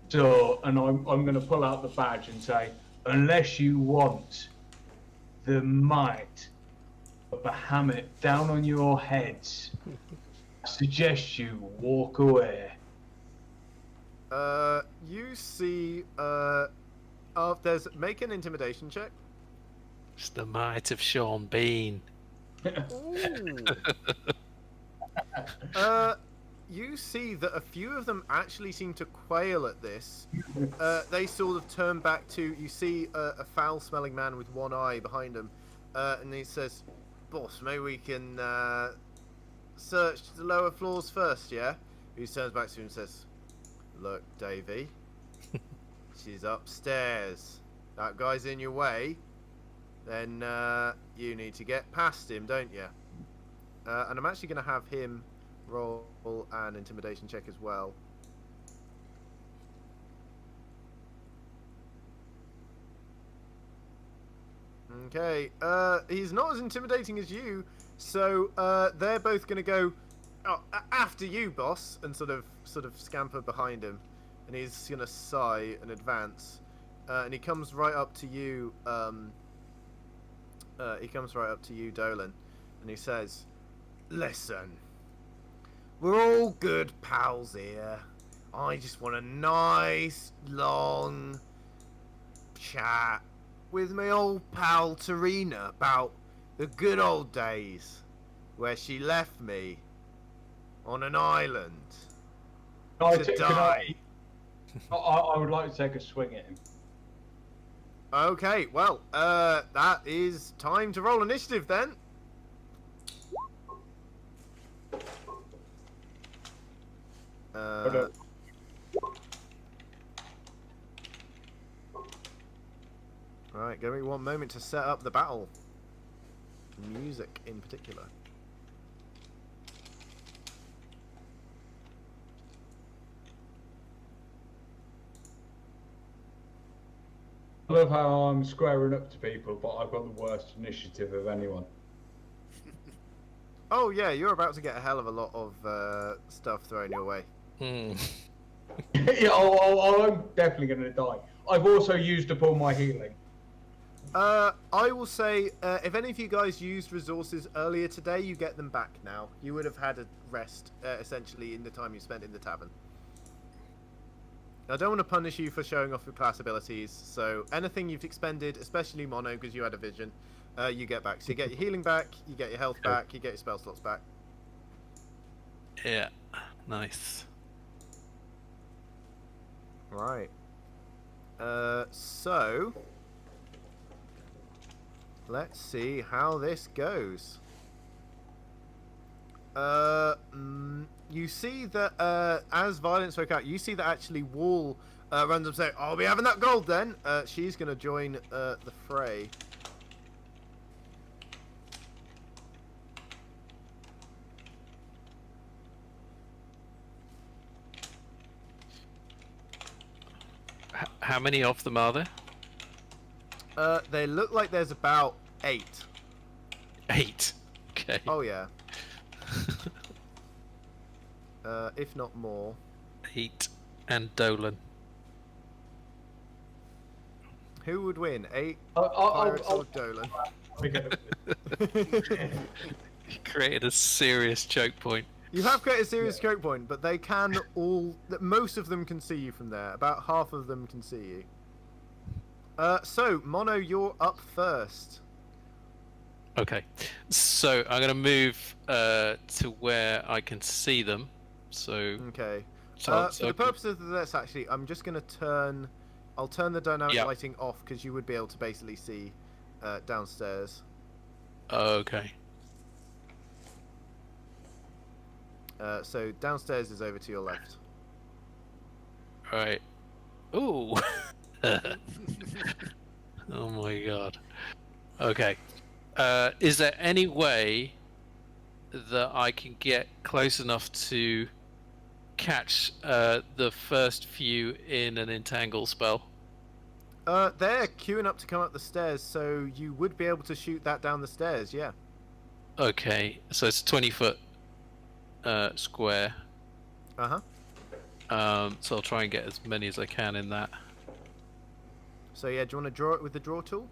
So, and I'm going to pull out the badge and say, unless you want the might of Bahamut down on your heads, I suggest you walk away. You see, make an intimidation check. It's the might of Sean Bean. Ooh. You see that a few of them actually seem to quail at this. They sort of turn back to, you see a foul-smelling man with one eye behind him, and he says, "Boss, maybe we can search the lower floors first, yeah?" He turns back to him and says, "Look, Davey, she's upstairs. That guy's in your way, then you need to get past him, don't you?" And I'm actually going to have him roll an intimidation check as well. Okay, he's not as intimidating as you, so they're both going to go, "Oh, after you, boss," and sort of scamper behind him, and he's going to sigh and advance, and he comes right up to you. Dolan, and he says, "Listen, we're all good pals here. I just want a nice, long chat with my old pal Tarina about the good old days where she left me on an island to die." I would like to take a swing at him. Okay, well, that is time to roll initiative then. Right, give me one moment to set up the battle. Music in particular. I love how I'm squaring up to people, but I've got the worst initiative of anyone. Oh yeah, you're about to get a hell of a lot of stuff thrown your way. Yeah, I'm definitely going to die. I've also used up all my healing. I will say, if any of you guys used resources earlier today, you get them back now. You would have had a rest, essentially, in the time you spent in the tavern. I don't want to punish you for showing off your class abilities, so anything you've expended, especially Mono, because you had a vision, you get back. So you get your healing back, you get your health back, you get your spell slots back. Yeah, nice. Right. So let's see how this goes. You see that as violence broke out, you see that actually Wall runs up and says, "I'll be having that gold then." She's going to join the fray. How many of them are there? They look like there's about 8. 8. Okay. Oh yeah. If not more. 8 and Dolan. Who would win? 8 I'll pirates or Dolan? He created a serious choke point. You have created a serious choke point, but they can all... Most of them can see you from there. About half of them can see you. So, Mono, you're up first. Okay. So, I'm going to move to where I can see them. So... Okay. So for the purposes of this, actually, I'm just going to turn... I'll turn the dynamic lighting off, because you would be able to basically see downstairs. Okay. So downstairs is over to your left. Right. Ooh. Oh my god. Okay. Is there any way that I can get close enough to catch the first few in an entangle spell? They're queuing up to come up the stairs, so you would be able to shoot that down the stairs, yeah. Okay, so it's a 20-foot square. Uh-huh. So I'll try and get as many as I can in that. So yeah, do you want to draw it with the draw tool?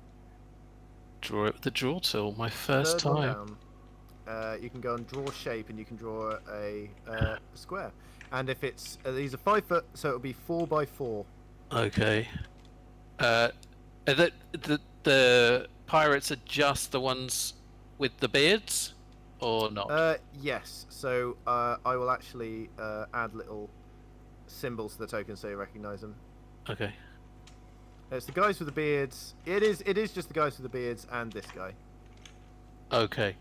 Draw it with the draw tool. My first Third one time. down. You can go and draw shape, and you can draw a square. And if it's these are 5 foot, so it'll be 4 by 4. Okay. The pirates are just the ones with the beards, or not? Yes. So I will actually add little symbols to the token so you recognise them. Okay. It's the guys with the beards. It is just the guys with the beards and this guy. Okay.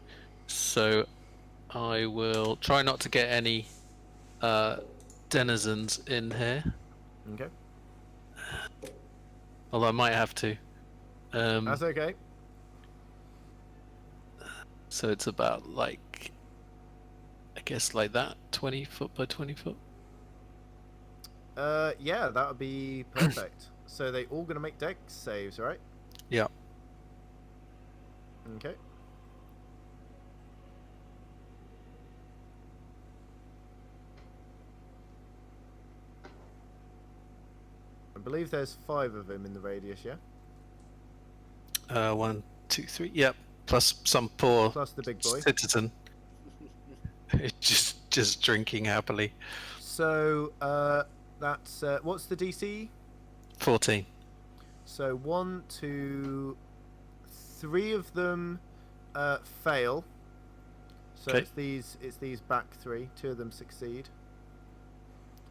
So I will try not to get any denizens in here. Okay. Although I might have to. That's okay. So it's about like, I guess like that, 20 foot by 20 foot. Yeah, that would be perfect. So they all gonna make dex saves, right? Yeah. Okay. I believe there's 5 of them in the radius, yeah? 1, 2, 3. Yep. Plus some poor Plus the big boy. citizen. just drinking happily. So, that's what's the DC? 14. So 1, 2, 3 of them fail. So Okay. it's these back 3. 2 of them succeed.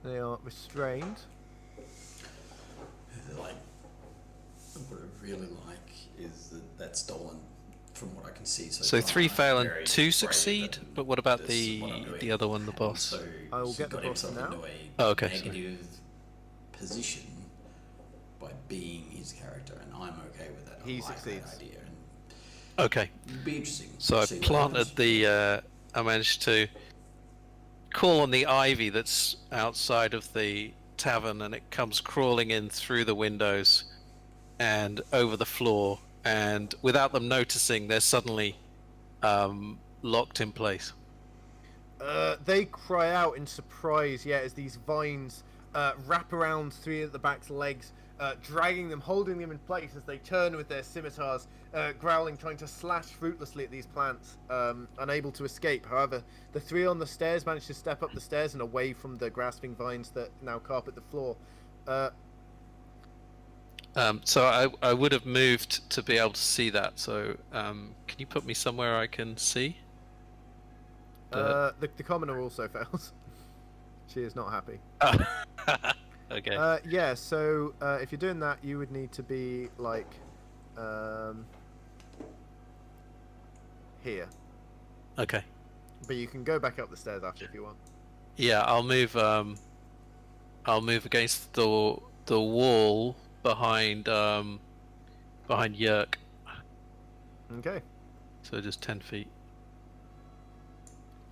They are restrained. Like, what I really like is that that's stolen from what I can see. So far. 3 fail Very and 2 brave succeed. and But what about this is what I'm the doing. other one, the And boss? So I will he get the got boss himself now. into a Oh, okay, sorry. negative position by being his character, and I'm okay with that. He I like succeeds. that idea, and Okay. it'd be interesting. So to I see what planted happens. the. I managed to call on the ivy that's outside of the tavern, and it comes crawling in through the windows and over the floor, and without them noticing, they're suddenly locked in place. They cry out in surprise, yeah, as these vines wrap around 3 at the back's legs, dragging them, holding them in place as they turn with their scimitars, growling, trying to slash fruitlessly at these plants, unable to escape. However, the 3 on the stairs manage to step up the stairs and away from the grasping vines that now carpet the floor. So I would have moved to be able to see that. So can you put me somewhere I can see? The commoner also fails. She is not happy. Okay. Yeah, so if you're doing that, you would need to be like here. Okay. But you can go back up the stairs after if you want. Yeah, I'll move. I'll move against the wall behind Yerk. Okay. So just 10 feet.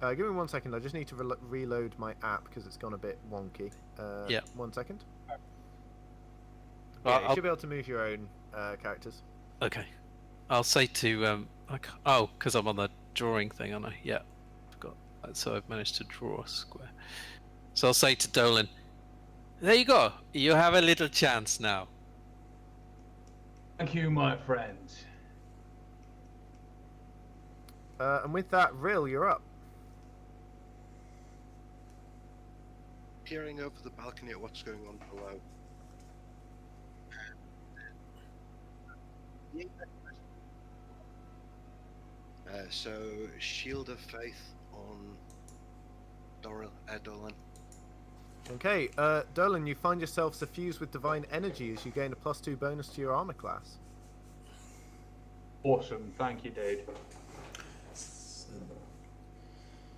Give me 1 second. I just need to reload my app because it's gone a bit wonky. Yeah. 1 second. Well, Yeah, you should be able to move your own characters. Okay. I'll say to oh, because I'm on the drawing thing, aren't I? Yeah. Forgot. So I've managed to draw a square. So I'll say to Dolan, there you go. You have a little chance now. Thank you, my friend. And with that, Rill, you're up. Peering over the balcony at what's going on below. So, Shield of Faith on Dolan. Okay, Dolan, you find yourself suffused with divine energy as you gain a +2 bonus to your armor class. Awesome, thank you, dude.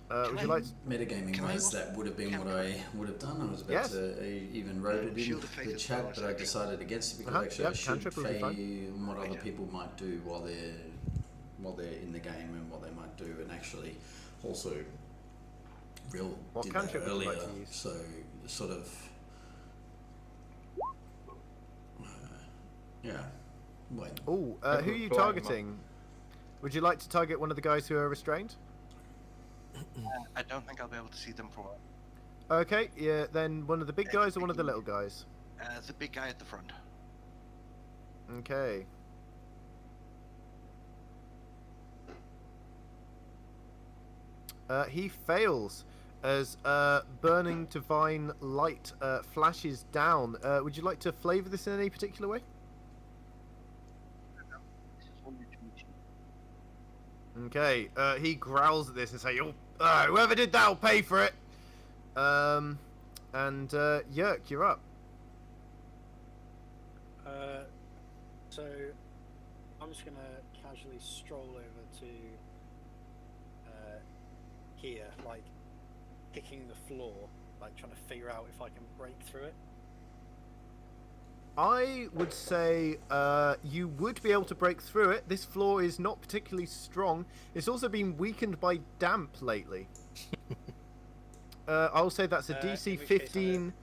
Would you like to... Metagaming Can I wise, also that would have been what I would have done. I was about Yes. to even wrote it in Shield of Faith the as chat, well, but I so- decided against it because Uh-huh, actually yep, I should cantrip will be say what other Yeah. people might do while they're in the game and what they might do, and actually also Real What did that cantrip would you earlier, like to use? so sort of yeah. Wait. Oh, who are you Flying targeting? Would you like to target one of the guys who are restrained? I don't think I'll be able to see them for Okay, yeah, then one of the big guys or one of the little guys? the big guy at the front. Okay. He fails as burning divine light flashes down. Would you like to flavour this in any particular way? This is only to meet you. Okay, he growls at this and says, whoever did that will pay for it. And Yerk, you're up. So I'm just gonna casually stroll over to here, like kicking the floor, like trying to figure out if I can break through it. I would say you would be able to break through it. This floor is not particularly strong. It's also been weakened by damp lately. I'll say that's a In DC which case 15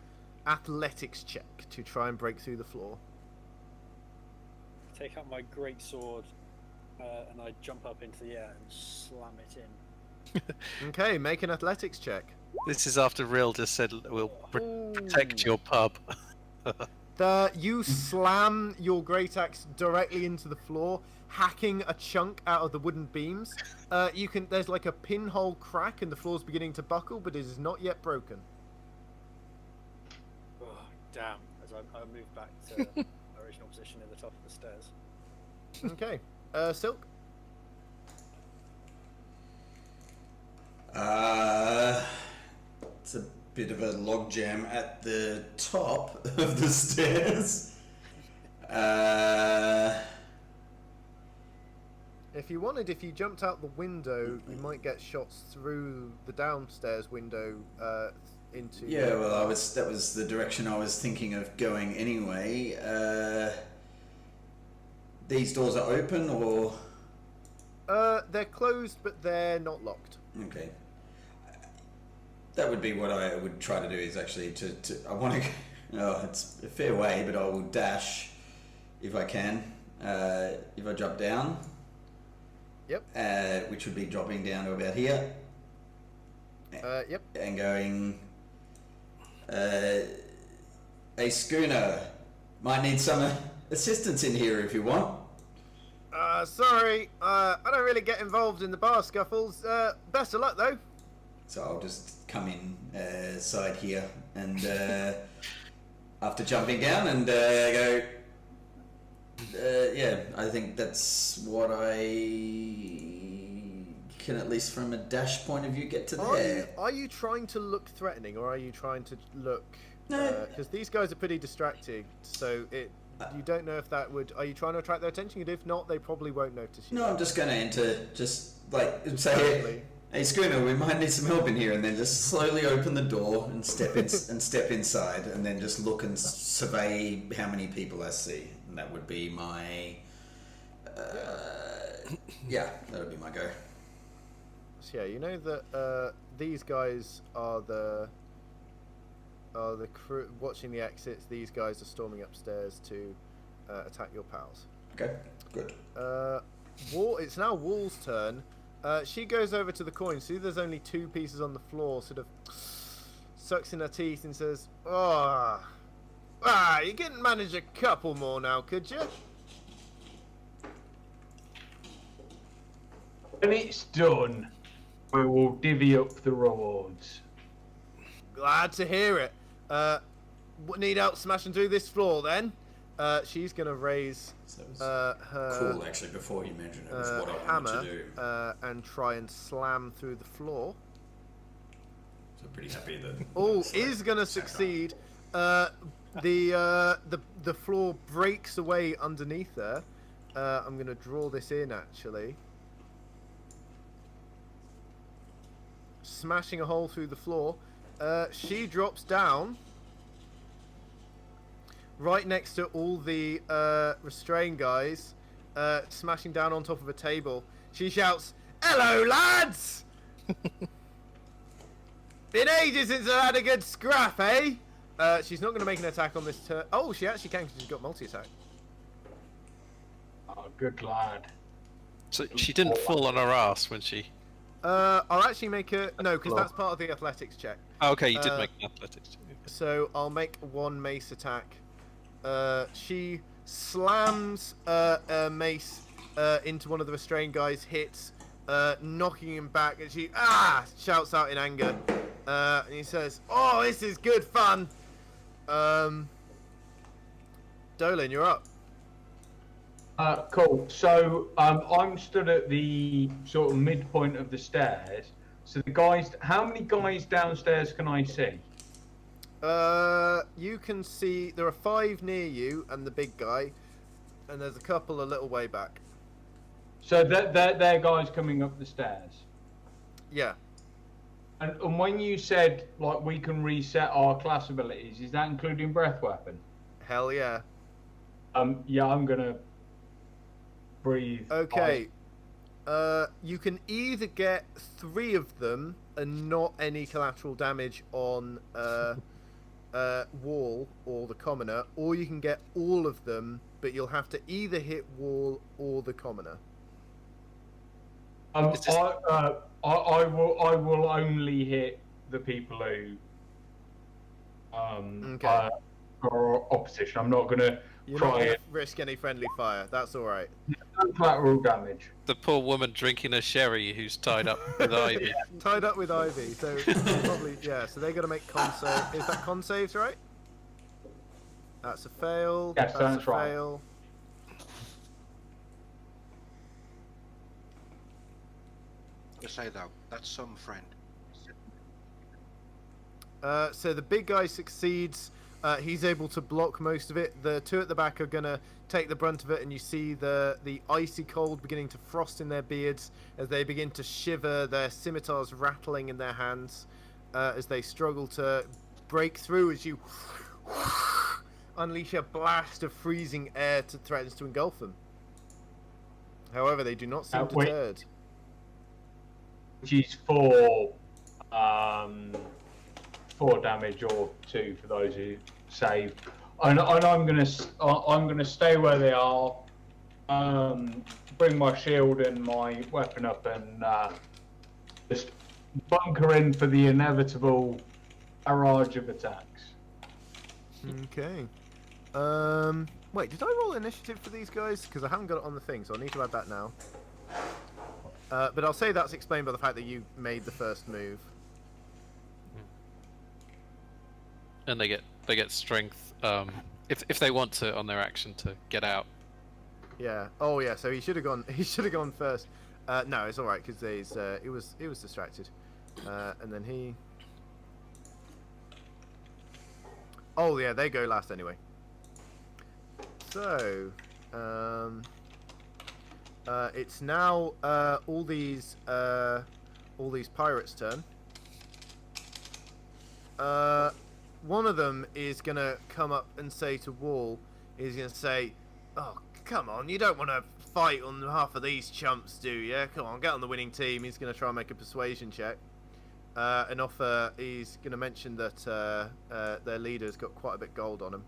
athletics check to try and break through the floor. Take out my great sword and I jump up into the air and slam it in. Okay, make an athletics check. This is after Real just said we'll protect your pub. You slam your great axe directly into the floor, hacking a chunk out of the wooden beams. There's like a pinhole crack and the floor's beginning to buckle, but it is not yet broken. Oh, damn! As I move back to my original position at the top of the stairs. Okay, Sylk. It's a bit of a logjam at the top of the stairs. If you jumped out the window, you might get shots through the downstairs window into. Yeah, well, that was the direction I was thinking of going anyway. These doors are open, or They're closed, but they're not locked. okay. That would be what I would try to do. Is actually I want to. Oh, it's a fair way, but I will dash if I can. If I drop down. Yep. Which would be dropping down to about here. Yep. And going. A schooner might need some assistance in here if you want. Sorry, I don't really get involved in the bar scuffles. Best of luck, though. So I'll just come in side here and after jumping down and go. Yeah, I think that's what I can, at least from a dash point of view, get to there. Are you trying to look threatening, or are you trying to look? No. Because these guys are pretty distracting, so you don't know if that would. Are you trying to attract their attention? And if not, they probably won't notice you. No, I'm just going to enter, just like say, Certainly. "Hey, schooner, we might need some help in here," and then just slowly open the door and step inside, and then just look and survey how many people I see, and that would be my. Yeah, that would be my go. So yeah, you know that these guys are the crew watching the exits. These guys are storming upstairs to attack your pals. Okay, good. It's now Wall's turn. She goes over to the coin. See, there's only 2 pieces on the floor. Sort of sucks in her teeth and says, you couldn't manage a couple more now, could you?" When it's done, we will divvy up the rewards. Glad to hear it. Need help smashing through this floor then? She's gonna raise So it was her cool, actually, before you mentioned it, was what I wanted hammer to do. and try and slam through the floor. So pretty happy that. Is gonna succeed. The floor breaks away underneath her. I'm gonna draw this in actually. smashing a hole through the floor. She drops down right next to all the restrained guys, smashing down on top of a table. She shouts, "Hello, lads! Been ages since I had a good scrap, eh?" She's not going to make an attack on this turn. Oh, she actually can because she's got multi-attack. Oh, good lad. So she didn't fall on her ass when she. I'll actually make her... No, because that's part of the athletics check. Oh, okay, you did make an athletics check. So I'll make one mace attack. She slams a mace into one of the restrained guys, hits, knocking him back, and she shouts out in anger. And he says, "Oh, this is good fun." Dolan, you're up. Cool. So I'm stood at the sort of midpoint of the stairs. So the guys, how many guys downstairs can I see? You can see there are 5 near you and the big guy, and there's a couple a little way back. So they're guys coming up the stairs. Yeah. And when you said like we can reset our class abilities, is that including breath weapon? Hell yeah. Yeah, I'm gonna breathe. Okay. You can either get 3 of them and not any collateral damage on Wall or the commoner, or you can get all of them, but you'll have to either hit Wall or the commoner. I will only hit the people who are opposition. I'm not gonna You're try not going it. to risk any friendly fire. That's all right. No collateral damage. The poor woman drinking a sherry who's tied up with ivy. Tied up with ivy, so probably yeah. So they're going to make con save. Is that con saves right? That's a fail. Yes, that's a right. fail. Just say though, that's some friend. So the big guy succeeds. He's able to block most of it. The 2 at the back are going to take the brunt of it, and you see the icy cold beginning to frost in their beards as they begin to shiver, their scimitars rattling in their hands as they struggle to break through as you unleash a blast of freezing air that threatens to engulf them. However, they do not seem deterred. Which is 4 damage or 2 for those who save. And I'm gonna stay where they are. Bring my shield and my weapon up and just bunker in for the inevitable barrage of attacks. Okay. Wait, did I roll initiative for these guys? Because I haven't got it on the thing, so I need to add that now. But I'll say that's explained by the fact that you made the first move. And they get strength if they want to on their action to get out. Yeah. Oh yeah. So he should have gone. He should have gone first. No, it's all right because he was distracted, and then he. Oh yeah, they go last anyway. So, it's now all these pirates' turn. One of them is gonna come up and say to Wall, he's gonna say, "Oh, come on, you don't want to fight on behalf of these chumps, do you? Come on, get on the winning team." He's gonna try and make a persuasion check. And offer, he's gonna mention that their leader's got quite a bit gold on him.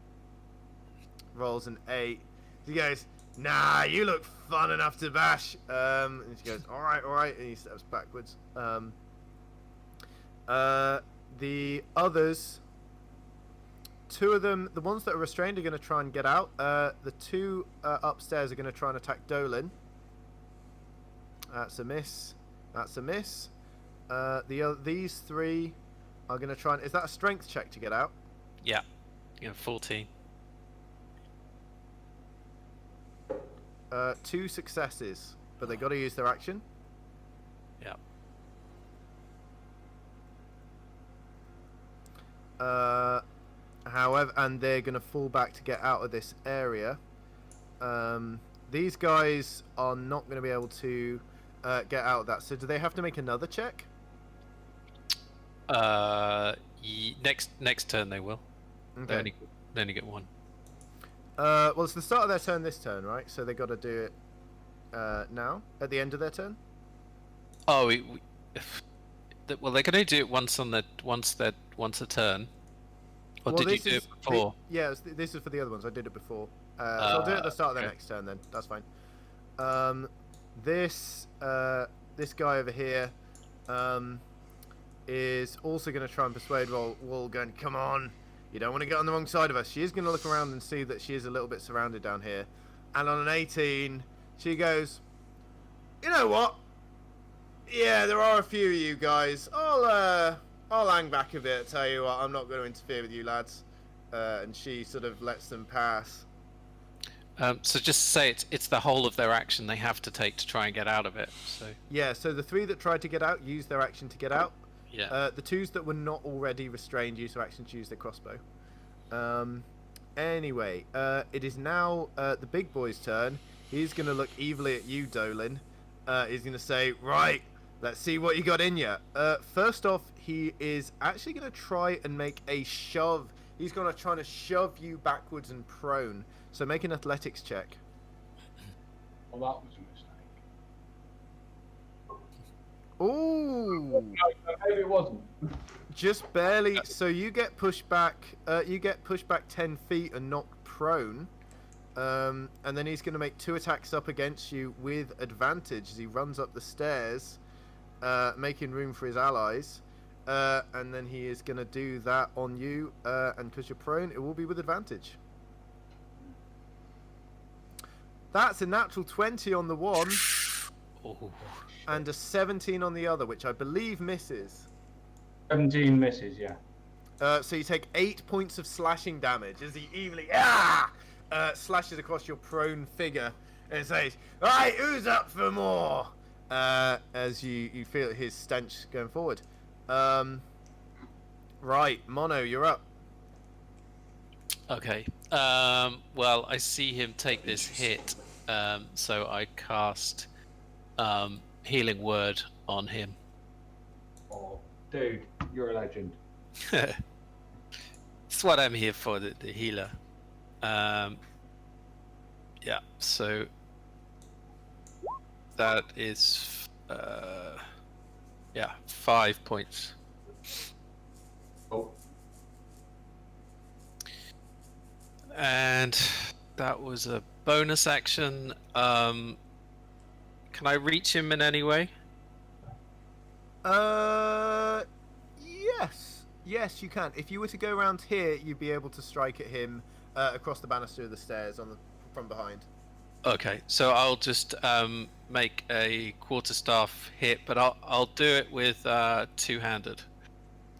Rolls an 8. He goes, "Nah, you look fun enough to bash." And she goes, all right, and he steps backwards. The others, 2 of them, the ones that are restrained, are going to try and get out. The 2 upstairs are going to try and attack Dolan. That's a miss. That's a miss. These 3 are going to try and... Is that a strength check to get out? Yeah. 14. 2 successes, but they got to use their action. Yeah. However, and they're going to fall back to get out of this area. These guys are not going to be able to get out of that. So do they have to make another check? Next turn they will. Okay. They only get one. Well, it's the start of their turn this turn, right? So they got to do it now at the end of their turn. Oh, well, they can only do it once a turn. Or Well, did you this do is it before? this is for the other ones. I did it before. So I'll do it at the start of their okay. next turn then. That's fine. This guy over here is also going to try and persuade Wall, going, come on, you don't want to get on the wrong side of us. She is going to look around and see that she is a little bit surrounded down here. And on an 18, she goes, you know what? Yeah, there are a few of you guys. I'll hang back a bit. Tell you what, I'm not going to interfere with you lads. And she sort of lets them pass. So just to say it's the whole of their action they have to take to try and get out of it. So Yeah, so the 3 that tried to get out used their action to get out. yeah. The 2s that were not already restrained used their action to use their crossbow. Anyway, it is now the big boy's turn. He's going to look evilly at you, Dolan. He's going to say, right, let's see what you got in you. First off, he is actually going to try and make a shove. He's going to try to shove you backwards and prone. So make an athletics check. Well, that was a mistake. Ooh! No, maybe it wasn't. Just barely. So you get pushed back. You get pushed back 10 feet and knocked prone. And then he's going to make 2 attacks up against you with advantage as he runs up the stairs, making room for his allies. And then he is going to do that on you. And because you're prone, it will be with advantage. That's a natural 20 on the one, Oh. and a 17 on the other, which I believe misses. 17 misses, yeah. So you take 8 points of slashing damage as he evenly slashes across your prone figure and says, "Right, who's up for more?" As you feel his stench going forward. Right, Mono, you're up. Okay. Well, I see him take this hit, so I cast Healing Word on him. Oh, dude, you're a legend. That's what I'm here for, the healer. Yeah, so that is 5 points. Oh, And that was a bonus action. Can I reach him in any way? Yes, you can. If you were to go around here, you'd be able to strike at him across the banister of the stairs from behind. Okay, so I'll just make a quarterstaff hit, but I'll do it with two-handed.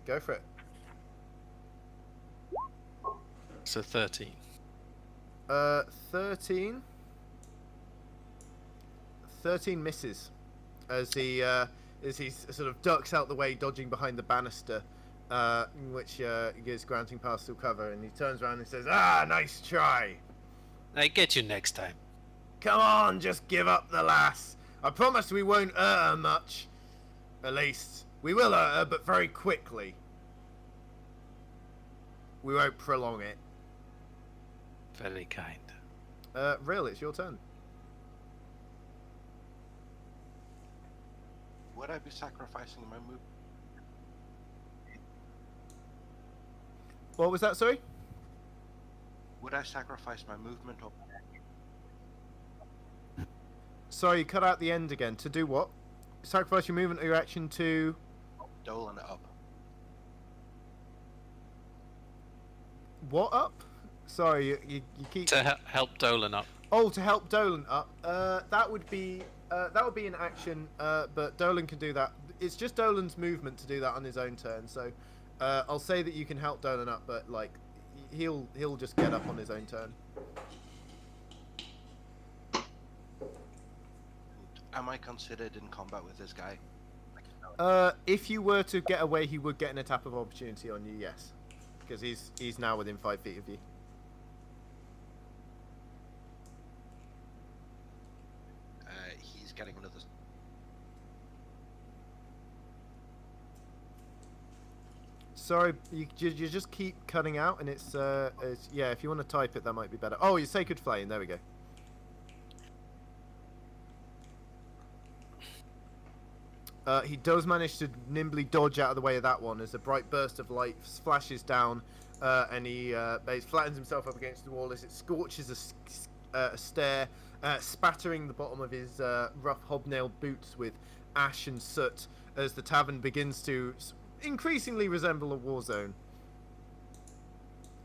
Go for it. So 13. 13 misses as he sort of ducks out the way, dodging behind the banister, which gives Granting partial cover, and he turns around and says, nice try. I get you next time. Come on, just give up the lass. I promise we won't hurt her much. At least, we will hurt her, but very quickly. We won't prolong it. Very kind. Rill, it's your turn. Would I be sacrificing my move? What was that, sorry? Would I sacrifice my movement or Sorry, you cut out the end again. To do what? Sacrifice your movement or your action to... Dolan up? What up? Sorry, you keep... To help Dolan up. Oh, to help Dolan up. That would be an action, but Dolan can do that. It's just Dolan's movement to do that on his own turn. So, I'll say that you can help Dolan up, but like, he'll just get up on his own turn. Am I considered in combat with this guy? If you were to get away, he would get an attack of opportunity on you. Yes, because he's now within 5 feet of you. He's getting another. Sorry, you just keep cutting out, and it's yeah. If you want to type it, that might be better. Oh, your Sacred Flame. There we go. He does manage to nimbly dodge out of the way of that one as a bright burst of light flashes down, and he flattens himself up against the wall as it scorches a stair, spattering the bottom of his rough hobnailed boots with ash and soot as the tavern begins to increasingly resemble a war zone.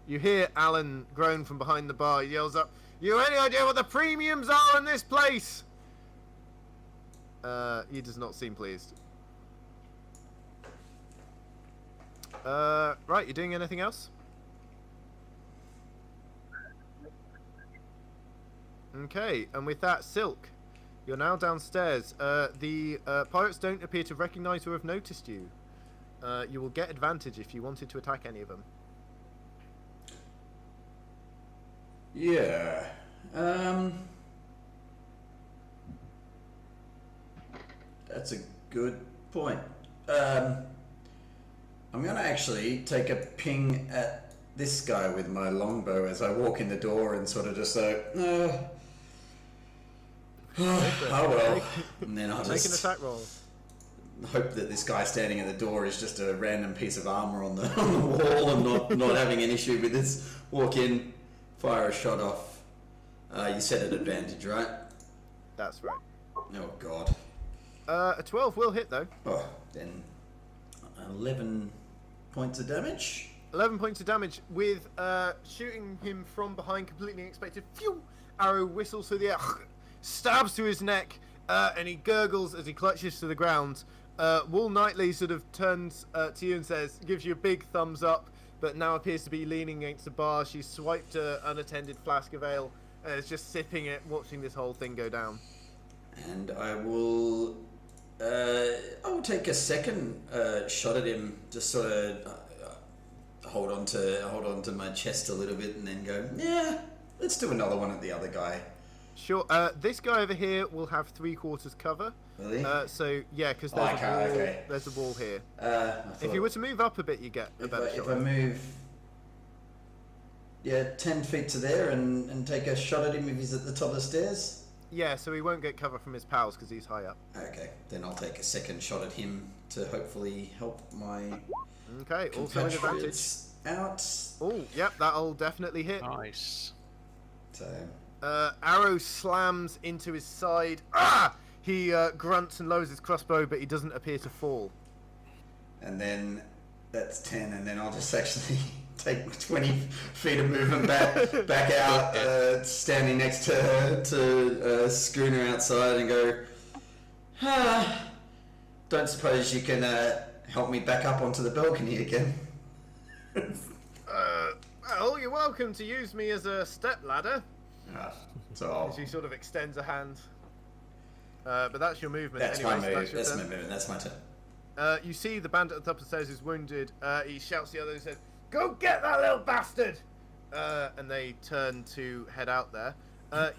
You hear Alan groan from behind the bar. He yells up, "You any idea what the premiums are in this place?" He does not seem pleased. Right, you doing anything else? Okay, and with that, Sylk, you're now downstairs. The pirates don't appear to recognise or have noticed you. You will get advantage if you wanted to attack any of them. Yeah. That's a good point. I'm gonna actually take a ping at this guy with my longbow as I walk in the door and sort of just like, oh well, and then I'll Make an just attack roll. hope that this guy standing at the door is just a random piece of armor on the wall and not having an issue with this. Walk in, fire a shot off. You said an advantage, right? That's right. Oh god. A 12 will hit though. Oh, then 11 points of damage. 11 points of damage with shooting him from behind, completely unexpected. Phew! Arrow whistles through the air, stabs to his neck, and he gurgles as he clutches to the ground. Wool Knightley sort of turns to you and says, gives you a big thumbs up, but now appears to be leaning against the bar. She's swiped an unattended flask of ale and is just sipping it, watching this whole thing go down. And I will take a second shot at him, just sort of hold on to my chest a little bit, and then go, yeah, let's do another one at the other guy. Sure. This guy over here will have 3/4 cover. Really? So yeah, because there's a wall here. If you were to move up a bit, you get a better shot. If I move, 10 feet to there and take a shot at him if he's at the top of the stairs. Yeah, so he won't get cover from his pals because he's high up. Okay, then I'll take a second shot at him to hopefully help my Okay, also an advantage. Out. Oh, yep, that'll definitely hit. Nice. So. Arrow slams into his side. Ah! He grunts and lowers his crossbow, but he doesn't appear to fall. And then that's 10, and then I'll just actually take 20 feet of movement back out, standing next to Schooner outside, and go, don't suppose you can help me back up onto the balcony again? Well, you're welcome to use me as a step ladder. So She sort of extends a hand. But that's your movement. That's anyways, my move. That's my movement. That's my turn. You see the bandit at the top of the stairs is wounded. He shouts to the others and says, "Go get that little bastard!" And they turn to head out there.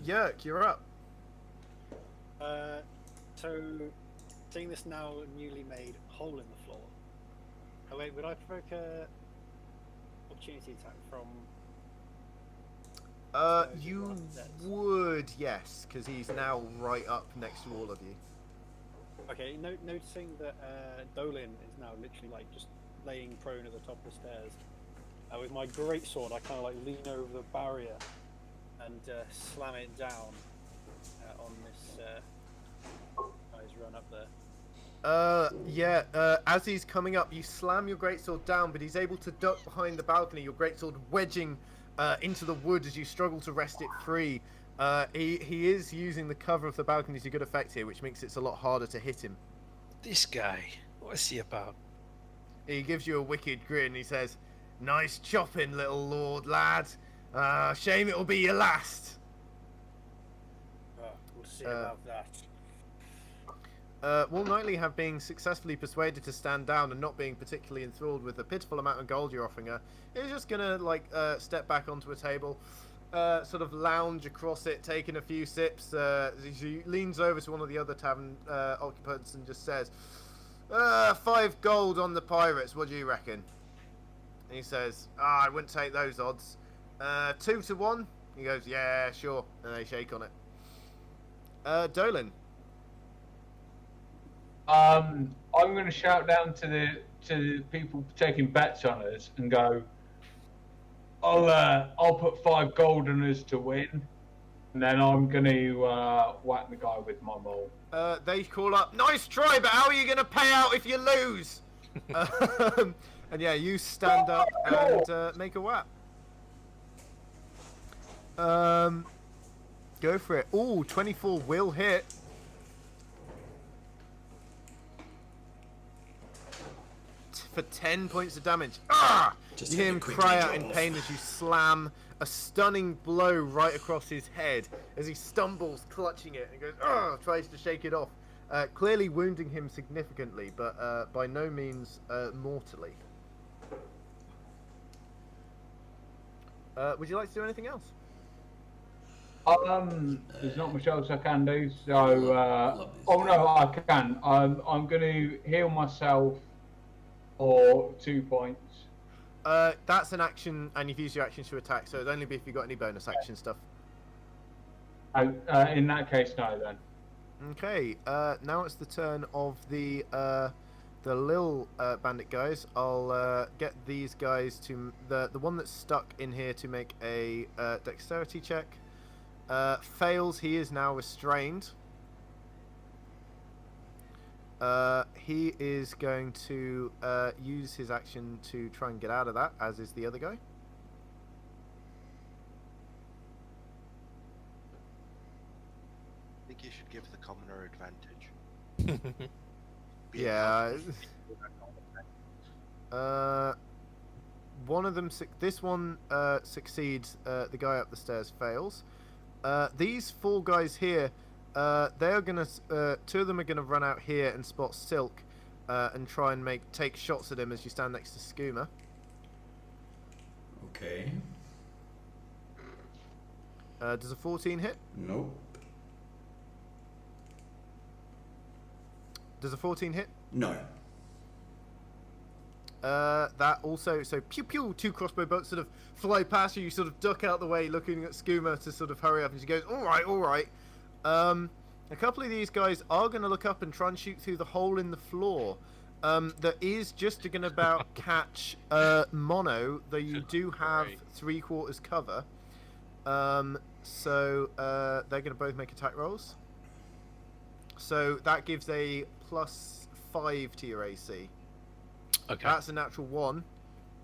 Yerk, you're up. So, seeing this now newly made hole in the floor. Oh wait, would I provoke a opportunity attack from? You would, yes, because he's now right up next to all of you. Okay, noticing that Dolin is now literally like just laying prone at the top of the stairs. With my greatsword, I kind of like lean over the barrier and slam it down on this guy's run up there. As he's coming up, you slam your greatsword down, but he's able to duck behind the balcony, your greatsword wedging into the wood as you struggle to wrest it free. He is using the cover of the balcony to good effect here, which makes it a lot harder to hit him. This guy, what's he about? He gives you a wicked grin. He says, "Nice chopping, little lord lad. Shame it'll be your last." We'll see about that. Wool Knightley have been successfully persuaded to stand down and not being particularly enthralled with the pitiful amount of gold you're offering her, is just gonna step back onto a table, sort of lounge across it, taking a few sips. She leans over to one of the other tavern occupants and just says, 5 gold on the pirates. What do you reckon? And he says, I wouldn't take those odds. 2 to 1? He goes, yeah, sure. And they shake on it. Dolan. I'm going to shout down to the people taking bets on us and go, I'll put 5 gold on us to win, and then I'm going to whack the guy with my maul. They call up, nice try, but how are you going to pay out if you lose? And yeah, you stand up and make a whap. Go for it. Ooh, 24 will hit. For 10 points of damage. Ah! Just You hear had to him quickly cry out drop in off. pain as you slam a stunning blow right across his head as he stumbles, clutching it, and goes, "Ugh!" Tries to shake it off, clearly wounding him significantly, but by no means mortally. Would you like to do anything else? There's not much else I can do, so oh no, I can. I'm going to heal myself for 2 points. That's an action, and you've used your action to attack, so it'd only be if you got any bonus action stuff. In that case, no then. Okay, now it's the turn of the Lil bandit guys. I'll get these guys to the one that's stuck in here to make a dexterity check. Fails. He is now restrained. He is going to use his action to try and get out of that, as is the other guy. I think you should give the commoner advantage. Yeah. One of them. This one succeeds. The guy up the stairs fails. These 4 guys here. They're gonna. 2 of them are gonna run out here and spot Sylk, and try and take shots at him as you stand next to Skooma. Okay. Does a 14 hit? Nope. Does a 14 hit? No. That also, so pew pew, 2 crossbow bolts sort of fly past you. You sort of duck out the way, looking at Skooma to sort of hurry up, and she goes, "All right, all right." A couple of these guys are going to look up and try and shoot through the hole in the floor. That is just going to about catch Mono, though you do have 3/4 cover. So they're going to both make attack rolls. So that gives a +5 to your AC. Okay. That's a natural 1,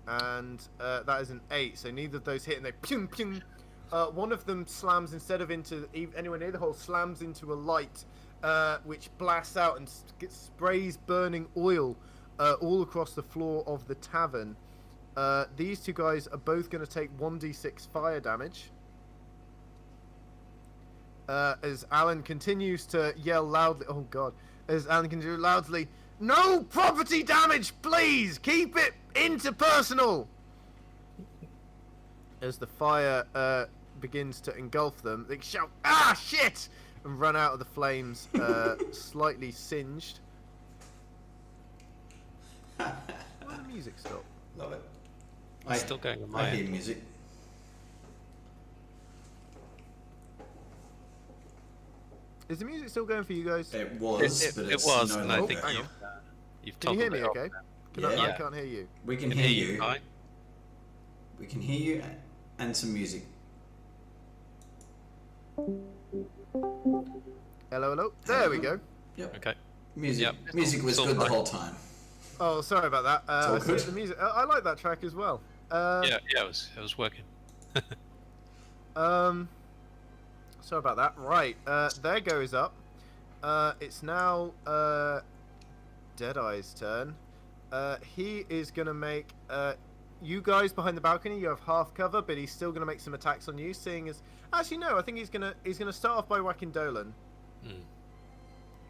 and that is an 8. So neither of those hit, and they ping ping. One of them slams instead of into anywhere near the hole, slams into a light, which blasts out and sprays burning oil all across the floor of the tavern. These 2 guys are both going to take 1d6 fire damage. As Alan continues to yell loudly, oh god, as Alan continues loudly, "No property damage, please! Keep it interpersonal!" As the fire begins to engulf them, they shout, "Ah, shit!" and run out of the flames, slightly singed. Why did the music stop? Love it. It's still going on my I hear end. music. Is the music still going for you guys? It was, but It it's was, no and I longer. think you've Can you hear toggled me it off okay? now. I Yeah. can't hear you. We can Can hear you you. fine? We can hear you and some music. Hello, hello. There we go. Yep. Okay. Music. Yep. Music was It's all good the fine. whole time. Oh, sorry about that. all I good. skipped the music. I like that track as well. Yeah, it was working. Sorry about that. Right, there goes up. It's now Deadeye's turn. He is gonna make you guys behind the balcony. You have half cover, but he's still gonna make some attacks on you. Seeing as, actually no, I think he's gonna start off by whacking Dolan,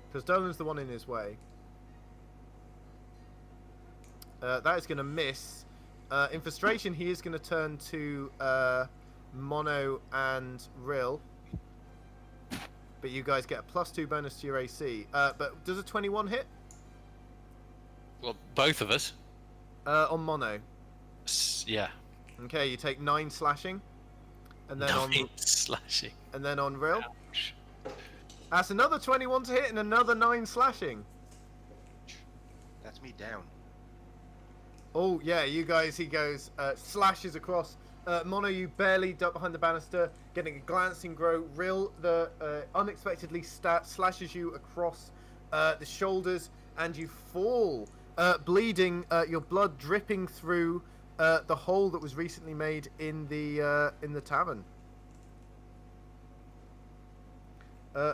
because Dolan's the one in his way. That is gonna miss. In frustration, he is gonna turn to Mono and Rill. But you guys get a +2 bonus to your AC. But does a 21 hit? Well, both of us. On Mono. Yeah. Okay, you take 9 slashing, and then 9 slashing. on Rill. Ouch. That's another 21 to hit and another 9 slashing. That's me down. Oh yeah, you guys. He goes, slashes across. Mono, you barely duck behind the banister, getting a glancing grow. Rill, unexpectedly slashes you across the shoulders, and you fall, bleeding. Your blood dripping through the hole that was recently made in the tavern.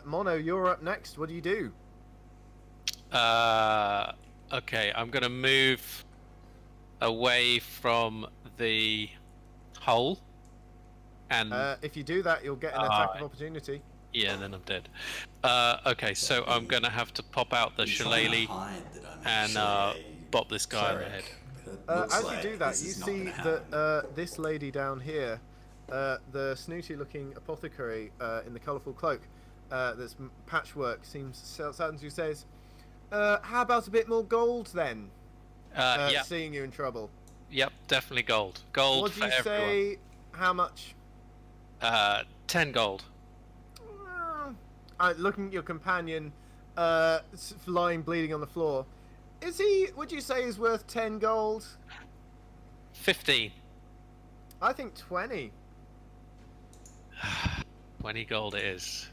Mono, you're up next. What do you do? Okay, I'm gonna move away from the hole, and If you do that, you'll get an attack of opportunity. yeah, then I'm dead. Okay, so I'm gonna have to pop out the I'm trying to shillelagh hide that I'm and actually a bop this guy in the cleric, head. but it looks As like you do that, this you is not see gonna happen. that this lady down here, the snooty-looking apothecary in the colourful cloak, that's patchwork, sounds who says, "How about a bit more gold then?" Yeah, Seeing you in trouble. yep, definitely gold. Gold What do for you everyone. say? How much? 10 gold. Looking at your companion, lying bleeding on the floor. Is he? Would you say is worth 10 gold? 15. I think 20. 20 gold it is.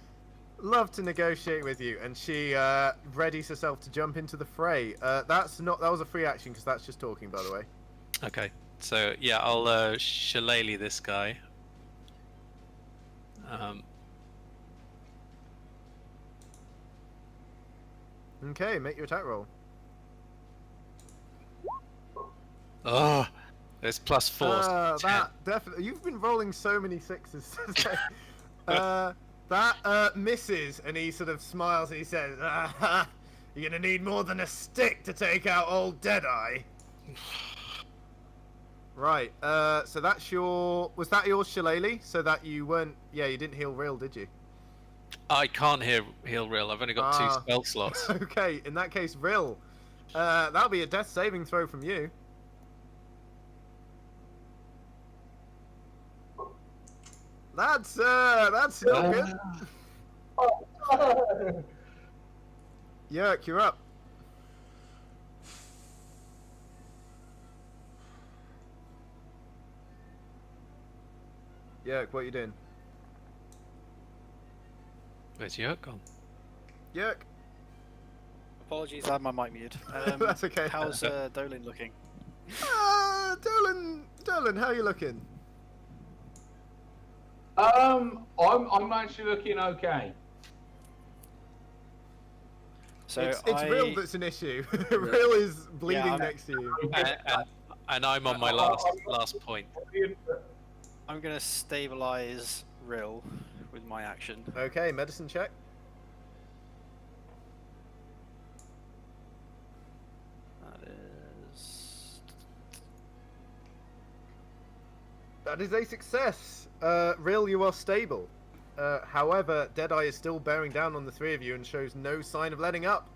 Love to negotiate with you, and she readies herself to jump into the fray. That was a free action because that's just talking, by the way. Okay, so yeah, I'll shillelagh this guy. Okay, make your attack roll. Oh, there's +4. That definitely. You've been rolling so many 6s today. That misses, and he sort of smiles and he says, "You're gonna need more than a stick to take out old Deadeye." Right. So that's your. Was that your shillelagh? So that you weren't. Yeah, you didn't heal Rill, did you? I can't heal Rill. I've only got 2 spell slots. Okay. In that case, Rill. That'll be a death saving throw from you. That's not good. Yerk, you're up. Yerk, what are you doing? Where's Yerk gone? Yerk. Apologies, I had my mic muted. That's okay. How's Dolan looking? Dolan, how are you looking? I'm actually looking okay. So It's Rill that's an issue. Rill is bleeding Yeah, next to you. And I'm on my last point. I'm gonna stabilize Rill with my action. Okay, medicine check. That is a success. Rill, you are stable. However, Deadeye is still bearing down on the three of you and shows no sign of letting up.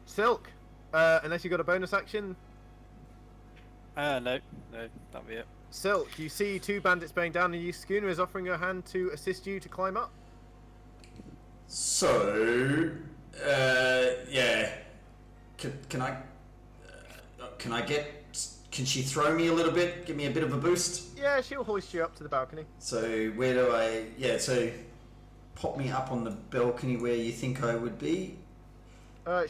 Sylk, unless you got a bonus action. No, that'll be it. Sylk, you see 2 bandits bearing down on you. Schooner is offering her hand to assist you to climb up. So, yeah. Can she throw me a little bit? Give me a bit of a boost? Yeah, she'll hoist you up to the balcony. So, where do I... Yeah, so pop me up on the balcony where you think I would be.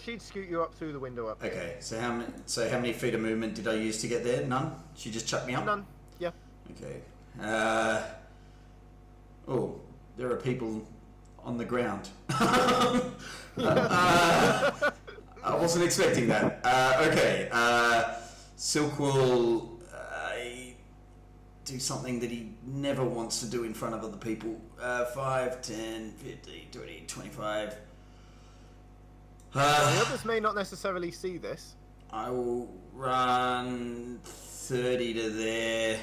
She'd scoot you up through the window up. Okay, so how many feet of movement did I use to get there? None? She just chucked me up? None. Yeah. Okay. Oh, there are people on the ground. I wasn't expecting that. Okay. Sylk will do something that he never wants to do in front of other people. 5, 10, 15, 20, 25. The others may not necessarily see this. I will run 30 to there.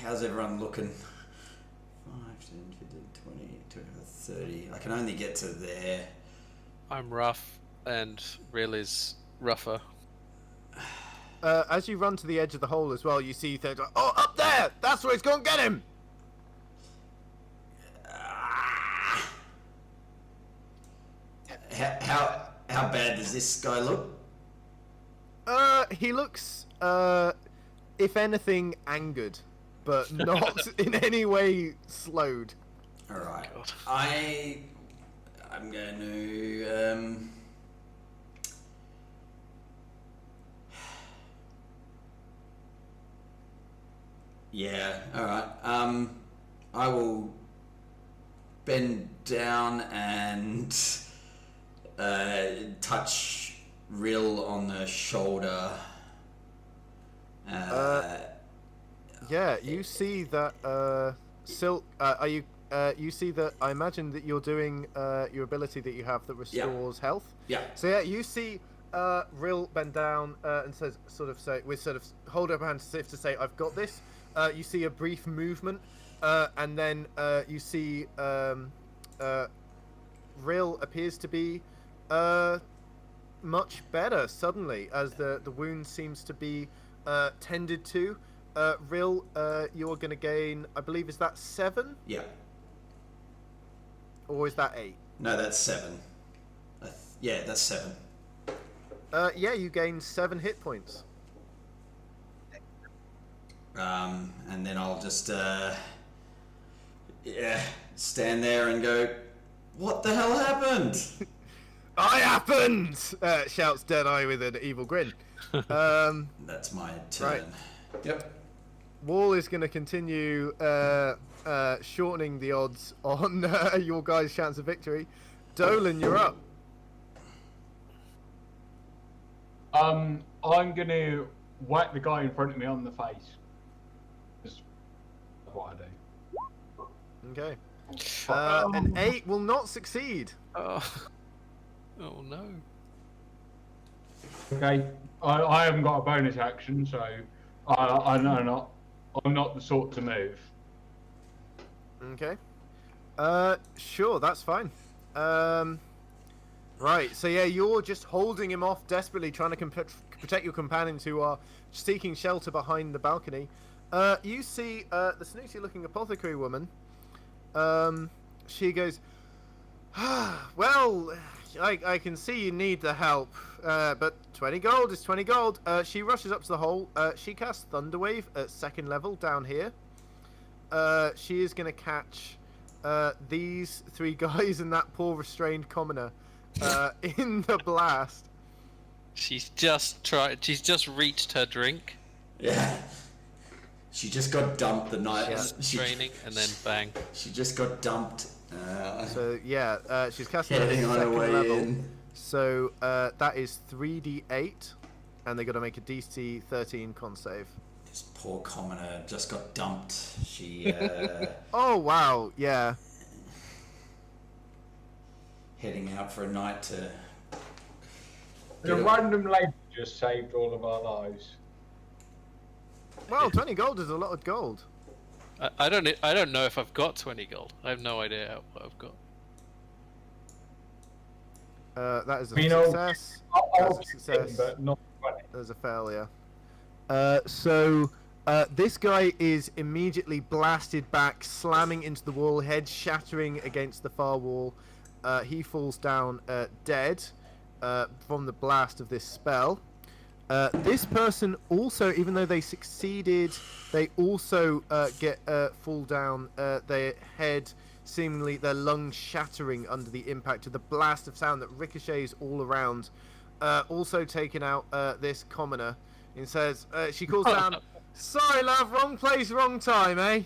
How's everyone looking? 5, 10, 15, 20, 25, 30. I can only get to there. I'm rough, and Rill is rougher. as you run to the edge of the hole as well, you see things like, oh, up there! That's where it's going to get him! How bad does this guy look? He looks, if anything, angered, but not in any way slowed. All right. God. I'm going to yeah. All right. I will bend down and touch Rill on the shoulder. Yeah, you see that, Sylk, you see that, I imagine that you're doing, your ability that you have that restores health. Yeah. So yeah, you see, Rill bend down, and says, hold up a hand as if to say, I've got this. You see a brief movement, and then, you see, Rill appears to be, much better suddenly, as the wound seems to be, tended to. Rill, you're going to gain, I believe, is that 7? Yeah. Or is that 8? No, that's 7. Yeah, that's 7. Yeah, you gain 7 hit points. And then I'll just stand there and go, what the hell happened? I happened! Shouts Deadeye with an evil grin. That's my turn. Right. Yep. Wall is going to continue shortening the odds on your guys' chance of victory. Dolan, you're up. I'm going to whack the guy in front of me on the face. That's what I do. Okay. An 8 will not succeed. Oh no. Okay, I haven't got a bonus action, so I'm not the sort to move. Okay. Sure, that's fine. Right, so yeah, you're just holding him off desperately, trying to protect your companions who are seeking shelter behind the balcony. You see the snooty-looking apothecary woman. She goes, well, I can see you need the help, but 20 gold is 20 gold. She rushes up to the hole. She casts Thunderwave at 2nd level down here. She is going to catch these 3 guys and that poor restrained commoner in the blast. She's just reached her drink. Yeah. She just got dumped the night. Yeah. Training, and then bang. She just got dumped. So yeah, she's casting at Heading on her 2nd way level. in. So that is 3d8, and they got to make a DC 13 con save. This poor commoner just got dumped. She Oh wow, yeah. heading out for a night to. The random lady just saved all of our lives. Well, 20 gold is a lot of gold. I don't know if I've got 20 gold. I have no idea what I've got. That is a I'll success. That's a success. But not 20. There's a failure. So this guy is immediately blasted back, slamming into the wall, head shattering against the far wall. He falls down dead from the blast of this spell. This person also, even though they succeeded, they also fall down, their head, seemingly their lungs shattering under the impact of the blast of sound that ricochets all around. Also taking out this commoner, and says, she calls down, sorry love, wrong place, wrong time, eh?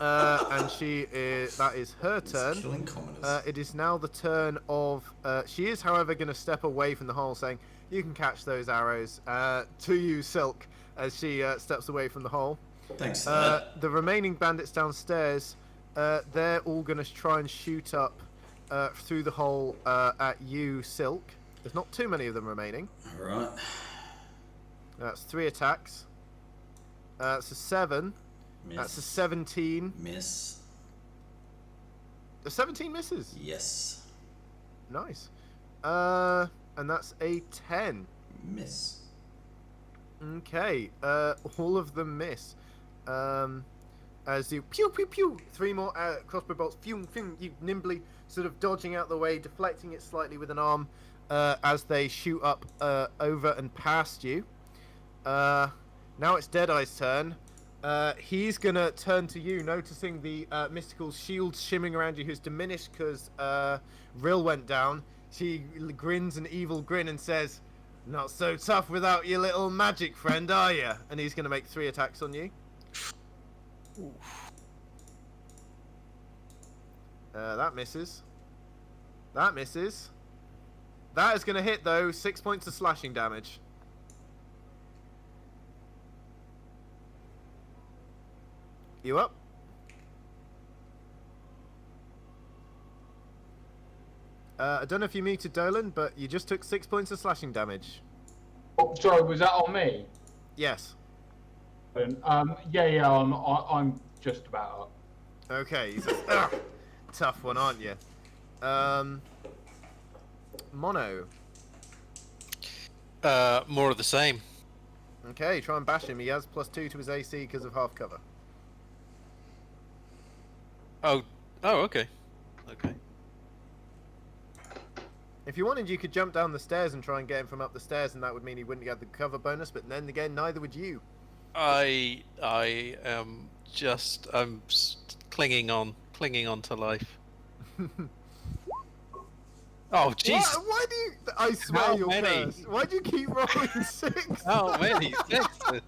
And that is her turn. Killing commoners. It is now the turn of, she is however going to step away from the hole, saying, you can catch those arrows, to you, Sylk, as she steps away from the hole. Thanks for that. The remaining bandits downstairs, they're all going to try and shoot up through the hole at you, Sylk. There's not too many of them remaining. Alright. That's 3 attacks. That's a 7. Miss. That's a 17. Miss. The 17 misses. Yes. Nice. And that's a 10. miss. Okay, all of them miss. As you pew pew pew, 3 more crossbow bolts. Phew, phew, you nimbly sort of dodging out the way, deflecting it slightly with an arm as they shoot up over and past you. Now it's Deadeye's turn. He's gonna turn to you, noticing the mystical shield shimmering around you, who's diminished because Rill went down. She grins an evil grin and says, "Not so tough without your little magic friend, are you?" And he's gonna make 3 attacks on you. That misses. That misses. That is gonna hit though. 6 points of slashing damage. You up? I don't know if you muted Dolan, but you just took 6 points of slashing damage. Oh, sorry, was that on me? Yes. Yeah, I'm just about up. Okay. He's tough one, aren't you? Mono. More of the same. Okay, try and bash him. He has +2 to his AC because of half cover. Oh, okay. Okay. If you wanted, you could jump down the stairs and try and get him from up the stairs, and that would mean he wouldn't get the cover bonus. But then again, neither would you. I am just clinging on to life. Oh jeez! Why do you? I swear How you're many? cursed. Why do you keep rolling 6? How many sixes?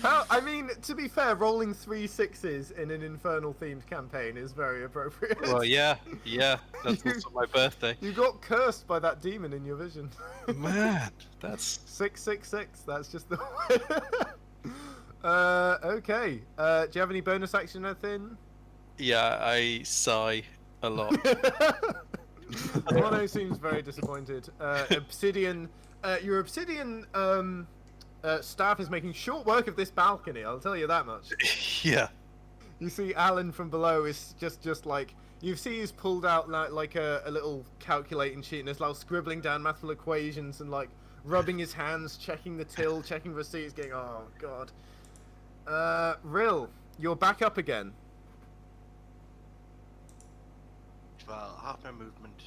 How? I mean, to be fair, rolling 3 6s in an infernal themed campaign is very appropriate. Well, yeah. That's also my birthday. You got cursed by that demon in your vision. Man, that's 666. That's just the way. Okay. Do you have any bonus action or anything? yeah. I sigh a lot. Mono seems very disappointed. Obsidian, your obsidian staff is making short work of this balcony. I'll tell you that much. Yeah. You see, Alan from below is just like you see. He's pulled out like a little calculating sheet and is like scribbling down mathematical equations and like rubbing his hands, checking the till, checking receipts, going, "Oh God." Rill, you're back up again. Well, half my movement.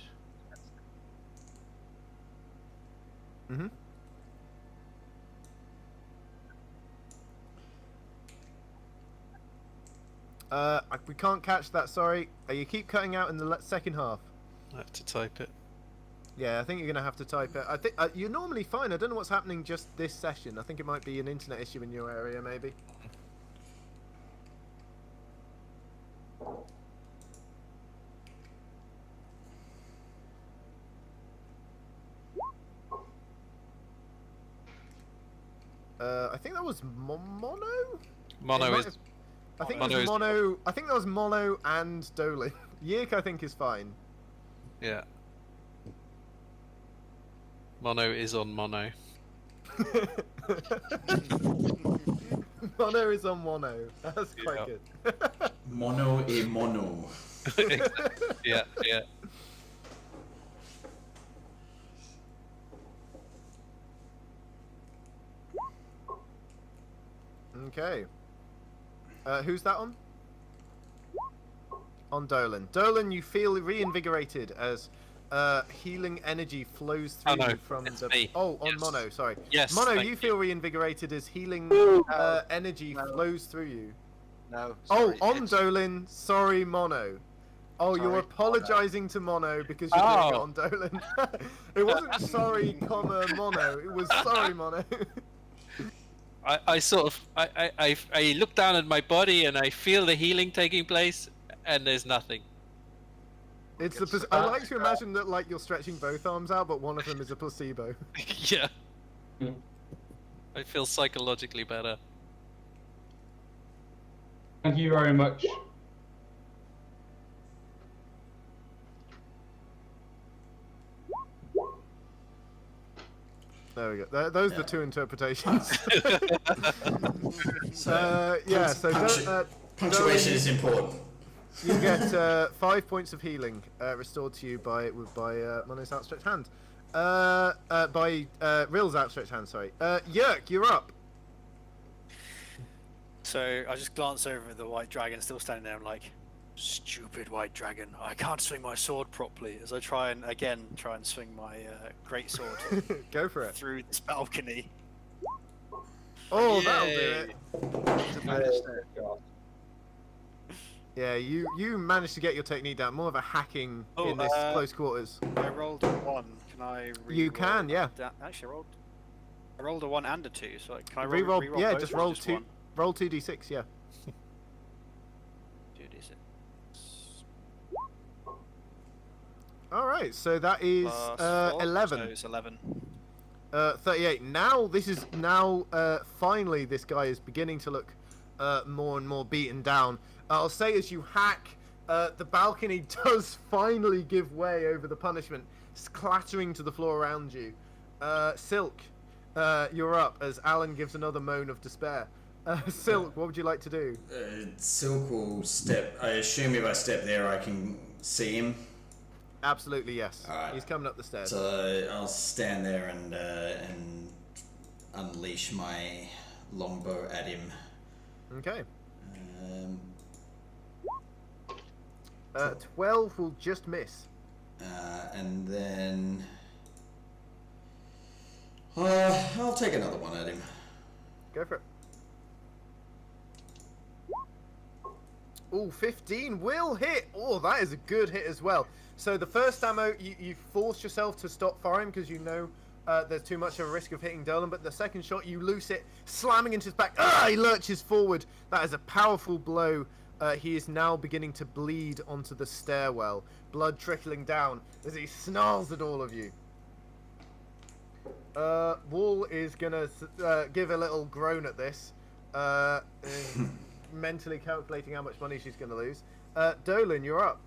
Mm-hmm. We can't catch that, sorry. You keep cutting out in the second half. I have to type it. Yeah, I think you're going to have to type it. I think you're normally fine. I don't know what's happening just this session. I think it might be an internet issue in your area, maybe. I think that was Mono? Mono is. I think Mono it was is- Mono. I think that was Mono and Dolan. Yik, I think, is fine. Yeah. Mono is on mono. Mono is on Mono. That's quite Yeah. good. Mono e mono. Yeah. Okay. Who's that on? On Dolan. Dolan, you feel reinvigorated as healing energy flows through no, you from it's the. me. Oh, on Yes. Mono. Sorry. Yes. Mono, thank you feel reinvigorated as healing energy No. flows through you. No. Oh, sorry, on it's- Dolan. Sorry, Mono. Oh, you're Sorry, apologizing to Mono because you're doing it Oh. on Dolan. It wasn't sorry, comma, Mono. It was sorry, Mono. I sort of I look down at my body and I feel the healing taking place, and there's nothing. It's the. I like to imagine that like you're stretching both arms out, but one of them is a placebo. Yeah. Hmm. I feel psychologically better. Thank you very much. There we go. Those are the two interpretations. Yeah. So Punctuation is important. you get 5 points of healing restored to you by Mono's outstretched hand. By Ril's outstretched hand, sorry. Yerk, you're up. So I just glance over at the white dragon still standing there. I'm like, stupid white dragon, I can't swing my sword properly. As I try and swing my great sword Go for it. through this balcony. Oh, that'll do it. God. Yeah, you managed to get your technique down. More of a hacking in this close quarters. I rolled a 1. Can I You can, yeah. Actually, I rolled a 1 and a 2. So can I Reroll? reroll Yeah, both just or roll one? Roll 2d6. Yeah. 2d6. All right, so that is Plus 4, 11. So it's 11. 38. Now finally this guy is beginning to look more and more beaten down. I'll say as you hack, the balcony does finally give way over the punishment, clattering to the floor around you. Sylk, you're up as Alan gives another moan of despair. Sylk, what would you like to do? Sylk will step. I assume if I step there, I can see him. Absolutely, yes. Alright. He's coming up the stairs. So I'll stand there and unleash my longbow at him. Okay. 12. 12 will just miss. And then I'll take another one at him. Go for it. Oh, 15 will hit. Oh, that is a good hit as well. So the first ammo, you force yourself to stop firing because you know there's too much of a risk of hitting Dolan. But the second shot, you loose it, slamming into his back. He lurches forward. That is a powerful blow. He is now beginning to bleed onto the stairwell. Blood trickling down as he snarls at all of you. Wall is going to give a little groan at this. Mentally calculating how much money she's going to lose. Dolan, you're up.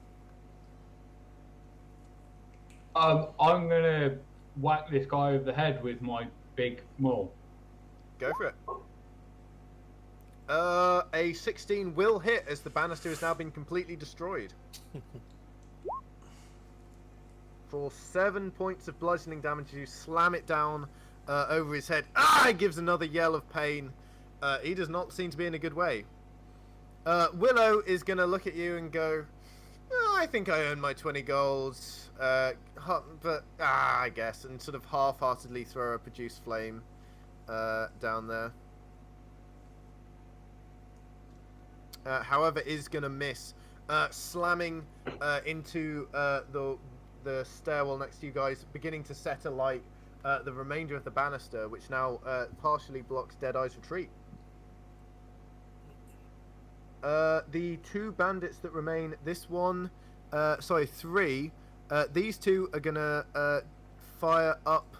I'm gonna whack this guy over the head with my big maul. Go for it. A 16 will hit as the banister has now been completely destroyed. For 7 points of bludgeoning damage, you slam it down over his head. He gives another yell of pain. He does not seem to be in a good way. Willow is going to look at you and go, I think I earned my 20 golds. But I guess, and sort of half-heartedly throw a produce flame down there. However, is going to miss, slamming into the stairwell next to you guys, beginning to set alight the remainder of the banister, which now partially blocks Deadeye's retreat. The 2 bandits that remain, three. These 2 are gonna fire up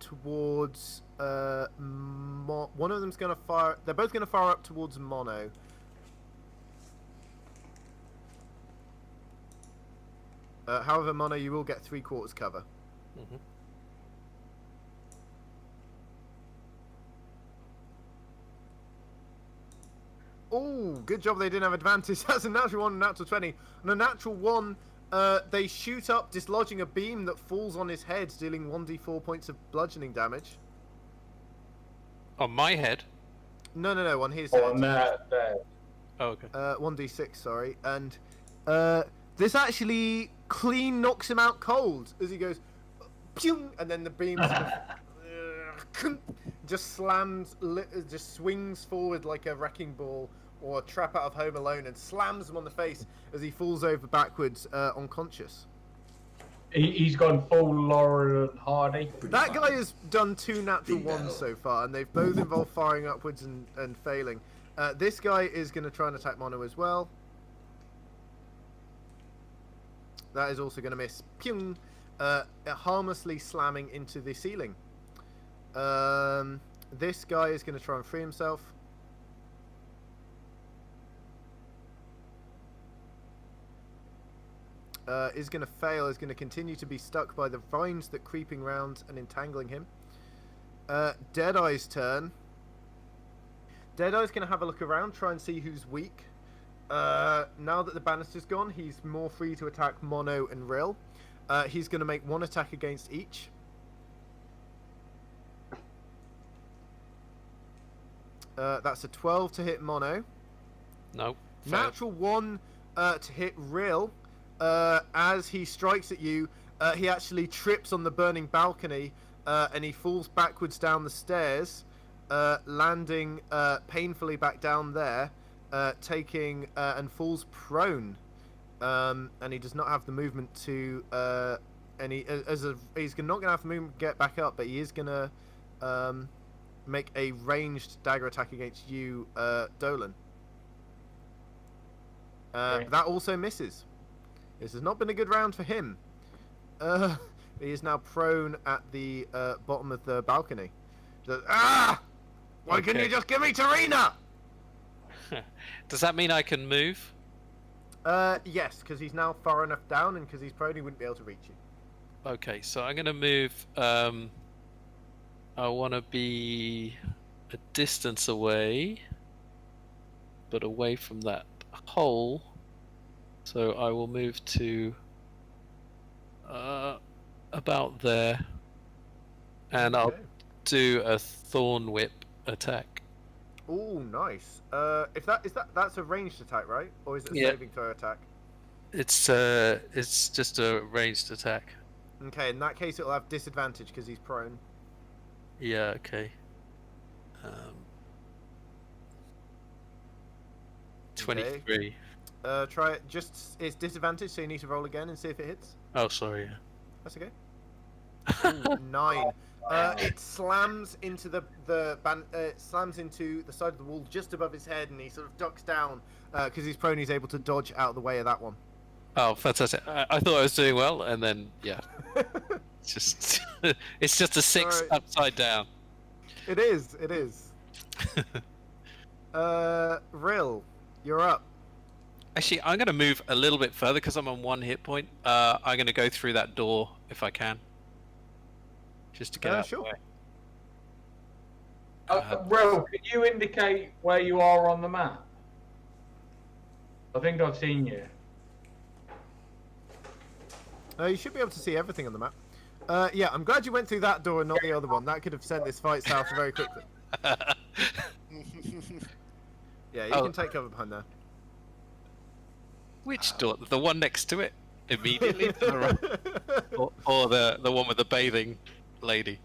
towards one of them's gonna fire. They're both gonna fire up towards Mono. However, Mono, you will get 3/4 cover. Mm-hmm. Oh, good job they didn't have advantage. That's a natural 1 and a natural 20. On a natural 1, they shoot up, dislodging a beam that falls on his head, dealing 1d4 points of bludgeoning damage. On my head? No, on his head. On there. Oh, okay. 1d6, sorry. And this actually clean knocks him out cold as he goes, pew, and then the beam just just swings forward like a wrecking ball or a trap out of Home Alone and slams him on the face as he falls over backwards, unconscious. He's gone full Laurel and Hardy. That guy has done 2 natural 1s so far, and they've both involved firing upwards and failing. This guy is going to try and attack Mono as well. That is also going to miss. Pyung! Harmlessly slamming into the ceiling. This guy is going to try and free himself. Is going to fail, is going to continue to be stuck by the vines that creeping round and entangling him. Deadeye's turn. Deadeye's going to have a look around, try and see who's weak. Now that the banister's gone, he's more free to attack Mono and Rill. He's going to make one attack against each. That's a 12 to hit Mono. Nope. Natural 1 to hit Rill. As he strikes at you, he actually trips on the burning balcony and he falls backwards down the stairs, landing painfully back down there, taking and falls prone. And he does not have the movement to he's not going to have the movement to get back up, but he is going to make a ranged dagger attack against you, Dolan. That also misses. This has not been a good round for him. He is now prone at the bottom of the balcony. Why can you just give me Tarina? Does that mean I can move? Yes, because he's now far enough down, and because he's prone, he wouldn't be able to reach you. Okay, so I'm going to move. I want to be a distance away, but away from that hole. So I will move to about there, and I'll do a Thorn Whip attack. Oh, nice. If that's a ranged attack, right? Or is it a saving throw attack? It's just a ranged attack. Okay, in that case it'll have disadvantage because he's prone. Yeah. Okay. 23. Try it. It's disadvantage, so you need to roll again and see if it hits. Oh, sorry. Yeah. That's okay. Ooh, 9. It slams into slams into the side of the wall just above his head, and he sort of ducks down because he's prone. He's able to dodge out of the way of that one. Oh, fantastic! I thought I was doing well, and then it's just it's just a 6 upside down. It is. It is. Rill, you're up. Actually, I'm going to move a little bit further because I'm on 1 hit point. I'm going to go through that door if I can. Just to get out of the way. Rill, can you indicate where you are on the map? I think I've seen you. You should be able to see everything on the map. Yeah, I'm glad you went through that door and not the other one. That could have sent this fight south very quickly. Yeah, you can take cover behind there. Which door? The one next to it? Immediately to the right? Or the one with the bathing lady?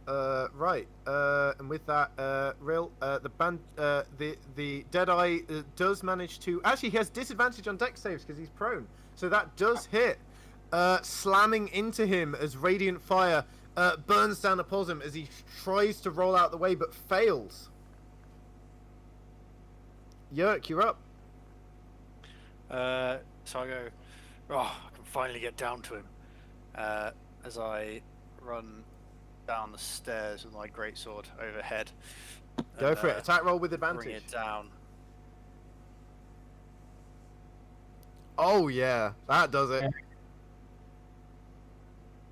Right. And with that, Rill, the Deadeye does manage to... Actually, he has disadvantage on dex saves because he's prone. So that does hit. Slamming into him as Radiant Fire burns down upon him as he tries to roll out the way but fails. Yerk, you're up. So I go, I can finally get down to him. As I run down the stairs with my greatsword overhead. Go for it. Attack roll with advantage. Bring it down. Oh yeah, that does it.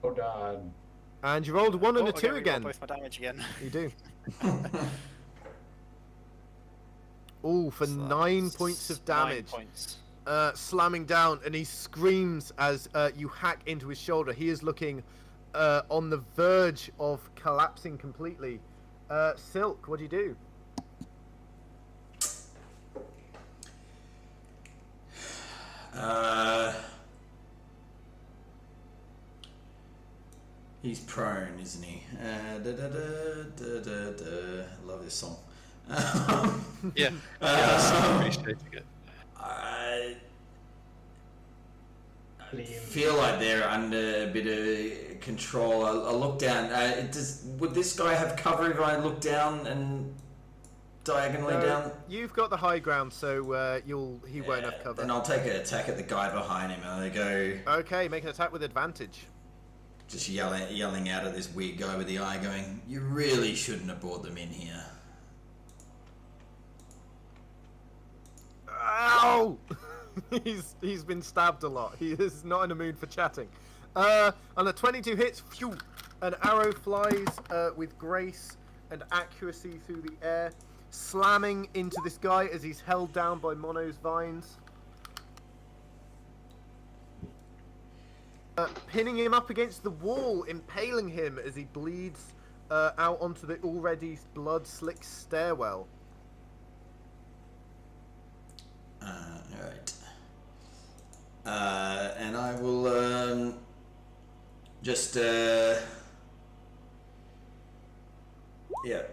Well done. And you rolled a 1 and a 2 again. Both my damage again. You do. Oh, for 9 points of damage. 9 points. Slamming down, and he screams as you hack into his shoulder. He is looking on the verge of collapsing completely. Sylk, what do you do? He's prone, isn't he? I love this song. Yeah, I'm appreciating it. I feel like they're under a bit of control. I look down. Would this guy have cover if I look down and diagonally down? You've got the high ground, so he won't have cover. Then I'll take an attack at the guy behind him, and I go. Okay, make an attack with advantage. Just yelling out at this weird guy with the eye, going, "You really shouldn't have brought them in here." Ow! He's been stabbed a lot. He is not in a mood for chatting. On a 22 hits, phew, an arrow flies with grace and accuracy through the air, slamming into this guy as he's held down by Mono's vines. pinning him up against the wall, impaling him as he bleeds out onto the already blood-slick stairwell. Alright. And I will just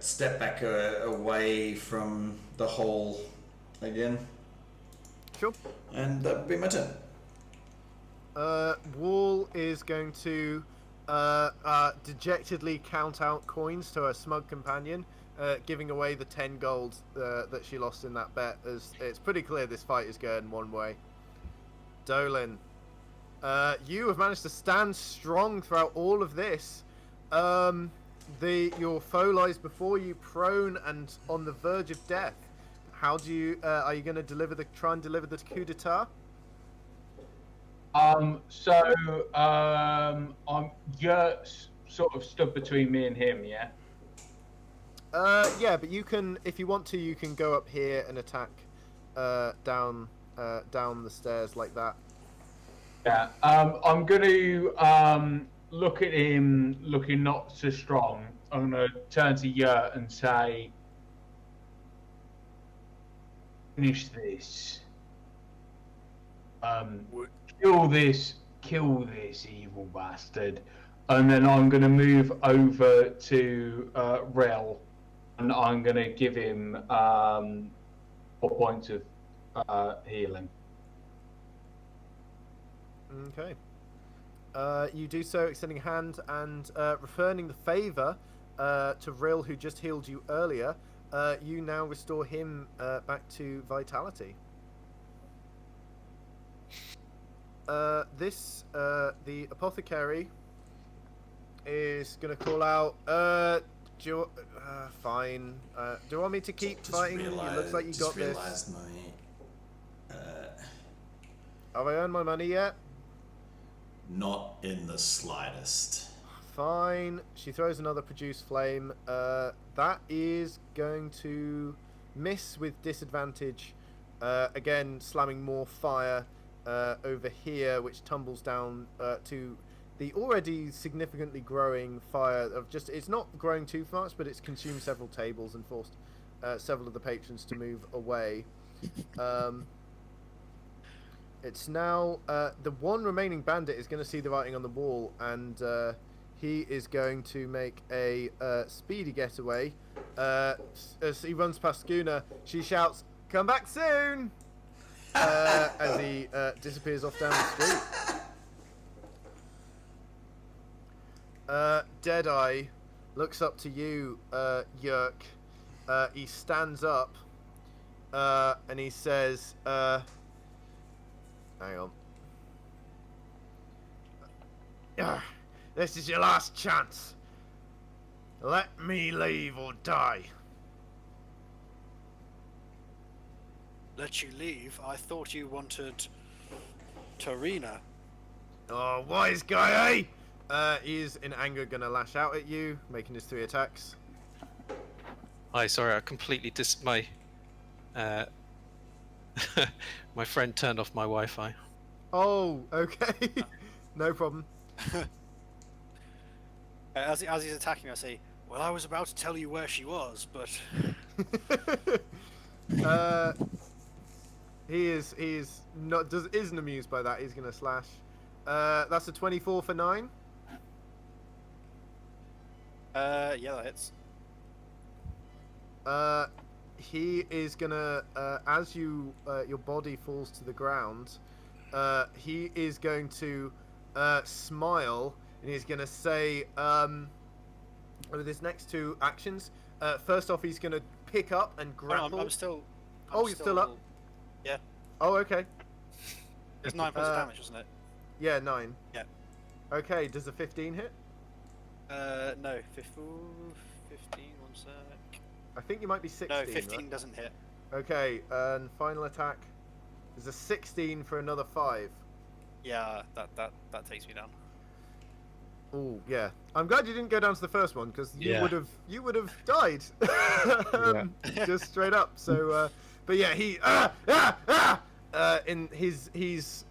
step back away from the hole again. Sure. And that would be my turn. Wall is going to dejectedly count out coins to her smug companion, giving away the 10 gold that she lost in that bet, as it's pretty clear this fight is going one way. Dolan, you have managed to stand strong throughout all of this. Your foe lies before you, prone and on the verge of death. How do you? Are you going to try and deliver the coup d'état? I'm Yurt's sort of stood between me and him, yeah. Yeah, but you can, if you want to, you can go up here and attack down the stairs like that. Yeah. I'm going to look at him looking not so strong. I'm going to turn to Yurt and say, "Finish this. Kill this evil bastard." And then I'm going to move over to Rel, and I'm going to give him 4 points of healing. Okay. You do so, extending a hand and returning the favour to Ril, who just healed you earlier. You now restore him back to vitality. The apothecary is going to call out. Fine. Do you want me to keep fighting? It looks like you got this. Have I earned my money yet? Not in the slightest. Fine. She throws another produce flame. That is going to miss with disadvantage. Again, slamming more fire over here, which tumbles down to the already significantly growing fire of just... It's not growing too fast, but it's consumed several tables and forced several of the patrons to move away. It's now... the one remaining bandit is going to see the writing on the wall, and he is going to make a speedy getaway. As he runs past Schooner, she shouts, "Come back soon!" As he disappears off down the street. Deadeye looks up to you, Yerk. He stands up and he says, hang on. This is your last chance. Let me leave or die. Let you leave? I thought you wanted Tarina. Oh, wise guy, eh? He's in anger gonna lash out at you, making his 3 attacks. Hi, sorry, I completely my my friend turned off my Wi-Fi. Oh, okay. No problem. As he's attacking me, I say, "Well, I was about to tell you where she was, but..." He isn't amused by that. He's gonna slash. That's a 24 for 9. Yeah, that hits. He is gonna, as your body falls to the ground, he is going to smile, and he's gonna say, with his next 2 actions, first off, he's gonna pick up and grapple. I'm still... you're still up? Yeah. Oh, okay. It's 9 points of damage, wasn't it? Yeah, 9. Yeah. Okay, does a 15 hit? No. 15, 1 sec. I think you might be 16. No, 15 right? doesn't hit. Okay, and final attack is a 16 for another 5. Yeah, that takes me down. Oh, yeah. I'm glad you didn't go down to the first one, because you would have died. Just straight up. So, but yeah, he he's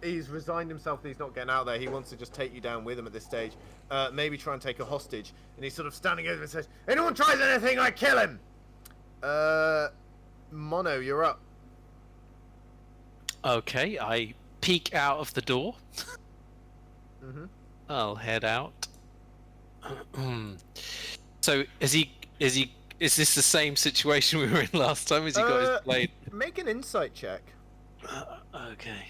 he's resigned himself that he's not getting out there. He wants to just take you down with him at this stage. Maybe try and take a hostage. And he's sort of standing over and says, "Anyone tries anything, I kill him." Mono, you're up. Okay, I peek out of the door. Mhm. I'll head out. So is this the same situation we were in last time? Has he got his blade? Make an insight check. Okay.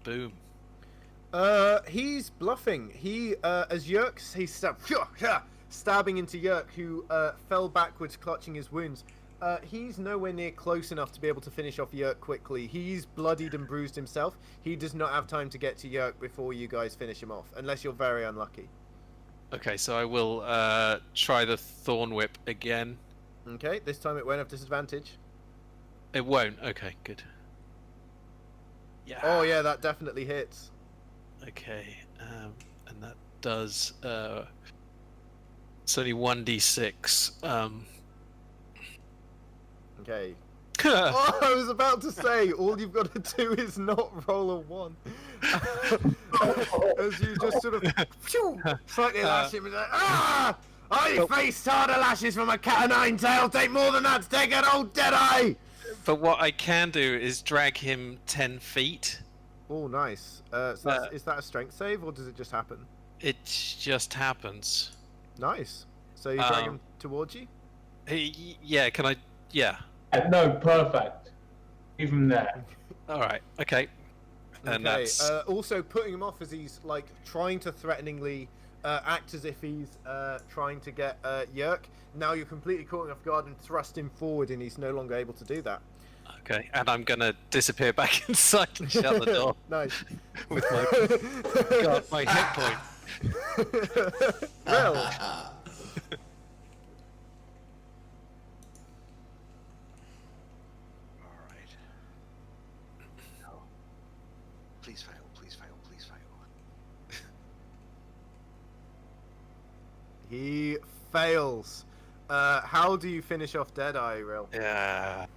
Boom. He's bluffing. He, as Yerk's, he's stabbing into Yerk, who fell backwards, clutching his wounds. He's nowhere near close enough to be able to finish off Yerk quickly. He's bloodied and bruised himself. He does not have time to get to Yerk before you guys finish him off, unless you're very unlucky. Okay, so I will try the Thorn Whip again. Okay, this time it won't have disadvantage. It won't. Okay, good. Yeah. Oh yeah, that definitely hits. Okay, and that does. It's only 1d6. Okay. Oh, I was about to say, all you've got to do is not roll a 1. As you just sort of slightly lash him and like, ah! I face harder lashes from a cat o' nine tail. Take more than that to take an old Deadeye! But what I can do is drag him 10 feet. Oh, nice. Is that a strength save, or does it just happen? It just happens. Nice. So you drag him towards you? Yeah, can I? Yeah. No, perfect. Even there. Alright, okay. And that's... also putting him off as he's like trying to threateningly act as if he's trying to get Yerk. Now you're completely caught him off guard and thrust him forward, and he's no longer able to do that. Okay, and I'm gonna disappear back inside and shut the door. Nice. With my hit point. Well. Alright. No. Please fail, please fail, please fail. He fails. How do you finish off Deadeye, Rill? Yeah.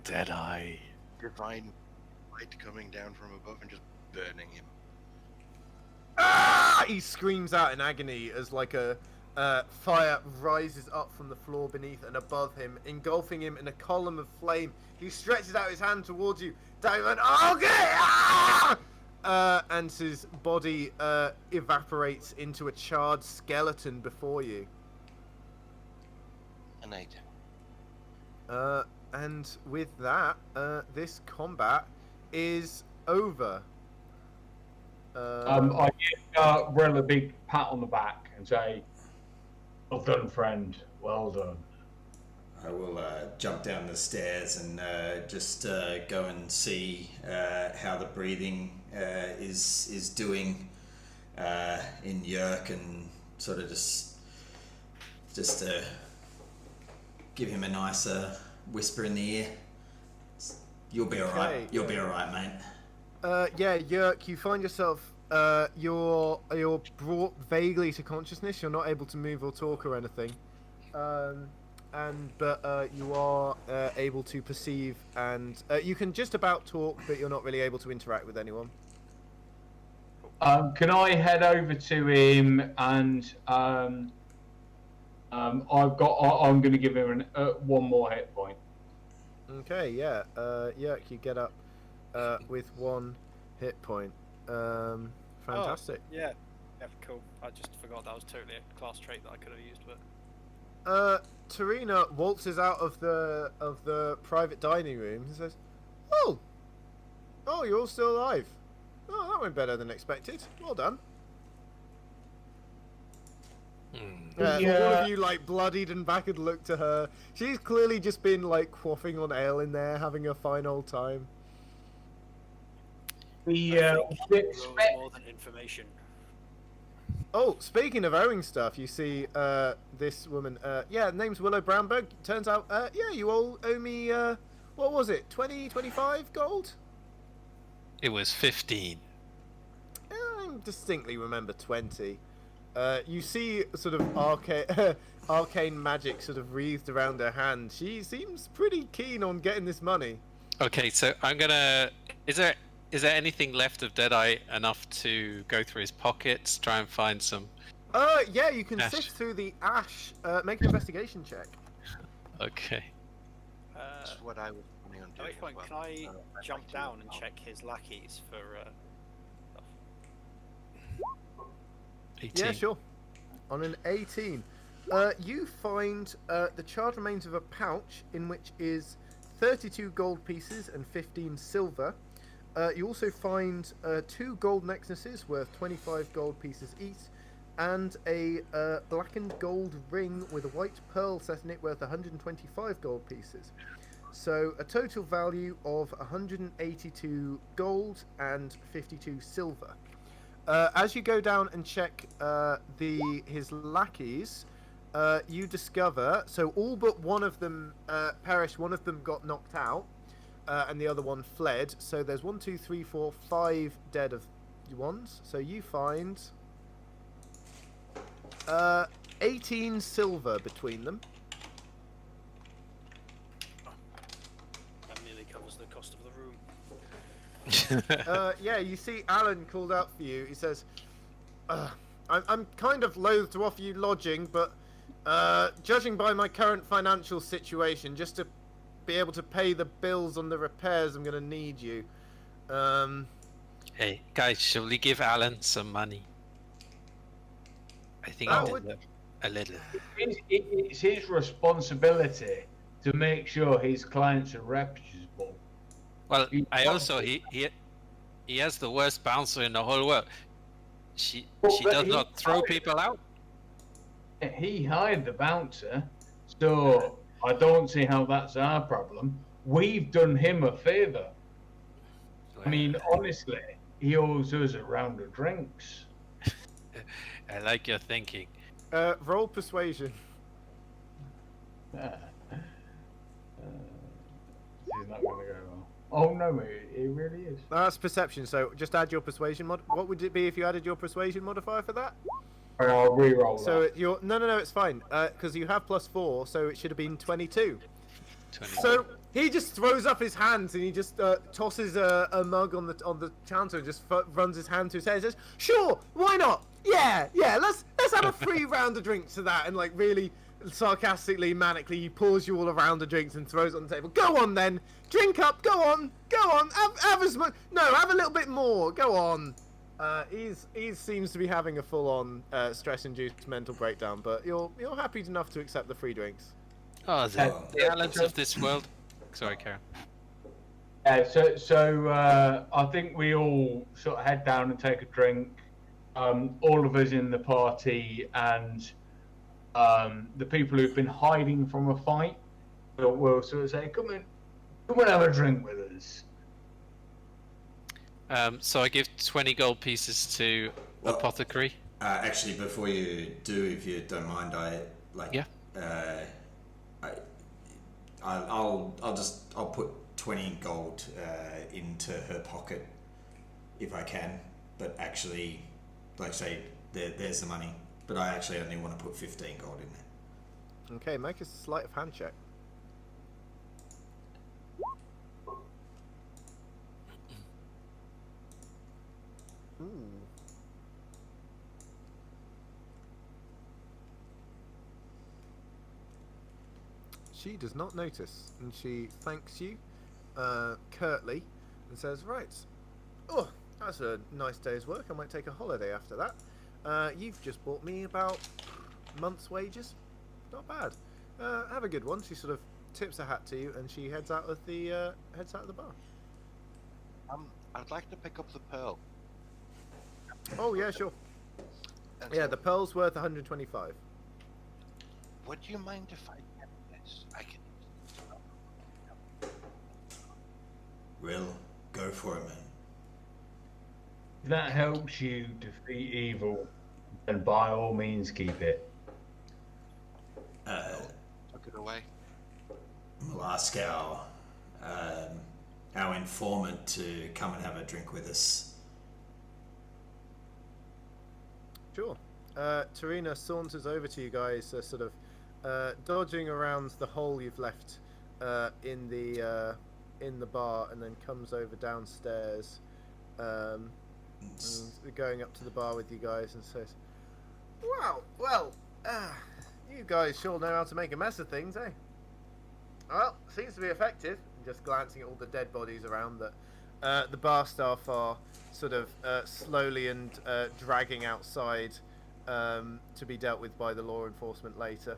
Deadeye. Divine light coming down from above and just burning him. Ah! He screams out in agony as like a fire rises up from the floor beneath and above him, engulfing him in a column of flame. He stretches out his hand towards you. Diamond, okay! Ah! And his body evaporates into a charred skeleton before you. An 8. And with that, this combat is over. I give Rel a big pat on the back and say, "Well done, friend. Well done." I will jump down the stairs and just go and see how the breathing is doing in Yerk, and sort of just give him a nice whisper in the ear. You'll be alright. Okay, You'll be alright, mate. Yeah, Yerk, you find yourself, you're brought vaguely to consciousness. You're not able to move or talk or anything. But you are able to perceive, and you can just about talk, but you're not really able to interact with anyone. Can I head over to him and I'm going to give him one more hit point. Okay, yeah. Yerk, you get up with 1 hit point. Fantastic. Oh, yeah, cool. I just forgot that was totally a class trait that I could have used, but. Tarina waltzes out of the private dining room and says, "Oh, you're all still alive. Oh, that went better than expected. Well done." All of you like bloodied and backward look to her. She's clearly just been like quaffing on ale in there, having a fine old time. More than information. Oh, speaking of owing stuff, you see this woman. Name's Willow Brownberg. Turns out, you all owe me. What was it? 20, 25 gold? It was 15. I distinctly remember 20. You see sort of arcade arcane magic sort of wreathed around her hand. She seems pretty keen on getting this money. Okay, so I'm gonna. Is there anything left of Deadeye enough to go through his pockets, try and find some? Yeah, you can Ash. sift through the ash. Make an investigation check. Okay. That's what I was planning on At doing. which point, as can well. I I'd jump like to- down and check his lackeys for? 18. Yeah, sure. On an 18, you find the charred remains of a pouch in which is 32 gold pieces and 15 silver. You also find 2 gold necklaces worth 25 gold pieces each, and a blackened gold ring with a white pearl set in it worth 125 gold pieces. So a total value of 182 gold and 52 silver. As you go down and check his lackeys, you discover, so all but one of them perished, one of them got knocked out, and the other one fled. So there's 1, 2, 3, 4, 5 dead of ones. So you find 18 silver between them. That nearly covers the cost of the room. Yeah, you see Alan called out for you. He says, I'm kind of loath to offer you lodging, but judging by my current financial situation, just to be able to pay the bills on the repairs, I'm going to need you. Hey, guys, shall we give Alan some money? I think That he would- deserves a little. It's his responsibility to make sure his clients are reputable. Well, You- I also he has the worst bouncer in the whole world. She Well, but does he- not throw people out. He hired the bouncer, so I don't see how that's our problem. We've done him a favour. I mean, honestly, he owes us a round of drinks. I like your thinking. Roll persuasion. This is not going to go well. Oh no, it really is. That's perception, so just add your persuasion mod. What would it be if you added your persuasion modifier for that? I'll re-roll So that. you're no, it's fine, because you have +4, so it should have been 22. 20. So he just throws up his hands and he just tosses a mug on the counter and just runs his hand to his head and says, "Sure, why not? Yeah, let's have a free round of drinks to that." And like really sarcastically, manically, he pours you all a round of drinks and throws it on the table. Go on then, drink up. Go on. Have as much. No, have a little bit more. Go on. He seems to be having a full-on stress-induced mental breakdown, but you're happy enough to accept the free drinks. Oh, the Allens of this world. Sorry, Karen. So I think we all sort of head down and take a drink. All of us in the party and the people who've been hiding from a fight will sort of say, "Come and have a drink with us." So I give 20 gold pieces to Well- Apothecary. Actually, before you do, if you don't mind, Yeah. I'll put 20 gold into her pocket if I can. But actually, like say, there's the money. But I actually only want to put 15 gold in there. Okay, make a sleight of hand check. Ooh. She does not notice, and she thanks you curtly and says, "Right, oh, that's a nice day's work. I might take a holiday after that. You've just bought me about a month's wages. Not bad. Have a good one." She sort of tips her hat to you, and she heads out of the bar. I'd like to pick up the pearl. Oh yeah, sure. And Yeah, so, the pearl's worth 125. would you mind if I get this? I can. Will, go for it, man. If that helps you defeat evil, then by all means keep it. Tuck it away. We'll ask our informant to come and have a drink with us. Sure. Tarina saunters over to you guys, sort of dodging around the hole you've left in the bar, and then comes over downstairs, and going up to the bar with you guys and says, well, you guys sure know how to make a mess of things, eh? Well, seems to be effective. Just glancing at all the dead bodies around, that the bar staff are sort of slowly and dragging outside to be dealt with by the law enforcement later.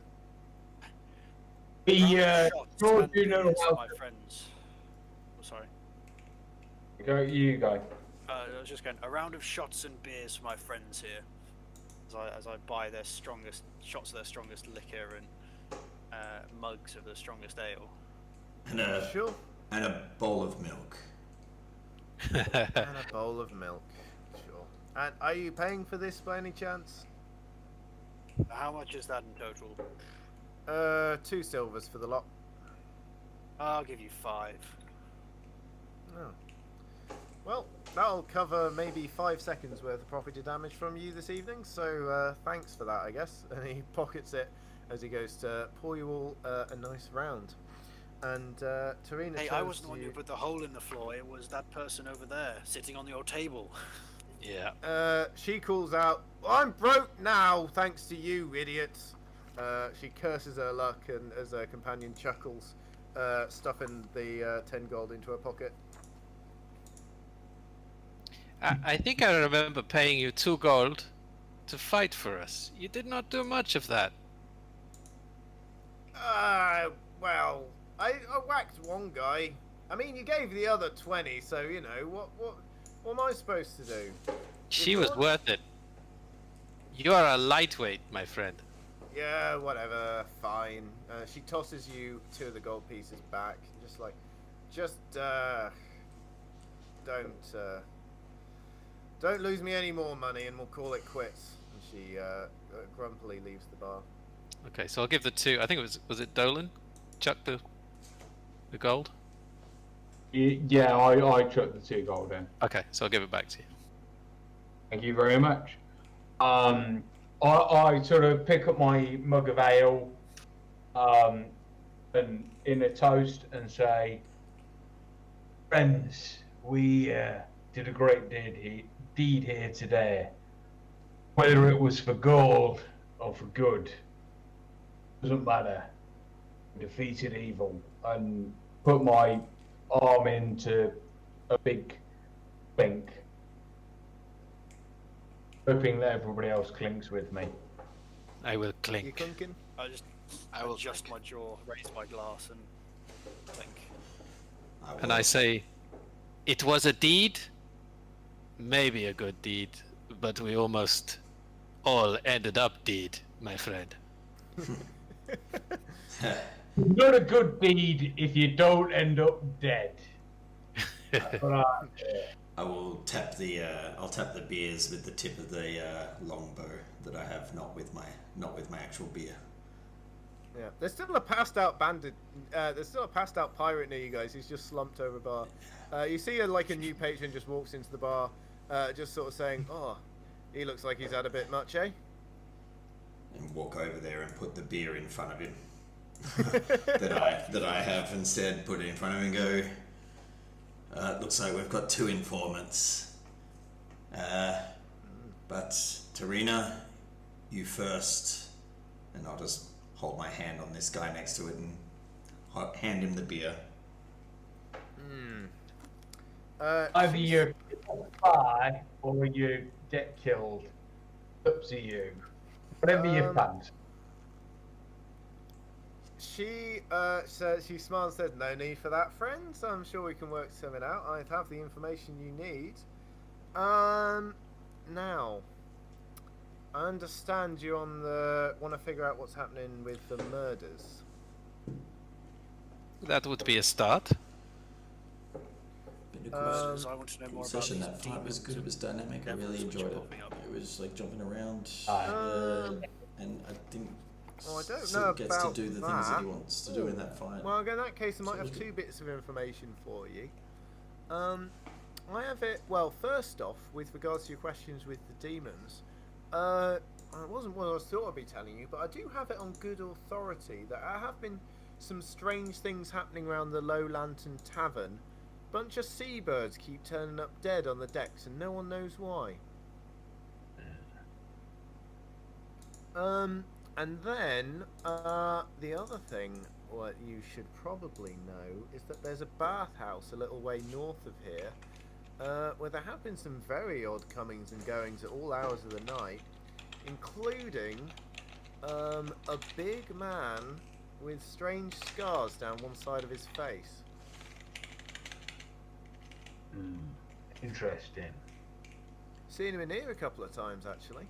George, you know how my friends. Oh, sorry. You go. I was just going, a round of shots and beers for my friends here, as I buy their strongest shots of their strongest liquor and mugs of the strongest ale. And a bowl of milk. And a bowl of milk, sure. And are you paying for this by any chance? How much is that in total? 2 silvers for the lot. I'll give you 5. Oh. Well, that'll cover maybe 5 seconds worth of property damage from you this evening, so thanks for that, I guess. And he pockets it as he goes to pour you all a nice round. And Tarina, hey, I wasn't the one who put the hole in the floor. It was that person over there, sitting on your table. Yeah. She calls out, "I'm broke now, thanks to you, idiots." She curses her luck, and as her companion chuckles, stuffing the 10 gold into her pocket. I think I remember paying you 2 gold to fight for us. You did not do much of that. Well, I whacked one guy. I mean, you gave the other 20, so you know what am I supposed to do? She was worth it. You are a lightweight, my friend. Yeah, whatever, fine. She tosses you 2 of the gold pieces back, don't lose me any more money, and we'll call it quits. And she grumpily leaves the bar. Okay, so I'll give the 2. I think was it Dolan? Chuck the gold. Yeah, I chucked the 2 gold in. Okay, so I'll give it back to you. Thank you very much. I sort of pick up my mug of ale, and in a toast and say, "Friends, we did a great deed here today. Whether it was for gold or for good, doesn't matter. We defeated evil," and put my arm into a big clink, hoping that everybody else clinks with me. I will You clink. clinking? I will adjust my jaw, raise my glass, and think. And I say, it was a deed, maybe a good deed, but we almost all ended up dead, my friend. Not a good deed if you don't end up dead. I will tap the I'll tap the beers with the tip of the longbow that I have, not with my actual beer. Yeah, there's still a passed out bandit. There's still a passed out pirate near you guys. He's just slumped over a bar. You see a new patron just walks into the bar, just sort of saying, "Oh, he looks like he's had a bit much, eh?" And walk over there and put the beer in front of him that I have instead. Put it in front of him and go. It looks like we've got 2 informants. But Tarina, you first, and I'll just hold my hand on this guy next to it and hand him the beer. Either you die or you get killed. Up to you. Whatever you fancy. She says, she smiles and says, "No need for that, friends. I'm sure we can work something out. I have the information you need. Now, I understand you want to figure out what's happening with the murders." That would be a start. Been a I want to know more about session. these That fight was demons good. It was dynamic. I really devils which are enjoyed popping up. it. It was like jumping around, and I think Oh, I don't Sylk know gets about to do the things that he wants to do in that fight. Well, in that case, I might So have was 2 bits of information for you. I have it. Well, first off, with regards to your questions with the demons, it wasn't what I was thought I'd be telling you, but I do have it on good authority that there have been some strange things happening around the Low Lantern Tavern. Bunch of seabirds keep turning up dead on the decks, and no one knows why. And then the other thing what you should probably know is that there's a bathhouse a little way north of here, where there have been some very odd comings and goings at all hours of the night, including a big man with strange scars down one side of his face. Interesting. Seen him in here a couple of times, actually.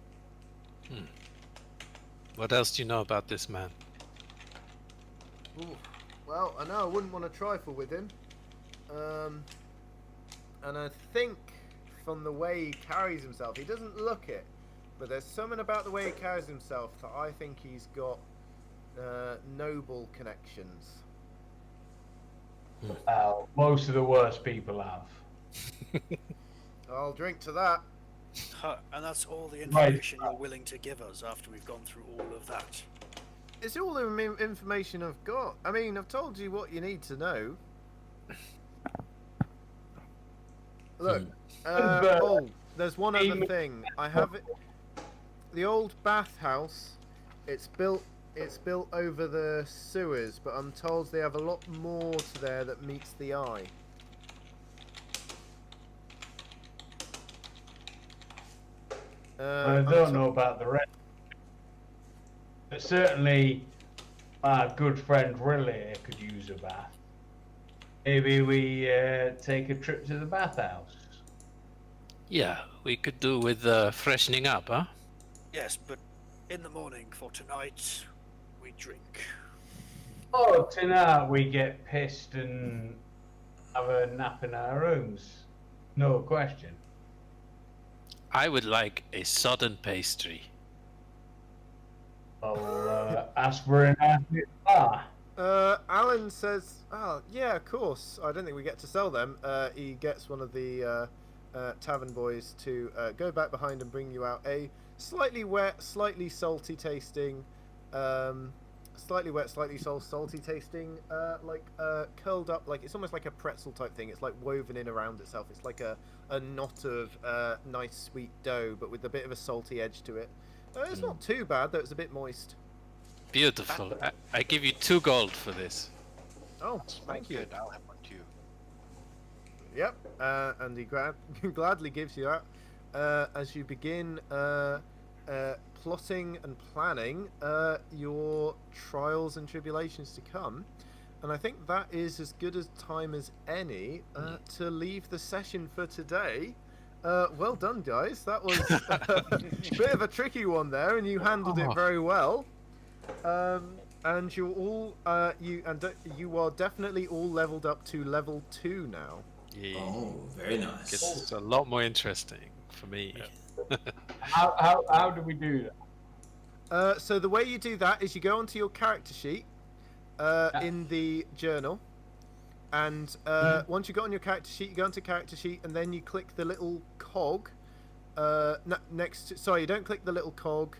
What else do you know about this man? Ooh. Well, I know I wouldn't want to trifle with him. And I think from the way he carries himself, he doesn't look it, but there's something about the way he carries himself that I think he's got noble connections. Most of the worst people have. I'll drink to that. Huh, and that's all the information you're willing to give us after we've gone through all of that. It's all the information I've got. I mean, I've told you what you need to know. Look, there's one other thing. I have it. The old bathhouse. It's built over the sewers, but I'm told they have a lot more to there that meets the eye. I don't know about the rest, but certainly our good friend Riley could use a bath. Maybe we take a trip to the bathhouse. Yeah, we could do with freshening up, huh? Yes, but in the morning for tonight, we drink. Oh, tonight we get pissed and have a nap in our rooms. No question. I would like a sodden pastry. I'll ask for an athlete bar. Alan says, "Oh, yeah, of course. I don't think we get to sell them." He gets one of the tavern boys to go back behind and bring you out a slightly wet, slightly salty tasting, salty tasting, curled up, like it's almost like a pretzel type thing. It's like woven in around itself. It's like a knot of nice sweet dough, but with a bit of a salty edge to it. It's not too bad, though. It's a bit moist. Beautiful. I give you 2 gold for this. Oh, thank you. Good, I'll have one too. Yep, and he gladly gives you that as you begin plotting and planning your trials and tribulations to come. And I think that is as good a time as any to leave the session for today. Well done, guys. That was a bit of a tricky one there, and you handled it very well. And you're all you are definitely all leveled up to level 2 now. Yeah. Oh, very nice. It's a lot more interesting for me. How do we do that? So the way you do that is you go onto your character sheet in the journal, and once you got on your character sheet, you go into character sheet, and then you click the little cog next to, sorry, you don't click the little cog.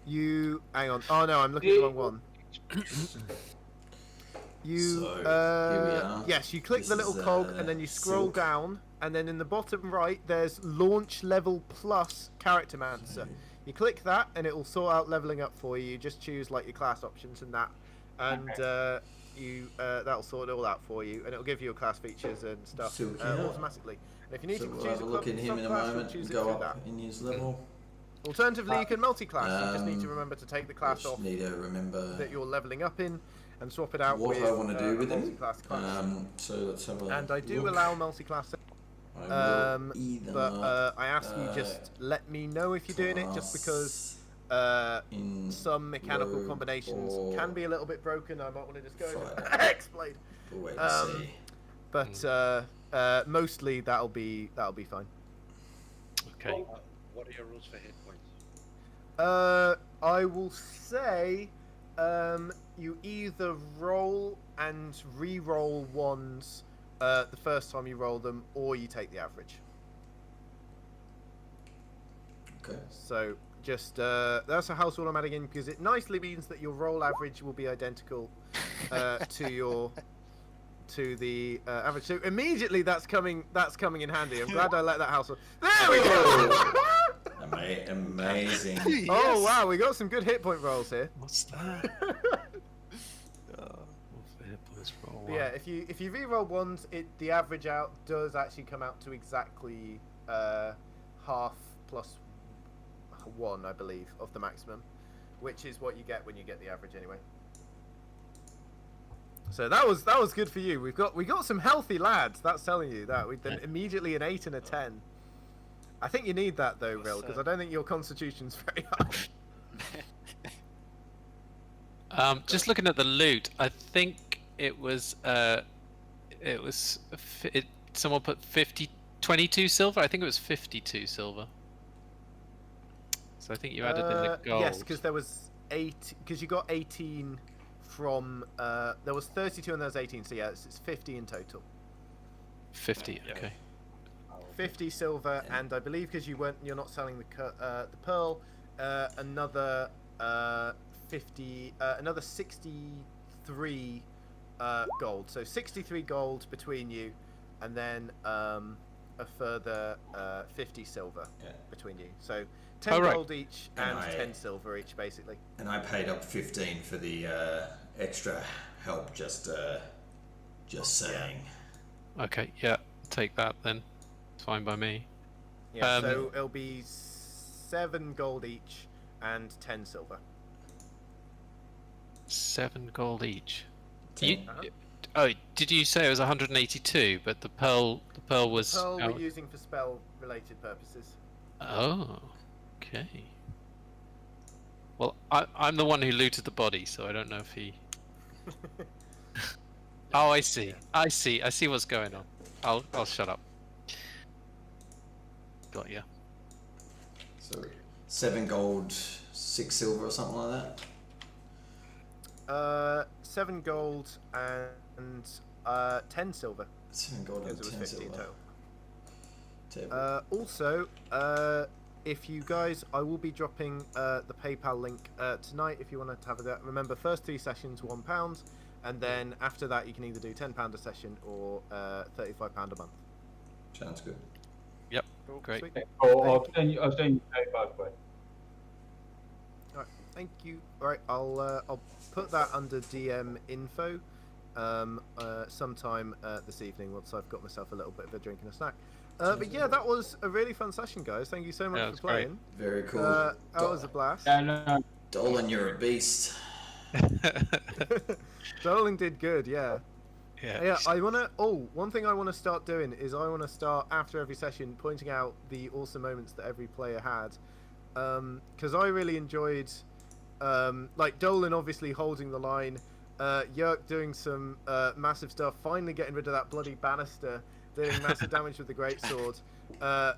You hang on. Oh no, I'm looking at the wrong one. So, here we are. Yes, you click This the little is, cog, and then you scroll Sylk. down, and then in the bottom right there's launch level plus character mancer. You click that, and it will sort out leveling up for you. You just choose like your class options and that, and that'll sort it all out for you, and it'll give you your class features and stuff Sylk, yeah. automatically. And if you need So to we'll choose have a look at him in a subclass, moment choose and it go through up that. in his level. Alternatively, you can multi-class. You just need to remember to take the class Just off need to remember that you're leveling up in, and swap it out what with I want to do with him. multi-class class. So let's have a And I do look. allow multi-class, I will either but I ask you just let me know if you're doing it, just because in some mechanical rogue combinations or can be a little bit broken. I might want to just go fighter. and explain. We'll wait and see. But mostly that'll be fine. Okay. What are your rules for hit points? I will say you either roll and re-roll ones the first time you roll them, or you take the average. Okay. So just that's a household I'm adding in because it nicely means that your roll average will be identical to the average. So immediately that's coming in handy. I'm glad I let that household. There we go. Amazing. Oh wow, we got some good hit point rolls here. What's that? What's the hit points roll? But yeah, if you re-roll ones, the average out does actually come out to exactly half plus 1, I believe, of the maximum, which is what you get when you get the average anyway. So that was good for you. We got some healthy lads. That's telling you that we then immediately an 8 and a 10. I think you need that though, Rill, because I don't think your constitution's very high. Just looking at the loot, I think someone put 22 silver. I think it was 52 silver. So I think you added in the gold. Yes, because there was 8. Because you got 18 from. There was 32 and there was 18. So yeah, it's 50 in total. 50. Okay. 50 silver, and I believe because you're not selling the pearl, another 63 gold. So 63 gold between you, and then a further 50 silver between you. So 10 gold each and 10 silver each, basically. And I paid up 15 for the extra help. Just saying. Okay. Yeah. Take that then. It's fine by me. Yeah. So it'll be 7 gold each and 10 silver. 7 gold each. 10. Oh, did you say it was 182? But the pearl was. The pearl we're using for spell-related purposes. Oh, okay. Well, I'm the one who looted the body, so I don't know if he. Oh, I see. I see what's going on. I'll shut up. Got ya. So 7 gold, 6 silver, or something like that. 7 gold and 10 silver. 7 gold and 10 silver. Also, if you guys, I will be dropping the PayPal link tonight if you want to have a look. Remember, first 3 sessions £1, and then after that you can either do £10 a session or £35 a month. Sounds good. Yep. Cool. Great. Sweet. I'll send you both way. Alright, thank you. Alright, I'll put that under DM info sometime this evening once I've got myself a little bit of a drink and a snack. But yeah, that was a really fun session, guys. Thank you so much for playing. Very cool. That was a blast. Dolan, you're a beast. Dolan did good, yeah. Yeah. I wanna. Oh, one thing I want to start doing is I want to start after every session pointing out the awesome moments that every player had, because I really enjoyed, like Dolan obviously holding the line, Yerk doing some massive stuff, finally getting rid of that bloody banister, doing massive damage with the greatsword,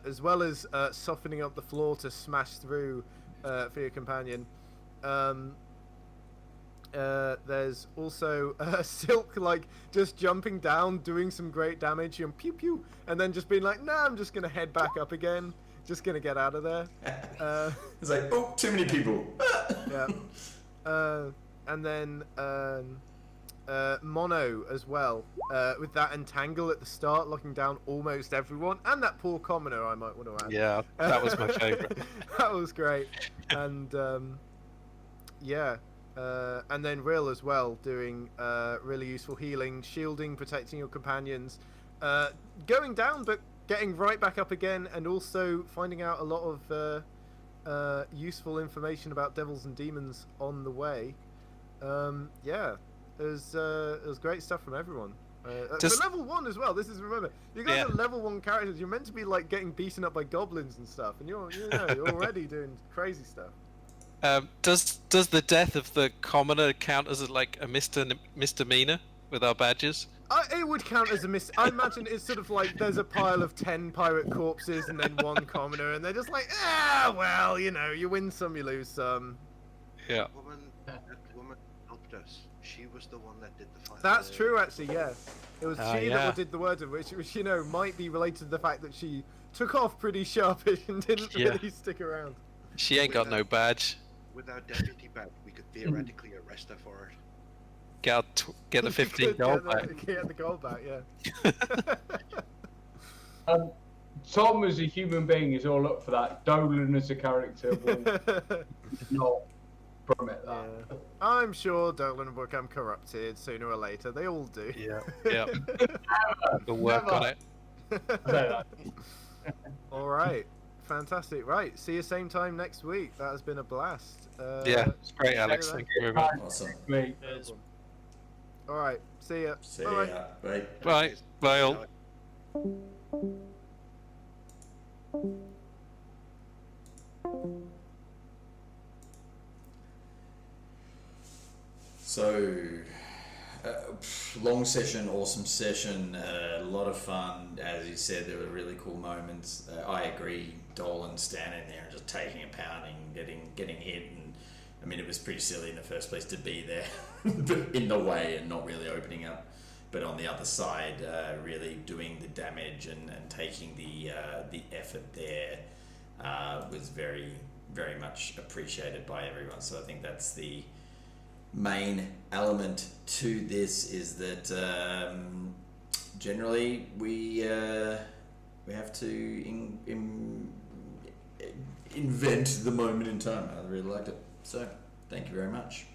as well as softening up the floor to smash through for your companion. There's also Sylk, like just jumping down, doing some great damage, and pew pew, and then just being like, "Nah, I'm just gonna head back up again, just gonna get out of there." It's like, oh, too many people. Yeah. And then Mono as well, with that entangle at the start, locking down almost everyone, and that poor commoner, I might want to add. Yeah, that was my favourite. That was great, and yeah. And then Rill as well, doing really useful healing, shielding, protecting your companions, going down but getting right back up again, and also finding out a lot of useful information about devils and demons on the way. Yeah, it was great stuff from everyone. For level 1 as well. This is, remember, you guys are level 1 characters. You're meant to be like getting beaten up by goblins and stuff, and you're already doing crazy stuff. Does the death of the commoner count as like a misdemeanor with our badges? It would count as a I imagine it's sort of like there's a pile of 10 pirate corpses and then 1 commoner, and they're just like, well, you win some, you lose some. Yeah. That woman helped us. She was the one that did the fight. That's true, actually. Yeah, it was she yeah. that did the words of which might be related to the fact that she took off pretty sharpish and didn't Yeah. really stick around. She ain't got no badge. With our deputy badge, we could theoretically arrest her for it. Get the 15 gold back. Get the gold back, yeah. Tom as a human being is all up for that. Dolan as a character will not permit that. Yeah. I'm sure Dolan will become corrupted sooner or later. They all do. Yeah. Yeah. We'll work on it. All right. Fantastic. Right. See you same time next week. That has been a blast. Yeah, it's great, Alex. Thank you very much. Awesome. Mate. All right. See ya. See Bye-bye. ya. Bye. Bye. Bye all. So, long session, awesome session, a lot of fun. As you said, there were really cool moments. I agree. Dolan standing there and just taking a pounding, getting hit, and I mean it was pretty silly in the first place to be there, in the way and not really opening up. But on the other side, really doing the damage and taking the effort there was very, very much appreciated by everyone. So I think that's the main element to this, is that generally we have to invent the moment in time. I really liked it. So thank you very much.